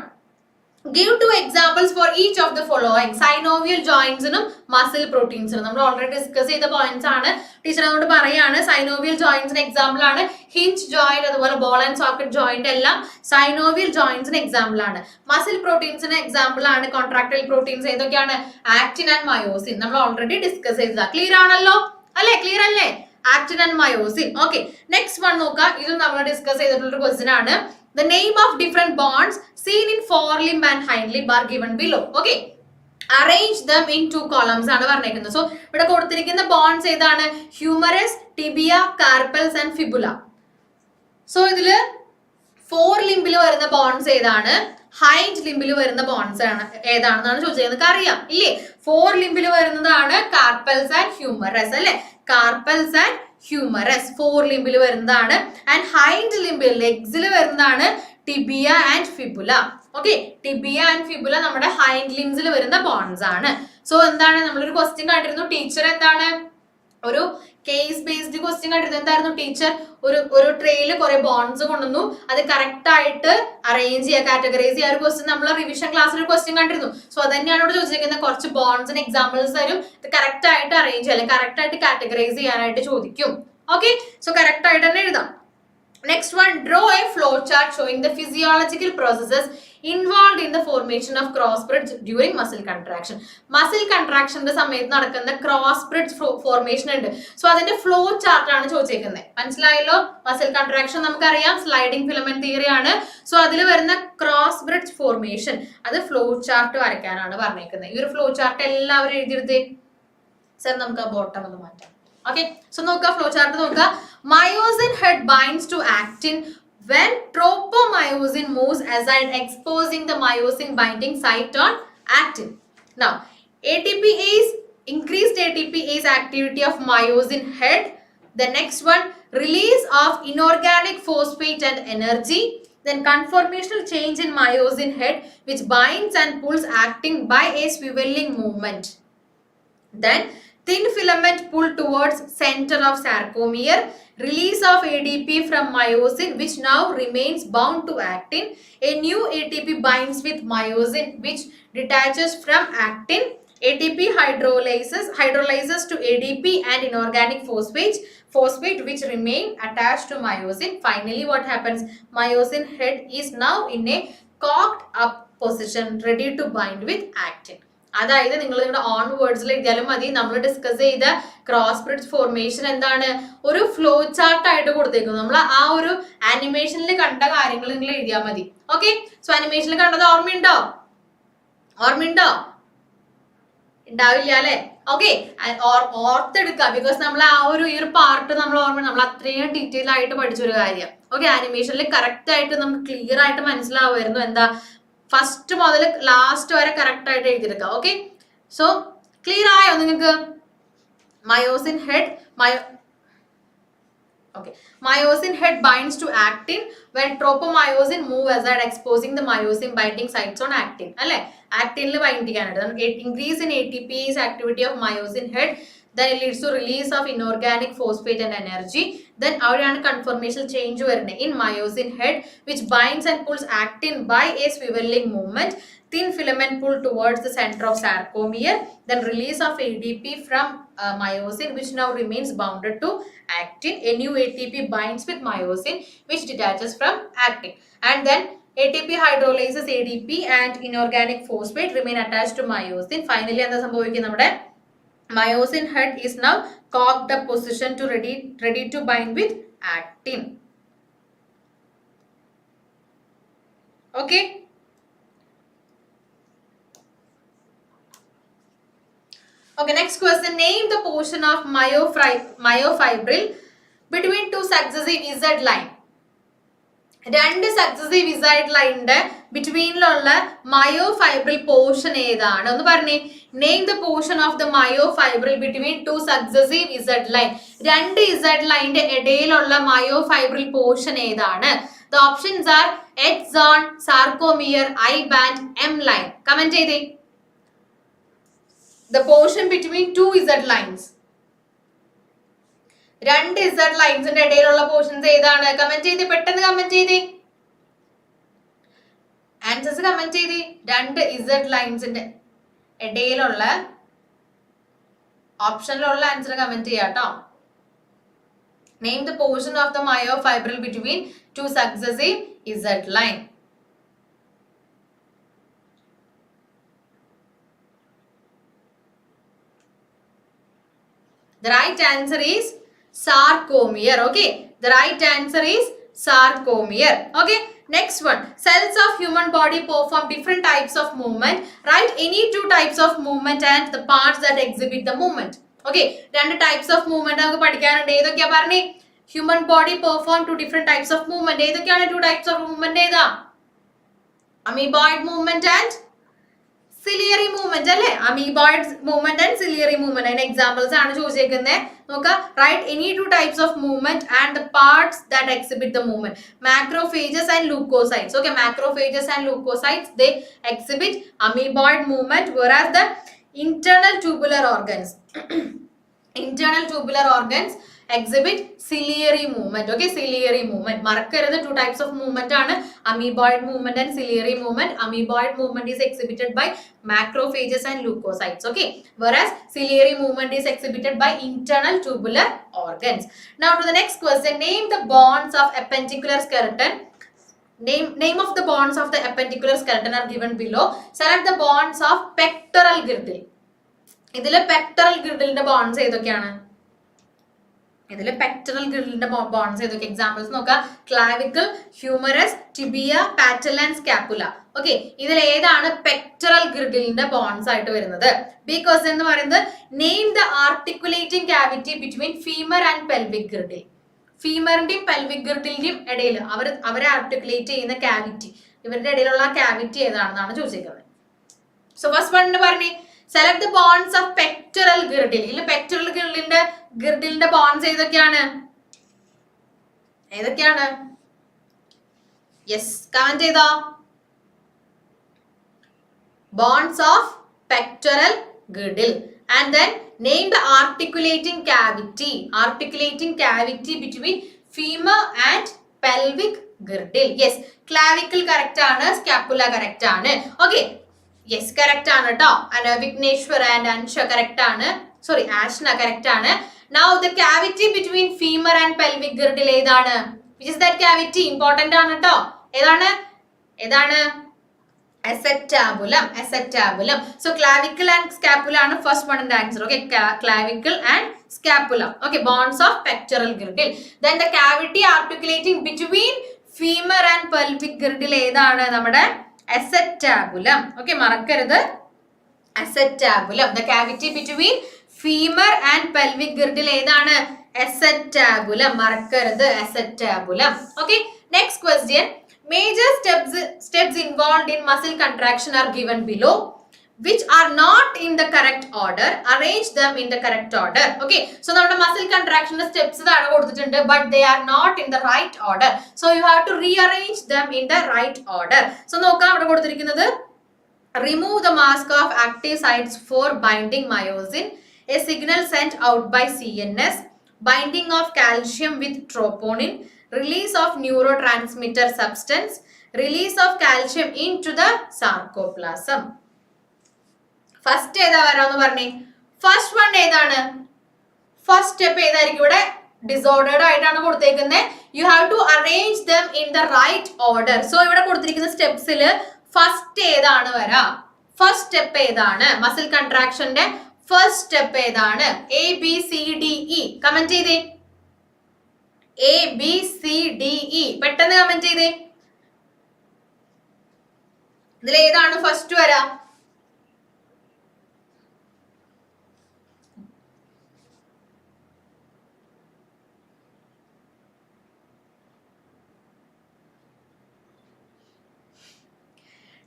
give two examples for each of the following. Synovial joints നും മസിൽ പ്രോട്ടീൻസിനും നമ്മൾ ഓൾറെഡി ഡിസ്കസ് ചെയ്ത പോയിന്റ്സ് ആണ്. ടീച്ചർ അതുകൊണ്ട് പറയാണ്, സൈനോവിയൽ ജോയിന്റ്സിന് എക്സാമ്പിൾ ആണ് ഹിഞ്ച് ജോയിന്റ്, അതുപോലെ ബോൾ ആൻഡ് സോക്കറ്റ് ജോയിന്റ് എല്ലാം സൈനോവിയൽ ജോയിന്റ്സിന് എക്സാമ്പിൾ ആണ്. മസിൽ പ്രോട്ടീൻസിന് എക്സാമ്പിൾ ആണ് കോൺട്രാക്ടൈൽ പ്രോട്ടീൻസ്. ഏതൊക്കെയാണ്? Actin and myosin. നമ്മൾ ഓൾറെഡി ഡിസ്കസ് ചെയ്തതാ. ക്ലിയർ ആണല്ലോ അല്ലെ? ക്ലിയർ അല്ലേ? Actin and myosin. Okay, next one നോക്കാം. ഇതും നമ്മൾ ഡിസ്കസ് ചെയ്തിട്ടുള്ള ക്വസ്റ്റ്യൻ ആണ്. The name of different bonds seen in forelimb and hind limb are given below. Okay, arrange them in two columns ആണ് പറഞ്ഞേക്കുന്നത്. സോ ഇവിടെ കൊടുത്തിരിക്കുന്ന ബോൺസ് ഏതാണ്? Humorous, tibia, carpels and fibula. So ഇതില് ഫോർ ലിംബിൽ വരുന്ന ബോൺസ് ഏതാണ്? ഹൈൻഡ് ലിംബിൽ വരുന്ന ബോൺസ് ആണ് ഏതാണെന്നാണ് ചോദിച്ചത്. അറിയാം ഇല്ലേ? ഫോർ ലിംബിൽ വരുന്നതാണ് കാർപ്പൽസ് ആൻഡ് ഹ്യൂമറസ് അല്ലെ? കാർപ്പൽസ് ആൻഡ് ഹ്യൂമറസ് ഫോർ ലിംബിൽ വരുന്നതാണ്. ആൻഡ് ഹൈൻഡ് ലിംബിൽ ലെഗ്സിൽ വരുന്നതാണ് tibia and fibula. Okay, tibia and fibula നമ്മുടെ ഹൈൻഡ് ലിംസിൽ വരുന്ന ബോൺസ് ആണ്. സോ എന്താണ്, നമ്മളൊരു ക്വസ്റ്റ്യൻ കണ്ടിരുന്നു. ടീച്ചർ എന്താണ് ഒരു കേസ് ബേസ്ഡ് ക്വസ്റ്റ്യൻ കണ്ടിരുന്നു. എന്തായിരുന്നു ടീച്ചർ? ഒരു ട്രേയിൽ കുറെ ബോൺസ് കൊണ്ടുവന്നു, അത് കറക്റ്റ് ആയിട്ട് അറേഞ്ച് ചെയ്യുക, കാറ്റഗറൈസ് ചെയ്യുക. ഒരു ക്വസ്റ്റ്യൻ നമ്മൾ റിവിഷൻ ക്ലാസ്സിൽ ഒരു ക്വസ്റ്റ്യൻ കണ്ടിരുന്നു. സോ അതന്നെയാണ് ഇവിടെ ചോദിച്ചിരിക്കുന്നത്. കുറച്ച് ബോൺസിന് എക്സാമ്പിൾസ് തരും, ഇത് കറക്റ്റ് ആയിട്ട് അറേഞ്ച് ചെയ്യുക, അല്ലെങ്കിൽ കറക്റ്റ് ആയിട്ട് കാറ്റഗറൈസ് ചെയ്യാനായിട്ട് ചോദിക്കും. ഓക്കെ, സോ കറക്റ്റ് ആയിട്ട് തന്നെ എഴുതാം. Next one, draw a flow chart showing the physiological processes involved in the formation of cross bridge during muscle contraction. Muscle contraction സമയത്ത് നടക്കുന്ന ക്രോസ് ബ്രിഡ്ജ് ഫോർമേഷൻ ഉണ്ട്. സോ അതിന്റെ ഫ്ലോ ചാർട്ട് ആണ് ചോദിച്ചേക്കുന്നത്. മനസ്സിലായല്ലോ? മസിൽ കൺട്രാക്ഷൻ നമുക്കറിയാം, സ്ലൈഡിംഗ് ഫിലമെന്റ് തിയറി ആണ്. സോ അതിൽ വരുന്ന ക്രോസ് ബ്രിഡ്ജ് ഫോർമേഷൻ അത് ഫ്ലോ ചാർട്ട് വരയ്ക്കാനാണ് പറഞ്ഞേക്കുന്നത്. ഈ ഒരു ഫ്ലോ ചാർട്ട് എല്ലാവരും എഴുതിയെടുത്തേ. സർ നമുക്ക് ആ ബോട്ടം ഒന്ന് മാറ്റാം. Okay, so നോക്കുക, ഫ്ലോ ചാർട്ട് നോക്കുക. Myosin head binds to actin when tropomyosin moves aside, exposing the myosin binding site on actin. Now, ATP is increased ATP is activity of myosin head. The next one, release of inorganic phosphate and energy. Then conformational change in myosin head which binds and pulls actin by a swiveling movement. Then thin filament pull towards center of sarcomere, release of ADP from myosin which now remains bound to actin. A new ATP binds with myosin which detaches from actin. ATP hydrolyzes to ADP and inorganic phosphate which remain attached to myosin. Finally, what happens? Myosin head is now in a cocked up position, ready to bind with actin. അതായത് നിങ്ങൾ നിങ്ങളുടെ ഓൺ വേർഡ്സിൽ എഴുതിയാലും മതി. നമ്മൾ ഡിസ്കസ് ചെയ്ത ക്രോസ് ബ്രിഡ്ജ് ഫോർമേഷൻ എന്താണ്? ഒരു ഫ്ലോ ചാർട്ട് ആയിട്ട് കൊടുത്തേക്കുന്നു. നമ്മൾ ആ ഒരു ആനിമേഷനിൽ കണ്ട കാര്യങ്ങൾ നിങ്ങൾ എഴുതിയാൽ മതി. ഓക്കെ, സോ ആനിമേഷനിൽ കണ്ടത് ഓർമ്മയുണ്ടോ? ഉണ്ടാവില്ല അല്ലെ? ഓക്കെ, ഓർത്തെടുക്കുക. ബിക്കോസ് നമ്മൾ ആ ഈ ഒരു പാർട്ട് നമ്മൾ നമ്മൾ അത്രയും ഡീറ്റെയിൽ ആയിട്ട് പഠിച്ചൊരു കാര്യം. ഓക്കെ, ആനിമേഷനിൽ കറക്റ്റ് ആയിട്ട് നമുക്ക് ക്ലിയർ ആയിട്ട് മനസ്സിലാവുമായിരുന്നു എന്താ ഫസ്റ്റ് മുതൽ ലാസ്റ്റ് വരെ കറക്റ്റ് ആയിട്ട് എഴുതിയെടുക്കാം. ഓക്കെ, സോ ക്ലിയർ ആയോ നിങ്ങൾക്ക്? Myosin head myosin head binds to actin when tropomyosin move aside, exposing the myosin binding sites on actin. അല്ലെ? ആക്ടിനിൽ ബൈൻഡ് ചെയ്യാനായിട്ട്. Increase in ATP is activity of myosin head. Then it leads to release of inorganic phosphate and energy. Then അവിടെയാണ് conformational change വരുന്നത് in myosin head which binds and pulls actin by a swiveling movement. thin filament pull towards the center of sarcomere, then release of ADP from myosin, which now remains bounded to actin. A new ATP binds with myosin, which detaches from actin, and then ATP hydrolyzes ADP and inorganic phosphate remain attached to myosin. Finally, എന്താ സംഭവിക്കുന്നത്? നമ്മുടെ myosin head is now cocked up position to ready to bind with actin. Okay. Okay, next question. Name the portion of myofibril between two successive Z line. രണ്ട് സക്സസീവ് ഇസൈഡ് ലൈനിന്റെ ബിറ്റ്വീനിലുള്ള മയോഫൈബ്രിൽ പോർഷൻ ഏതാണ്? ഒന്ന് പറഞ്ഞേ. Name the portion of the myofibril between two successive Z line. രണ്ട് ഇസഡ് ലൈനിന്റെ ഇടയിലുള്ള മയോഫൈബ്രിൽ പോർഷൻ ഏതാണ്? The options are H zone, sarcomere, I band, M line. Comment ചെയ്തേ. The portion between two Z lines. രണ്ട് ഇസഡ് ലൈൻസിന്റെ ഇടയിലുള്ള പോർഷൻസ് ഏതാണ്? കമന്റ് ചെയ്തേ, പെട്ടെന്ന് കമന്റ് ചെയ്തേ, ആൻസേഴ്സ് കമന്റ് ചെയ്തേ. രണ്ട് ഇസഡ് ലൈൻസിന്റെ ഇടയിലുള്ള ഓപ്ഷനിലുള്ള ആൻസർ കമന്റ് ചെയ്യാട്ടോ. Name the portion of the myofibril between two successive Z line. The right answer is sarcomere. Okay, the right answer is sarcomere. Okay, next one. Cells of human body perform different types of movement. Write any two types of movement and the parts that exhibit the movement. Okay, രണ്ട് ടൈപ്സ് ഓഫ് മൂവ്മെന്റ് നമുക്ക് പഠിക്കാനുണ്ട്. ഏതൊക്കെയാ പറഞ്ഞേ? Human body perform two different types of movement. ഏതൊക്കെയാണ് ടു ടൈപ്സ് ഓഫ് മൂവ്മെന്റ്? ഏതാ? Amoeboid movement and ciliary movement അല്ലേ? Amoeboid movement and ciliary movement. അതിന് എക്സാമ്പിൾസ് ആണ് ചോദിച്ചേക്കുന്നത്. നോക്കാം. Write any two types of movement and the parts that exhibit the movement. Macrophages and leucocytes. Okay, macrophages and leucocytes they exhibit amoeboid movement, whereas the internal tubular organs exhibit ciliary movement. Okay, ciliary movement. മറക്കരുത്, two types of movement ആണ്, amoeboid movement and ciliary movement. Amoeboid movement is exhibited by macrophages and leukocytes. Okay, whereas ciliary movement is exhibited by internal tubular organs. Now to the next question. Name the bonds of appendicular skeleton. Name of the bonds of the appendicular skeleton are given below. Select the bonds of pectoral girdle. ഇതിലെ pectoral girdle bonds ഏതൊക്കെയാണ്? ഇതിലെ pectoral girdle bonds ഏതൊക്കെ? എക്സാമ്പിൾസ് നോക്കാം. Clavicle, humorous, tibia, petal and scapula. Okay, ഇതിൽ ഏതാണ് pectoral girdle bonds ആയിട്ട് വരുന്നത്? ബിക്കോസ് എന്ന് പറയുന്നത് name the articulating cavity between femur and pelvic girdle. ഫീമറിന്റെയും പെൽവിക് ഗിർഡിലിന്റെയും ഇടയിൽ അവരെ ആർട്ടിക്കുലേറ്റ് ചെയ്യുന്ന ക്യാവിറ്റി, ഇവരുടെ ഇടയിലുള്ള ക്യാവിറ്റി ഏതാണെന്നാണ് ചോദിച്ചിരിക്കുന്നത്. സോ ഫസ്റ്റ് വൺ പറഞ്ഞേ. Select the bones of pectoral girdle. ഇതിൽ പെക്ടറൽ ഗിർഡിലിന്റെ ബോൺസ് ഏതൊക്കെയാണ്? യെസ്, കമന്റ് ചെയ്തോ. Bones of pectoral girdle. And then name the articulating cavity between femur and pelvic girdle. Yes, clavicle correct ആണ്, scapula correct ആണ്. Okay, yes, correct ആണ് ട്ടോ. And Vigneshwar and Ansha correct ആണ്. Sorry, Ashna correct ആണ്. Now the cavity between femur and pelvic girdle ഏതാണ്? Which is that cavity? Important ആണ് ട്ടോ. ഏതാണ്? Acetabulum. So clavicle and scapula are first one in the answer. Okay, clavicle and scapula. Okay, bonds of pectoral girdle. Then the cavity articulating between femur and pelvic girdle ഏതാണ്? നമ്മുടെ acetabulum. Okay, മറക്കരുത്, acetabulum. The cavity between femur and pelvic girdle ഏതാണ്? Acetabulum. മറക്കരുത്, acetabulum. Okay, next question. Major steps involved in muscle contraction are given below. Which are not in the correct order? Arrange them in the correct order. Okay, so now the muscle contraction steps but they are not in the right order. So you have to rearrange them in the right order. So remove the mask of active sites for binding myosin. A signal sent out by CNS. Binding of calcium with troponin. Release of neurotransmitter substance, release of calcium into the sarcoplasm. First ഏതാ വരാന്ന് പറഞ്ഞേ? ഫസ്റ്റ് വൺ ഏതാണ്? ഫസ്റ്റ് സ്റ്റെപ്പ് ഏതായിരിക്കും? ഇവിടെ ഡിസോർഡേർഡ് ആയിട്ടാണ് കൊടുത്തേക്കുന്നത്. You have to arrange them in the right order. So ഇവിടെ കൊടുത്തിരിക്കുന്ന സ്റ്റെപ്സിൽ ഫസ്റ്റ് ഏതാണ് വരാ? ഫസ്റ്റ് സ്റ്റെപ്പ് ഏതാണ്? മസിൽ കൺട്രാക്ഷന്റെ ഫസ്റ്റ് സ്റ്റെപ്പ് ഏതാണ്? A B C D E. Comment ചെയ്തേ. A B C D E പെട്ടെന്ന് കമന്റ് ചെയ്തേ. ഇതിൽ ഏതാണ് ഫസ്റ്റ് വരാ?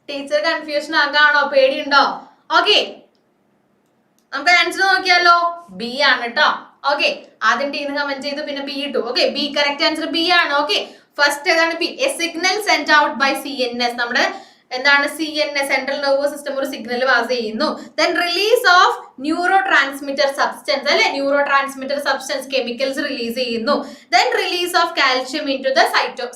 ടീച്ചർ കൺഫ്യൂഷൻ ആകാണോ? പേടിയുണ്ടോ? ഓക്കെ, നമുക്ക് ആൻസർ നോക്കിയാലോ. ബി ആണ് കേട്ടോ. ഓക്കെ, ആദ്യം ടീന്ന് കമന്റ് ചെയ്തു, പിന്നെ ബി ഇട്ടു. Okay, B correct answer B ആണ്. ഓക്കെ, ഫസ്റ്റ് ഏതാണ്? B. A signal send out by CNS. നമ്മുടെ എന്താണ് CNS, സെൻട്രൽ നെർവസ് സിസ്റ്റം ഒരു സിഗ്നൽ പാസ് ചെയ്യുന്നു. Then release of neurotransmitter substance, അല്ലെ? Neurotransmitter substance chemicals release ചെയ്യുന്നു. Then release of calcium into the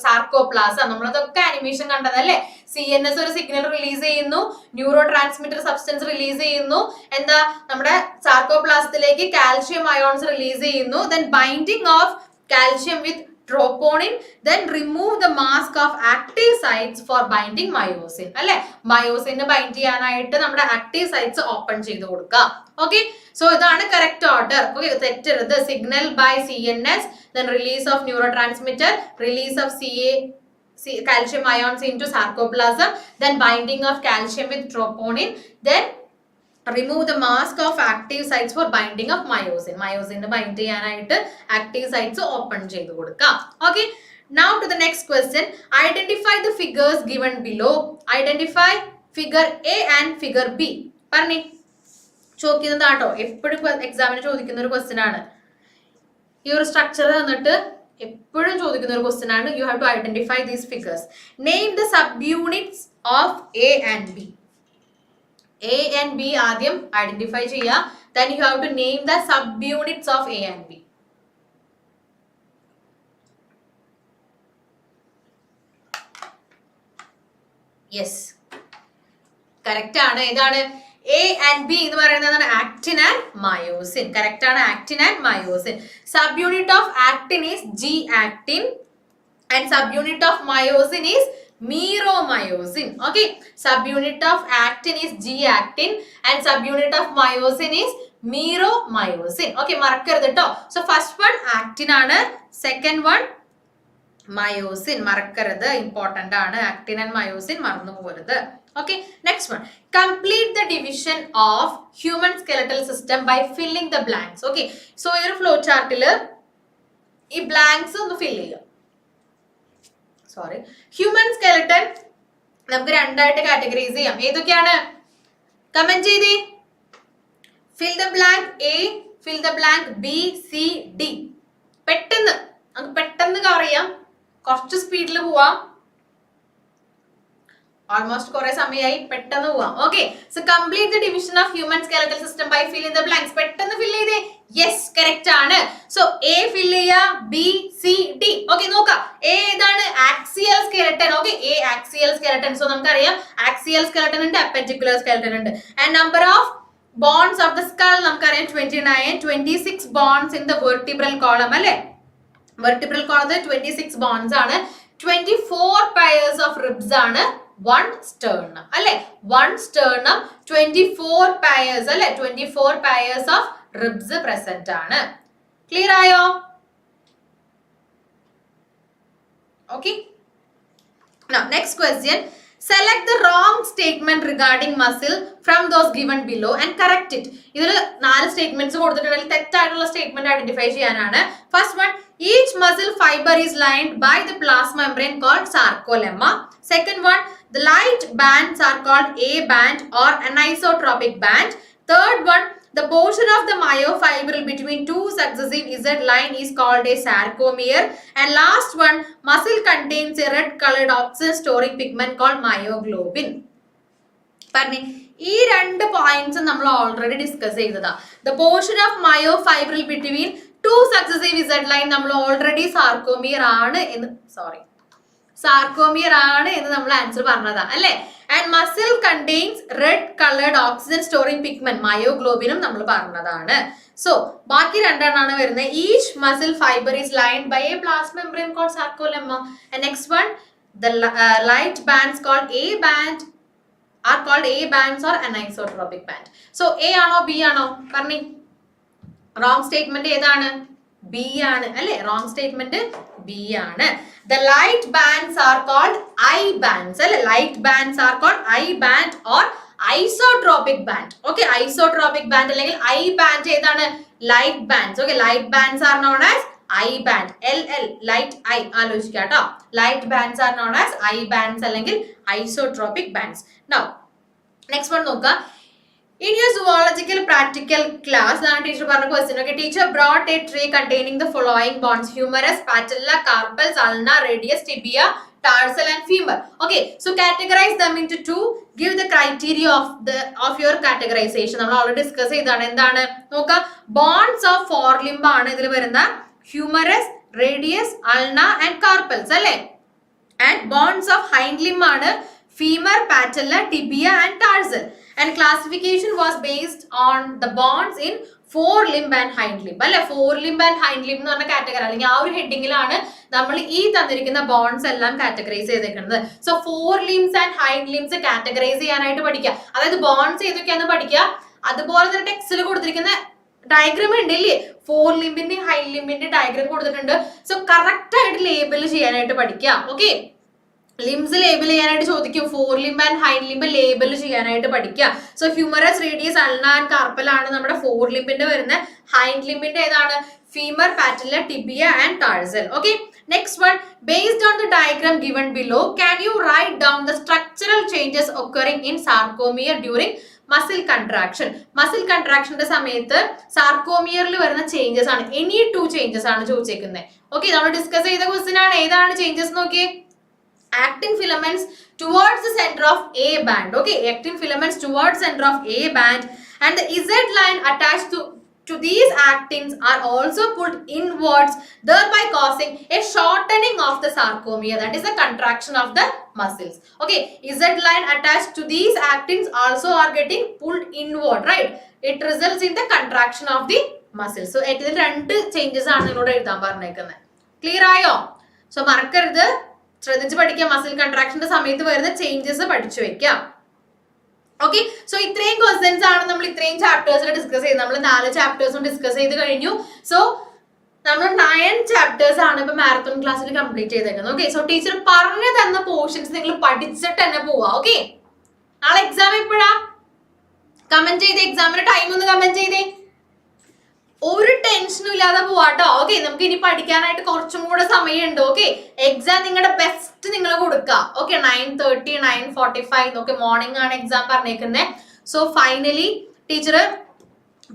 sarcoplasm. നമ്മളതൊക്കെ ആനിമേഷൻ കണ്ടതല്ലേ? CNS ഒരു സിഗ്നൽ റിലീസ് ചെയ്യുന്നു, ന്യൂറോ ട്രാൻസ്മിറ്റർ സബ്സ്റ്റൻസ് റിലീസ് ചെയ്യുന്നു, എന്താ നമ്മുടെ സാർക്കോപ്ലാസത്തിലേക്ക് കാൽഷ്യം അയോൺസ് റിലീസ് ചെയ്യുന്നു. Then binding of calcium with troponin, then remove the mask of active sites for binding myosin. അല്ലെ? മയോസിന് ബൈൻഡ് ചെയ്യാനായിട്ട് നമ്മുടെ ആക്റ്റീവ് സൈറ്റ്സ് ഓപ്പൺ ചെയ്ത് കൊടുക്കുക. ഓക്കെ, സോ ഇതാണ് കറക്റ്റ് ഓർഡർ. ഓക്കെ, തെറ്റരുത്. Signal by CNS, then release of neurotransmitter, release of calcium ions into sarcoplasm, then binding of calcium with troponin, then remove the mask of active sites for binding of myosin. Myosin bind ചെയ്യാനായിട്ട് active sites open ചെയ്തു കൊടുക്കാം. Okay, now to the next question. Identify the figures given below. Identify figure A and figure B. പറഞ്ഞേ. ചോദിക്കുന്നതാട്ടോ, എപ്പോഴും എക്സാമിന് ചോദിക്കുന്ന ഒരു ക്വസ്റ്റ്യൻ ആണ്. ഈ ഒരു സ്ട്രക്ചർ തന്നിട്ട് എപ്പോഴും ചോദിക്കുന്ന ഒരു ക്വസ്റ്റ്യൻ ആണ്. You have to identify these figures. Name the subunits of A and B. A and B ആദ്യം ഐഡന്റിഫൈ ചെയ്യുക. Then you have to name the subunits of A and B. Yes, correct ആണ്. ഏതാണ്? A and B എന്ന് പറയുന്നത് ആക്ടിൻ ആൻഡ് മയോസിൻ. കറക്റ്റ് ആണ്, actin and myosin. Subunit of actin is G actin and subunit of myosin is meromyosin. Okay, subunit of actin is G actin and subunit of myosin is meromyosin. Okay, മറക്കരുത് കേട്ടോ. So first one actin ആണ്, second one myosin. മറക്കരുത്, ഇമ്പോർട്ടന്റ് ആണ്. actin and myosin മറന്നു പോകരുത്. Okay, next one. Complete the division of human skeletal system by filling the blanks. Okay, so ഈ ഒരു ഫ്ലോ ചാർട്ടിൽ ഈ ബ്ലാങ്ക്സ് ഒന്ന് ഫിൽ ചെയ്യുക. സോറി, ഹ്യൂമൻ സ്കെലട്ടൺ നമുക്ക് രണ്ടായിട്ട് കാറ്റഗറൈസ് ചെയ്യാം. ഏതൊക്കെയാണ്? കമന്റ് ചെയ്തേ. Fill the blank A, fill the blank B, C, D. പെട്ടെന്ന് നമുക്ക് പെട്ടെന്ന് കവർ ചെയ്യാം. കുറച്ച് സ്പീഡിൽ പോവാം. ഓൾമോസ്റ്റ് കുറെ സമയമായി, പെട്ടെന്ന് പോവാം. Okay, so complete the division of human skeletal system by filling the blanks. പെട്ടെന്ന് ഫിൽ ചെയ്തേ. യെസ്, കറക്റ്റ് ആണ്. സോ A ഫിൽ ചെയ്യാ, B, C, D. ഓക്കെ, നോക്കാം. A ഏതാണ്? Axial skeleton. Okay, A axial skeleton. So നമുക്കറിയാം ആക്സിയൽ സ്കെലട്ടൻ ഉണ്ട്, അപ്പൻഡിക്കുലർ സ്കെലട്ടൻ ഉണ്ട്. And number of bones of the skull നമുക്കറിയാം 29, 26 bones in the vertebral column. അല്ലെ? വെർട്ടിബ്രൽ കോളത്തിൽ 26 ബോൺസ് ആണ്. 24 pairs of ribs ആണ്. 1 sternum. അല്ലെ? 1 sternum, 24 pairs. അല്ലെ? 24 pairs of ribs present ആണ്. ക്ലിയർ ആയോ? Okay. Now next question. Select the wrong statement regarding muscle from those given below and correct it. ഇതിൽ 4 സ്റ്റേറ്റ്മെന്റ്സ് കൊടുത്തിട്ടുണ്ടെങ്കിൽ തെറ്റായിട്ടുള്ള സ്റ്റേറ്റ്മെന്റ് ഐഡന്റിഫൈ ചെയ്യാനാണ്. First one, each muscle fiber is lined by the plasma membrane called sarcolemma. Second one, the light bands are called A band or anisotropic band. Third one, the portion of the myofibril between two successive Z line is called a sarcomere. And last one, muscle contains a red colored oxygen storing pigment called myoglobin. പറഞ്ഞേ, ഈ 2 പോയിന്റ്സ് നമ്മൾ ഓൾറെഡി ഡിസ്കസ് ചെയ്തതാ. The portion of myofibril between 2 successive Z line നമ്മൾ ഓൾറെഡി സാർക്കോമിയർ ആണ് എന്ന് സാർക്കോമിയർ ആണ് എന്ന് നമ്മൾ ആൻസർ പറഞ്ഞതാ അല്ലെ. And muscle contains red coloured oxygen storing pigment മയോഗ്ലോബിനും നമ്മൾ പറഞ്ഞതാണ്. സോ ബാക്കി രണ്ടെണ്ണാണ് വരുന്നത്. Each muscle fibre is lined by a plasma membrane called sarcolemma. And next one the light bands called A band are called A bands or anisotropic band. So A ആണോ B ആണോ പറഞ്ഞി? റോങ് സ്റ്റേറ്റ്മെന്റ് ഏതാണ്? B ആണ് അല്ലേ? റോങ് സ്റ്റേറ്റ്മെന്റ് B ആണ്. The light bands are called I bands അല്ലേ? Light bands are called I band or isotropic band. Okay, isotropic band അല്ലെങ്കിൽ I band ഏതാണ്? Light bands. Okay, light bands are known as I band. LL light I ആലോചിക്കുക കേട്ടോ. Light bands are known as I bands അല്ലെങ്കിൽ isotropic bands. Now next one നോക്കുക. In your zoological practical class, teacher പറഞ്ഞ question. Okay, teacher brought a tray containing the following bonds: humerus, patella, carpels, ulna, radius, tibia, tarsal and femur. Okay, so categorize them into two. Give the criteria of your categorization. നമ്മൾ already discuss ചെയ്താണ്. എന്താണ് നോക്കുക? bonds of forelimb ആണ് ഇതിൽ വരുന്ന humerus, radius, ulna and carpels അല്ലേ. and bonds of hind limb ആണ് femur, patella, tibia and tarsal. And classification was based on the bonds in forelimb and hind limb അല്ലെ. forelimb and hind limb എന്ന് പറഞ്ഞ കാറ്റഗറി അല്ലെങ്കിൽ ആ ഒരു ഹെഡിങ്ങിലാണ് നമ്മൾ ഈ തന്നിരിക്കുന്ന ബോൺസ് എല്ലാം കാറ്റഗറൈസ് ചെയ്തേക്കുന്നത്. So fore limbs and hind limbs categorise ചെയ്യാനായിട്ട് പഠിക്കുക. അതായത് ബോൺസ് ഏതൊക്കെയാന്ന് പഠിക്കുക. അതുപോലെ തന്നെ ടെക്സ്റ്റിൽ കൊടുത്തിരിക്കുന്ന ഡയഗ്രാം ഉണ്ടല്ലേ, ഫോർ ലിംബിന്റെ ഹൈൻഡ് ലിംബിന്റെ ഡയഗ്രാം കൊടുത്തിട്ടുണ്ട്. സോ കറക്റ്റ് ആയിട്ട് ലേബിൾ ചെയ്യാനായിട്ട് പഠിക്കുക. ഓക്കെ, ലിംസ് ലേബിൾ ചെയ്യാനായിട്ട് ചോദിക്കും. Fore limb and hind limb label ചെയ്യാനായിട്ട് പഠിക്കുക. So humerus, radius, ulna and carpal ആണ് നമ്മുടെ ഫോർ ലിംബിന്റെ വരുന്ന. ഹൈൻഡ് ലിംബിന്റെ ഏതാണ്? Femur, patella, tibia and tarsal. Okay, next one. Based on the diagram given below, can you write down the structural changes occurring in sarcomere during muscle contraction. Muscle കൺട്രാക്ഷന്റെ സമയത്ത് സാർക്കോമിയറിൽ വരുന്ന ചേഞ്ചസ് ആണ്. എനി ടു ചേഞ്ചസ് ആണ് ചോദിച്ചേക്കുന്നത്. ഓക്കെ, നമ്മൾ ഡിസ്കസ് ചെയ്ത ക്വസ്റ്റ്യൻ ആണ്. ഏതാണ് ചേഞ്ചസ് നോക്കിയേ? actin filaments towards the center of A band. Okay, actin filaments towards center of A band and the Z line attached to these actins are also pulled inwards, thereby causing a shortening of the sarcomere, that is the contraction of the muscles. Okay, Z line attached to these actins also are getting pulled inward, right? It results in the contraction of the muscles. So ഇതിൽ രണ്ട് ചേഞ്ചസ് ആണ് നിങ്ങളോട് എഴുതാൻ പറഞ്ഞേക്കുന്നത്. ക്ലിയർ ആയോ? സോ മറക്കരുത്, ശ്രദ്ധിച്ച് പഠിക്കാം. മസിൽ കൺട്രാക്ഷന്റെ സമയത്ത് വരുന്ന ചേഞ്ചസ് പഠിച്ചു വെക്കാം. ഓക്കെ, സോ ഇത്രയും ക്വസ്റ്റ്യൻസ് ആണ് നമ്മൾ ഇത്രയും ചാപ്റ്റേഴ്സിൽ ഡിസ്കസ് ചെയ്ത്. നമ്മൾ 4 ചാപ്റ്റേഴ്സും ഡിസ്കസ് ചെയ്ത് കഴിഞ്ഞു. സോ നമ്മൾ 9 ചാപ്റ്റേഴ്സ് ആണ് ഇപ്പൊ മാരത്തോൺ ക്ലാസ്സിൽ കംപ്ലീറ്റ് ചെയ്തേക്കുന്നത്. ഓക്കെ, സോ ടീച്ചർ പറഞ്ഞു തന്ന പോർഷൻസ് നിങ്ങൾ പഠിച്ചിട്ട് തന്നെ പോവാ. ഓക്കെ, നാളെ എക്സാം എപ്പോഴാ? കമന്റ് ചെയ്തേ, എക്സാമിന്റെ ടൈം ഒന്ന് കമന്റ് ചെയ്തേ. ഒരു ടെൻഷനും ഇല്ലാതെ പോവാട്ടോ. ഓക്കെ, നമുക്ക് ഇനി പഠിക്കാനായിട്ട് കുറച്ചും കൂടെ സമയമുണ്ട്. ഓക്കെ, എക്സാം നിങ്ങളുടെ ബെസ്റ്റ് നിങ്ങൾ കൊടുക്കുക. ഓക്കെ, 9:30, 9:45 ഓക്കെ മോർണിംഗ് ആണ് എക്സാം പറഞ്ഞേക്കുന്നത്. സോ ഫൈനലി ടീച്ചർ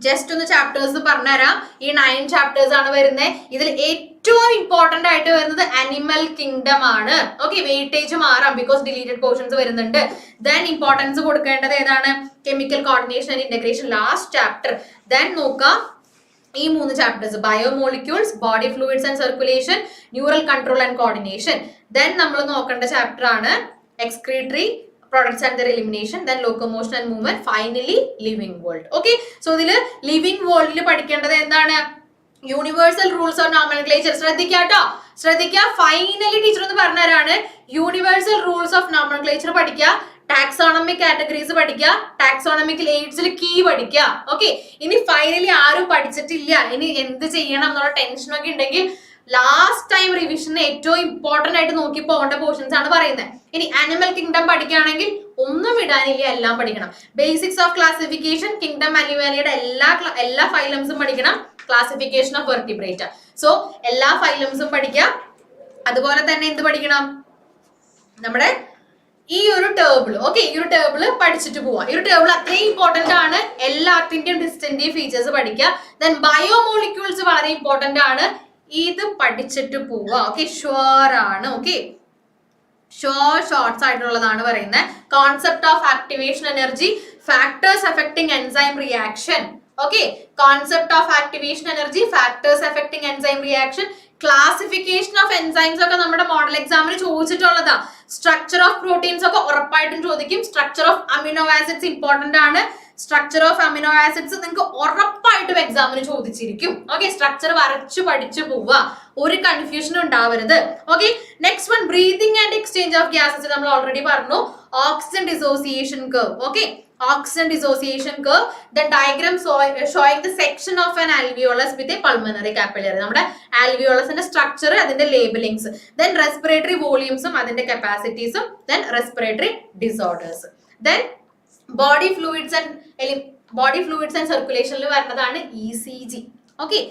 ജസ്റ്റ് ഒന്ന് ചാപ്റ്റേഴ്സ് പറഞ്ഞുതരാം. ഈ 9 ചാപ്റ്റേഴ്സ് ആണ് വരുന്നത്. ഇതിൽ ഏറ്റവും ഇമ്പോർട്ടന്റ് ആയിട്ട് വരുന്നത് അനിമൽ കിങ്ഡം ആണ്. ഓക്കെ, വെയിറ്റേജ് മാറാം ബിക്കോസ് ഡിലീറ്റഡ് പോർഷൻസ് വരുന്നുണ്ട്. ദെൻ ഇമ്പോർട്ടൻസ് കൊടുക്കേണ്ടത് ഏതാണ്? Chemical coordination and integration, last chapter. Then നോക്കാം ഈ 3 chapters: biomolecules, body fluids and circulation, neural control and coordination. Then നമ്മൾ നോക്കേണ്ട ചാപ്റ്റർ ആണ് excretory products and their elimination, then locomotion and movement, finally living world. Okay, so ഇതില് living world ൽ പഠിക്കേണ്ടത് എന്താണ്? Universal rules of nomenclature. ശ്രദ്ധിക്കാട്ടോ, ശ്രദ്ധിക്കുക. ഫൈനലി ടീച്ചർ ഒന്ന് പറഞ്ഞുതരാണ്. യൂണിവേഴ്സൽ റൂൾസ് ഓഫ് നോമൻക്ലേച്ചർ പഠിക്കുക, ടാക്സോണമിക് കാറ്റഗറീസ് പഠിക്കുക, ടാക്സോണമിക്കൽ എയ്ഡ്സിൽ കീ പഠിക്കുക. ഓക്കെ, ഇനി ഫൈനലി ആരും പഠിച്ചിട്ടില്ല, ഇനി എന്ത് ചെയ്യണം എന്നുള്ള ടെൻഷനൊക്കെ ഉണ്ടെങ്കിൽ ലാസ്റ്റ് ടൈം റിവിഷന് ഏറ്റവും ഇമ്പോർട്ടന്റ് ആയിട്ട് നോക്കി പോകേണ്ട പോർഷൻസ് ആണ് പറയുന്നത്. ഇനി ആനിമൽ കിങ്ഡം പഠിക്കുകയാണെങ്കിൽ ഒന്നും ഇടാനില്ല, എല്ലാം പഠിക്കണം. ബേസിക്സ് ഓഫ് ക്ലാസിഫിക്കേഷൻ, കിങ്ഡം അനിമാലിയുടെ എല്ലാ ഫൈലംസും പഠിക്കണം. ക്ലാസിഫിക്കേഷൻ ഓഫ് വെർട്ടിബ്രേറ്റ, സോ എല്ലാ ഫൈലംസും പഠിക്കാം. അതുപോലെ തന്നെ എന്ത് പഠിക്കണം? നമ്മുടെ ഈ ഒരു ടേബിൾ. ഓക്കെ, ഈ ഒരു ടേബിൾ പഠിച്ചിട്ട് പോവാം. ഈ ഒരു ടേബിൾ അത്രയും ഇമ്പോർട്ടന്റ് ആണ്. എല്ലാത്തിന്റെയും ഡിസ്റ്റന്റെയും ഫീച്ചേഴ്സ് പഠിക്കുക. ദെൻ ബയോമോളിക്യൂൾസ് വളരെ ഇമ്പോർട്ടന്റ് ആണ്. ഇത് പഠിച്ചിട്ട് പോവുക. ഓക്കെ, ഷുവർ ആണ്. ഓക്കെ, ഷുവർ ഷോർട്ട്സ് ആയിട്ടുള്ളതാണ് പറയുന്നത്. Concept of activation energy, factors affecting enzyme reaction. Okay, concept of activation energy, factors affecting enzyme reaction, classification of enzymes ഒക്കെ നമ്മുടെ മോഡൽ എക്സാമിന് ചോദിച്ചിട്ടുള്ളതാ. സ്ട്രക്ചർ ഓഫ് പ്രോട്ടീൻസ് ഒക്കെ ഉറപ്പായിട്ടും ചോദിക്കും. Structure of amino acids important ആണ്. സ്ട്രക്ചർ ഓഫ് അമിനോ ആസിഡ്സ് നിങ്ങൾക്ക് ഉറപ്പായിട്ടും എക്സാമിന് ചോദിച്ചിരിക്കും. ഓക്കെ, സ്ട്രക്ചർ വരച്ചു പഠിച്ചു പോവുക, ഒരു കൺഫ്യൂഷനും ഉണ്ടാവരുത്. Okay, next one breathing and exchange of gases. നമ്മൾ ഓൾറെഡി പറഞ്ഞു oxygen dissociation curve. Okay, oxygen dissociation curve, then diagram showing the section of an alveolus with a pulmonary capillary. നമ്മുടെ alveolusന്റെ structure, അതിന്റെ labelings, then respiratory volumes, അതിന്റെ capacities, then respiratory disorders, then body fluids and circulation വരുന്നതാണ് ECG. Okay,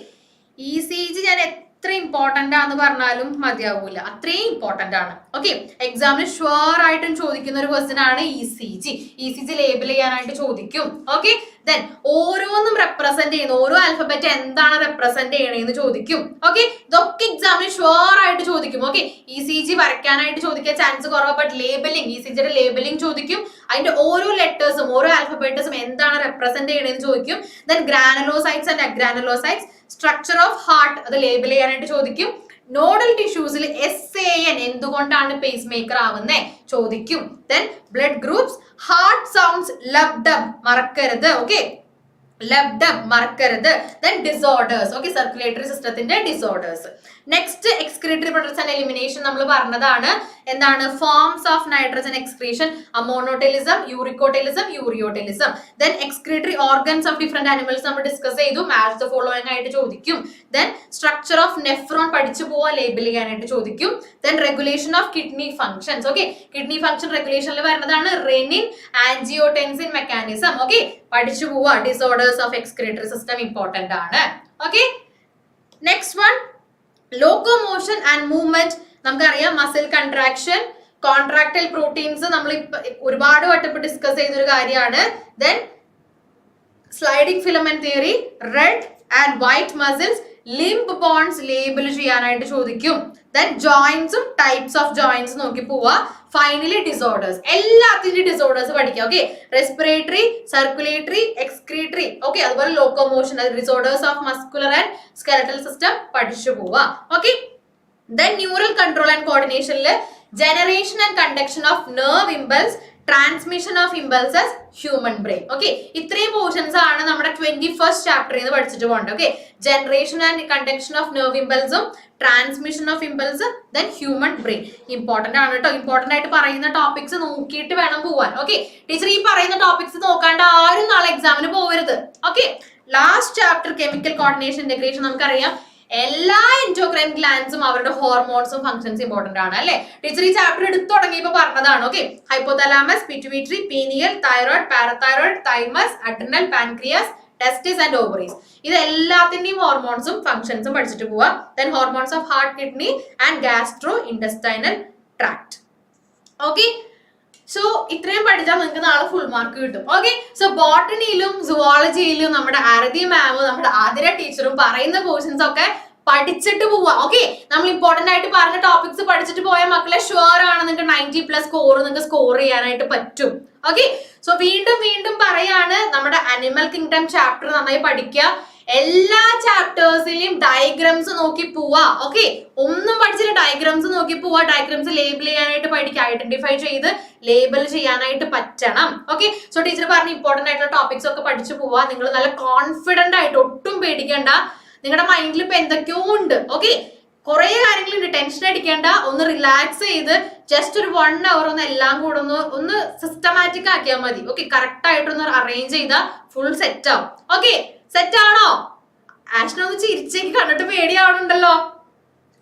ECG ഞാൻ എത്ര ഇമ്പോർട്ടന്റ് ആണെന്ന് പറഞ്ഞാലും മതിയാവൂല, അത്രയും ഇമ്പോർട്ടന്റ് ആണ്. ഓക്കെ, എക്സാമിന് ഷുവർ ആയിട്ടും ചോദിക്കുന്ന ഒരു ക്വസ്റ്റ്യൻ ആണ് ECG. ECG ലേബിൾ ചെയ്യാനായിട്ട് ചോദിക്കും. ഓക്കെ, ദെൻ ഓരോന്നും റെപ്രസെന്റ് ചെയ്യുന്ന ഓരോ ആൽഫബറ്റ് എന്താണ് റെപ്രസെന്റ് ചെയ്യണേന്ന് ചോദിക്കും. ഓക്കെ, ഇതൊക്കെ എക്സാമിന് ഷുവർ ആയിട്ട് ചോദിക്കും. ഓക്കെ, ECG വരയ്ക്കാനായിട്ട് ചോദിക്കാൻ ചാൻസ് കുറവ്, ബട്ട് ലേബലിംഗ്, ECGയുടെ ലേബലിംഗ് ചോദിക്കും. അതിന്റെ ഓരോ ലെറ്റേഴ്സും ഓരോ ആൽഫബറ്റ്സും എന്താണ് റെപ്രസെന്റ് ചെയ്യണേന്ന് ചോദിക്കും. Then granulocytes and agranulocytes, structure of heart അത് ലേബിൾ ചെയ്യാനായിട്ട് ചോദിക്കും. നോഡൽ ടിഷ്യൂസിൽ SAN എന്തുകൊണ്ടാണ് പേസ് മേക്കർ ആവുന്നേ ചോദിക്കും. Then blood groups, heart sounds, lub dub മറക്കരുത്. ഓക്കെ, ലബ്ഡം മറക്കരുത്. ദെൻ ഡിസോർഡേഴ്സ്, ഓക്കെ, സർക്കുലേറ്ററി സിസ്റ്റത്തിന്റെ disorders. Next excretory products and elimination നമ്മൾ പറഞ്ഞതാണ്. എന്താണ് forms of nitrogen excretion, ammonotelism, uricotelism, ureotelism. Then excretory organs of different animals നമ്മൾ ഡിസ്കസ് ചെയ്തു, മാച്ച് ദ ഫോളോയിങ് ആയിട്ട് ചോദിക്കും. ദെൻ സ്ട്രക്ചർ ഓഫ് നെഫ്രോൺ പഠിച്ചു പോവാ, ലേബിൾ ചെയ്യാനായിട്ട് ചോദിക്കും. Then regulation of kidney functions. Okay, kidney function റെഗുലേഷനിൽ വരുന്നതാണ് റെനിൻ ആൻജിയോടെൻസിൻ മെക്കാനിസം. ഓക്കെ, പഠിച്ചു പോവാ. Disorders of excretory system important ആണ്. Okay, next one locomotion and movement. നമുക്കറിയാം മസിൽ കൺട്രാക്ഷൻ, കോൺട്രാക്ടൈൽ പ്രോട്ടീൻസ് നമ്മൾ ഒരുപാട് വട്ടം ഡിസ്കസ് ചെയ്തൊരു കാര്യമാണ്. Then sliding filament theory, red and white muscles, limb bones label ചെയ്യാനായിട്ട് ചോദിക്കും. ദെൻ ജോയിന്റ്സും ടൈപ്സ് ഓഫ് ജോയിന്റ്സ് നോക്കി പോവാ. ഫൈനലി ഡിസോർഡേഴ്സ്, എല്ലാത്തിന്റെ ഡിസോർഡേഴ്സ് പഠിക്കാം. Okay, respiratory, circulatory, excretory, okay, അതുപോലെ locomotion, disorders of muscular and skeletal system പഠിച്ചു പോവാ. Okay, then neural control and കോർഡിനേഷനിൽ generation and conduction of nerve impulse, transmission of impulses, human brain. Okay, ഇത്രയും പോർഷൻസ് ആണ് നമ്മുടെ 21st ചാപ്റ്ററിൽ നിന്ന് പഠിച്ചിട്ട് പോകേണ്ടത്. Okay, generation and conduction of nerve ഇമ്പൾസും transmission of impulse, then human brain important ആണ് കേട്ടോ. ഇമ്പോർട്ടന്റ് ആയിട്ട് പറയുന്ന ടോപ്പിക്സ് നോക്കിയിട്ട് വേണം പോവാൻ. ഓക്കെ, ടീച്ചർ ഈ പറയുന്ന ടോപ്പിക്സ് നോക്കാണ്ട് ആരും നാളെ എക്സാമിന് പോകരുത്. Okay, last chapter chemical coordination integration. നമുക്കറിയാം എല്ലാ എൻഡോക്രൈൻ ഗ്ലാൻഡ്സും അവരുടെ ഹോർമോൺസും ഫംഗ്ഷൻസ് ഇമ്പോർട്ടന്റ് ആണ് അല്ലെ. ടീച്ചർ ഈ ചാപ്റ്റർ എടുത്തു തുടങ്ങിയപ്പോൾ പറഞ്ഞതാണ്. Okay, hypothalamus, pituitary, pineal, thyroid, parathyroid, thymus, adrenal, pancreas, testis and ovaries, ഇത് എല്ലാത്തിന്റെയും ഹോർമോൺസും ഫംഗ്ഷൻസും പഠിച്ചിട്ട് പോവാ. Then hormones of heart, kidney and gastro intestinal tract. Okay, so ഇത്രയും പഠിച്ചാൽ നിങ്ങൾക്ക് നാളെ ഫുൾ മാർക്ക് കിട്ടും. ഓക്കെ, സോ ബോട്ടണിയിലും സുവോളജിയിലും നമ്മുടെ ആരതി മാമും നമ്മുടെ ആതിര ടീച്ചറും പറയുന്ന പോർഷൻസ് ഒക്കെ പഠിച്ചിട്ട് പോവാ. ഓക്കെ, നമ്മൾ ഇമ്പോർട്ടന്റ് ആയിട്ട് പറഞ്ഞ ടോപ്പിക്സ് പഠിച്ചിട്ട് പോയ മക്കളെ ഷുവർ ആണ് നിങ്ങൾക്ക് 90+ സ്കോർ നിങ്ങൾക്ക് സ്കോർ ചെയ്യാനായിട്ട് പറ്റും. ഓക്കെ, സോ വീണ്ടും വീണ്ടും പറയാണ്, നമ്മുടെ അനിമൽ കിങ്ഡം ചാപ്റ്റർ നന്നായി പഠിക്കുക. എല്ലാ ചാപ്റ്റേഴ്സിലെയും ഡയഗ്രാംസ് നോക്കി പോവാ. ഓക്കെ, ഒന്നും പഠിച്ചില്ല, ഡയഗ്രാംസ് നോക്കി പോവാ. ഡയഗ്രാംസ് ലേബിൾ ചെയ്യാനായിട്ട് പഠിക്കുക, ഐഡന്റിഫൈ ചെയ്ത് ലേബിൾ ചെയ്യാനായിട്ട് പറ്റണം. ഓക്കെ, സോ ടീച്ചർ പറഞ്ഞ ഇമ്പോർട്ടന്റ് ആയിട്ടുള്ള ടോപ്പിക്സ് ഒക്കെ പഠിച്ചു പോവാ. നിങ്ങൾ നല്ല കോൺഫിഡന്റ് ആയിട്ട്, ഒട്ടും പേടിക്കേണ്ട. നിങ്ങളുടെ മൈൻഡിൽ ഇപ്പൊ എന്തൊക്കെയോ ഉണ്ട്. ഓക്കെ, കുറെ കാര്യങ്ങളുണ്ട്, ടെൻഷൻ അടിക്കേണ്ട. ഒന്ന് റിലാക്സ് ചെയ്ത് ജസ്റ്റ് ഒരു 1 hour ഒന്ന് എല്ലാം കൂടെ ഒന്ന് സിസ്റ്റമാറ്റിക് ആക്കിയാൽ മതി. ഓക്കെ, കറക്റ്റ് ആയിട്ടൊന്ന് അറേഞ്ച് ചെയ്താൽ ഫുൾ സെറ്റ് ആവും. ഓക്കെ, സെറ്റ് ആണോ? ആഷ്നൊന്ന് ചിരിച്ചേക്ക് കണ്ടിട്ട് പേടിയാവണുണ്ടല്ലോ.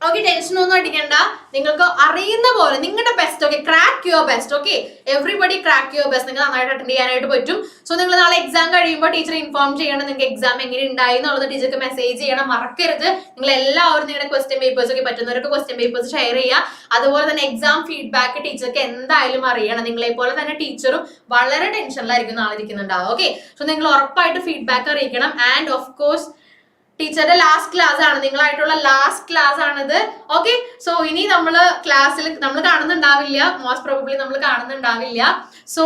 ഓക്കെ, ടെൻഷൻ ഒന്നും അടിക്കണ്ട. നിങ്ങൾക്ക് അറിയുന്ന പോലെ നിങ്ങളുടെ best. Okay, crack your best. Okay, everybody crack your best. നിങ്ങൾക്ക് നന്നായിട്ട് അറ്റൻഡ് ചെയ്യാനായിട്ട് പറ്റും. സോ നിങ്ങൾ നാളെ എക്സാം കഴിയുമ്പോൾ ടീച്ചർ ഇൻഫോം ചെയ്യണം, നിങ്ങൾക്ക് എക്സാം എങ്ങനെ ഉണ്ടായി എന്നുള്ളത് ടീച്ചർക്ക് മെസ്സേജ് ചെയ്യണം, മറക്കരുത്. നിങ്ങൾ എല്ലാവരും നിങ്ങളുടെ ക്വസ്റ്റ്യൻ പേപ്പേഴ്സ് ഒക്കെ പറ്റുന്നവർക്ക് ക്വസ്റ്റ്യൻ പേപ്പേഴ്സ് ഷെയർ ചെയ്യുക. അതുപോലെ തന്നെ എക്സാം ഫീഡ്ബാക്ക് ടീച്ചർക്ക് എന്തായാലും അറിയണം. നിങ്ങളെ പോലെ തന്നെ ടീച്ചറും വളരെ ടെൻഷനിലായിരിക്കും നാളെ ഇരിക്കുന്നുണ്ടാവും. ഓക്കെ, സോ നിങ്ങൾ ഉറപ്പായിട്ട് ഫീഡ്ബാക്ക് അറിയിക്കണം. ആൻഡ് ഓഫ് കോഴ്സ് ടീച്ചറുടെ ലാസ്റ്റ് ക്ലാസ് ആണ്, നിങ്ങളായിട്ടുള്ള ലാസ്റ്റ് ക്ലാസ് ആണിത്. ഓക്കെ, സോ ഇനി നമ്മൾ ക്ലാസ്സിൽ നമ്മൾ കാണുന്നുണ്ടാവില്ല, മോസ്റ്റ് പ്രോബബ്ലി നമ്മൾ കാണുന്നുണ്ടാവില്ല. So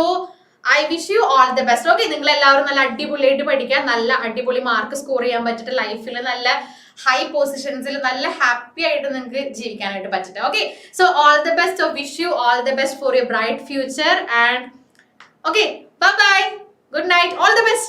I wish you all the best. Okay, നിങ്ങൾ എല്ലാവരും നല്ല അടിപൊളിയായിട്ട് പഠിക്കാൻ, നല്ല അടിപൊളി മാർക്ക് സ്കോർ ചെയ്യാൻ പറ്റിട്ട് ലൈഫിൽ നല്ല ഹൈ പൊസിഷൻസിൽ നല്ല ഹാപ്പി ആയിട്ട് നിങ്ങൾക്ക് ജീവിക്കാനായിട്ട് പറ്റട്ടെ. Okay, so all the best. Wish you all the best for your bright future and okay, bye bye, good night, all the best.